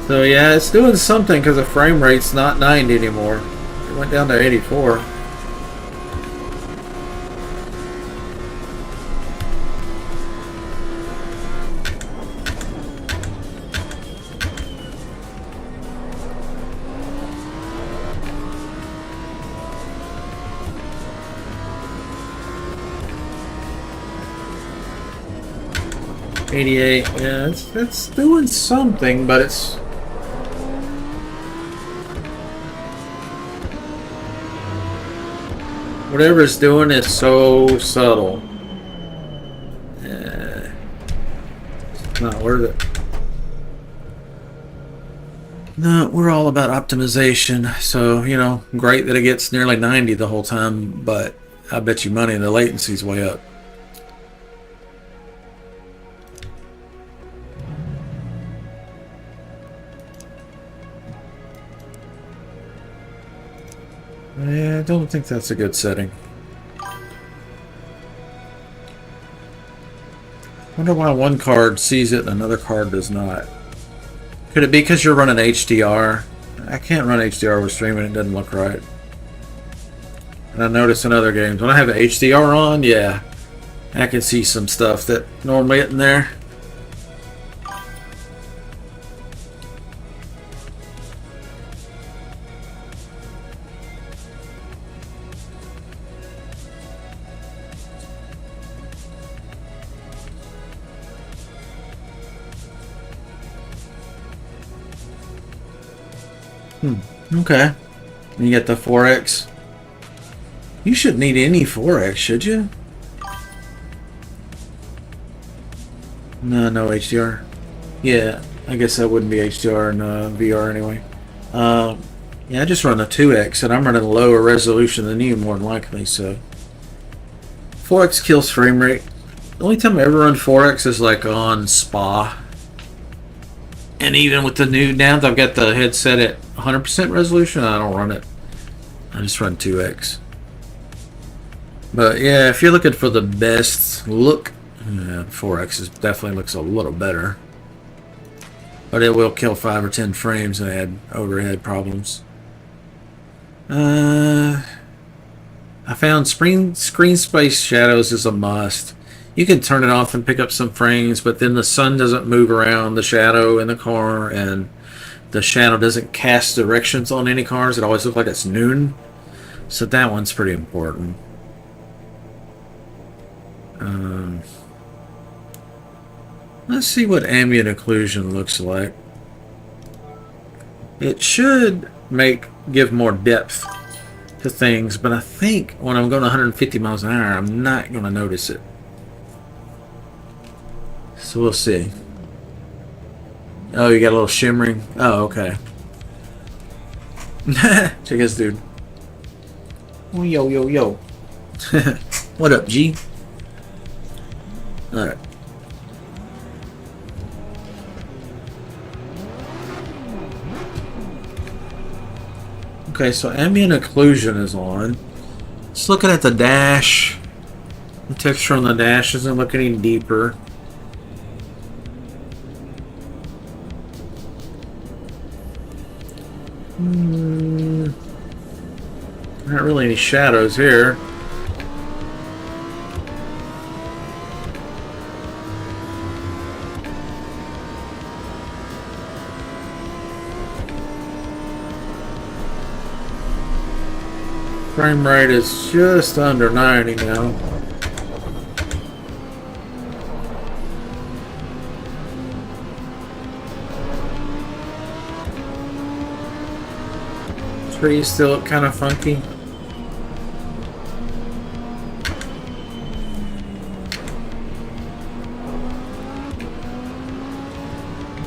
Speaker 1: So yeah, it's doing something because the frame rate's not 90 anymore. It went down to 84. $88, yeah, it's doing something, but it's... Whatever it's doing is so subtle. It's not worth it. No, we're all about optimization, so, you know, great that it gets nearly 90 the whole time, but I bet you money the latency's way up. Yeah, I don't think that's a good setting. Wonder why one card sees it and another card does not. Could it be because you're running HDR? I can't run HDR with streaming, it doesn't look right. And I notice in other games, when I have HDR on, yeah, I can see some stuff that normally isn't there. Okay. You get the 4X. You shouldn't need any 4X, should you? No HDR. Yeah, I guess that wouldn't be HDR in VR anyway. Yeah, I just run a 2X, and I'm running a lower resolution than you, more than likely, so... 4X kills frame rate. The only time I ever run 4X is like on Spa. And even with the new downs, I've got the headset at 100% resolution. I don't run it. I just run 2X. But yeah, if you're looking for the best look, 4X definitely looks a little better. But it will kill 5 or 10 frames and add overhead problems. I found screen space shadows is a must. You can turn it off and pick up some frames, but then the sun doesn't move around the shadow in the car, and the shadow doesn't cast directions on any cars. It always looks like it's noon. So that one's pretty important. Let's see what ambient occlusion looks like. It should give more depth to things, but I think when I'm going 150 miles an hour, I'm not going to notice it. So we'll see. Oh, you got a little shimmering. Oh, okay. Check this dude. Oh, yo. What up, G? Alright. Okay, so ambient occlusion is on. Just looking at the dash. The texture on the dash doesn't look any deeper. Not really any shadows here. Frame rate is just under 90 now. Trees still look kind of funky.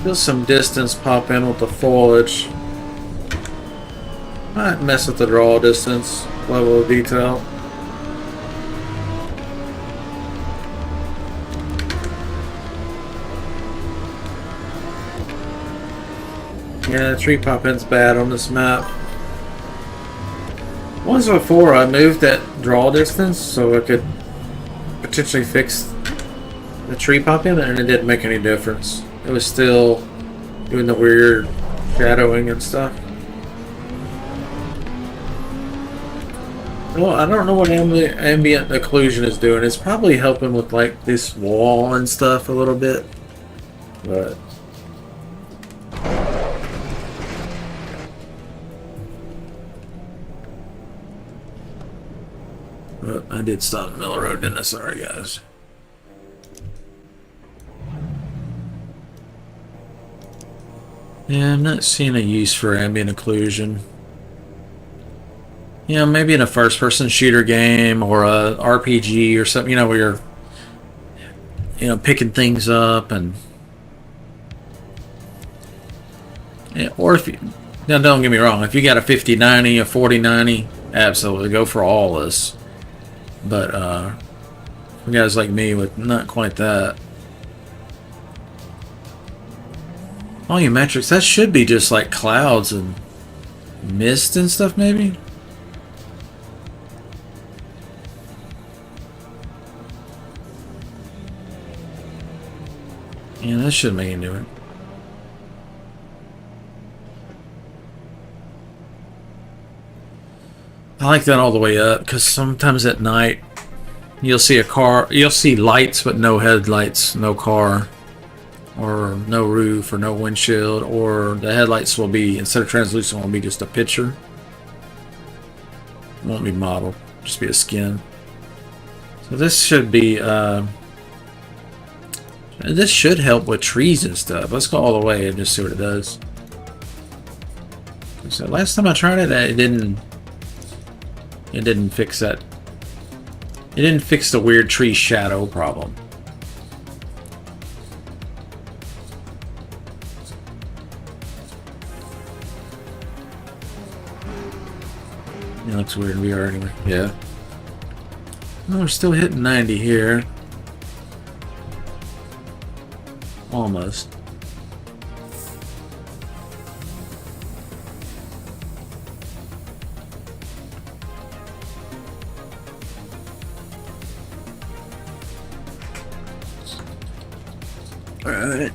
Speaker 1: Feel some distance pop in with the foliage. Might mess with the draw distance, level of detail. Yeah, the tree pop in's bad on this map. Once before I moved that draw distance so I could potentially fix the tree pop in, and it didn't make any difference. It was still doing the weird shadowing and stuff. Well, I don't know what ambient occlusion is doing. It's probably helping with like this wall and stuff a little bit, but I did stop in the middle of the road, didn't I? Sorry, guys. Yeah, I'm not seeing a use for ambient occlusion. You know, maybe in a first-person shooter game or a RPG or something, you know, where you're, you know, picking things up and... Yeah, or if you... Now, don't get me wrong. If you got a 50-90, a 40-90, absolutely, go for all this. But, for guys like me with not quite that... Volumetrics, that should be just like clouds and mist and stuff, maybe? Yeah, that shouldn't make any difference. I like that all the way up, because sometimes at night you'll see a car, you'll see lights but no headlights, no car, or no roof, or no windshield, or the headlights will be, instead of translucent, will be just a picture. It won't be modeled, just be a skin. So this should be, this should help with trees and stuff. Let's go all the way and just see what it does. So last time I tried it, it didn't fix that. It didn't fix the weird tree shadow problem. It looks weird in VR anyway. Yeah. Well, we're still hitting 90 here. Almost. All right.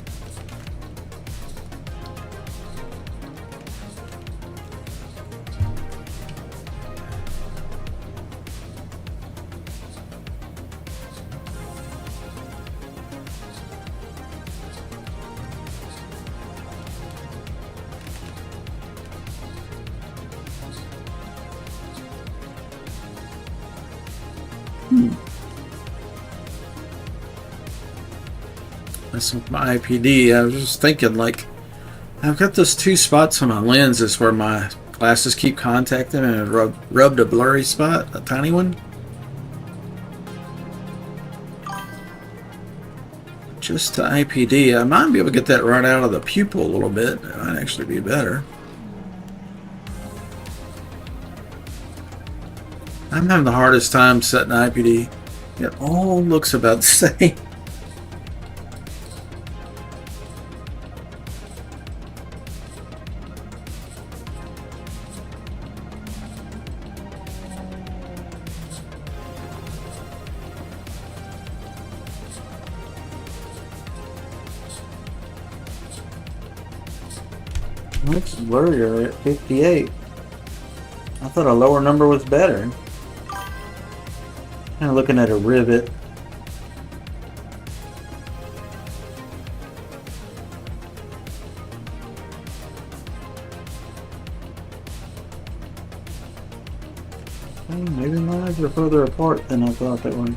Speaker 1: That's with my IPD. I was just thinking, like, I've got those two spots on my lenses where my glasses keep contacting, and it rubbed a blurry spot, a tiny one. Just to IPD, I might be able to get that right out of the pupil a little bit. It might actually be better. I'm having the hardest time setting IPD. It all looks about the same. Looks blurrier at 58. I thought a lower number was better. Kind of looking at a rivet. Maybe my eyes are further apart than I thought they were.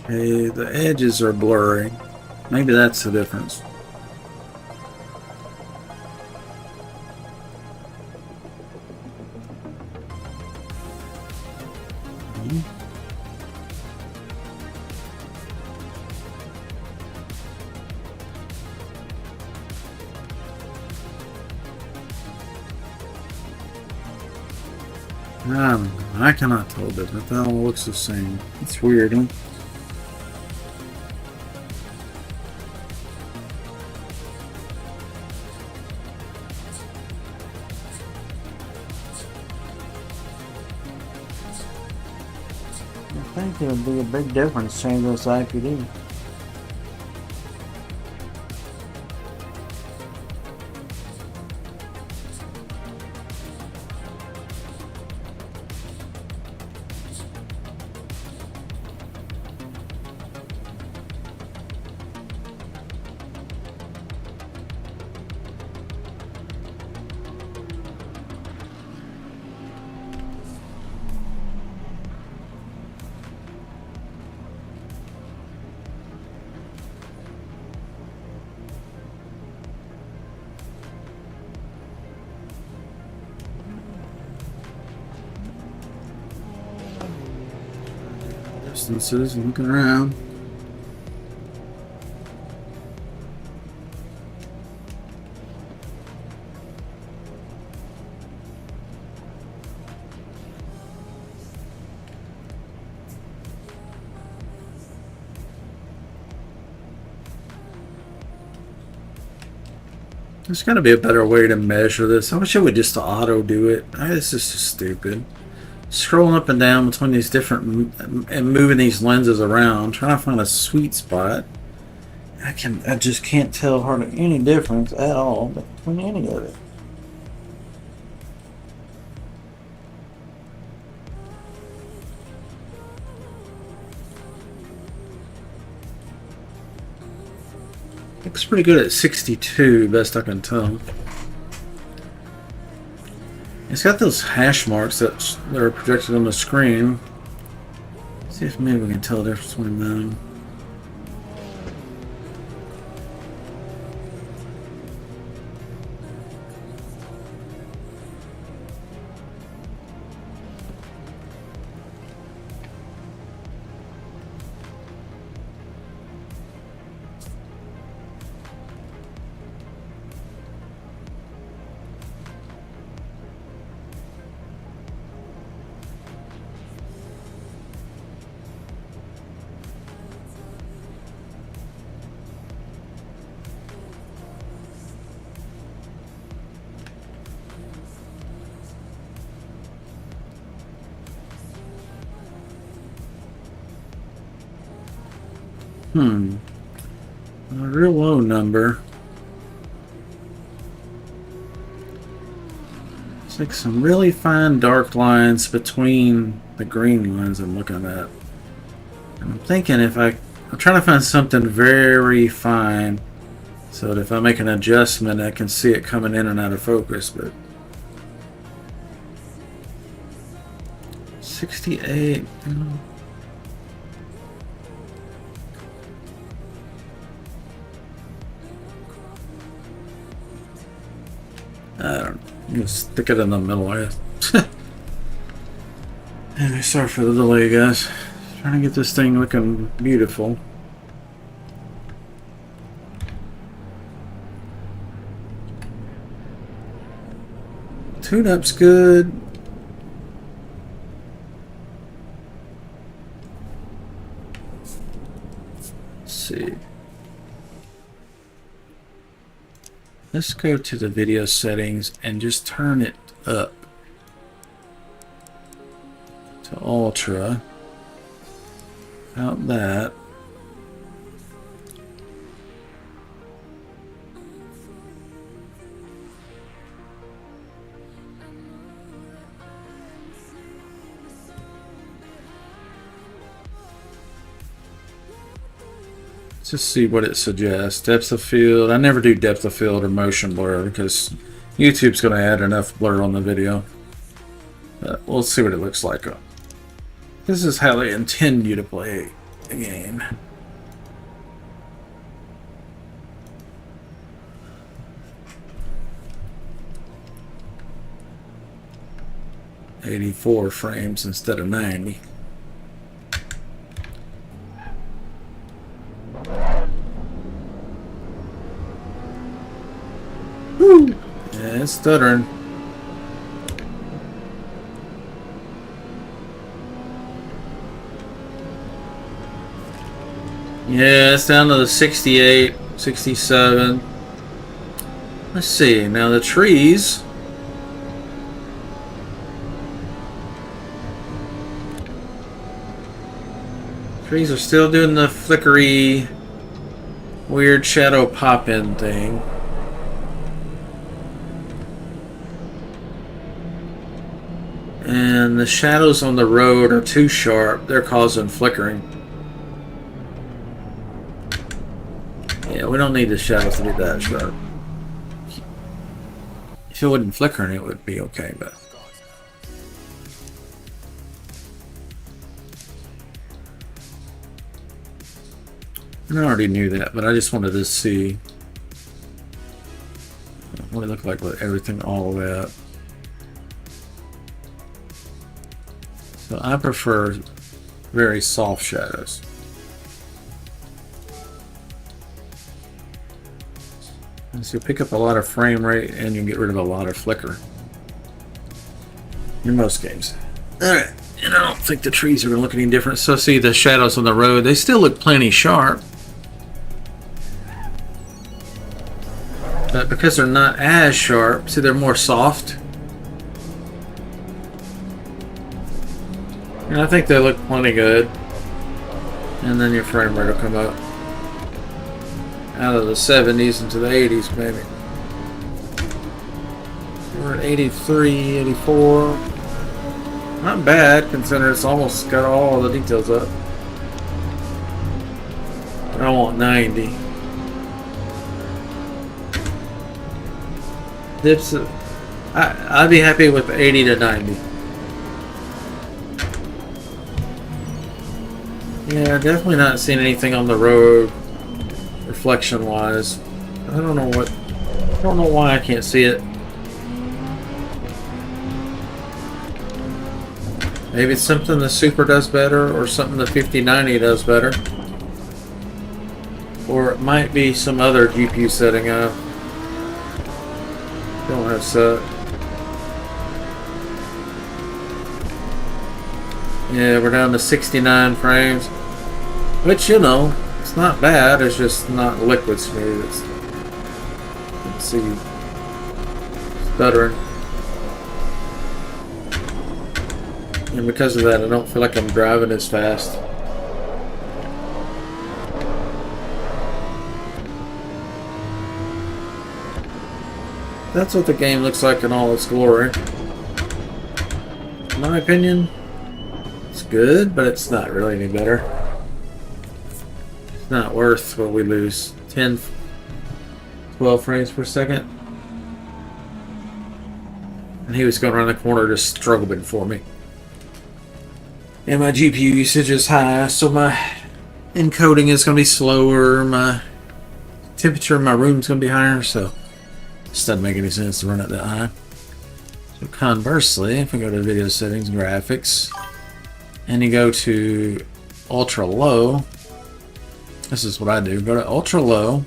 Speaker 1: Okay, the edges are blurry. Maybe that's the difference. I cannot tell the difference. That all looks the same. It's weird, huh? I think it would be a big difference changing this IPD. Distances, looking around. There's got to be a better way to measure this. I wish it would just auto do it. This is just stupid. Scrolling up and down between these different and moving these lenses around, trying to find a sweet spot. I just can't tell hardly any difference at all between any of it. Looks pretty good at 62, best I can tell. It's got those hash marks that are projected on the screen. Let's see if maybe we can tell the difference between them. A real low number. It's like some really fine dark lines between the green lines I'm looking at. And I'm thinking I'm trying to find something very fine so that if I make an adjustment I can see it coming in and out of focus, but 68, I don't know. I'm gonna stick it in the middle, I guess. Anyway, sorry for the delay, guys. Trying to get this thing looking beautiful. Tune-up's good. Let's see. Let's go to the video settings and just turn it up to ultra. Out that. Just see what it suggests. Depth of field. I never do depth of field or motion blur because YouTube's going to add enough blur on the video. But we'll see what it looks like. This is how they intend you to play a game. "84 frames instead of 90. Woo! Yeah, it's stuttering. Yeah, it's down to the 68, 67. Let's see. Now the trees. Trees are still doing the flickery, weird shadow pop-in thing. And the shadows on the road are too sharp. They're causing flickering. Yeah, we don't need the shadows to be that sharp. If it wasn't flickering, it would be okay, but... And I already knew that, but I just wanted to see what it looked like with everything all the way up. So I prefer very soft shadows. And so you pick up a lot of frame rate and you get rid of a lot of flicker in most games. Alright, and I don't think the trees are going to look any different. So see the shadows on the road, they still look plenty sharp. But because they're not as sharp, see they're more soft. And I think they look plenty good. And then your frame rate will come up. Out of the 70s into the 80s maybe. We're at 83, 84. Not bad considering it's almost got all the details up. I want 90. Dips. I'd be happy with 80 to 90. Yeah, definitely not seeing anything on the road reflection wise. I don't know why I can't see it. Maybe it's something the Super does better or something the 5090 does better. Or it might be some other GPU setting up. Don't have set. Yeah, we're down to 69 frames. Which, you know, it's not bad. It's just not liquid smooth. It's, let's see, stuttering. And because of that, I don't feel like I'm driving as fast. That's what the game looks like in all its glory. In my opinion, it's good, but it's not really any better. It's not worth what we lose. 10, 12 frames per second. And he was going around the corner just struggling for me. And my GPU usage is high, so my encoding is going to be slower. My temperature in my room is going to be higher, so it just doesn't make any sense to run it that high. So conversely, if we go to video settings, graphics, and you go to ultra low, this is what I do. Go to ultra low.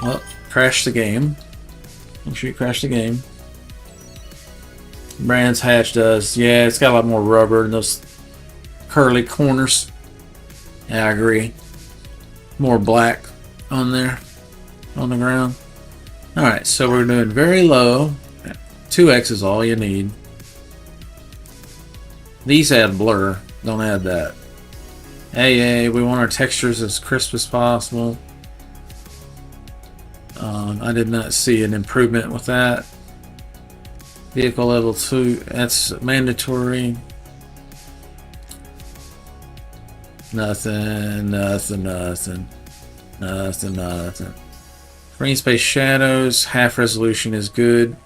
Speaker 1: Well, crash the game. Make sure you crash the game. Brands Hatch does. Yeah, it's got a lot more rubber in those curly corners. Yeah, I agree. More black on there. on the ground. Alright, so we're doing very low. 2x is all you need. These add blur. Don't add that. AA, we want our textures as crisp as possible. I did not see an improvement with that. Vehicle level 2, that's mandatory. Nothing. Green space shadows, half resolution is good.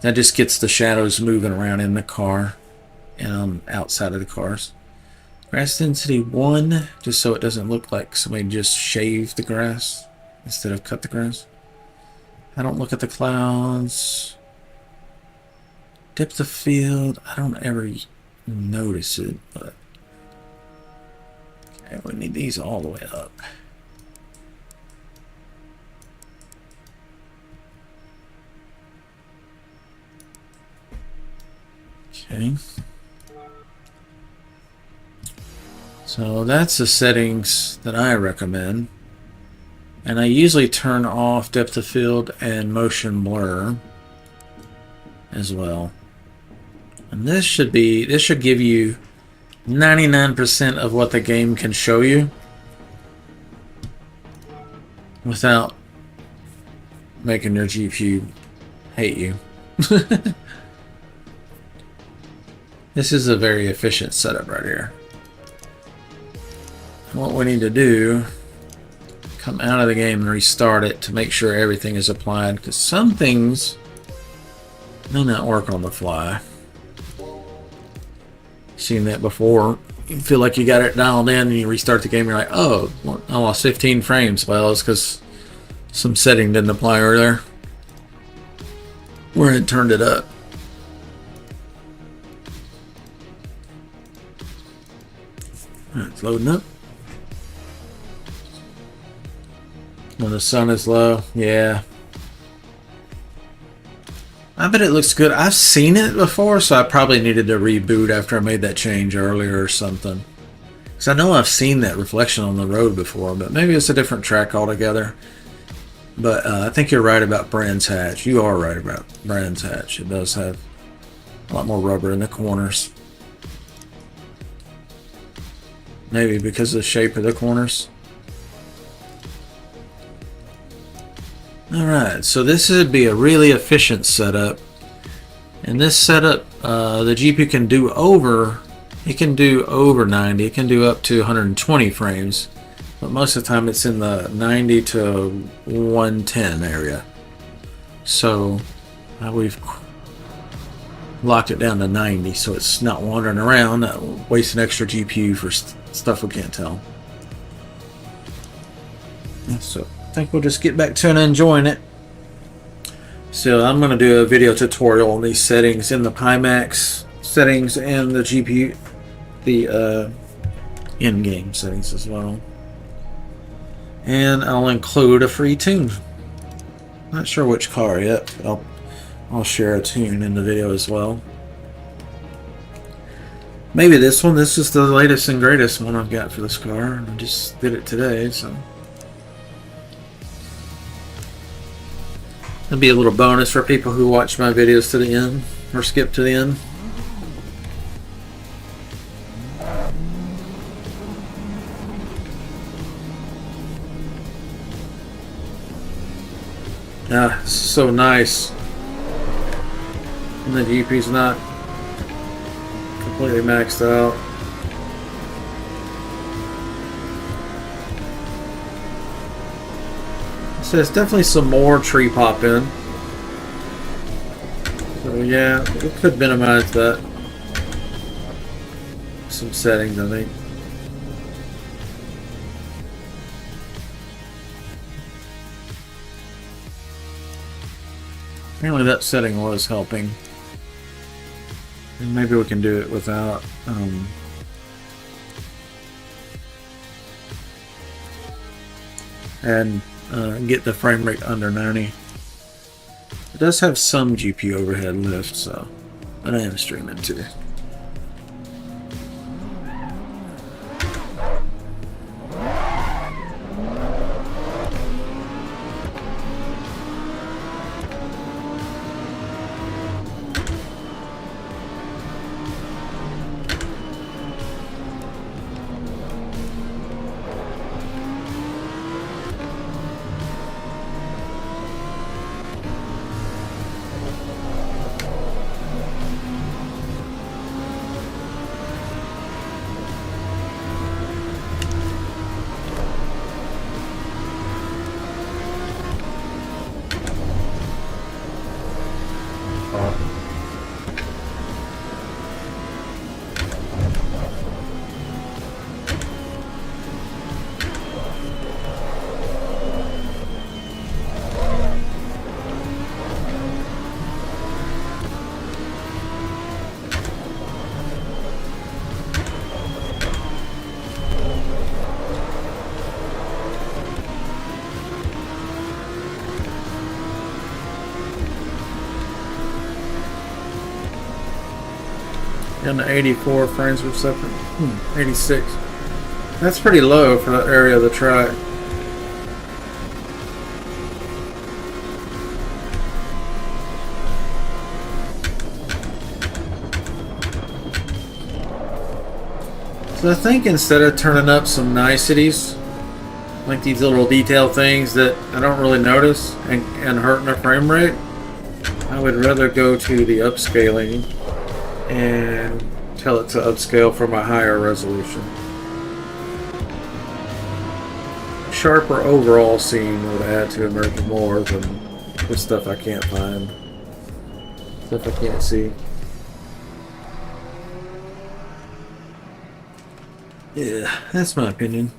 Speaker 1: That just gets the shadows moving around in the car and outside of the cars. Grass density 1, just so it doesn't look like somebody just shaved the grass instead of cut the grass. I don't look at the clouds. Depth of field, I don't ever notice it, but okay, we need these all the way up. Okay. So that's the settings that I recommend. And I usually turn off depth of field and motion blur as well. And this should give you 99% of what the game can show you without making your GPU hate you. This is a very efficient setup right here. What we need to do, come out of the game and restart it to make sure everything is applied, because some things may not work on the fly. Seen that before. You feel like you got it dialed in and you restart the game and you're like, oh, I lost 15 frames. Well, it's because some setting didn't apply earlier where it turned it up. Alright, it's loading up. When the sun is low, yeah. I bet it looks good. I've seen it before, so I probably needed to reboot after I made that change earlier or something. Because I know I've seen that reflection on the road before, but maybe it's a different track altogether. But I think you're right about Brands Hatch. You are right about Brands Hatch. It does have a lot more rubber in the corners. Maybe because of the shape of the corners. Alright, so this would be a really efficient setup. And this setup, the GPU can do over 90, it can do up to 120 frames. But most of the time it's in the 90 to 110 area. So we've locked it down to 90 so it's not wandering around, not wasting extra GPU for stuff we can't tell. So I think we'll just get back to it and enjoying it. So I'm going to do a video tutorial on these settings in the Pimax settings and the GPU, the in-game settings as well. And I'll include a free tune. Not sure which car yet, but I'll share a tune in the video as well. Maybe this one. This is the latest and greatest one I've got for this car. I just did it today, so it'll be a little bonus for people who watch my videos to the end or skip to the end. Ah, it's so nice. And the GPU's not completely maxed out. So there's definitely some more tree pop in. So yeah, we could minimize that. Some settings, I think. Apparently that setting was helping. And maybe we can do it without and get the frame rate under 90. It does have some GPU overhead lift, so but I am streaming too. Down to 84 frames per second. 86. That's pretty low for that area of the track. So I think instead of turning up some niceties, like these little detail things that I don't really notice and hurting the frame rate, I would rather go to the upscaling and tell it to upscale from a higher resolution. Sharper overall scene would add to immersion more than the stuff I can't find, stuff I can't see. Yeah, that's my opinion.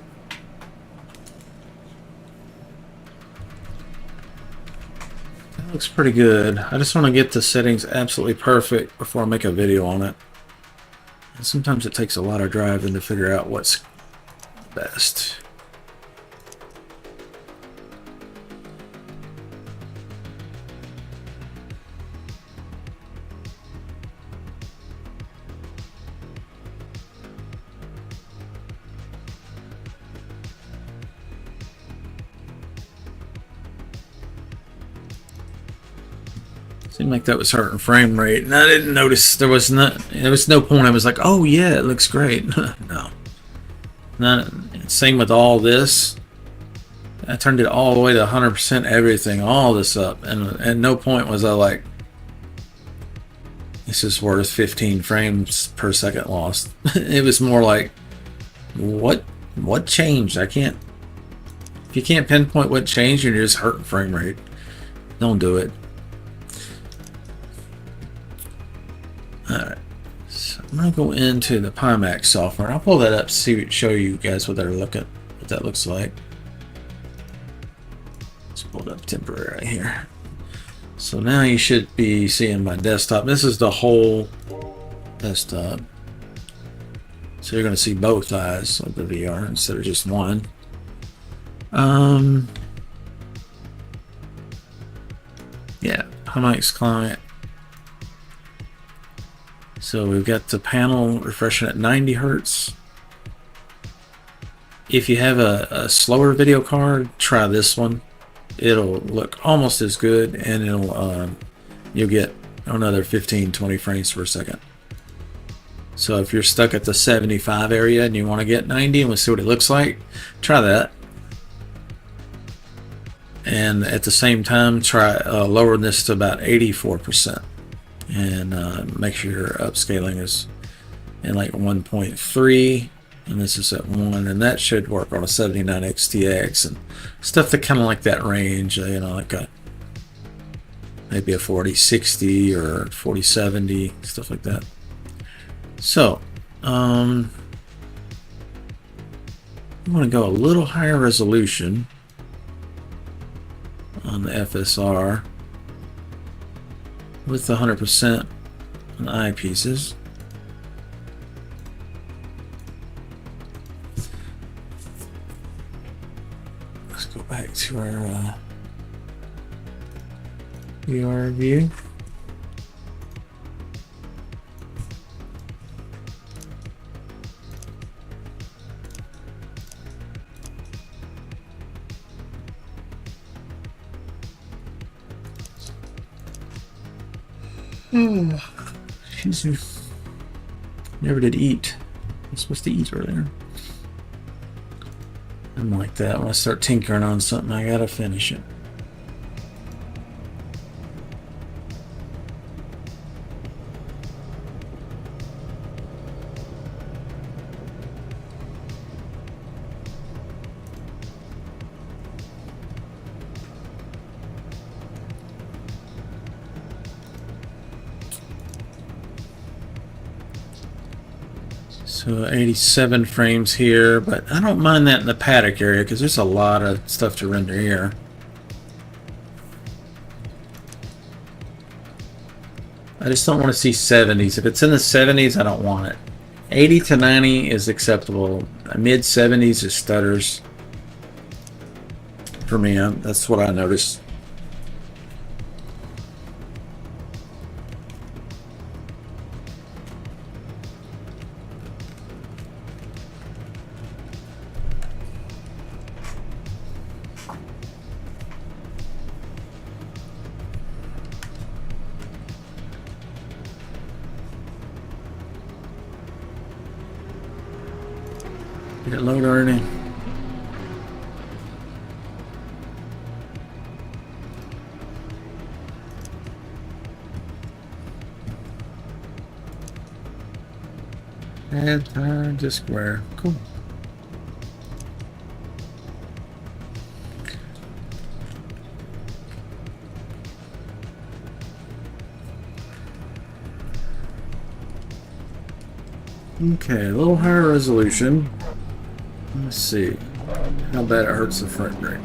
Speaker 1: That looks pretty good. I just want to get the settings absolutely perfect before I make a video on it. And sometimes it takes a lot of driving to figure out what's best. Seemed like that was hurting frame rate, and I didn't notice there was no point. I was like, oh yeah, it looks great. No, not same with all this. I turned it all the way to 100% everything, all this up, and at no point was I like, this is worth 15 frames per second lost. It was more like, what changed? I can't. If you can't pinpoint what changed, you're just hurting frame rate. Don't do it. Alright, so I'm going to go into the Pimax software. I'll pull that up to show you guys what that looks like. Let's pull it up temporarily here. So now you should be seeing my desktop. This is the whole desktop. So you're going to see both eyes of the VR instead of just one. Yeah, Pimax client. So we've got the panel refreshing at 90 Hertz. If you have a slower video card, try this one. It'll look almost as good, and you'll get another 15-20 frames per second. So if you're stuck at the 75 area and you want to get 90 and we'll see what it looks like, try that. And at the same time, try lowering this to about 84%. And make sure your upscaling is in like 1.3, and this is at 1, and that should work on a 79 XTX and stuff that kind of like that range, you know, like maybe a 4060 or 4070, stuff like that. So I'm going to go a little higher resolution on the FSR with the 100% on the eyepieces. Let's go back to our VR view. Excuse me. Never did eat. I'm supposed to eat earlier. I'm like that. When I start tinkering on something, I gotta finish it. So 87 frames here, but I don't mind that in the paddock area because there's a lot of stuff to render here. I just don't want to see 70s. If it's in the 70s, I don't want it. 80 to 90 is acceptable. Mid 70s is stutters. For me, that's what I noticed. Did it load already? Add time to square. Cool. Okay, a little higher resolution. Let's see how bad it hurts the front brake.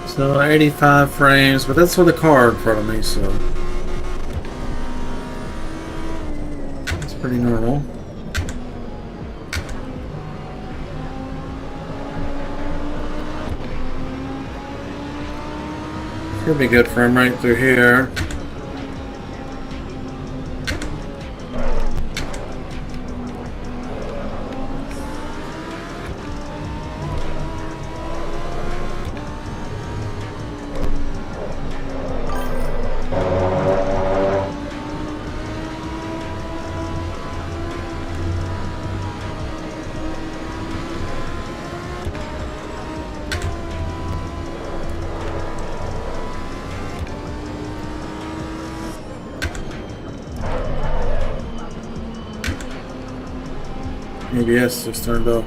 Speaker 1: So 85 frames, but that's with a car in front of me, so it's pretty normal. Should be good frame rate through here. ABS just turned off.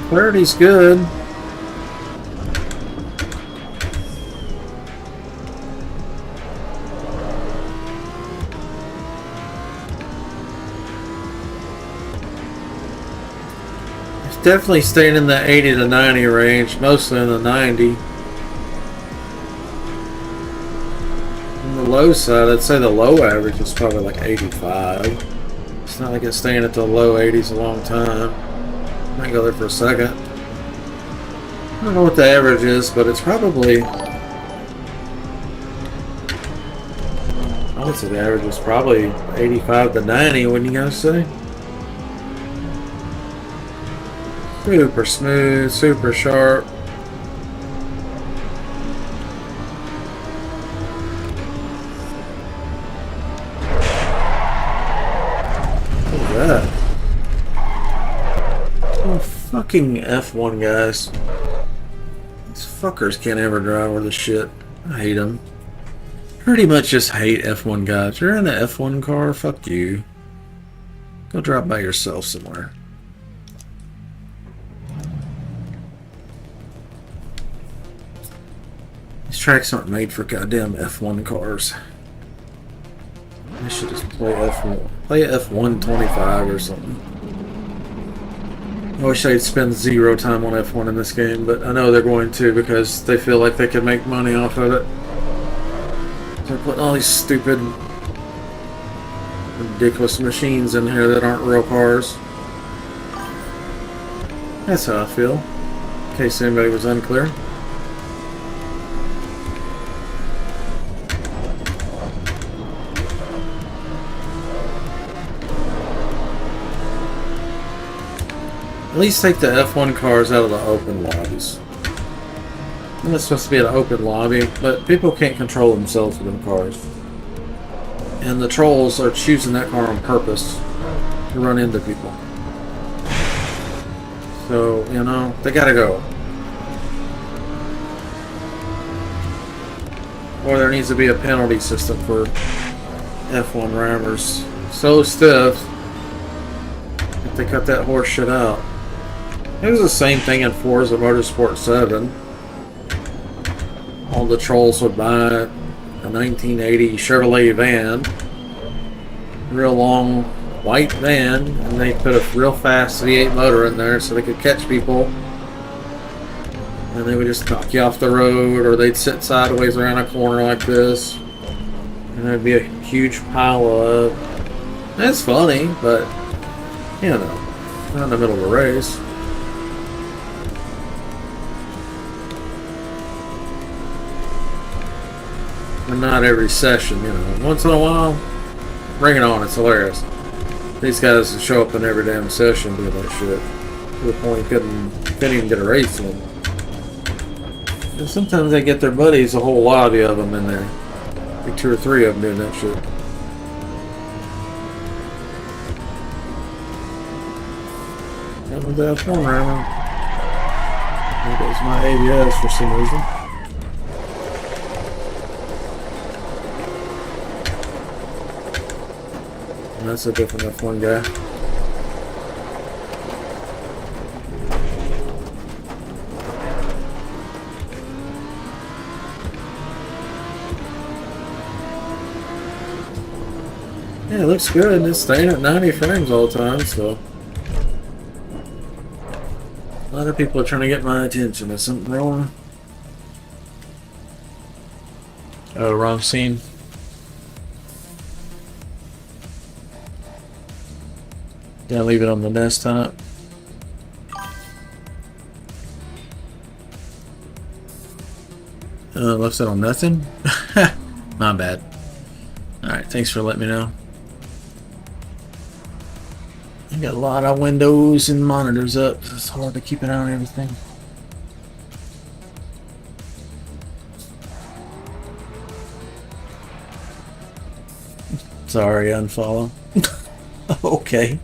Speaker 1: Clarity's good. It's definitely staying in the 80 to 90 range, mostly in the 90. On the low side, I'd say the low average is probably like 85. It's not like it's staying at the low 80s a long time. Might go there for a second. I don't know what the average is, but it's probably... I would say the average is probably 85 to 90, wouldn't you guys say? Super smooth, super sharp. Look at that. Oh, fucking F1 guys. These fuckers can't ever drive worth a shit. I hate them. Pretty much just hate F1 guys. You're in the F1 car, fuck you. Go drive by yourself somewhere. These tracks aren't made for goddamn F1 cars. I should just play F1. Play F125 or something. I wish they'd spend zero time on F1 in this game, but I know they're going to because they feel like they can make money off of it. They're putting all these stupid, ridiculous machines in here that aren't real cars. That's how I feel, in case anybody was unclear. At least take the F1 cars out of the open lobbies. And it's supposed to be an open lobby, but people can't control themselves with them cars. And the trolls are choosing that car on purpose to run into people. So, you know, they gotta go. Or there needs to be a penalty system for F1 rammers. So stiff if they cut that horse shit out. It was the same thing in Forza Motorsport 7. All the trolls would buy a 1980 Chevrolet van, real long white van, and they put a real fast V8 motor in there so they could catch people. And they would just knock you off the road, or they'd sit sideways around a corner like this, and there'd be a huge pile of. It's funny, but you know, not in the middle of a race. But not every session, you know. Once in a while, bring it on. It's hilarious. These guys show up in every damn session doing that shit. To the point you couldn't even get a race in. And sometimes they get their buddies, a whole lobby of them in there. Like 2 or 3 of them doing that shit. That was that phone rammer. There goes my ABS for some reason. And that's a different F1 guy. Yeah, it looks good. It's staying at 90 frames all the time, so. A lot of people are trying to get my attention. Is something wrong? Oh, wrong scene. Did I leave it on the desktop? Left it on nothing? My bad. Alright, thanks for letting me know. I got a lot of windows and monitors up. It's hard to keep an eye on everything. Sorry, unfollow. Okay.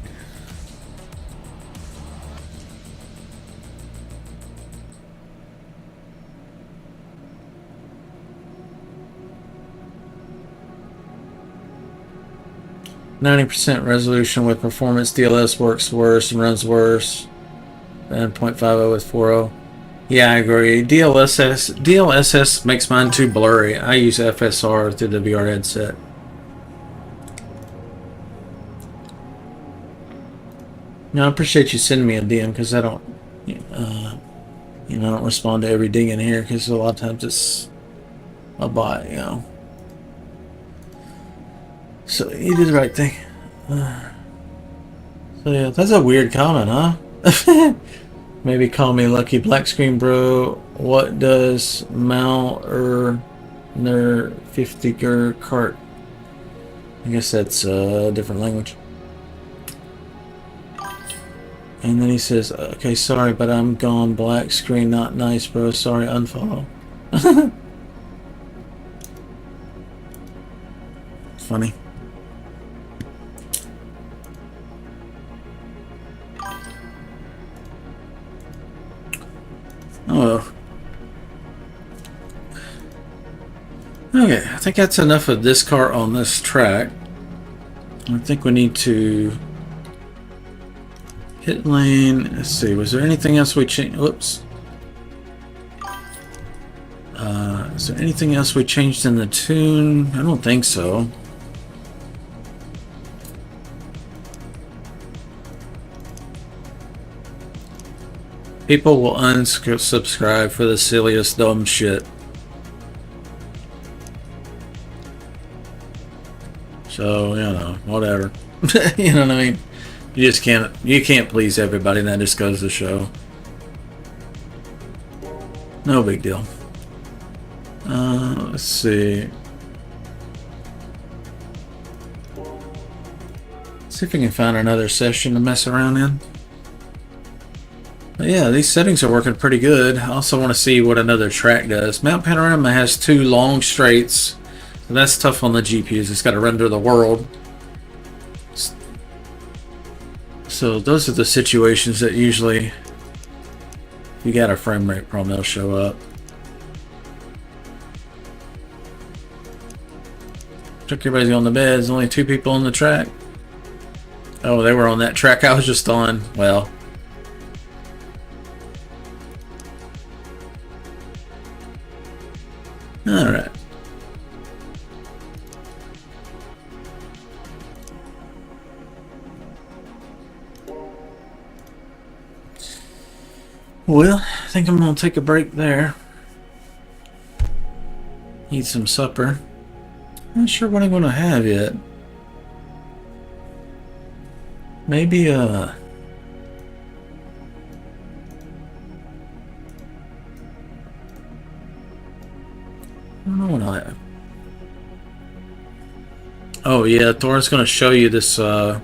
Speaker 1: %, resolution with performance. DLS works worse and runs worse than 0.50 with 4.0. Yeah, I agree. DLSS makes mine too blurry. I use FSR through the VR headset. No, I appreciate you sending me a DM because I don't, I don't respond to every ding in here because a lot of times it's a bot, you know. So you did the right thing. So yeah, that's a weird comment, huh? Maybe call me Lucky Black Screen Bro. What does Mal ner 50 cart? I guess that's a different language. And then he says, okay, sorry, but I'm gone. Black screen, not nice, bro. Sorry, unfollow. Funny. Oh. Okay, I think that's enough of this car on this track. I think we need to hit lane. Let's see, was there anything else we changed? Whoops. Is there anything else we changed in the tune? I don't think so. People will unsubscribe for the silliest dumb shit. So, you know, whatever. You know what I mean? You just can't please everybody, and that just goes to show. No big deal. Let's see. See if we can find another session to mess around in. But yeah, these settings are working pretty good. I also want to see what another track does. Mount Panorama has 2 long straights. So that's tough on the GPUs. It's got to render the world. So those are the situations that usually If you got a frame rate problem, they'll show up. Took everybody on the bed. There's only 2 people on the track. Oh, they were on that track I was just on. Well. Alright. Well, I think I'm going to take a break there. Eat some supper. Not sure what I'm going to have yet. Maybe, I don't know what I have. Oh yeah, Thor's going to show you this, this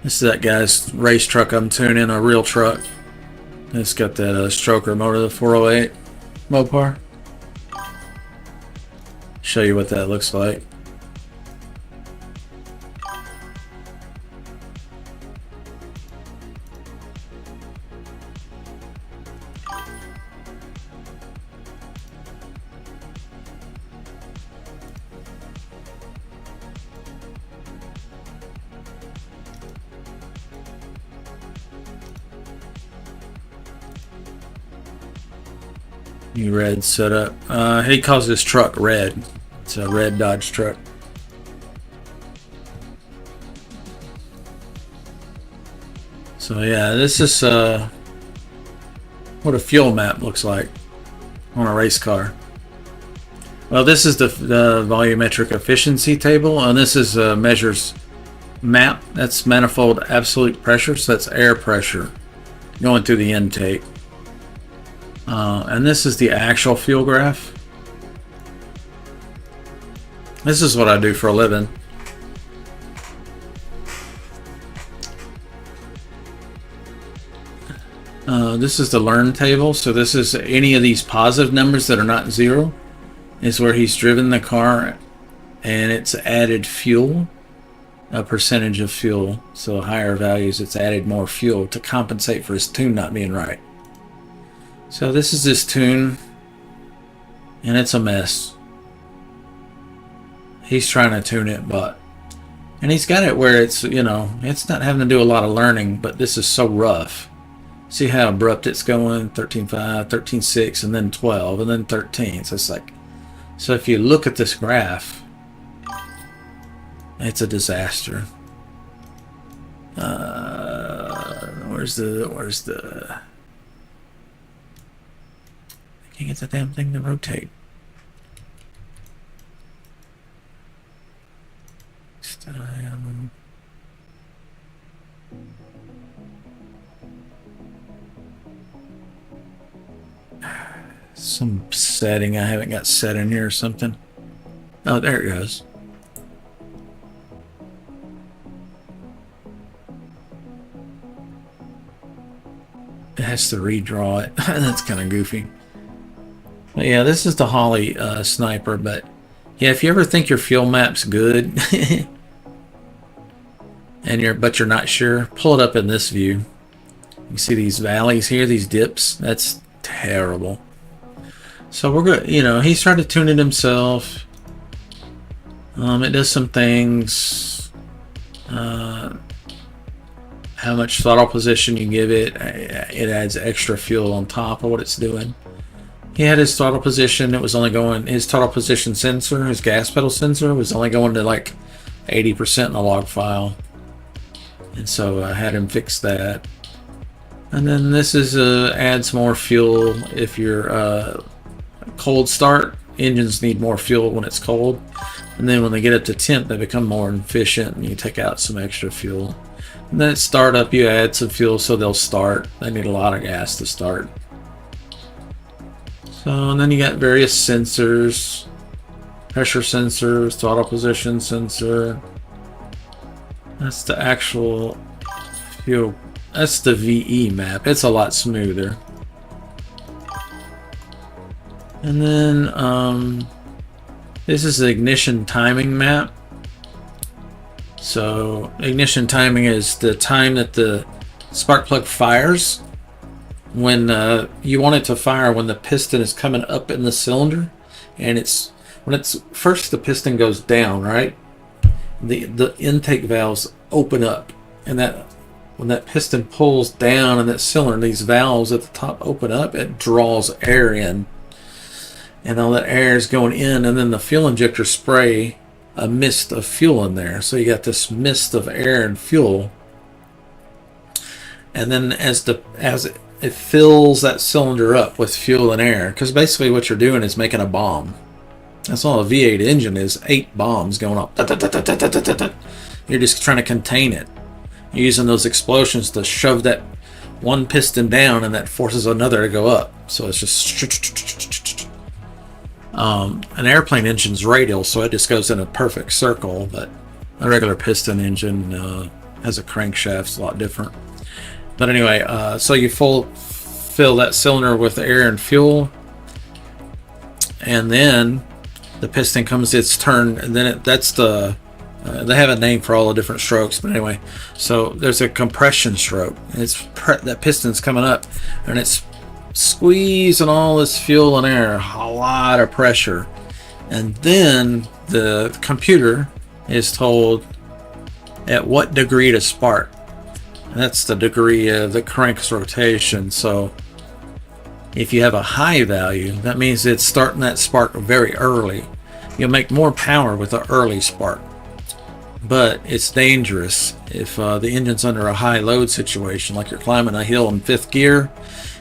Speaker 1: is that guy's race truck I'm tuning, a real truck. It's got that stroker motor, the 408 Mopar. Show you what that looks like. New red setup. He calls this truck red. It's a red Dodge truck. So yeah, this is what a fuel map looks like on a race car. Well, this is the volumetric efficiency table, and this is measures map. That's manifold absolute pressure, so that's air pressure going through the intake. And this is the actual fuel graph. This is what I do for a living. This is the learn table. So this is any of these positive numbers that are not 0 is where he's driven the car and it's added fuel, a percentage of fuel. So higher values, it's added more fuel to compensate for his tune not being right. So this is this tune, and it's a mess. He's trying to tune it, and he's got it where it's, you know, it's not having to do a lot of learning, but this is so rough. See how abrupt it's going, 13.5, 13.6, and then 12, and then 13. So it's like, so if you look at this graph, it's a disaster. Where's the can't get that damn thing to rotate. Some setting I haven't got set in here or something. Oh, there it goes. It has to redraw it. That's kind of goofy. But yeah, this is the Holly sniper. But yeah, if you ever think your fuel map's good and you're not sure, pull it up in this view. You see these valleys here, these dips? That's terrible. So we're good. You know, he's trying to tune it himself. It does some things. How much throttle position you give it. It adds extra fuel on top of what it's doing. He had his throttle position. It was only going, his throttle position sensor, his gas pedal sensor was only going to like 80% in the log file. And so I had him fix that. And then this is adds more fuel if you're cold start. Engines need more fuel when it's cold. And then when they get up to temp, they become more efficient and you take out some extra fuel. And then at startup, you add some fuel so they'll start. They need a lot of gas to start. So, and then you got various sensors, pressure sensors, throttle position sensor. That's the actual fuel. That's the VE map. It's a lot smoother. And then this is the ignition timing map. So ignition timing is the time that the spark plug fires when you want it to fire when the piston is coming up in the cylinder, and when it's first, the piston goes down, right? The intake valves open up, and that when that piston pulls down in that cylinder, these valves at the top open up, it draws air in, and all that air is going in, and then the fuel injector spray a mist of fuel in there. So you got this mist of air and fuel, and then as it fills that cylinder up with fuel and air, because basically what you're doing is making a bomb. That's all a V8 engine is, 8 bombs going up. You're just trying to contain it. You're using those explosions to shove that one piston down, and that forces another to go up. So it's just an airplane engine's radial, so it just goes in a perfect circle, but a regular piston engine has a crankshaft, it's a lot different. But anyway, so you fill that cylinder with air and fuel, and then the piston comes its turn, and then that's the they have a name for all the different strokes, but anyway, so there's a compression stroke. It's that piston's coming up, and it's squeezing all this fuel and air, a lot of pressure, and then the computer is told at what degree to spark. And that's the degree of the crank's rotation. So if you have a high value, that means it's starting that spark very early. You'll make more power with an early spark, but it's dangerous if the engine's under a high load situation, like you're climbing a hill in 5th gear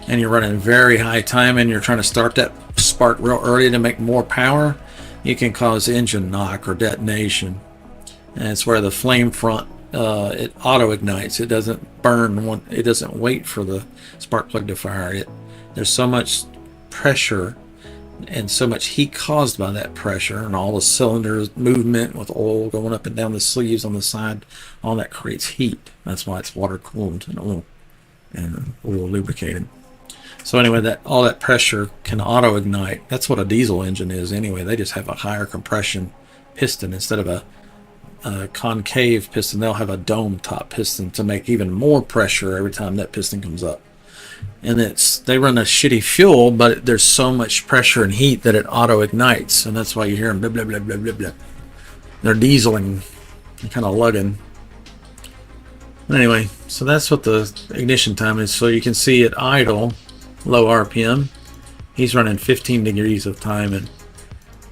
Speaker 1: and you're running very high time and you're trying to start that spark real early to make more power. You can cause engine knock or detonation, and it's where the flame front it auto ignites. It doesn't burn it doesn't wait for the spark plug to fire. There's so much pressure and so much heat caused by that pressure, and all the cylinders movement with oil going up and down the sleeves on the side, all that creates heat. That's why it's water cooled and oil lubricated. So anyway, all that pressure can auto ignite. That's what a diesel engine is anyway. They just have a higher compression piston instead of a concave piston. They'll have a dome top piston to make even more pressure every time that piston comes up. And they run a shitty fuel, but there's so much pressure and heat that it auto ignites, and that's why you hear them blah blah blah blah blah blah. They're dieseling and kind of lugging. Anyway, so that's what the ignition time is. So you can see at idle, low RPM, he's running 15 degrees of timing,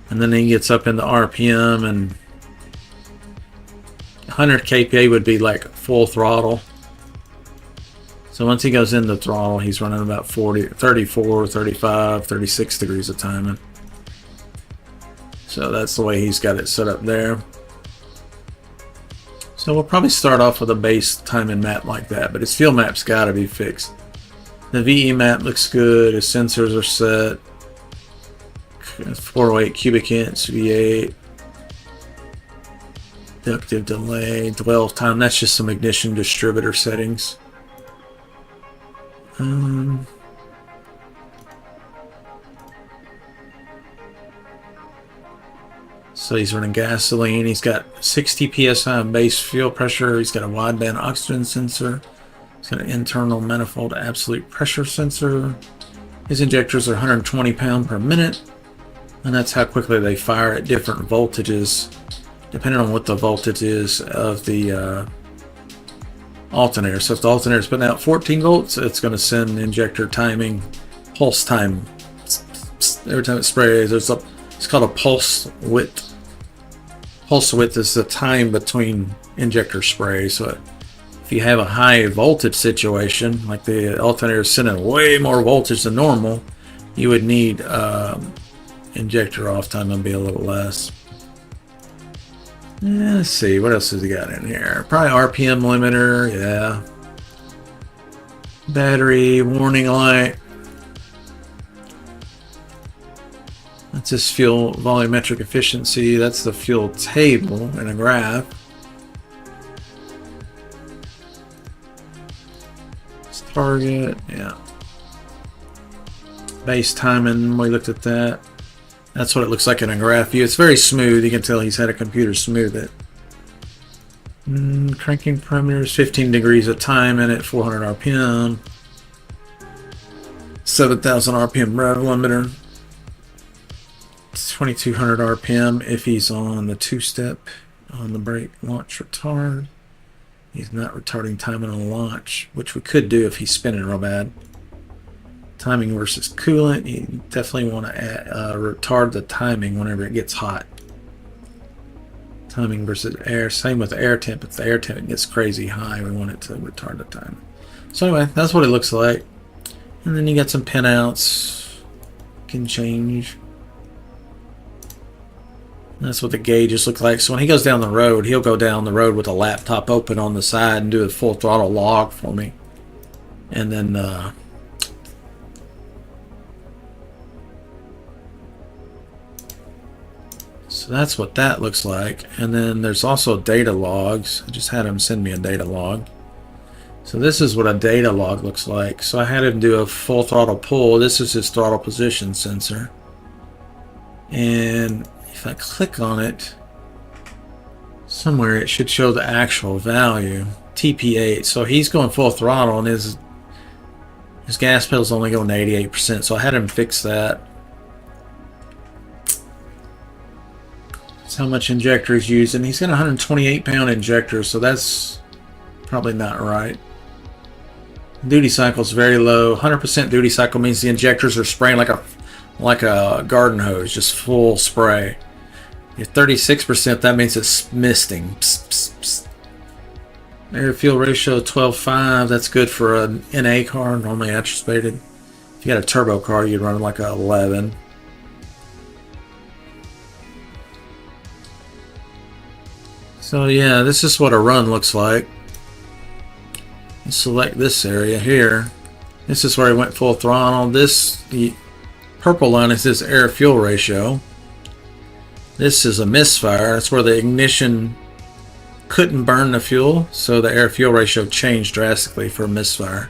Speaker 1: and then he gets up into RPM, and 100 kPa would be like full throttle. So once he goes into throttle, he's running about 34, 35, 36 degrees of timing. So that's the way he's got it set up there. So we'll probably start off with a base timing map like that, but his fuel map's got to be fixed. The VE map looks good. His sensors are set. 408 cubic inch V8. Inductive delay, dwell time. That's just some ignition distributor settings. So he's running gasoline. He's got 60 psi base fuel pressure. He's got a wideband oxygen sensor. He's got an internal manifold absolute pressure sensor. His injectors are 120 pounds per minute, and that's how quickly they fire at different voltages, depending on what the voltage is of the alternator. So if the alternator is putting out 14 volts, it's going to send injector timing, pulse time. Every time it sprays, it's called a pulse width. Pulse width is the time between injector sprays. So if you have a high voltage situation, like the alternator is sending way more voltage than normal, you would need injector off time and be a little less. Let's see, what else has he got in here? Probably RPM limiter, yeah. Battery, warning light. That's his fuel volumetric efficiency. That's the fuel table in a graph. It's target, yeah. Base timing, we looked at that. That's what it looks like in a graph view. It's very smooth. You can tell he's had a computer smooth it. Cranking parameters, 15 degrees of timing at 400 RPM. 7,000 RPM rev limiter. It's 2,200 RPM if he's on the two-step on the brake launch retard. He's not retarding timing on launch, which we could do if he's spinning real bad. Timing versus coolant. You definitely want to retard the timing whenever it gets hot. Timing versus air. Same with air temp. If the air temp gets crazy high, we want it to retard the timing. So anyway, that's what it looks like. And then you got some pinouts. Can change. That's what the gauges look like. So when he goes down the road, he'll go down the road with a laptop open on the side and do a full throttle log for me. And then so that's what that looks like. And then there's also data logs. I just had him send me a data log. So this is what a data log looks like. So I had him do a full throttle pull. This is his throttle position sensor. And if I click on it, somewhere it should show the actual value, TP8. So he's going full throttle and his gas pedal's only going to 88%. So I had him fix that. That's how much injector he's using. He's got a 128-pound injector, so that's probably not right. Duty cycle is very low. 100% duty cycle means the injectors are spraying like a garden hose, just full spray. At 36%, that means it's misting. Psst, psst, psst. Air fuel ratio 12.5. That's good for an NA car, normally anticipated. If you got a turbo car, you'd run like a 11. So yeah, this is what a run looks like. Select this area here. This is where he went full throttle. The purple line is his air fuel ratio. This is a misfire. That's where the ignition couldn't burn the fuel, so the air fuel ratio changed drastically for a misfire.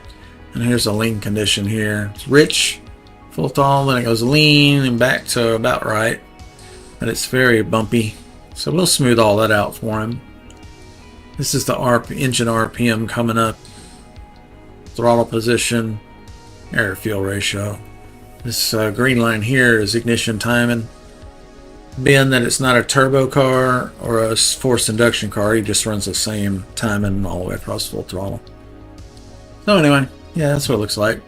Speaker 1: And here's a lean condition here. It's rich, full throttle, then it goes lean and back to about right. But it's very bumpy. So we'll smooth all that out for him. This is the engine RPM coming up. Throttle position, air fuel ratio. This green line here is ignition timing. Being that it's not a turbo car or a forced induction car, he just runs the same timing all the way across full throttle. So anyway, yeah, that's what it looks like.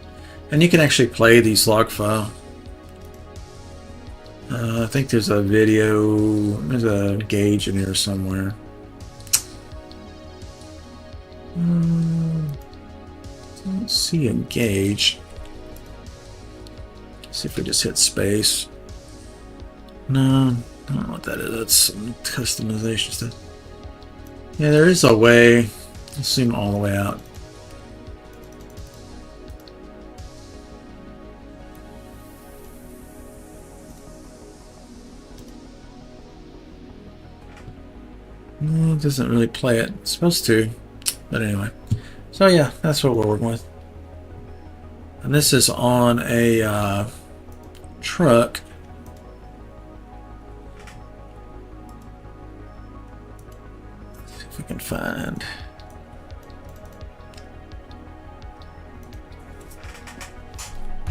Speaker 1: And you can actually play these log file. I think there's a video, there's a gauge in here somewhere. Don't see a gauge. See if we just hit space. No, I don't know what that is. That's some customization stuff. Yeah, there is a way. Let's zoom all the way out. No, it doesn't really play it. It's supposed to, but anyway. So yeah, that's what we're working with. And this is on a truck. Let's see if we can find.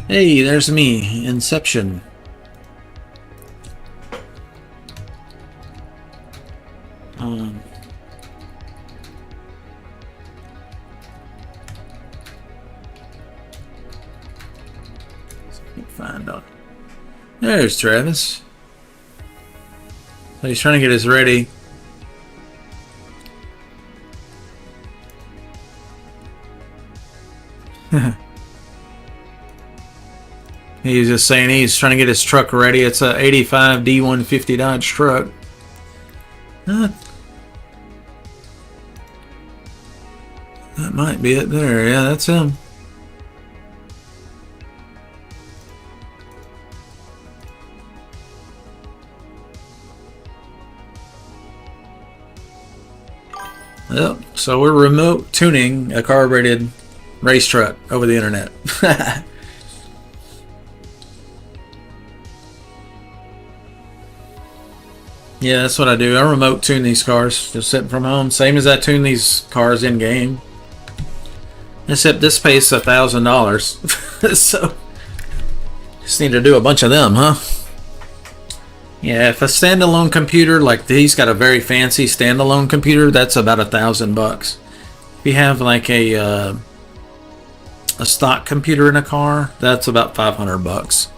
Speaker 1: Hey, there's me, Inception. Find out. There's Travis. So he's trying to get us ready. He's just saying he's trying to get his truck ready. It's a 85 D150 Dodge truck. That might be it there. Yeah, that's him. Yep, so we're remote tuning a carbureted race truck over the internet. Yeah, that's what I do. I remote tune these cars, just sitting from home. Same as I tune these cars in game. Except this pays $1,000. So Just need to do a bunch of them, huh? Yeah, if a standalone computer, like he's got a very fancy standalone computer, that's about $1,000. If you have like a stock computer in a car, that's about $500.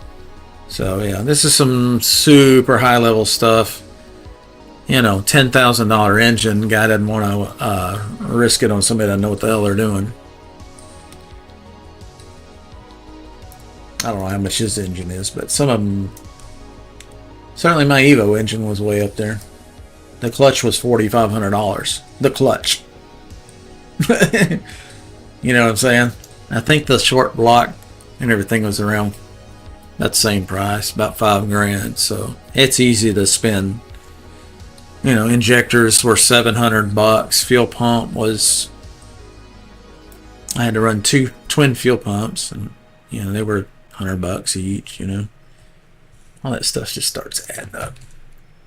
Speaker 1: So yeah, this is some super high level stuff. You know, $10,000 engine. Guy doesn't want to risk it on somebody that doesn't know what the hell they're doing. I don't know how much his engine is, but some of them. Certainly my Evo engine was way up there. The clutch was $4,500. The clutch. You know what I'm saying? I think the short block and everything was around that same price, about $5,000. So it's easy to spend. You know, injectors were $700. Fuel pump was. I had to run 2 twin fuel pumps, and you know they were $100 each. You know. All that stuff just starts adding up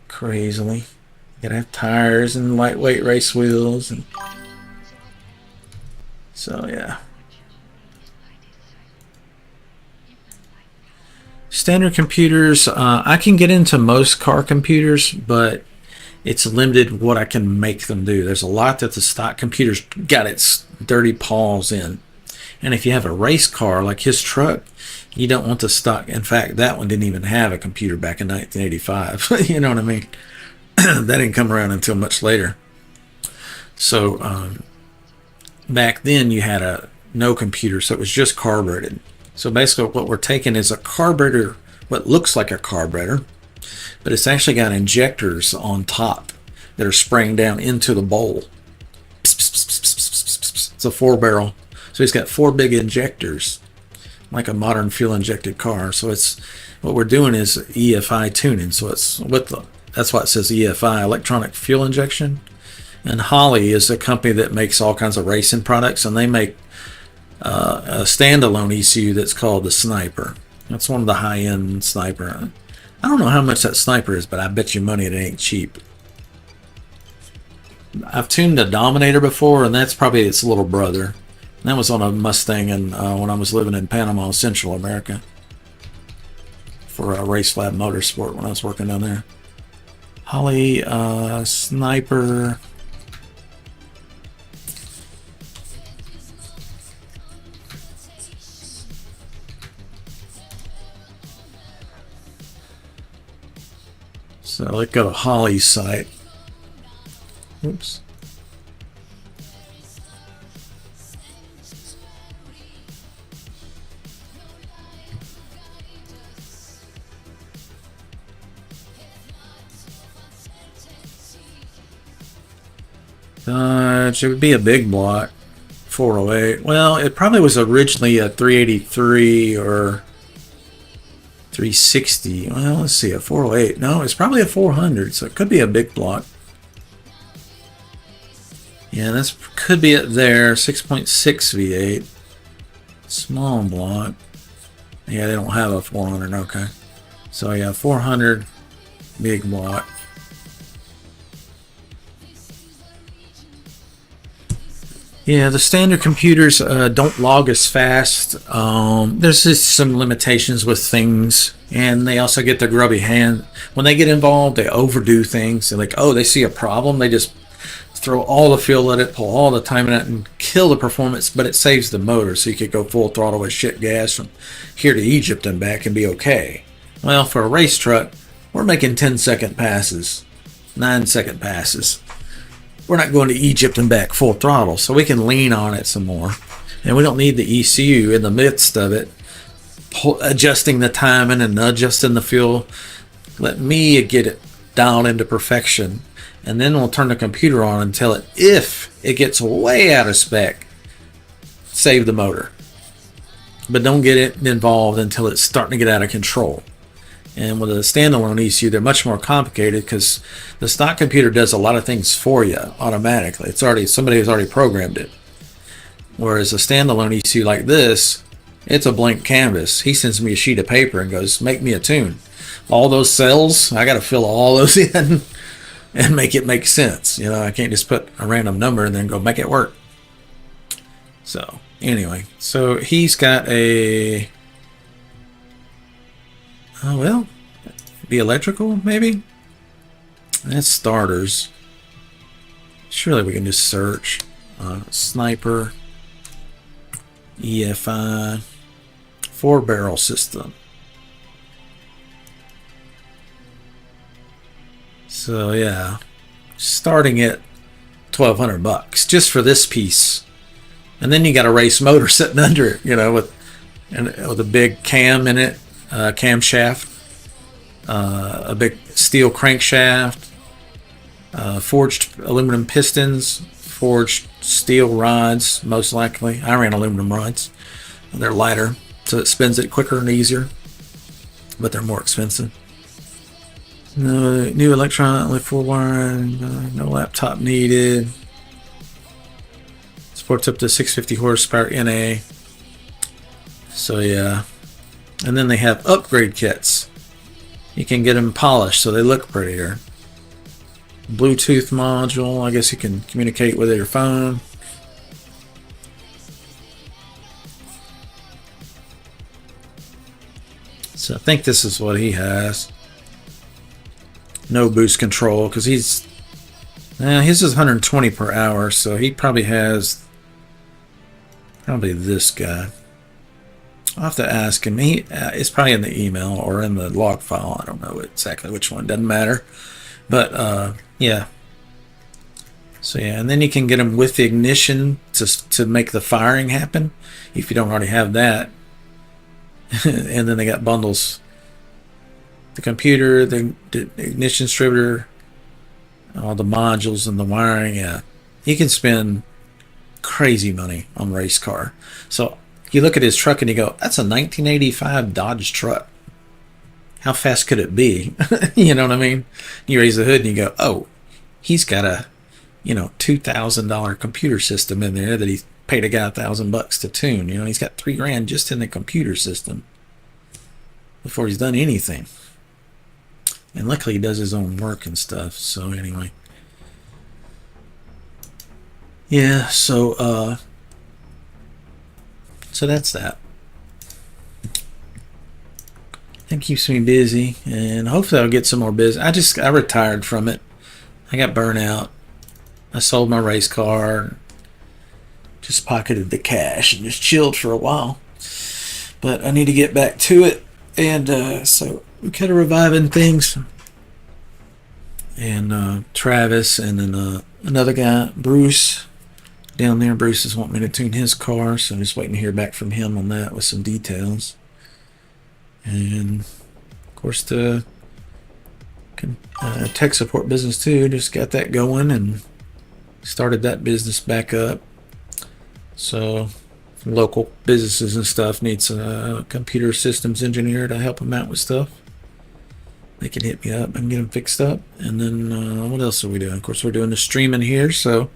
Speaker 1: crazily. You gotta have tires and lightweight race wheels, and so yeah. Standard computers, I can get into most car computers, but it's limited what I can make them do. There's a lot that the stock computer's got its dirty paws in. And if you have a race car like his truck, you don't want the stock. In fact, that one didn't even have a computer back in 1985. You know what I mean? That didn't come around until much later. So back then you had no computer, so it was just carbureted. So basically what we're taking is a carburetor, what looks like a carburetor, but it's actually got injectors on top that are spraying down into the bowl. It's a 4-barrel. So he's got 4 big injectors, like a modern fuel injected car. So it's what we're doing is EFI tuning. So it's that's why it says EFI, electronic fuel injection. And Holley is a company that makes all kinds of racing products, and they make a standalone ECU that's called the Sniper. That's one of the high-end Sniper. I don't know how much that Sniper is, but I bet you money it ain't cheap. I've tuned a Dominator before, and that's probably its little brother. That was on a Mustang and when I was living in Panama, Central America, for a Race Lab Motorsport when I was working down there. Holley Sniper. So let's go to Holley's site. Oops. It would be a big block, 408. Well, it probably was originally a 383 or 360. Well, let's see, a 408. No, it's probably a 400, so it could be a big block. Yeah, this could be it there. 6.6 V8. Small block. Yeah, they don't have a 400. Okay. So yeah, 400 big block. Yeah, the standard computers don't log as fast. There's just some limitations with things, and they also get their grubby hand. When they get involved, they overdo things. They're like, oh, they see a problem, they just throw all the fuel at it, pull all the time in it, and kill the performance, but it saves the motor, so you could go full throttle with shit gas from here to Egypt and back and be okay. Well, for a race truck, we're making 10-second passes, 9-second passes. We're not going to Egypt and back full throttle, so we can lean on it some more. And we don't need the ECU in the midst of it, adjusting the timing and adjusting the fuel. Let me get it dialed into perfection, and then we'll turn the computer on and tell it, if it gets way out of spec, save the motor. But don't get it involved until it's starting to get out of control. And with a standalone ECU, they're much more complicated because the stock computer does a lot of things for you automatically. It's already, somebody has already programmed it. Whereas a standalone ECU like this, it's a blank canvas. He sends me a sheet of paper and goes, make me a tune. All those cells, I got to fill all those in and make it make sense. You know, I can't just put a random number and then go make it work. So anyway, so he's got a Oh well, be electrical maybe. That's starters. Surely we can just search sniper EFI 4-barrel system. So yeah, starting at $1,200 just for this piece, and then you got a race motor sitting under it, you know, with a big cam in it, camshaft, a big steel crankshaft, forged aluminum pistons, forged steel rods, most likely. I ran aluminum rods. They're lighter, so it spins it quicker and easier, but they're more expensive. No new electron, only 4-wire, no laptop needed. Supports up to 650 horsepower NA. So yeah, and then they have upgrade kits. You can get them polished so they look prettier. Bluetooth module, I guess you can communicate with your phone. So I think this is what he has. No boost control, because his is 120 per hour, so he probably has this guy. I'll have to ask him. It's probably in the email or in the log file. I don't know exactly which one. Doesn't matter. But yeah. So yeah, and then you can get them with the ignition to make the firing happen if you don't already have that. And then they got bundles. The computer, the ignition distributor, all the modules and the wiring. Yeah, you can spend crazy money on a race car. So you look at his truck and you go, that's a 1985 Dodge truck. How fast could it be? You know what I mean? You raise the hood and you go, oh, he's got a, $2,000 computer system in there that he paid a guy $1,000 to tune. He's got $3,000 just in the computer system before he's done anything. And luckily he does his own work and stuff. So anyway. Yeah, so that's that. That keeps me busy, and hopefully I'll get some more business. I retired from it. I got burnt out. I sold my race car, just pocketed the cash and just chilled for a while. But I need to get back to it, and so we're kind of reviving things. And Travis and then another guy, Bruce, down there. Bruce is wanting me to tune his car, so I'm just waiting to hear back from him on that with some details. And of course the tech support business too, just got that going and started that business back up. So local businesses and stuff needs a computer systems engineer to help them out with stuff. They can hit me up and get them fixed up. And then what else are we doing? Of course, we're doing the streaming here, so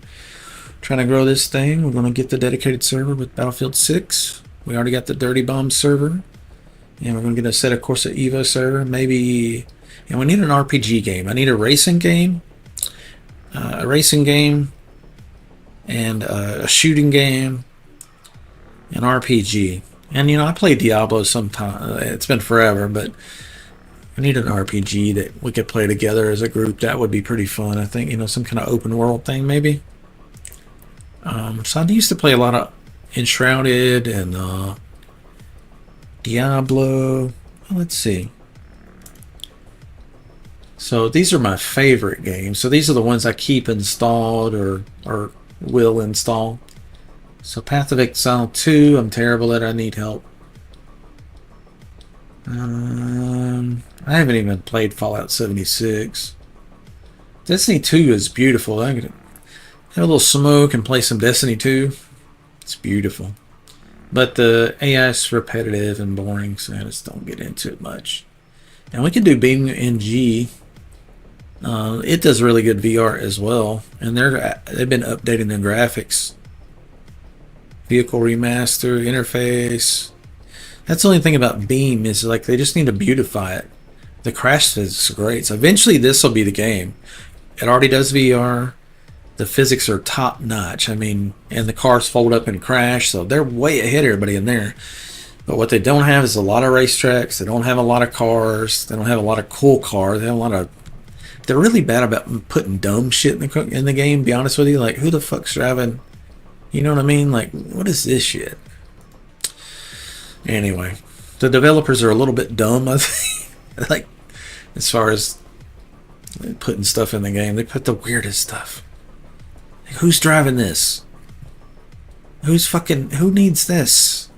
Speaker 1: trying to grow this thing. We're going to get the dedicated server with Battlefield 6. We already got the Dirty Bomb server, and we're going to get a Asseto Corsa EVO server. Maybe, and we need an RPG game. I need a racing game, and a shooting game, an RPG. And I play Diablo sometime. It's been forever, but I need an RPG that we could play together as a group. That would be pretty fun. I think, some kind of open world thing maybe. So I used to play a lot of Enshrouded and Diablo. Well, let's see. So these are my favorite games. So these are the ones I keep installed or will install. So Path of Exile 2, I'm terrible at it. I need help. I haven't even played Fallout 76. Destiny 2 is beautiful. I could have a little smoke and play some Destiny 2. It's beautiful. But the AI is repetitive and boring, so I just don't get into it much. And we can do Beam NG. It does really good VR as well. And they've been updating the graphics. Vehicle remaster, interface. That's the only thing about Beam is like they just need to beautify it. The crash physics are great. So eventually this will be the game. It already does VR. The physics are top notch. I mean, and the cars fold up and crash, so they're way ahead of everybody in there. But what they don't have is a lot of racetracks. They don't have a lot of cars. They don't have a lot of cool cars. They have a lot of. They're really bad about putting dumb shit in the game. Be honest with you, like who the fuck's driving? You know what I mean? Like what is this shit? Anyway, the developers are a little bit dumb. I think. Like as far as putting stuff in the game, they put the weirdest stuff. Like, who's driving this? Who needs this?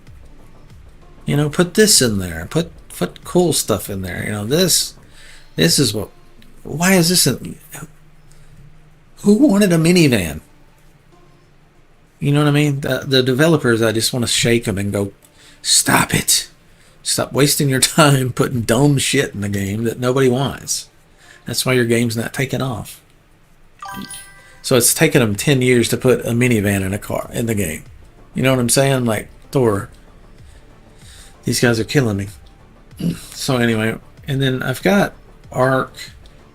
Speaker 1: You know, put this in there. Put cool stuff in there. You know, this is what. Why is this? Who wanted a minivan? You know what I mean? The developers, I just want to shake them and go, stop it. Stop wasting your time putting dumb shit in the game that nobody wants. That's why your game's not taking off. So it's taken them 10 years to put a minivan in a car in the game. You know what I'm saying? Like Thor. These guys are killing me. So anyway, and then I've got Arc.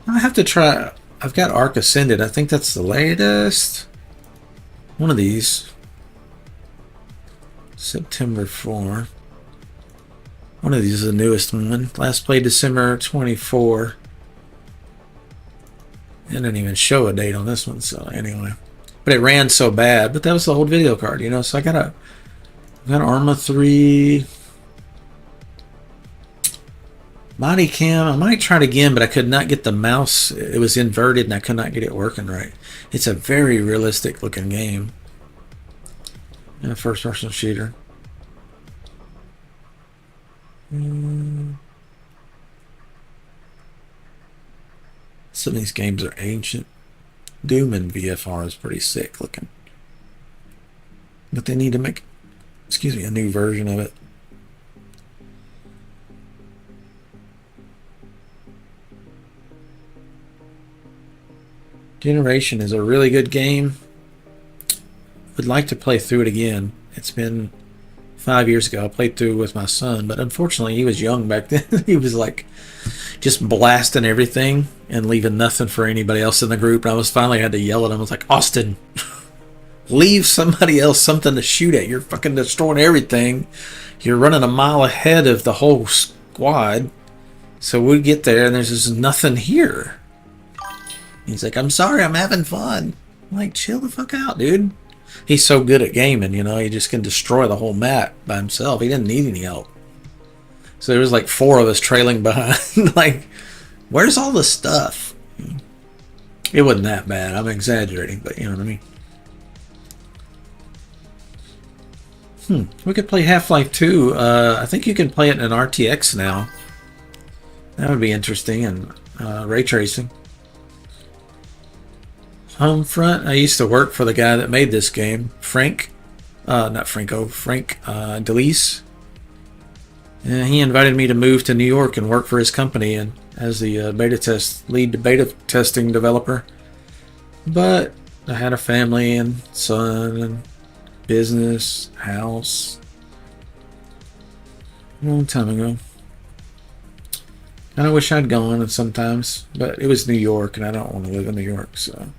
Speaker 1: I have to try. I've got Arc Ascended. I think that's the latest. One of these. September 4. One of these is the newest one. Last played December 24. It didn't even show a date on this one. So anyway, but it ran so bad. But that was the whole video card, you know. So I got Arma 3. Body cam, I might try it again, but I could not get the mouse. It was inverted and I could not get it working right. It's a very realistic looking game. And a first person shooter. Some of these games are ancient. Doom in VFR is pretty sick looking. But they need to make, a new version of it. Generation is a really good game. Would like to play through it again. It's been 5 years ago. I played through with my son, but unfortunately he was young back then. He was like just blasting everything and leaving nothing for anybody else in the group. And I was finally had to yell at him. I was like, Austin, leave somebody else something to shoot at. You're fucking destroying everything. You're running a mile ahead of the whole squad. So we get there and there's just nothing here. He's like, I'm sorry, I'm having fun. I'm like, chill the fuck out, dude. He's so good at gaming, you know, he just can destroy the whole map by himself. He didn't need any help. So there was like 4 of us trailing behind. Like, where's all the stuff? It wasn't that bad. I'm exaggerating, but you know what I mean. We could play Half-Life 2. I think you can play it in an RTX now. That would be interesting. And ray tracing. Homefront. I used to work for the guy that made this game, Frank DeLise. And he invited me to move to New York and work for his company and as the lead beta testing developer. But I had a family and son and business, house. A long time ago. And I wish I'd gone sometimes, but it was New York and I don't want to live in New York, so.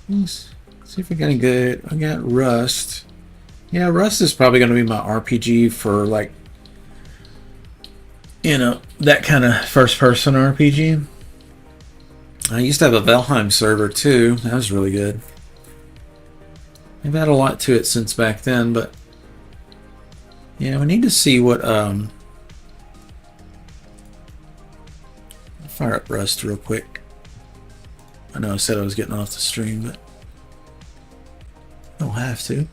Speaker 1: Let's see if we got any good. I got Rust. Yeah, Rust is probably going to be my RPG for like, you know, that kind of first-person RPG. I used to have a Valheim server too. That was really good. They've had a lot to it since back then, but yeah, we need to see what fire up Rust real quick. I know I said I was getting off the stream, but I don't have to.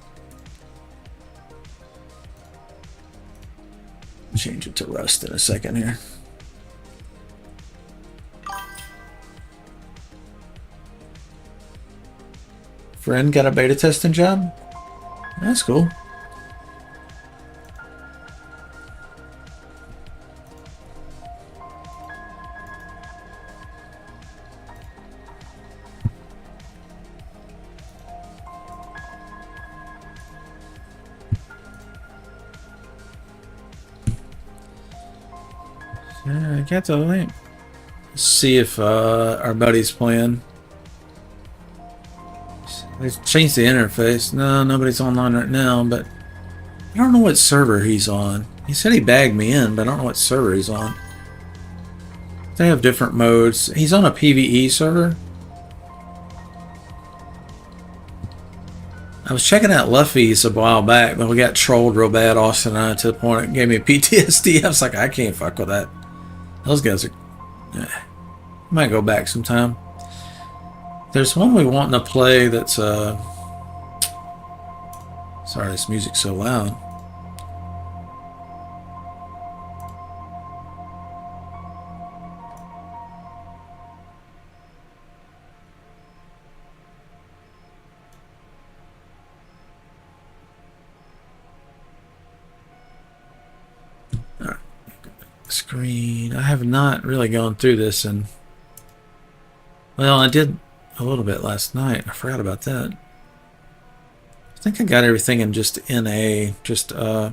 Speaker 1: Change it to Rust in a second here. Friend got a beta testing job? That's cool. I got the link. See if our buddy's playing. They changed the interface. No, nobody's online right now, but I don't know what server he's on. He said he bagged me in, but I don't know what server he's on. They have different modes. He's on a PvE server. I was checking out Luffy's a while back, but we got trolled real bad, Austin and I, to the point it gave me PTSD. I was like, I can't fuck with that. Those guys are... might go back sometime. There's one we want to play that's... Sorry, this music's so loud. Screen. I have not really gone through this, and well, I did a little bit last night. I forgot about that. I think I got everything in just NA. Just yeah,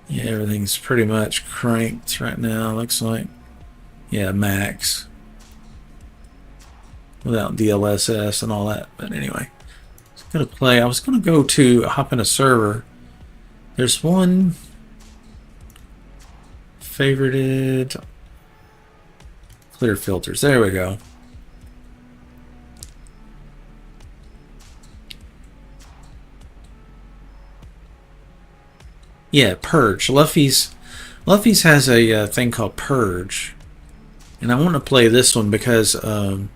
Speaker 1: everything's pretty much cranked right now. Looks like, yeah, max without DLSS and all that. But anyway, I was gonna play. I was gonna go to hop in a server. There's one favorited, clear filters. There we go. Yeah, Purge. Luffy's has a thing called Purge, and I want to play this one because the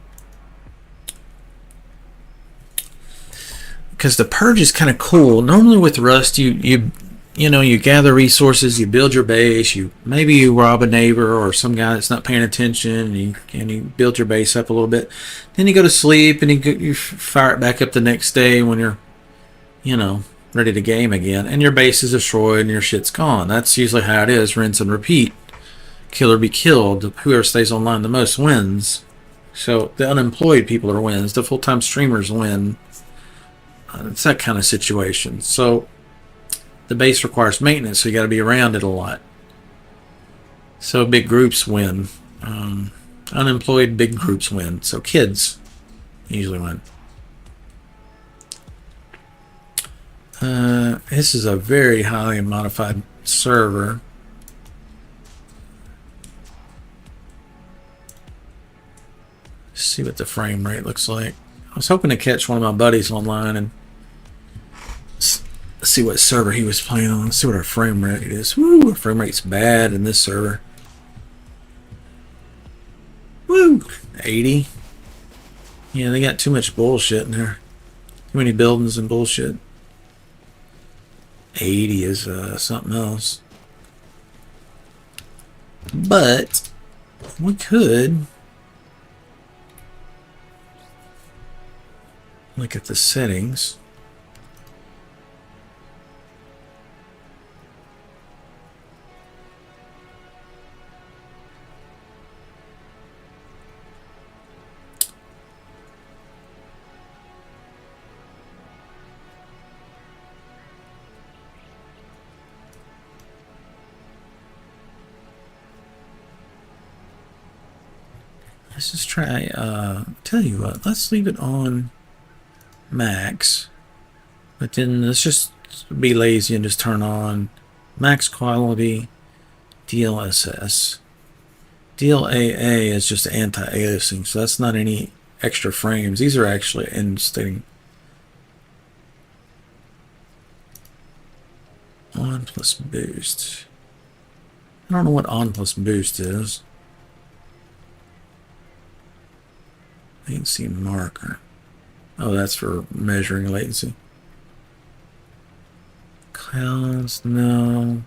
Speaker 1: Purge is kind of cool. Normally with Rust, you know, you gather resources, you build your base, maybe you rob a neighbor or some guy that's not paying attention, and you build your base up a little bit. Then you go to sleep and you fire it back up the next day when you're, you know, ready to game again, and your base is destroyed and your shit's gone. That's usually how it is, rinse and repeat. Kill or be killed. Whoever stays online the most wins. So the unemployed people are wins. The full-time streamers win. It's that kind of situation. So the base requires maintenance, so you got to be around it a lot. So big groups win. Unemployed big groups win. So kids usually win. This is a very highly modified server. Let's see what the frame rate looks like. I was hoping to catch one of my buddies online and see what server he was playing on. Let's see what our frame rate is. Woo, our frame rate's bad in this server. Woo, 80. Yeah, they got too much bullshit in there. Too many buildings and bullshit. 80 is something else. But we could look at the settings. Let's just try, tell you what, let's leave it on max, but then let's just be lazy and just turn on max quality DLSS. DLAA is just anti-aliasing, so that's not any extra frames. These are actually instating. On plus boost. I don't know what on plus boost is. Latency marker. Oh, that's for measuring latency. Clouds, no.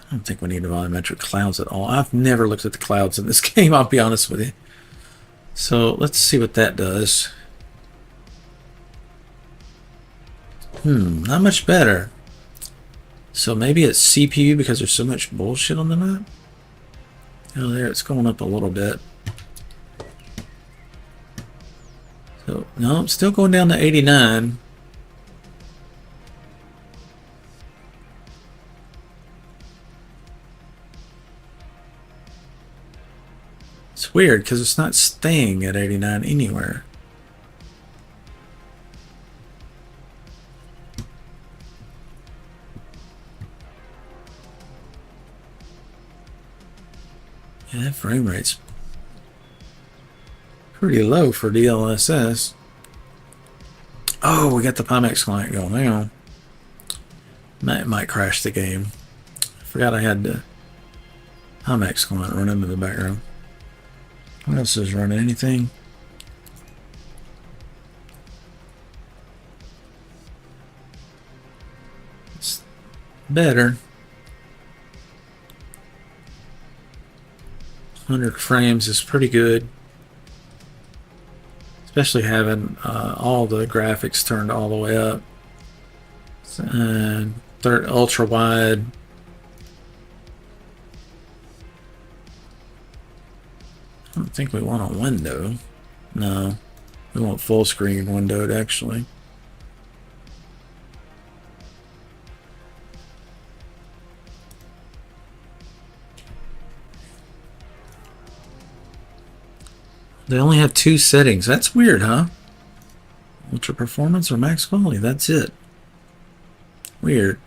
Speaker 1: I don't think we need volumetric clouds at all. I've never looked at the clouds in this game, I'll be honest with you. So let's see what that does. Not much better. So maybe it's CPU because there's so much bullshit on the map. Oh, there, it's going up a little bit. So, no, I'm still going down to 89. It's weird because it's not staying at 89 anywhere. Yeah, that frame rate's pretty low for DLSS. Oh, we got the Pimax client going now. That might crash the game. I forgot I had the Pimax client running in the background. What else is running? Anything? It's better. 100 frames is pretty good. Especially having all the graphics turned all the way up. And ultra wide. I don't think we want a window. No, we want full screen windowed actually. They only have 2 settings. That's weird, huh? Ultra performance or max quality. That's it. Weird.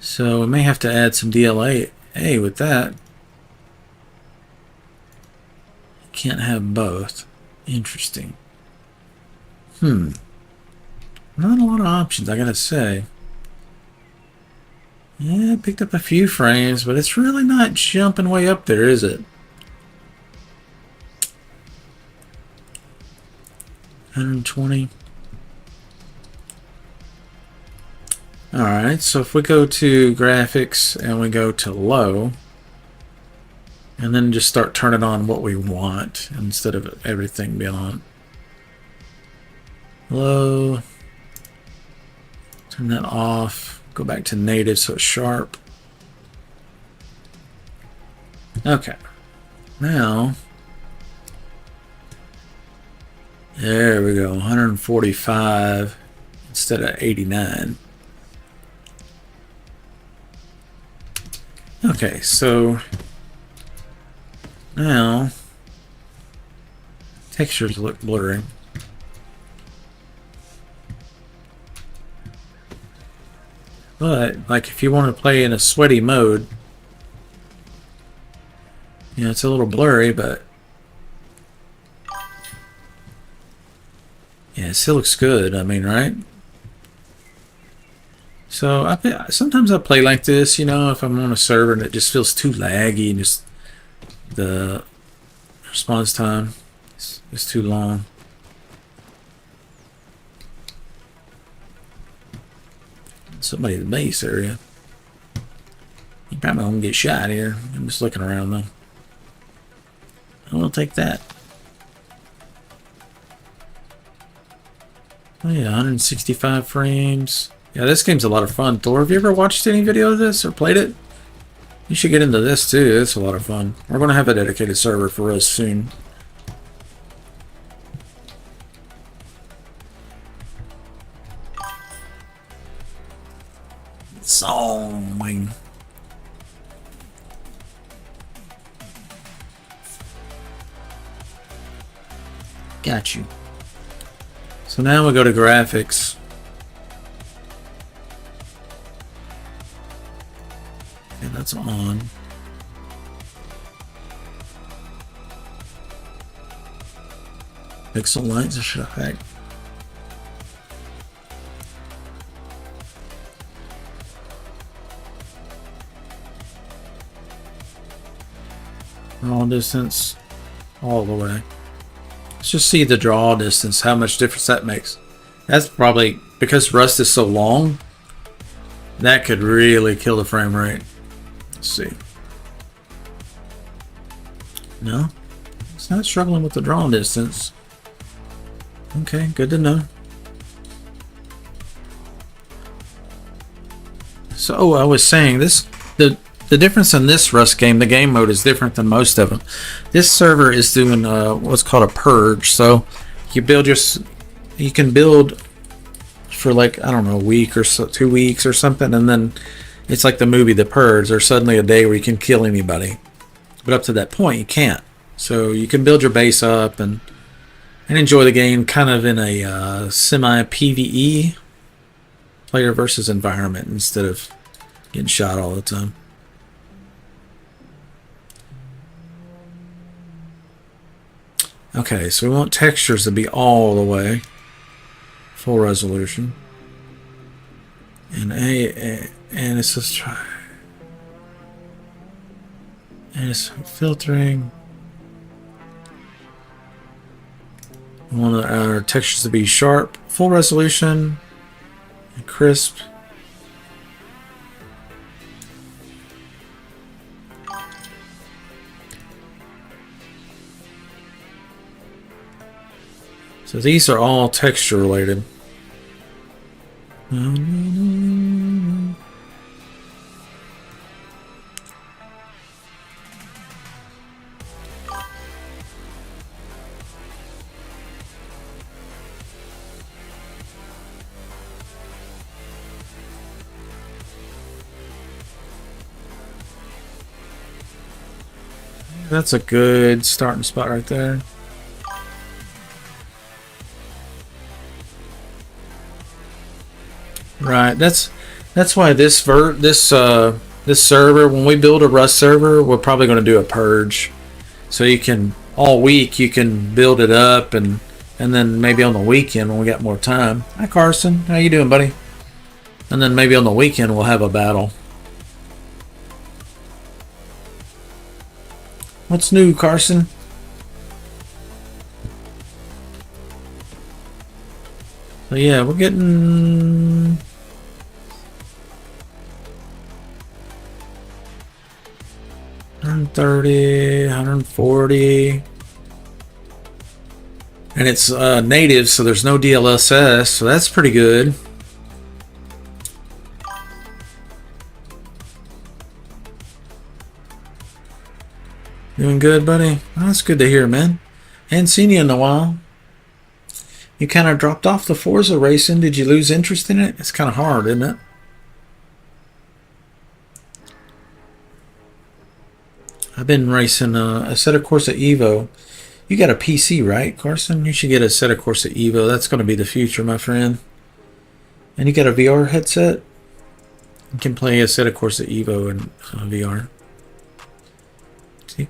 Speaker 1: So we may have to add some DLA with that. Can't have both. Interesting. Not a lot of options, I gotta say. Yeah, I picked up a few frames, but it's really not jumping way up there, is it? 120. Alright, so if we go to graphics and we go to low, and then just start turning on what we want instead of everything being on low, turn that off, go back to native so it's sharp. Okay, now there we go, 145 instead of 89. Okay, so now textures look blurry. But like if you want to play in a sweaty mode, you know, it's a little blurry, but yeah, it still looks good. I mean, right? So sometimes I play like this, you know, if I'm on a server and it just feels too laggy and just the response time is too long. Somebody in the base area. You probably won't get shot here. I'm just looking around though. I will take that. Oh yeah, 165 frames. Yeah, this game's a lot of fun. Thor, have you ever watched any video of this or played it? You should get into this too. It's a lot of fun. We're going to have a dedicated server for us soon. Song. Got you. So now we go to graphics. Okay, that's on. Pixel lights should affect. Draw distance all the way. Let's just see the draw distance, how much difference that makes. That's probably because Rust is so long, that could really kill the frame rate. Let's see. No, it's not struggling with the draw distance. Okay, good to know. So I was saying this, the difference in this Rust game, the game mode is different than most of them. This server is doing what's called a purge. So you can build for like, I don't know, a week or so, 2 weeks or something, and then it's like the movie The Purge. There's suddenly a day where you can kill anybody, but up to that point you can't. So you can build your base up and enjoy the game kind of in a semi PvE, player versus environment, instead of getting shot all the time. Okay, so we want textures to be all the way full resolution. And it's just try. And it's filtering. We want our textures to be sharp, full resolution, and crisp. So these are all texture related. That's a good starting spot right there. Right, that's why this server, when we build a Rust server, we're probably going to do a purge. So you can all week you can build it up, and then maybe on the weekend when we got more time. Hi Carson, how you doing, buddy? And then maybe on the weekend we'll have a battle. What's new, Carson? So yeah, we're getting 130, 140, and it's native, so there's no DLSS, so that's pretty good. Doing good, buddy? Oh, that's good to hear, man. Ain't seen you in a while. You kind of dropped off the Forza racing. Did you lose interest in it? It's kind of hard, isn't it? I've been racing Asseto Corsa EVO. You got a PC, right, Carson? You should get a Asseto Corsa EVO. That's going to be the future, my friend. And you got a VR headset? You can play Asseto Corsa EVO in VR.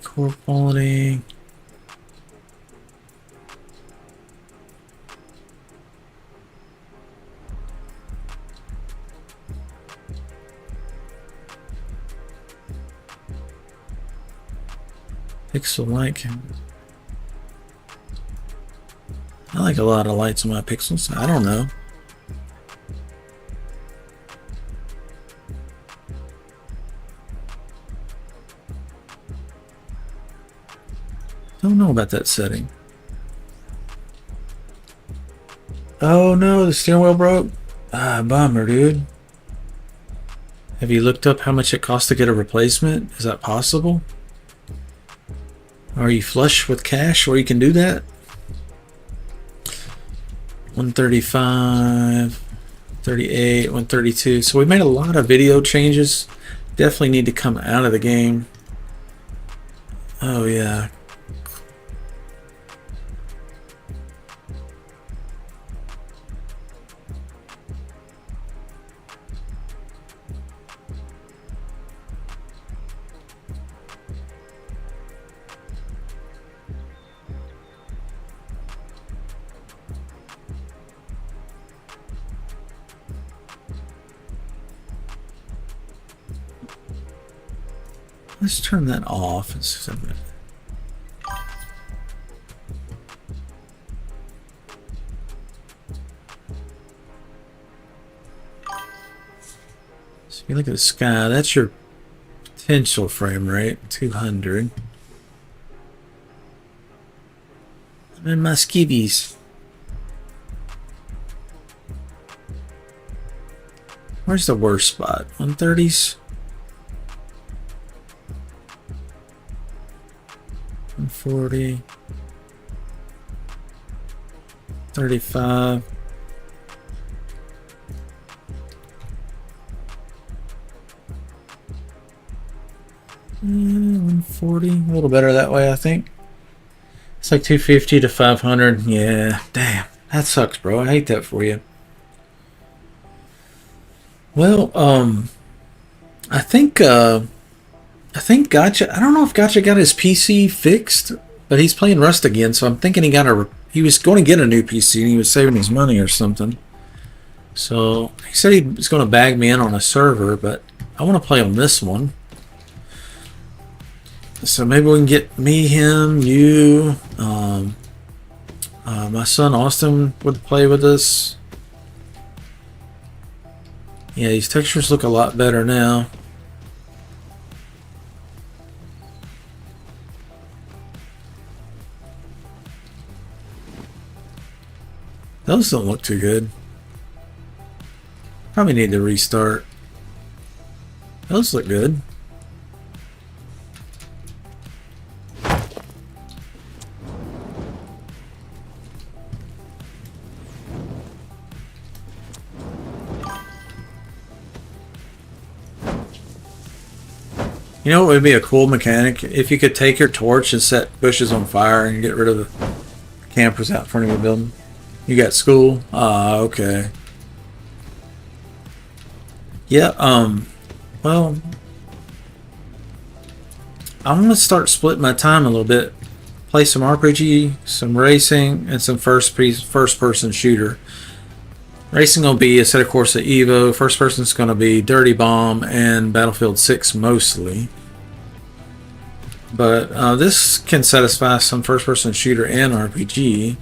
Speaker 1: Core quality. Pixel light. I like a lot of lights on my pixels. I don't know. Don't know about that setting. Oh no, the steering wheel broke. Ah, bummer, dude. Have you looked up how much it costs to get a replacement? Is that possible? Are you flush with cash where you can do that? 135, 38, 132. So we made a lot of video changes. Definitely need to come out of the game. Oh yeah. Let's turn that off. So if you look at the sky, that's your potential frame rate, 200. I'm in my skivvies. Where's the worst spot? 130s? 140, 35, $140, a little better that way, I think. It's like 250 to 500. Yeah, damn. That sucks, bro. I hate that for you. Well, I think Gotcha. I don't know if Gotcha got his PC fixed, but he's playing Rust again. So I'm thinking he was going to get a new PC and he was saving his money or something. So he said he was going to bag me in on a server, but I want to play on this one. So maybe we can get me, him, you, my son Austin would play with us. Yeah, these textures look a lot better now. Those don't look too good. Probably need to restart. Those look good. You know what would be a cool mechanic? If you could take your torch and set bushes on fire and get rid of the campers out front of your building. You got school? Ah, okay. Yeah, well, I'm gonna start splitting my time a little bit. Play some RPG, some racing, and some first person shooter. Racing gonna be Asseto Corsa EVO. First person's gonna be Dirty Bomb and Battlefield 6 mostly. But this can satisfy some first person shooter and RPG.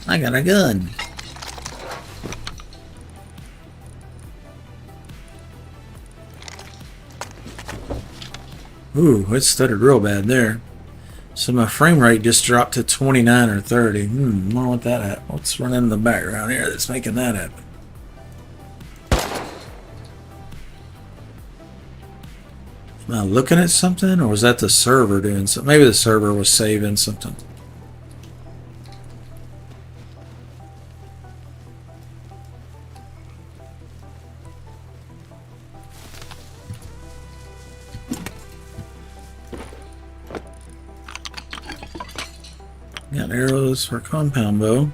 Speaker 1: I got a gun. Ooh, it stuttered real bad there. So my frame rate just dropped to 29 or 30. I wonder what that at. What's running in the background here that's making that happen? Am I looking at something, or was that the server doing something? Maybe the server was saving something. Got arrows for compound bow.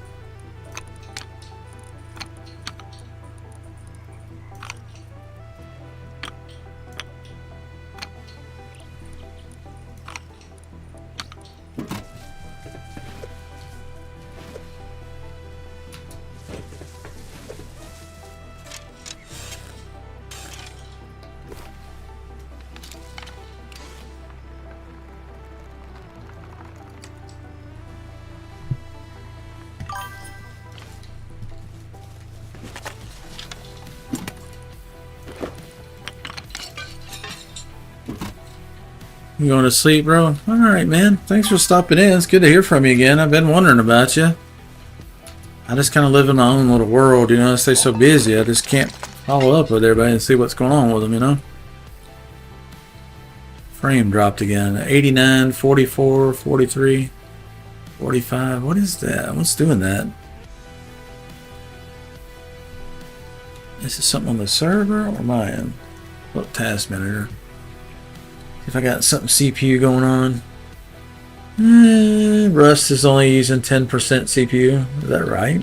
Speaker 1: You going to sleep, bro? Alright, man. Thanks for stopping in. It's good to hear from you again. I've been wondering about you. I just kind of live in my own little world, you know. I stay so busy. I just can't follow up with everybody and see what's going on with them, you know. Frame dropped again. 89, 44, 43, 45. What is that? What's doing that? Is it something on the server or my look, task manager? If I got something CPU going on. Rust is only using 10% CPU. Is that right?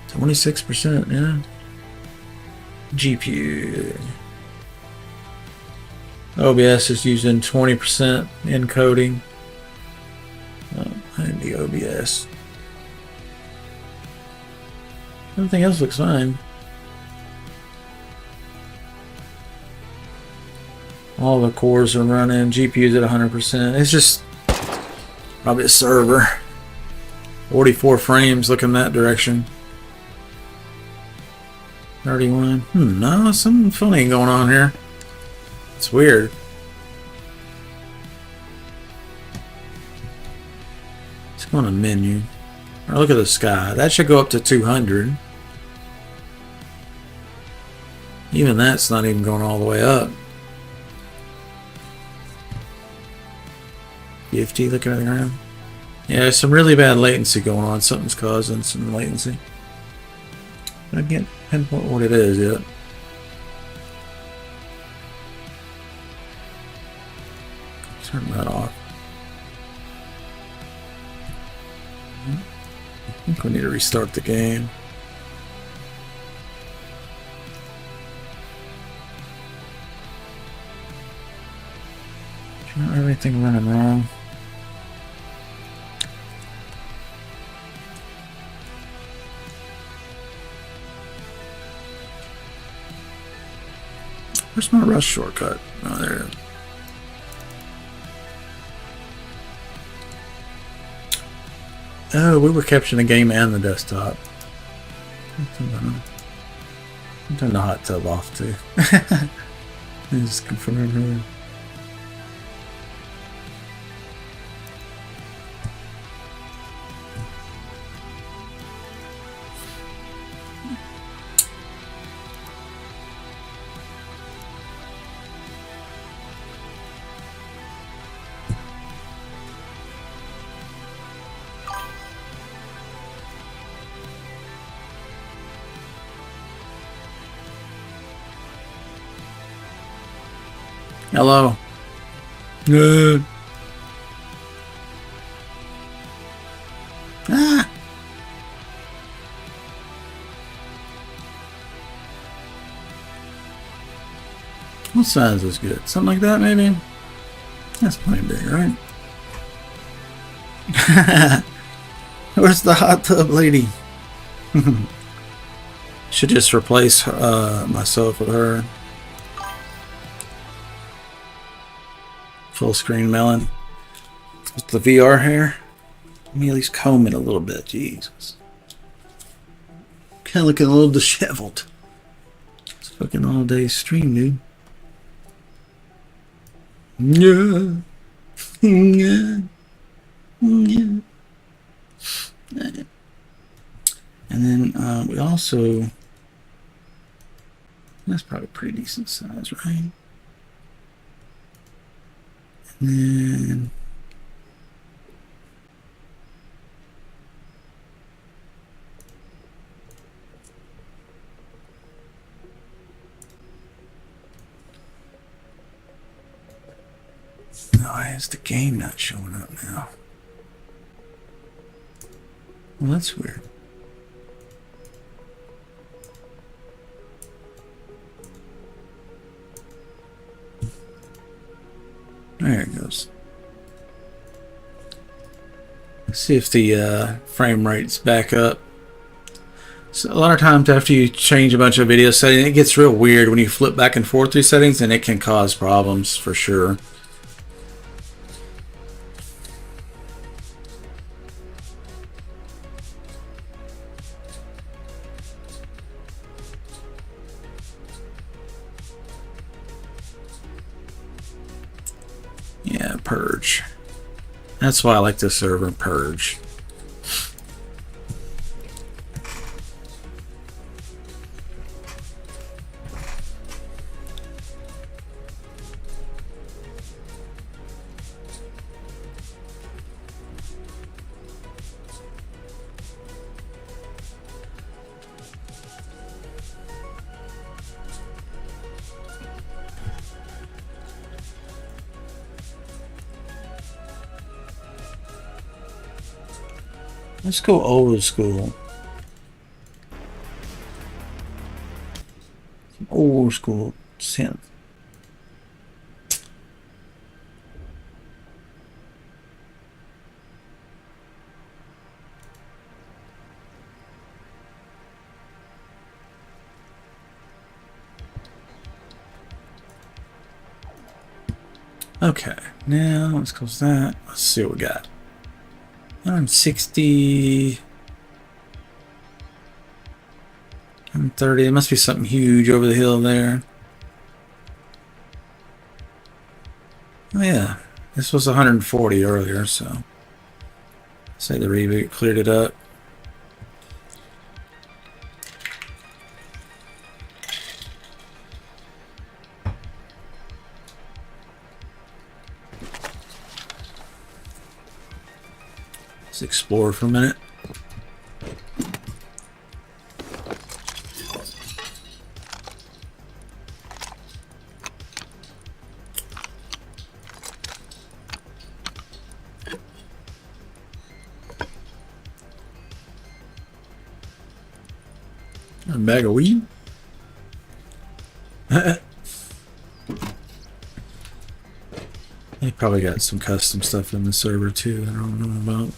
Speaker 1: %, yeah. GPU. OBS is using 20% encoding. And the OBS. Everything else looks fine. All the cores are running. GPU's at 100%. It's just probably a server. 44 frames looking that direction. 31. No, something funny going on here. It's weird. Let's go on a menu. Or look at the sky. That should go up to 200. Even that's not even going all the way up. 50, looking at the ground. Yeah, there's some really bad latency going on. Something's causing some latency. I can't pinpoint what it is yet. Turn that off. I think we need to restart the game. Do you not have anything running wrong? Where's my rush shortcut? Oh, there it is. Oh, we were capturing the game and the desktop. Turn the hot tub off too. Just confirm her. Hello. Good. Ah. What size is good? Something like that, maybe? That's plenty big, right? Where's the hot tub lady? Should just replace myself with her. Full screen melon. With the VR hair. Let me at least comb it a little bit. Jesus. Kind of looking a little disheveled. It's fucking all day stream, dude. Yeah. Yeah. Yeah. And then we also. That's probably a pretty decent size, right? And why is the game not showing up now? Well, that's weird. There it goes. Let's see if the frame rate's back up. So a lot of times after you change a bunch of video settings, it gets real weird when you flip back and forth through settings, and it can cause problems for sure. Yeah, Purge. That's why I like this server, Purge. Let's go old school. Old school synth. Okay, now let's close that. Let's see what we got. 160. 130. It must be something huge over the hill there. Oh yeah, this was 140 earlier, so say the reboot cleared it up. Let's explore for a minute. A bag of weed? They probably got some custom stuff in the server too that I don't know about.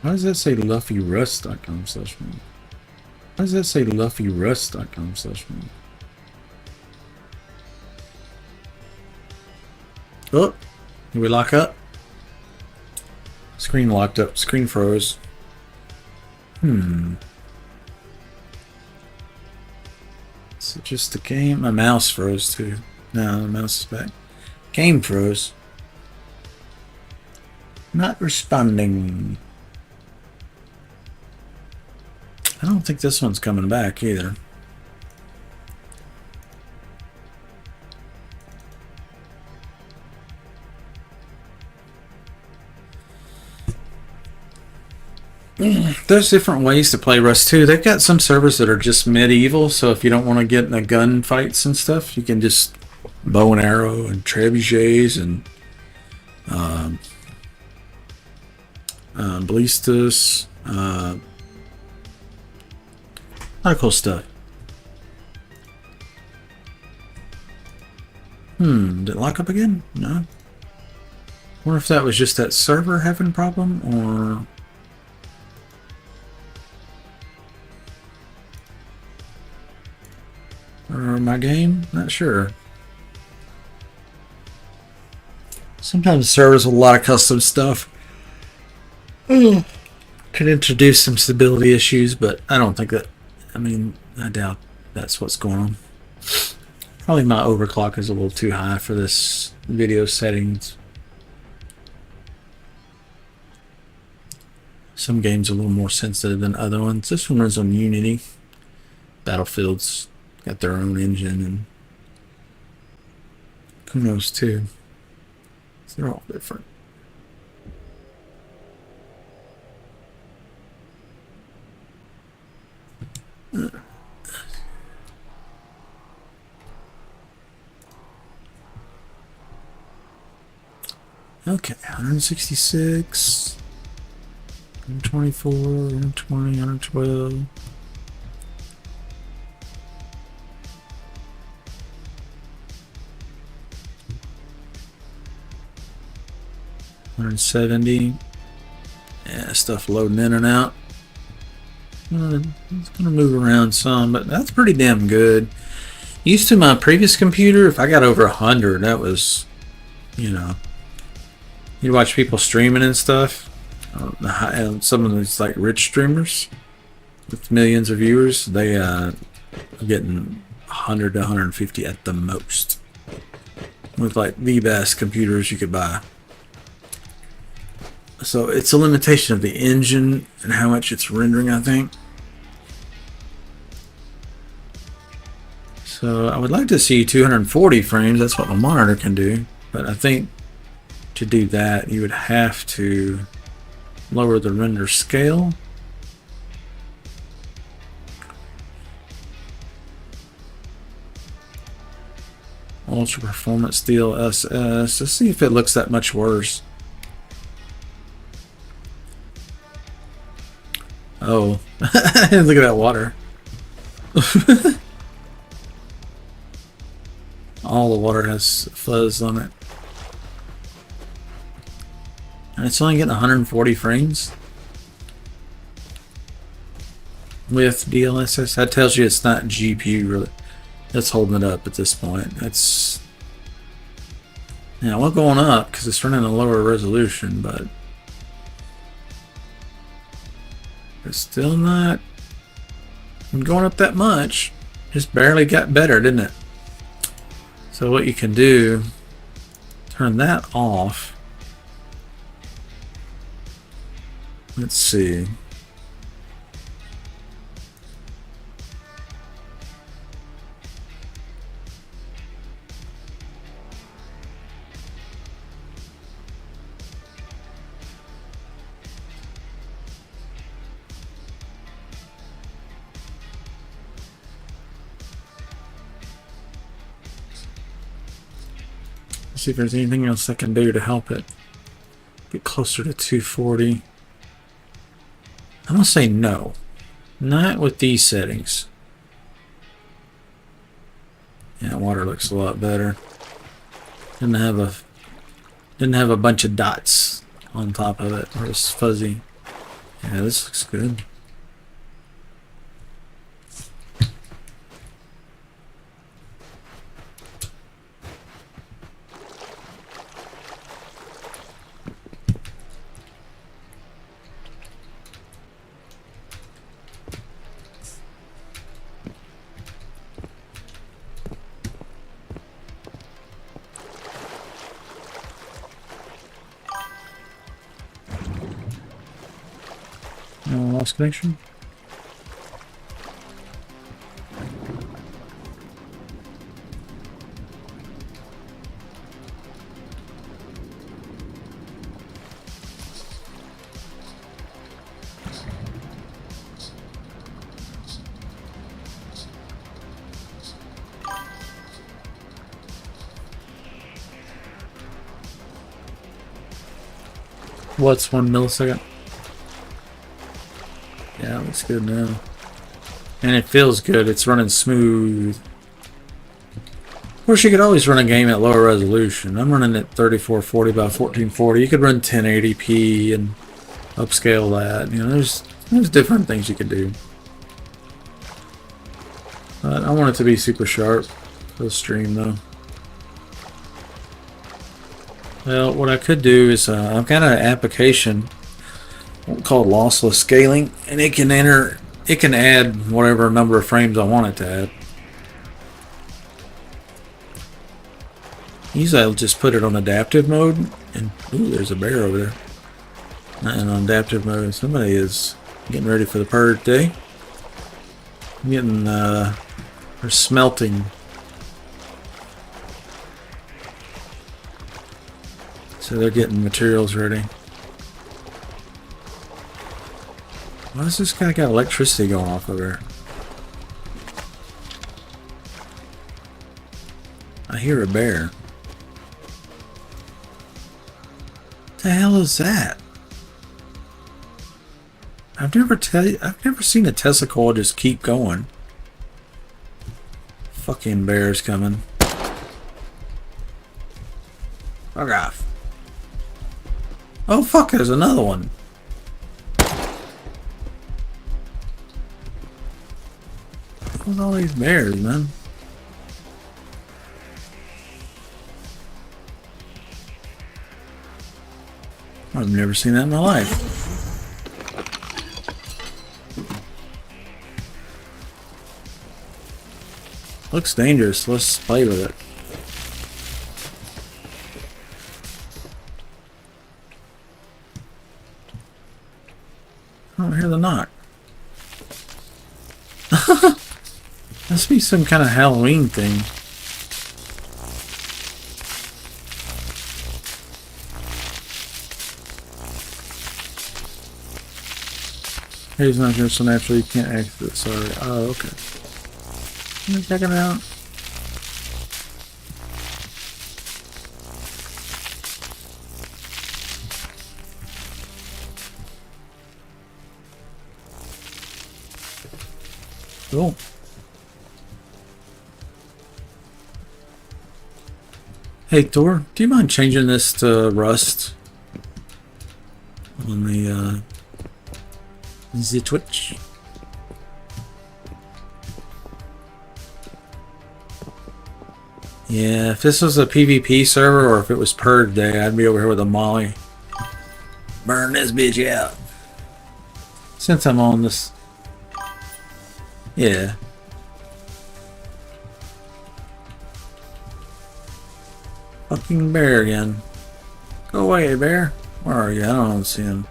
Speaker 1: Why does that say luffyrust.com/me? Why does that say luffyrust.com/me? Oh, did we lock up? Screen locked up. Screen froze. Is it just the game? My mouse froze too. No, the mouse is back. Game froze. Not responding. I don't think this one's coming back either. There's different ways to play Rust 2. They've got some servers that are just medieval, so if you don't want to get in the gun fights and stuff, you can just bow and arrow and trebuchets and ballistas. A lot of cool stuff. Did it lock up again? No. Wonder if that was just that server having a problem or my game? Not sure. Sometimes servers with a lot of custom stuff can introduce some stability issues, but I don't think that. I mean, I doubt that's what's going on. Probably my overclock is a little too high for this video settings. Some games are a little more sensitive than other ones. This one runs on Unity. Battlefield's got their own engine, and who knows too. So they're all different. Okay, 166, 124, 120, 112. 170. Yeah, stuff loading in and out. It's gonna move around some, but that's pretty damn good. Used to my previous computer, if I got over 100, that was, you know, you watch people streaming and stuff. Some of these like rich streamers with millions of viewers, they are getting 100 to 150 at the most, with like the best computers you could buy. So it's a limitation of the engine and how much it's rendering, I think. So I would like to see 240 frames. That's what my monitor can do. But I think to do that, you would have to lower the render scale. Ultra Performance DLSS. Let's see if it looks that much worse. Oh, look at that water. All the water has fuzz on it. And it's only getting 140 frames with DLSS. That tells you it's not GPU really that's holding it up at this point. It's, yeah, well, going up because it's running a lower resolution, but it's still not going up that much. Just barely got better, didn't it? So what you can do, turn that off. Let's see. See if there's anything else I can do to help it get closer to 240. I'm gonna say no, not with these settings. Yeah, water looks a lot better. Didn't have a bunch of dots on top of it, or it's fuzzy. Yeah, this looks good. Lost connection. What's 1 millisecond? Yeah, it looks good now. And it feels good. It's running smooth. Of course, you could always run a game at lower resolution. I'm running at 3440 by 1440. You could run 1080p and upscale that. You know, there's different things you can do. But I want it to be super sharp for the stream, though. Well, what I could do is I've got an application called lossless scaling, and it can add whatever number of frames I want it to add. Usually I'll just put it on adaptive mode, and ooh, there's a bear over there. And on adaptive mode, somebody is getting ready for the purge day. They're smelting. So they're getting materials ready. Why does this guy got electricity going off over there? I hear a bear. What the hell is that? I've never seen a Tesla coil just keep going. Fucking bears coming. Fuck off. Oh fuck, there's another one. What's all these bears, man? I've never seen that in my life. Looks dangerous. Let's play with it. I don't hear the knock. Must be some kind of Halloween thing. He's not here, so naturally you can't exit. Sorry. Oh, okay. Let me check it out. Cool. Hey Thor, do you mind changing this to Rust on the Twitch? Yeah, if this was a PvP server or if it was Purge Day, I'd be over here with a molly. Burn this bitch out. Since I'm on this. Yeah. Fucking bear again. Go away, bear. Where are you? I don't see him.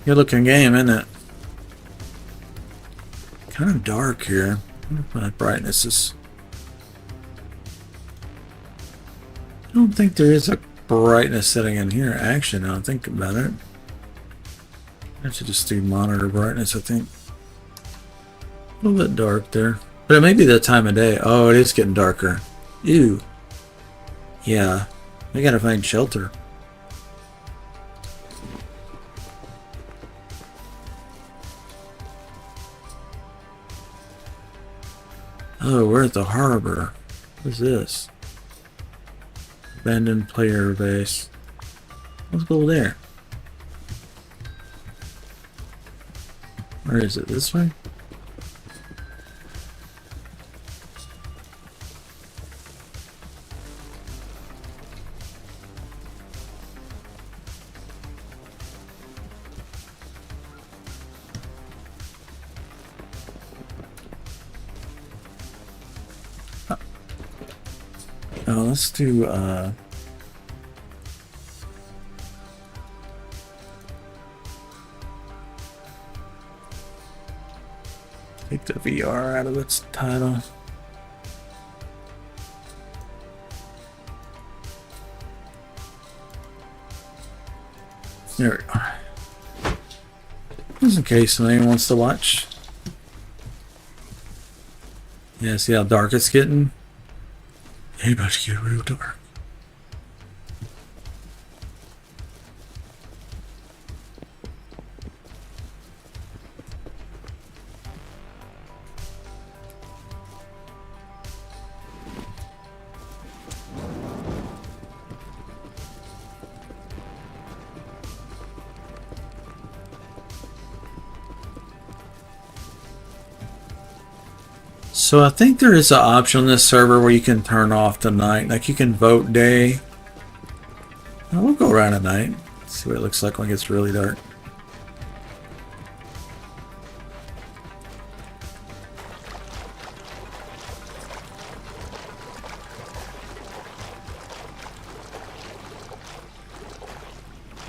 Speaker 1: Good looking game, isn't it? Kind of dark here. My brightness is. I don't think there is a brightness setting in here. Actually, now I think about it. I should just do monitor brightness, I think. A little bit dark there. But it may be the time of day. Oh, it is getting darker. Ew. Yeah. We gotta find shelter. Oh, we're at the harbor. What's this? Abandoned player base. Let's go there. Where is it? This way? Oh, let's do take the VR out of its title. There we go. Just in case anyone wants to watch. Yeah, see how dark it's getting? It's about to get real dark. So I think there is an option on this server where you can turn off the night. Like you can vote day. We'll go around at night. See what it looks like when it gets really dark.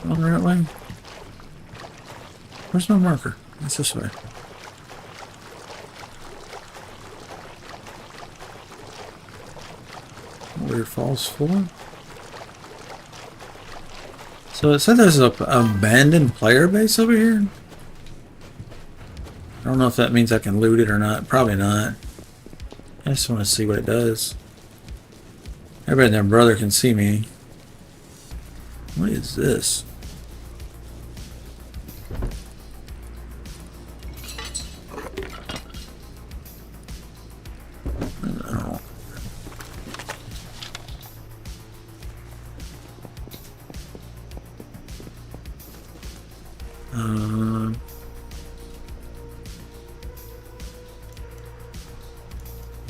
Speaker 1: On the right way? Where's my marker? It's this way. Weird Falls 4. So it said there's an abandoned player base over here. I don't know if that means I can loot it or not. Probably not. I just want to see what it does. Everybody and their brother can see me. What is this?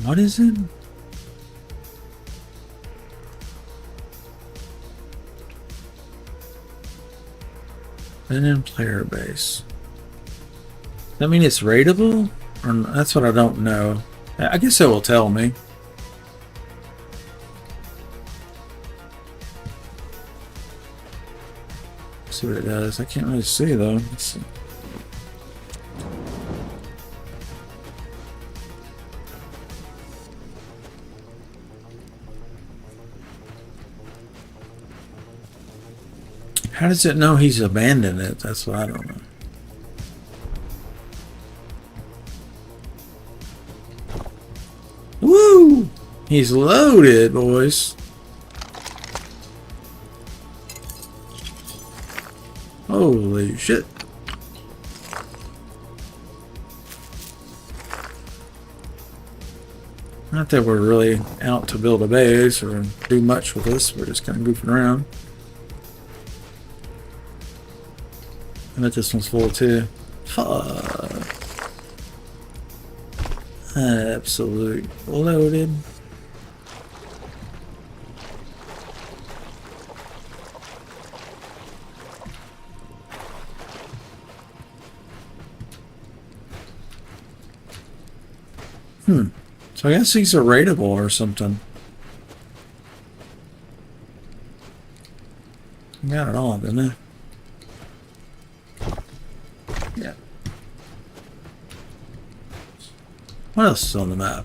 Speaker 1: What is it? Abandoned player base. Does that mean it's raidable? Or that's what I don't know. I guess it will tell me. Let's see what it does. I can't really see though. Let's see. How does it know he's abandoned it? That's what I don't know. Woo! He's loaded, boys. Holy shit. Not that we're really out to build a base or do much with this. We're just kind of goofing around. I bet this one's full too. Fuck. Absolute loaded. So I guess these are rateable or something. I got it all, didn't I? Yeah. What else is on the map?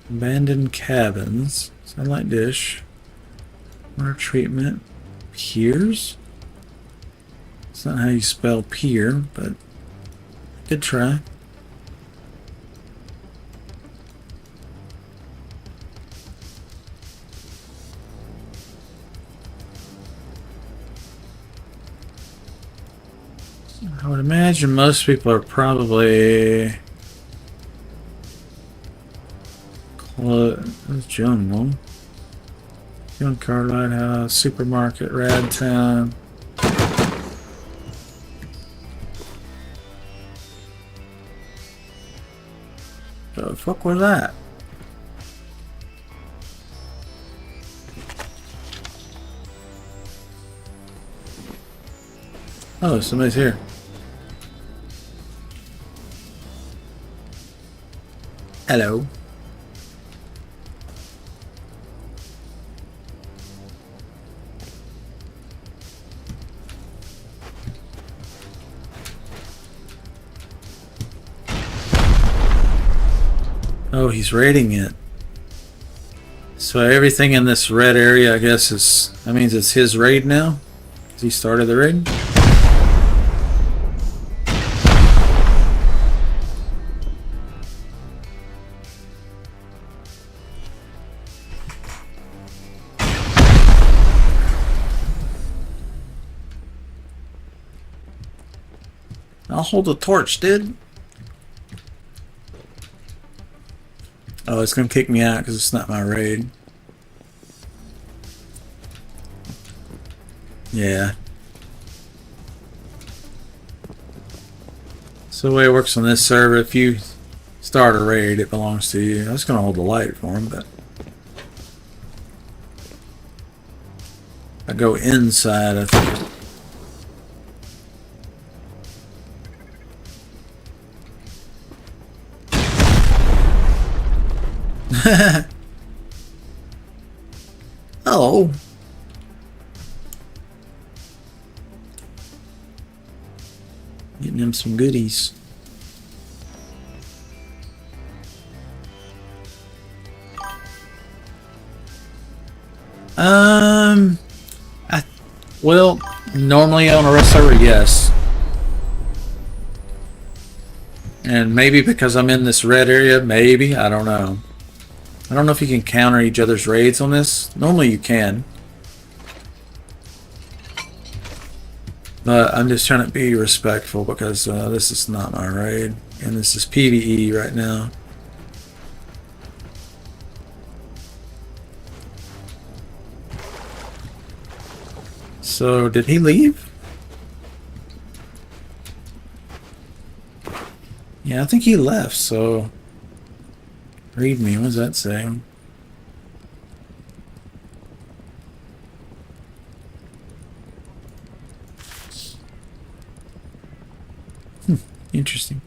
Speaker 1: Abandoned cabins. Satellite dish. Water treatment. Piers? It's not how you spell pier, but good try. I would imagine most people are probably jungle. Junkyard Lighthouse, Supermarket, Rad Town. The fuck was that? Oh, somebody's here. Hello. Oh, he's raiding it. So everything in this red area, I guess, is... That means it's his raid now? Because he started the raid? I'll hold the torch, dude. Oh, it's gonna kick me out because it's not my raid. Yeah. So the way it works on this server, if you start a raid, it belongs to you. I was gonna hold the light for him, but I go inside, I think. Oh. Getting him some goodies. Well, normally on a rest server, yes. And maybe because I'm in this red area, maybe, I don't know. I don't know if you can counter each other's raids on this. Normally you can. But I'm just trying to be respectful because this is not my raid. And this is PvE right now. So, did he leave? Yeah, I think he left, so... Read me, what does that say? Interesting.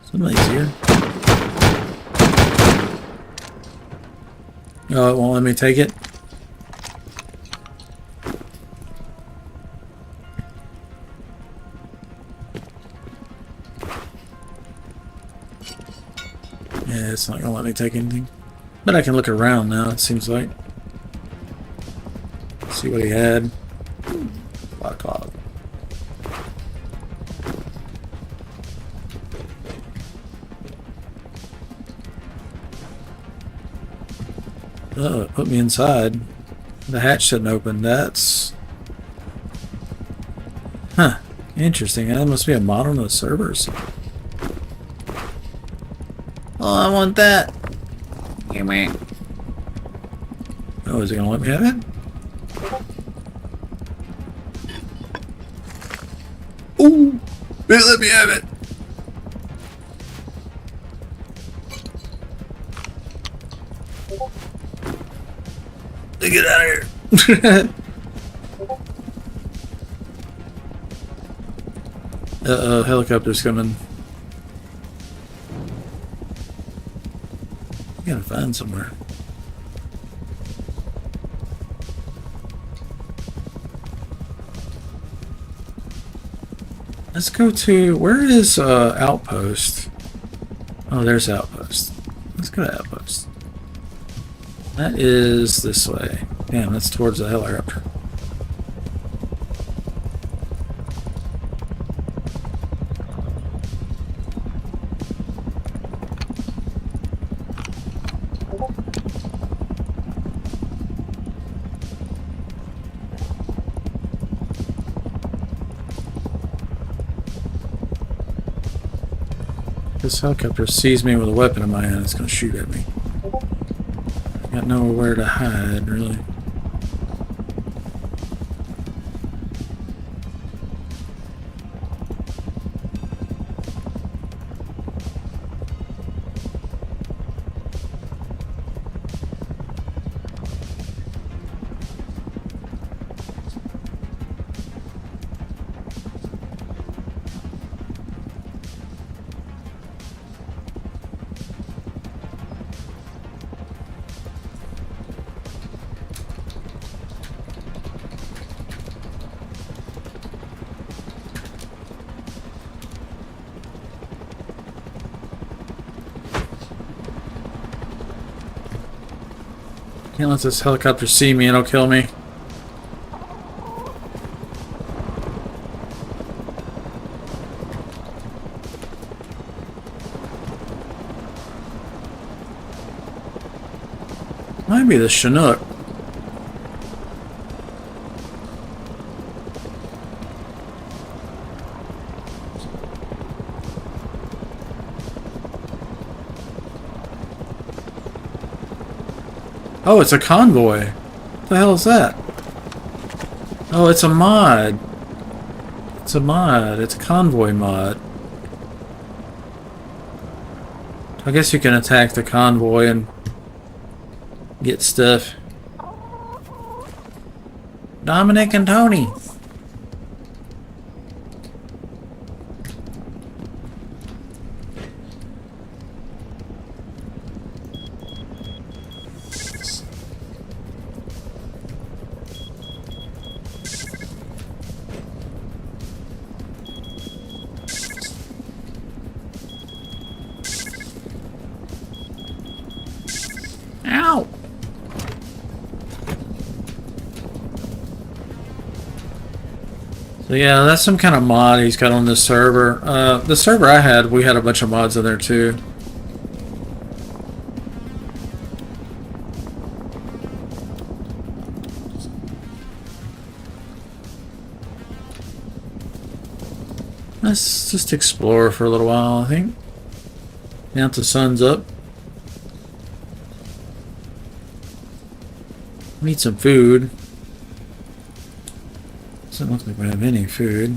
Speaker 1: Somebody's here. Oh, it won't let me take it? Yeah, it's not gonna let me take anything. But I can look around now, it seems like. See what he had. Black cloud. Oh, it put me inside. The hatch didn't open. That's... Huh. Interesting. That must be a mod on the servers. Oh, I want that. Give me. Oh, is he gonna let me have it? Ooh! Let me have it! Get out of here! Uh-oh, helicopter's coming. We gotta find somewhere. Let's go to... Where is Outpost? Oh, there's Outpost. Let's go to Outpost. That is this way. Damn, that's towards the helicopter. This helicopter sees me with a weapon in my hand, it's gonna shoot at me. Got nowhere to hide, really. Can't let this helicopter see me, it'll kill me. Might be the Chinook. Oh, it's a convoy. What the hell is that? Oh, it's a mod. It's a mod. It's a convoy mod. I guess you can attack the convoy and get stuff. Dominic and Tony. Ow! So yeah, that's some kind of mod he's got on this server. The server I had, we had a bunch of mods in there too. Let's just explore for a little while, I think. Now that the sun's up. Need some food. Doesn't look like we have any food.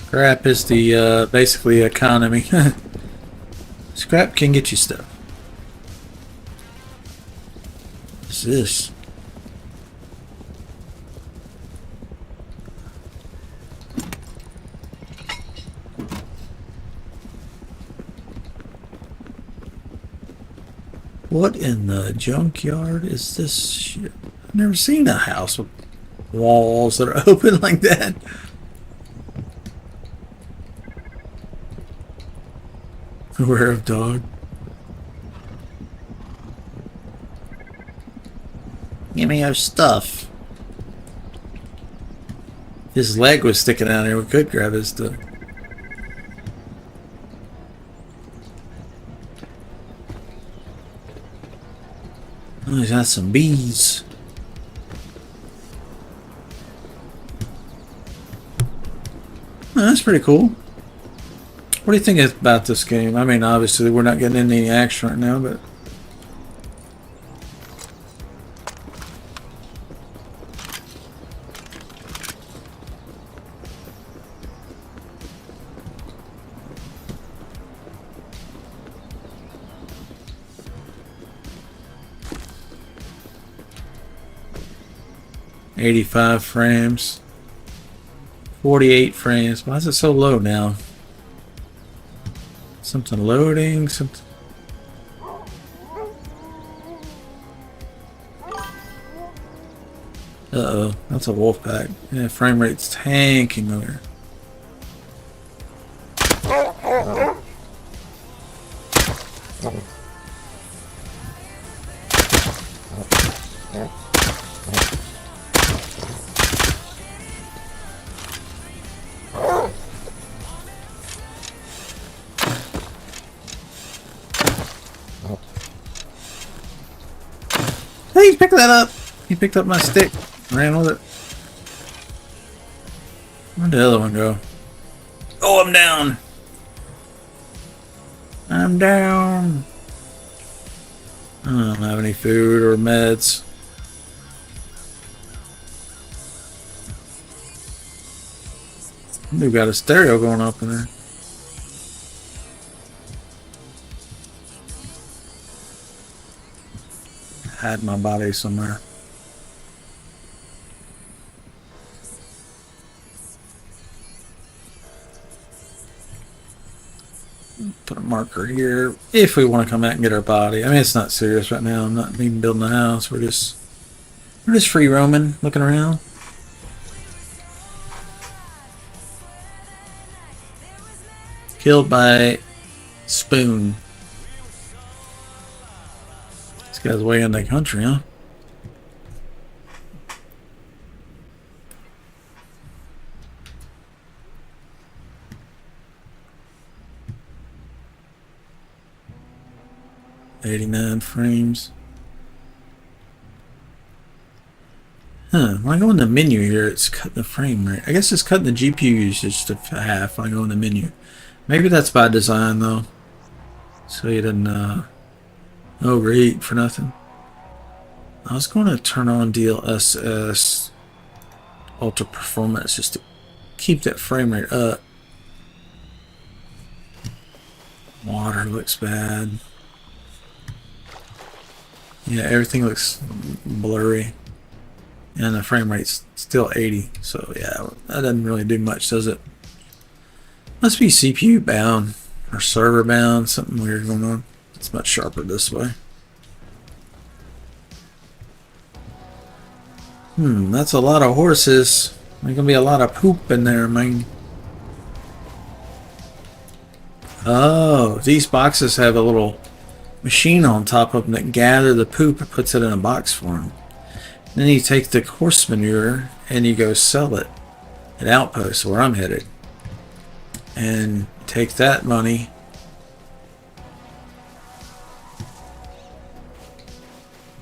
Speaker 1: Scrap is the basically economy. Scrap can get you stuff. What's this? What in the junkyard is this shit? I've never seen a house with walls that are open like that. Beware of dog. Give me your stuff. His leg was sticking out here. We could grab his stuff. Oh, he's got some bees. That's pretty cool. What do you think about this game? I mean, obviously we're not getting any action right now, but... ...85 frames. 48 frames. Why is it so low now? Something loading, something... Uh-oh, that's a wolf pack. Yeah, frame rate's tanking over. Hey, pick that up! He picked up my stick. Ran with it. Where'd the other one go? Oh, I'm down! I'm down! I don't have any food or meds. We've got a stereo going up in there. Hide my body somewhere. Put a marker here if we want to come out and get our body. I mean, it's not serious right now. I'm not even building a house. We're just free roaming, looking around. Killed by Spoon. This guy's way in the country, huh? .89 frames. Huh, when I go in the menu here, it's cutting the frame rate. I guess it's cutting the GPU usage to half when I go in the menu. Maybe that's by design, though. So you didn't overheat for nothing. I was going to turn on DLSS Ultra Performance just to keep that frame rate up. Water looks bad. Yeah, everything looks blurry. And the frame rate's still 80. So yeah, that doesn't really do much, does it? Must be CPU bound or server bound, something weird going on. It's much sharper this way. That's a lot of horses. There's gonna be a lot of poop in there, man. Oh, these boxes have a little machine on top of them that gather the poop and puts it in a box for them. Then you take the horse manure and you go sell it at Outpost, where I'm headed, and take that money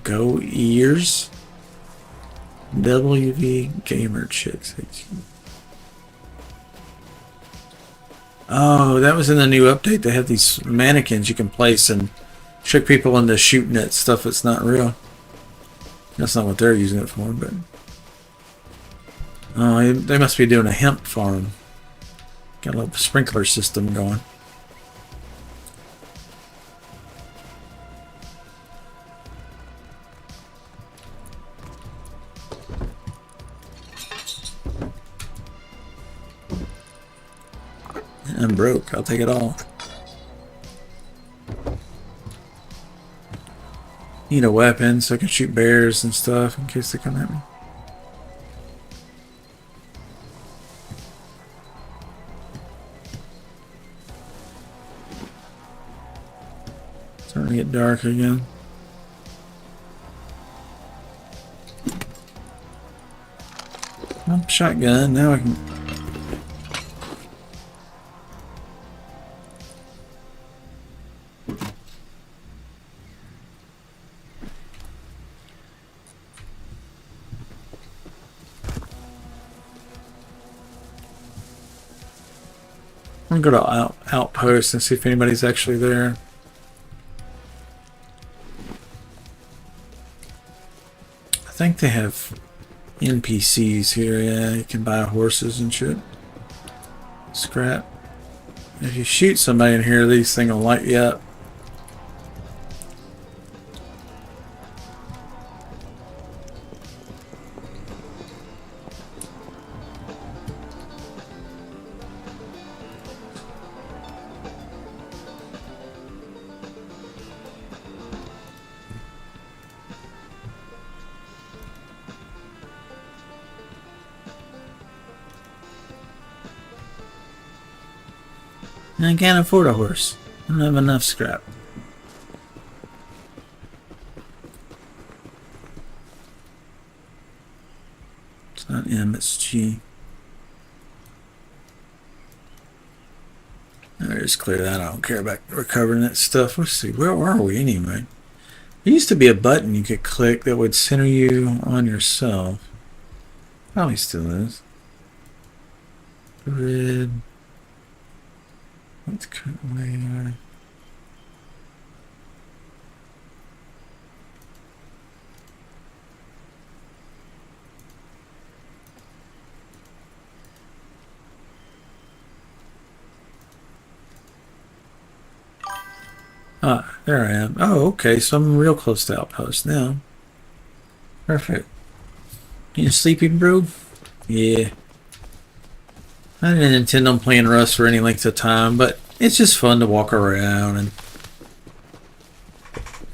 Speaker 1: go ears WV Gamer Chicks. Oh, that was in the new update. They have these mannequins you can place and trick people into shooting at stuff that's not real. That's not what they're using it for, but... Oh, they must be doing a hemp farm. Got a little sprinkler system going. I'm broke. I'll take it all. Need a weapon so I can shoot bears and stuff in case they come at me. Starting to get dark again. Oh, shotgun. Now I can... I'm gonna go to outpost and see if anybody's actually there. I think they have NPCs here. Yeah, you can buy horses and shit. Scrap. If you shoot somebody in here, these things will light you up. And I can't afford a horse. I don't have enough scrap. It's not M, it's G. I'll just clear that. I don't care about recovering that stuff. Let's see, where are we anyway? There used to be a button you could click that would center you on yourself. Probably still is. Grid. What's currently... Ah, there I am. Oh, okay, so I'm real close to outpost now. Perfect. You sleepy, bro? Yeah. I didn't intend on playing Rust for any length of time, but it's just fun to walk around and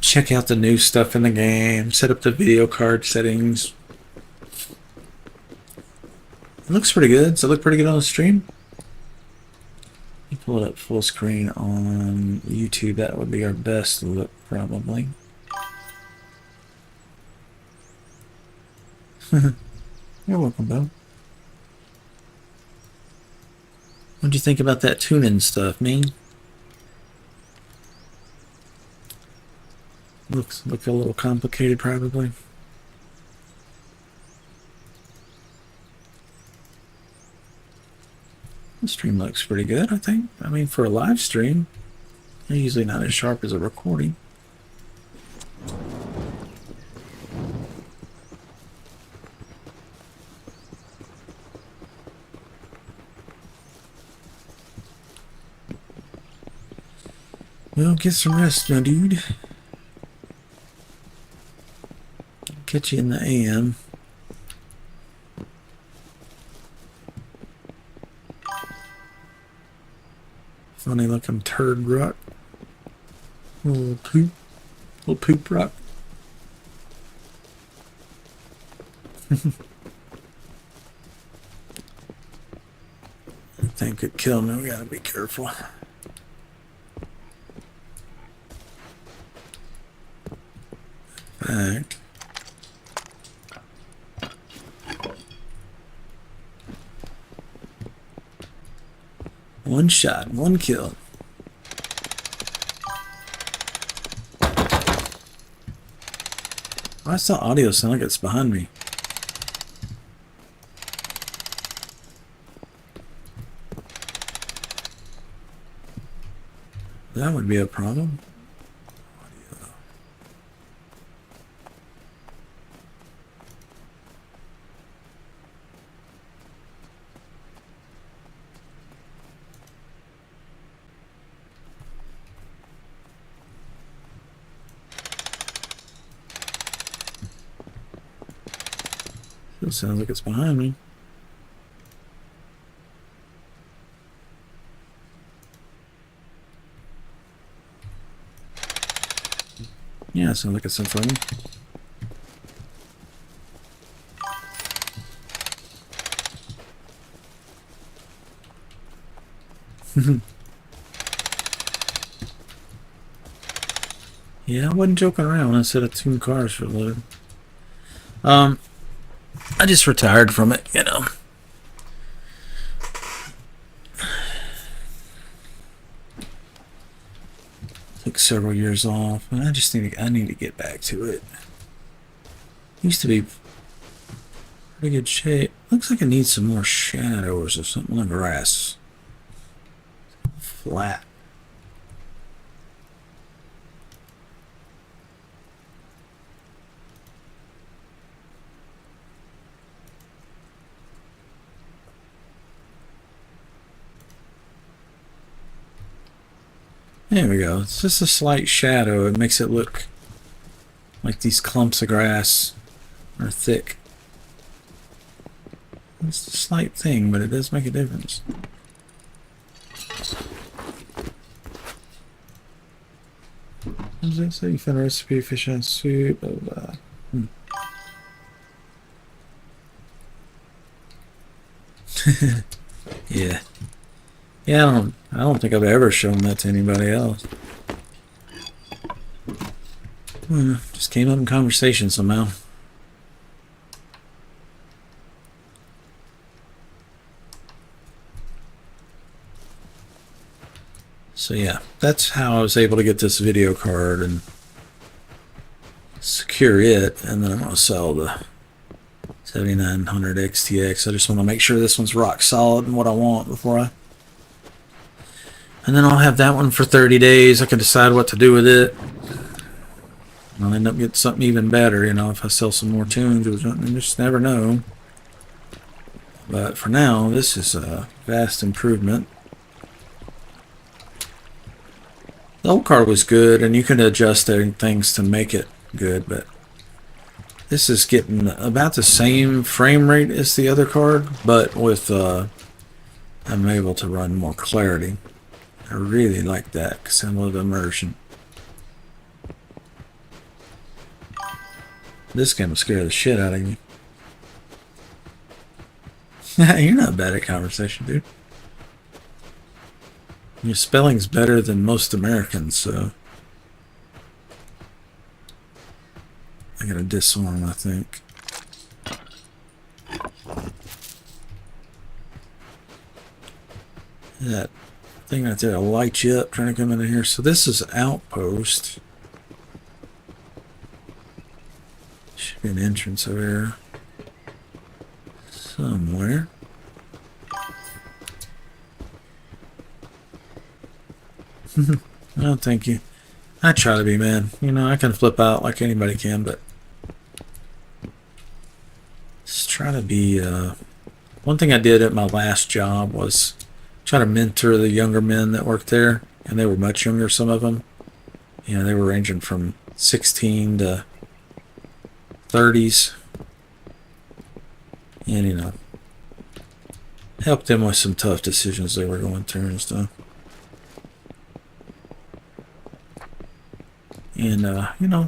Speaker 1: check out the new stuff in the game, set up the video card settings. It looks pretty good. Does it look pretty good on the stream? You pull it up full screen on YouTube. That would be our best look, probably. You're welcome, Bo. What'd you think about that tuning stuff, man? Looks a little complicated, probably. The stream looks pretty good, I think. I mean, for a live stream, they're usually not as sharp as a recording. Well, get some rest, my dude. Catch you in the AM. Funny looking turd rock. Little poop rock. I think could kill me. We gotta be careful. Fact. One shot, one kill. Why does the audio sound like it's behind me? That would be a problem. Still sounds like it's behind me. Yeah, it sounds like it's in front of me. Yeah, I wasn't joking around when I said I tuned cars for a living. I just retired from it, you know. Took several years off, and I need to get back to it. Used to be pretty good shape. Looks like it needs some more shadows or something on the grass. flat. There we go. It's just a slight shadow. It makes it look like these clumps of grass are thick. It's a slight thing, but it does make a difference. What does that say? You found a recipe, fish and soup. Yeah. Yeah, I don't think I've ever shown that to anybody else. Just came up in conversation somehow. So yeah, that's how I was able to get this video card and secure it, and then I'm going to sell the 7900 XTX. I just want to make sure this one's rock solid and what I want before I... And then I'll have that one for 30 days. I can decide what to do with it. I'll end up getting something even better, you know, if I sell some more tunes. You just never know. But for now, this is a vast improvement. The old card was good, and you can adjust things to make it good, but this is getting about the same frame rate as the other card, but with I'm able to run more clarity. I really like that because I love immersion. This game will scare the shit out of you. You're not bad at conversation, dude. Your spelling's better than most Americans, so I gotta disarm, I think. That thing right there will light you up trying to come into here. So this is Outpost. Should be an entrance over here somewhere. Oh, thank you. I try to be, man. You know, I can flip out like anybody can, but just try to be. One thing I did at my last job was try to mentor the younger men that worked there, and they were much younger, some of them. You know, they were ranging from 16 to 30s. And, you know, help them with some tough decisions they were going through and stuff. And, you know,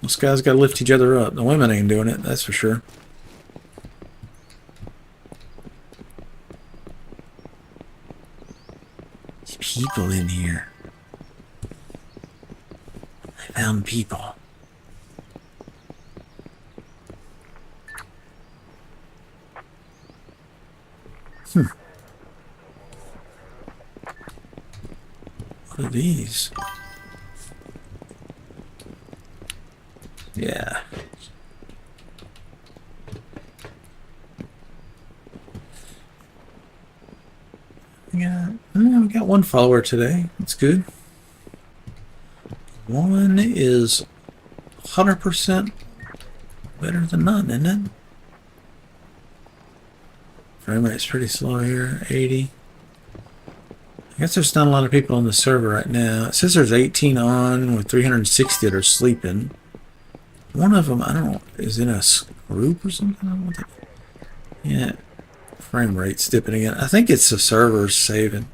Speaker 1: those guys got to lift each other up. The women ain't doing it, that's for sure. There's people in here. I found people. What are these? Yeah. We got one follower today. That's good. One is 100% better than none, isn't it? Frame rate's pretty slow here. 80. I guess there's not a lot of people on the server right now. It says there's 18 on with 360 that are sleeping. One of them, I don't know, is in a group or something? I don't know. Yeah, frame rate's dipping again. I think it's the server's saving.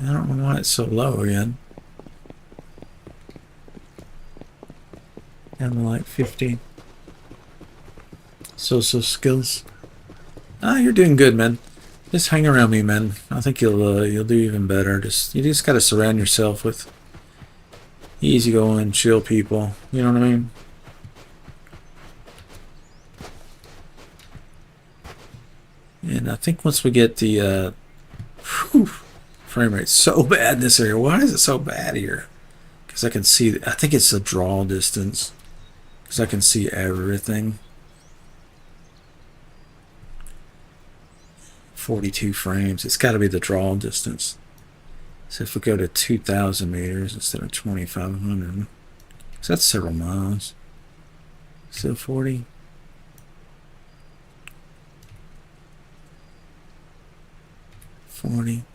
Speaker 1: I don't know why it's so low again. Down to like 15. Social skills. Ah, you're doing good, man. Just hang around me, man. I think you'll do even better. You just gotta surround yourself with easygoing, chill people. You know what I mean? And I think once we get the frame rate so bad in this area. Why is it so bad here? Because I can see, I think it's the draw distance. Because I can see everything. 42 frames. It's got to be the draw distance. So if we go to 2,000 meters instead of 2,500, so that's several miles. Still 40.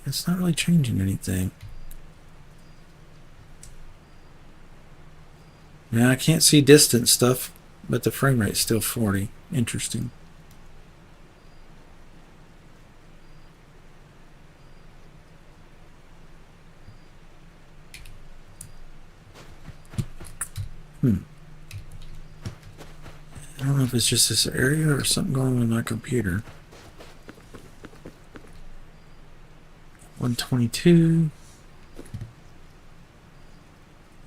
Speaker 1: It's not really changing anything. Now I can't see distance stuff, but the frame rate's still 40. Interesting. I don't know if it's just this area or something going on with my computer. 122.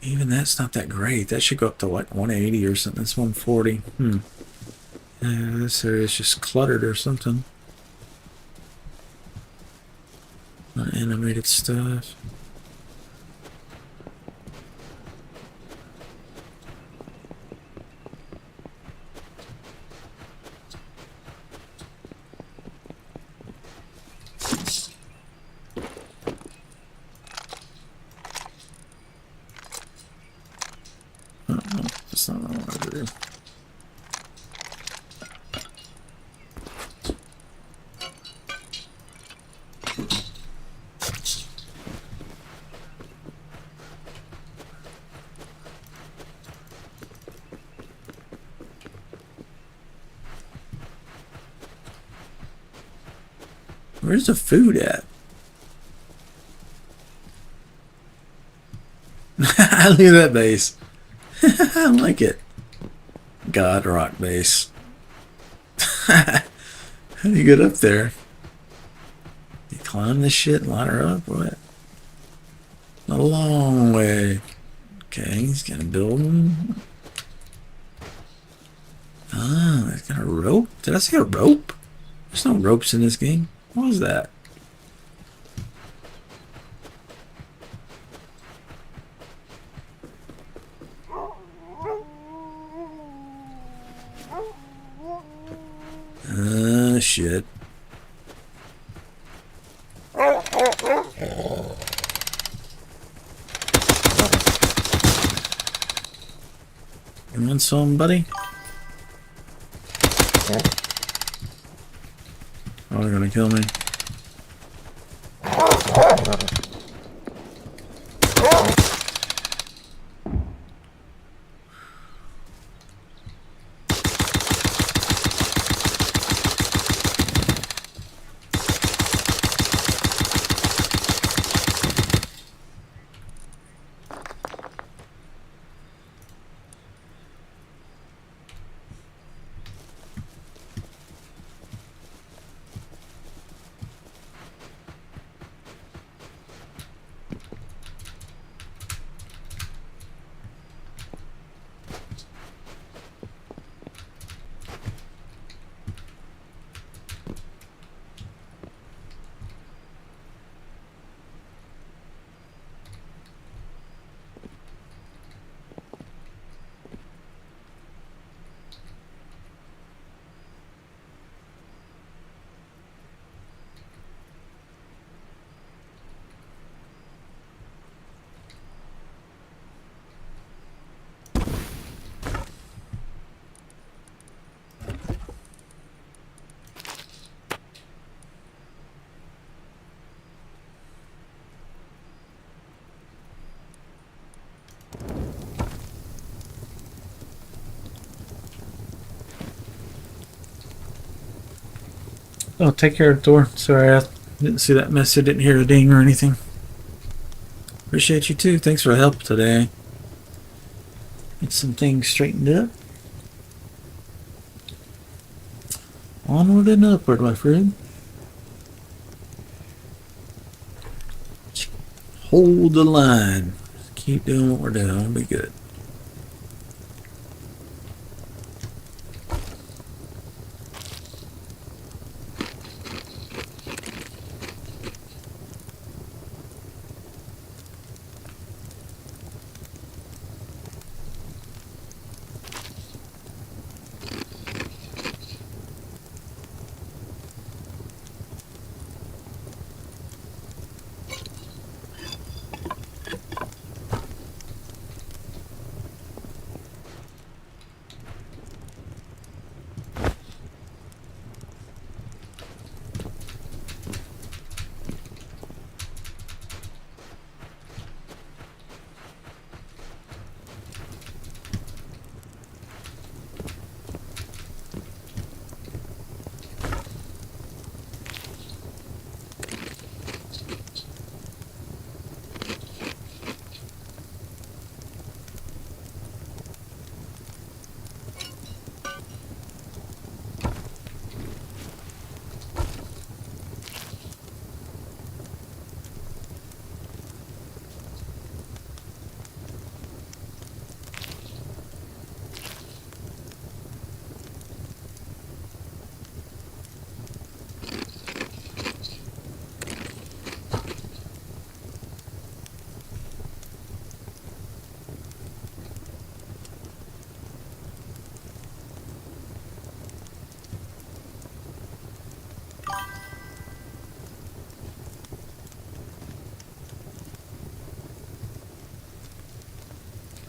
Speaker 1: Even that's not that great. That should go up to like 180 or something. That's 140. This area is just cluttered or something. Not animated stuff. That's not what I want to do. Where's the food at? I leave that base. I like it. God rock base. How do you get up there? You climb this shit and line her up? What? A long way. Okay, he's got a building. Ah, it's got a rope. Did I see a rope? There's no ropes in this game. What was that? Shit. You want some, buddy? Oh, they're gonna kill me. Oh, take care of the door. Sorry, I didn't see that message. Didn't hear a ding or anything. Appreciate you too. Thanks for the help today. Get some things straightened up. Onward and upward, my friend. Hold the line. Keep doing what we're doing. It'll be good.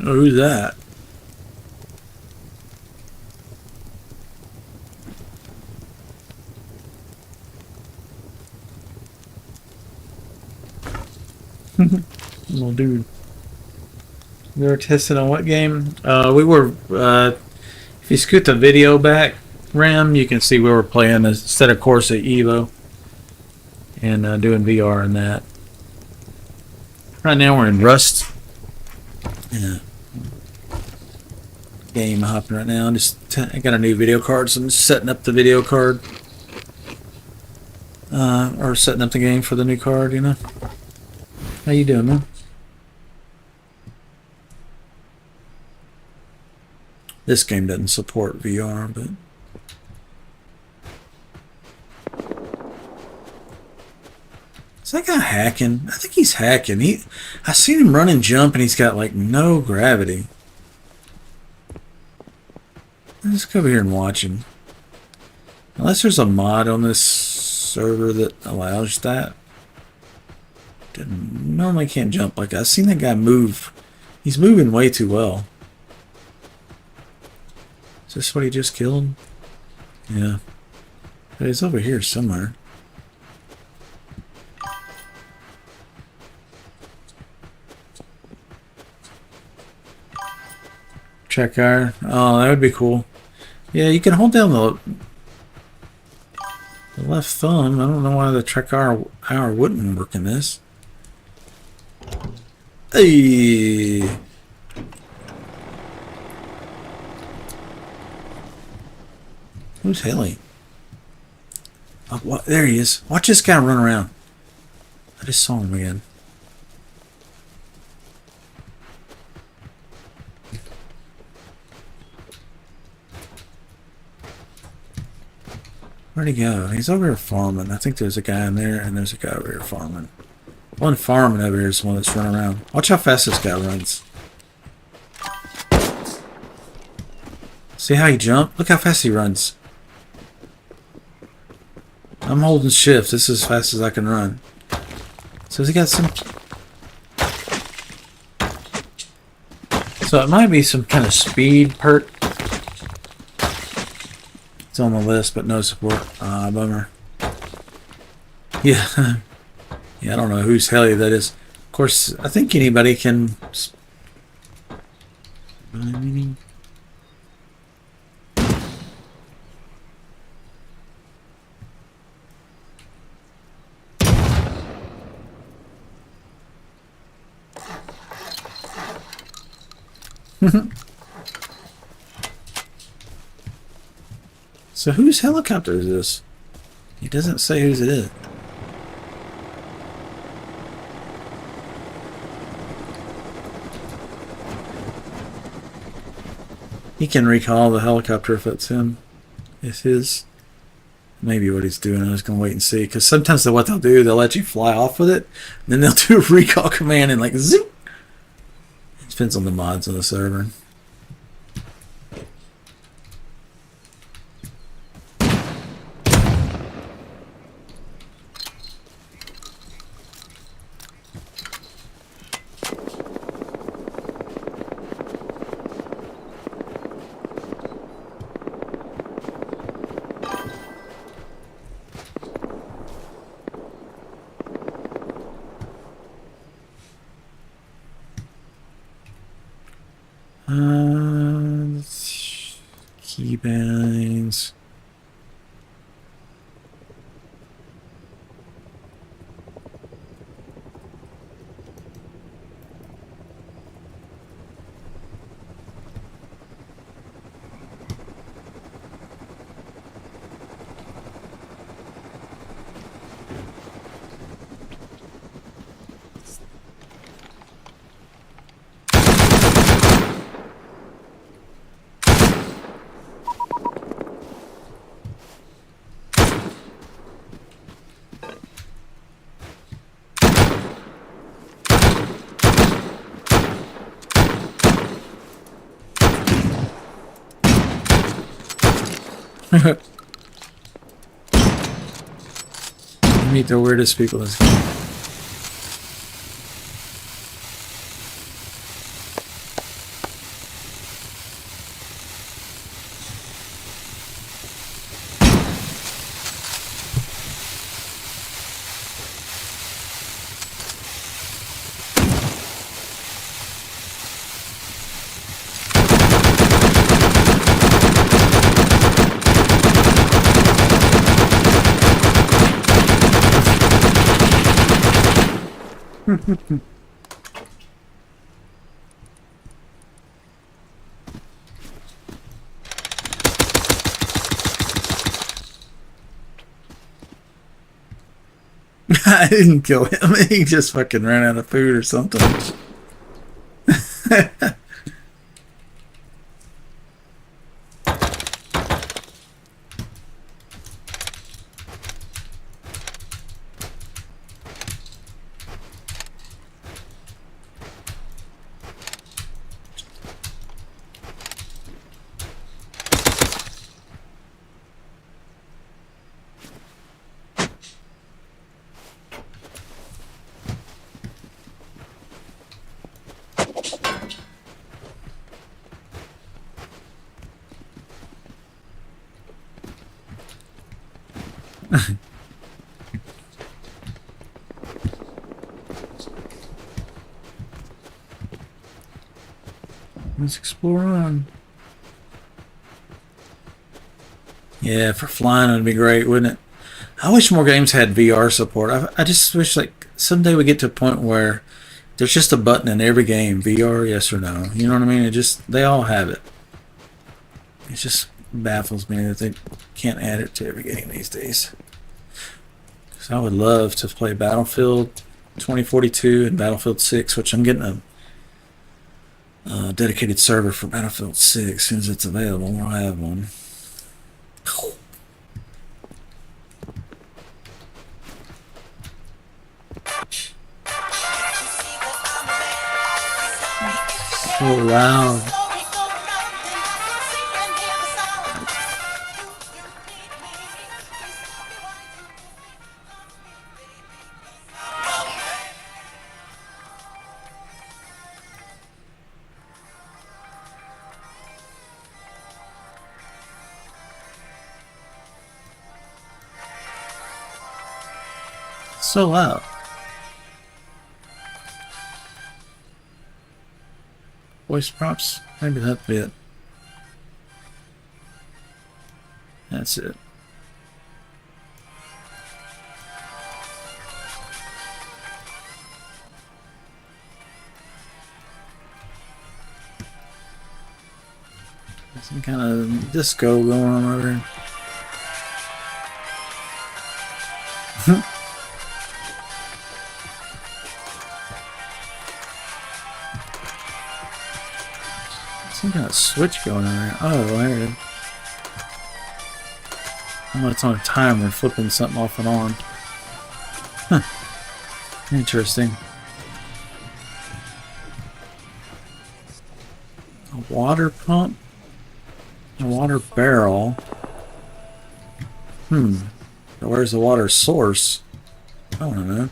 Speaker 1: Oh, who's that? Little dude. We were testing on what game? We were. If you scoot the video back, Ram, you can see we were playing Asseto Corsa EVO and doing VR and that. Right now we're in Rust. Yeah. Game hopping right now. I got a new video card, so I'm just setting up the video card. Or setting up the game for the new card, you know. How you doing, man? This game doesn't support VR, but is that guy hacking? I think he's hacking. I seen him run and jump, and he's got like no gravity. Let's go over here and watch him. Unless there's a mod on this server that allows that. Normally can't jump like that. I've seen that guy move. He's moving way too well. Is this what he just killed? Yeah. But he's over here somewhere. Check iron. Oh, that would be cool. Yeah, you can hold down the left thumb. I don't know why the track hour wouldn't work in this. Hey! Who's Haley? Oh, what? There he is. Watch this guy run around. I just saw him again. Where'd he go? He's over here farming. I think there's a guy in there, and there's a guy over here farming. One farming over here is the one that's running around. Watch how fast this guy runs. See how he jumped? Look how fast he runs. I'm holding shift. This is as fast as I can run. So has he got some... So it might be some kind of speed perk. It's on the list, but no support. Ah, bummer. Yeah. Yeah, I don't know whose heli that is. Of course, I think anybody can... So whose helicopter is this? He doesn't say whose it is. He can recall the helicopter if it's him. It's his. Maybe what he's doing. I was going to wait and see. Because sometimes what they'll do, they'll let you fly off with it. And then they'll do a recall command and like zoop. It depends on the mods on the server. Keybinds. You meet the weirdest people in this game. I didn't kill him. He just fucking ran out of food or something. Let's explore on. Yeah, for flying it'd be great, wouldn't it? I wish more games had VR support. I just wish like someday we get to a point where there's just a button in every game, VR, yes or no. You know what I mean? It just they all have it. It just baffles me that they can't add it to every game these days. Because I would love to play Battlefield 2042 and Battlefield 6, which I'm getting a dedicated server for Battlefield 6 as soon as it's available. I'll have one. So loud. So loud. Voice props, maybe that'd be it. That's it. Some kind of disco going on over here. Some kind of switch going on there. Oh, there it is. I know it's on a timer, flipping something off and on. Huh. Interesting. A water pump? A water barrel? Where's the water source? I don't know.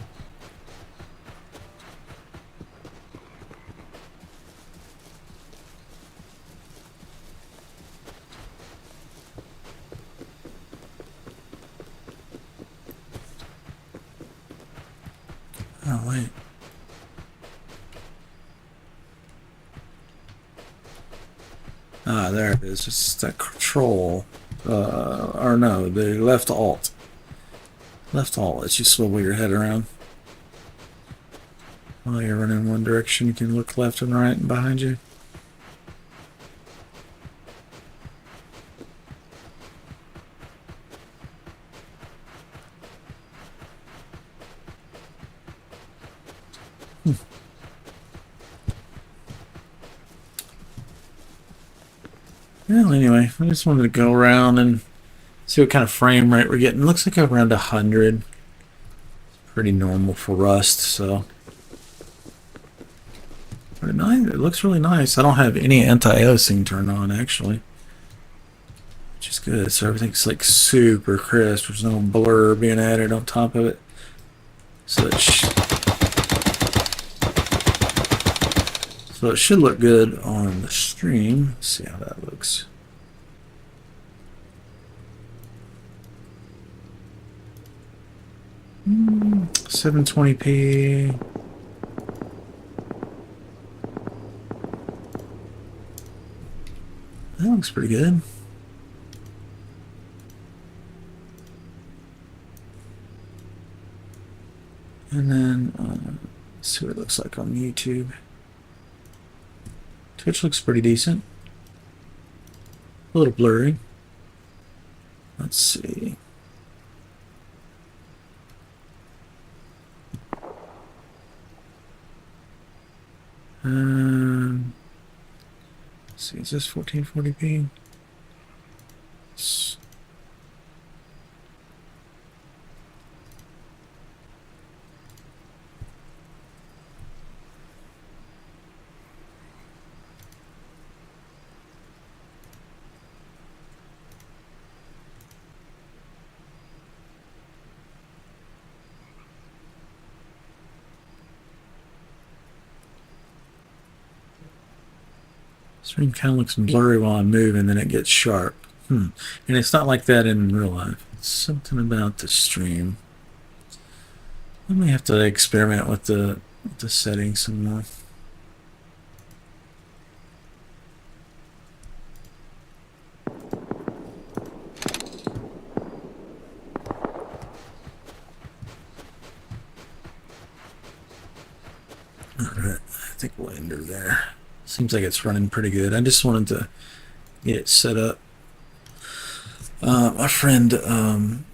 Speaker 1: Oh, wait. Ah, there it is. It's that control. Or no, the left alt. Left alt lets you swivel your head around. While you're running in one direction, you can look left and right and behind you. Well, anyway, I just wanted to go around and see what kind of frame rate we're getting. Looks like around 100. Pretty normal for Rust, so. Pretty nice. It looks really nice. I don't have any anti-aliasing turned on, actually. Which is good. So everything's like super crisp. There's no blur being added on top of it. So it should look good on the stream. Let's see how that looks. Mm, 720p. That looks pretty good. And then see what it looks like on YouTube. Twitch looks pretty decent. A little blurry. Let's see. Let's see, is this 1440p? Stream kind of looks blurry while I'm moving, then it gets sharp. And it's not like that in real life. It's something about the stream. I may have to experiment with the settings some more. Alright, I think we'll end her there. Seems like it's running pretty good. I just wanted to get it set up. My friend and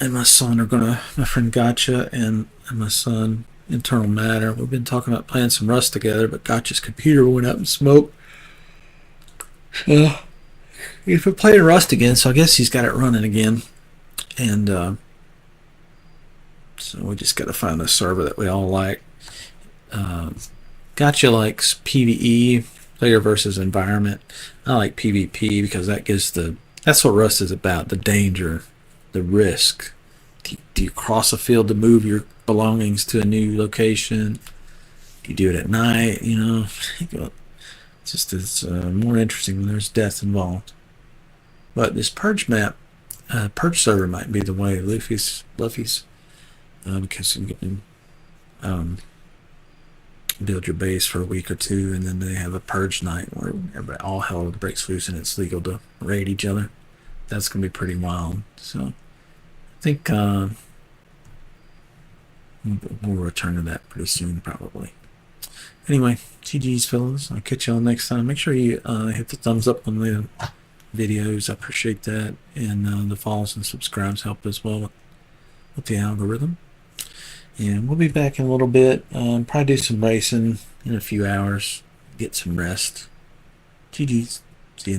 Speaker 1: my son are gonna, my friend Gotcha and my son, Internal Matter, we've been talking about playing some Rust together, but Gotcha's computer went up in smoke. So if we're playing Rust again, so I guess he's got it running again. And so we just got to find a server that we all like. Gotcha likes PvE, player versus environment. I like PvP because that gives that's what Rust is about, the danger, the risk. Do you cross a field to move your belongings to a new location? Do you do it at night? You know, it's more interesting when there's death involved. But this Purge map, Purge server might be the way. Luffy's, because you can build your base for a week or two, and then they have a Purge night where all hell breaks loose and it's legal to raid each other. That's gonna be pretty wild. So I think we'll return to that pretty soon, probably. Anyway, GG's fellas. I'll catch y'all next time. Make sure you hit the thumbs up on the videos. I appreciate that, and the follows and subscribes help as well with the algorithm. And we'll be back in a little bit. Probably do some racing in a few hours. Get some rest. GG's. See you next.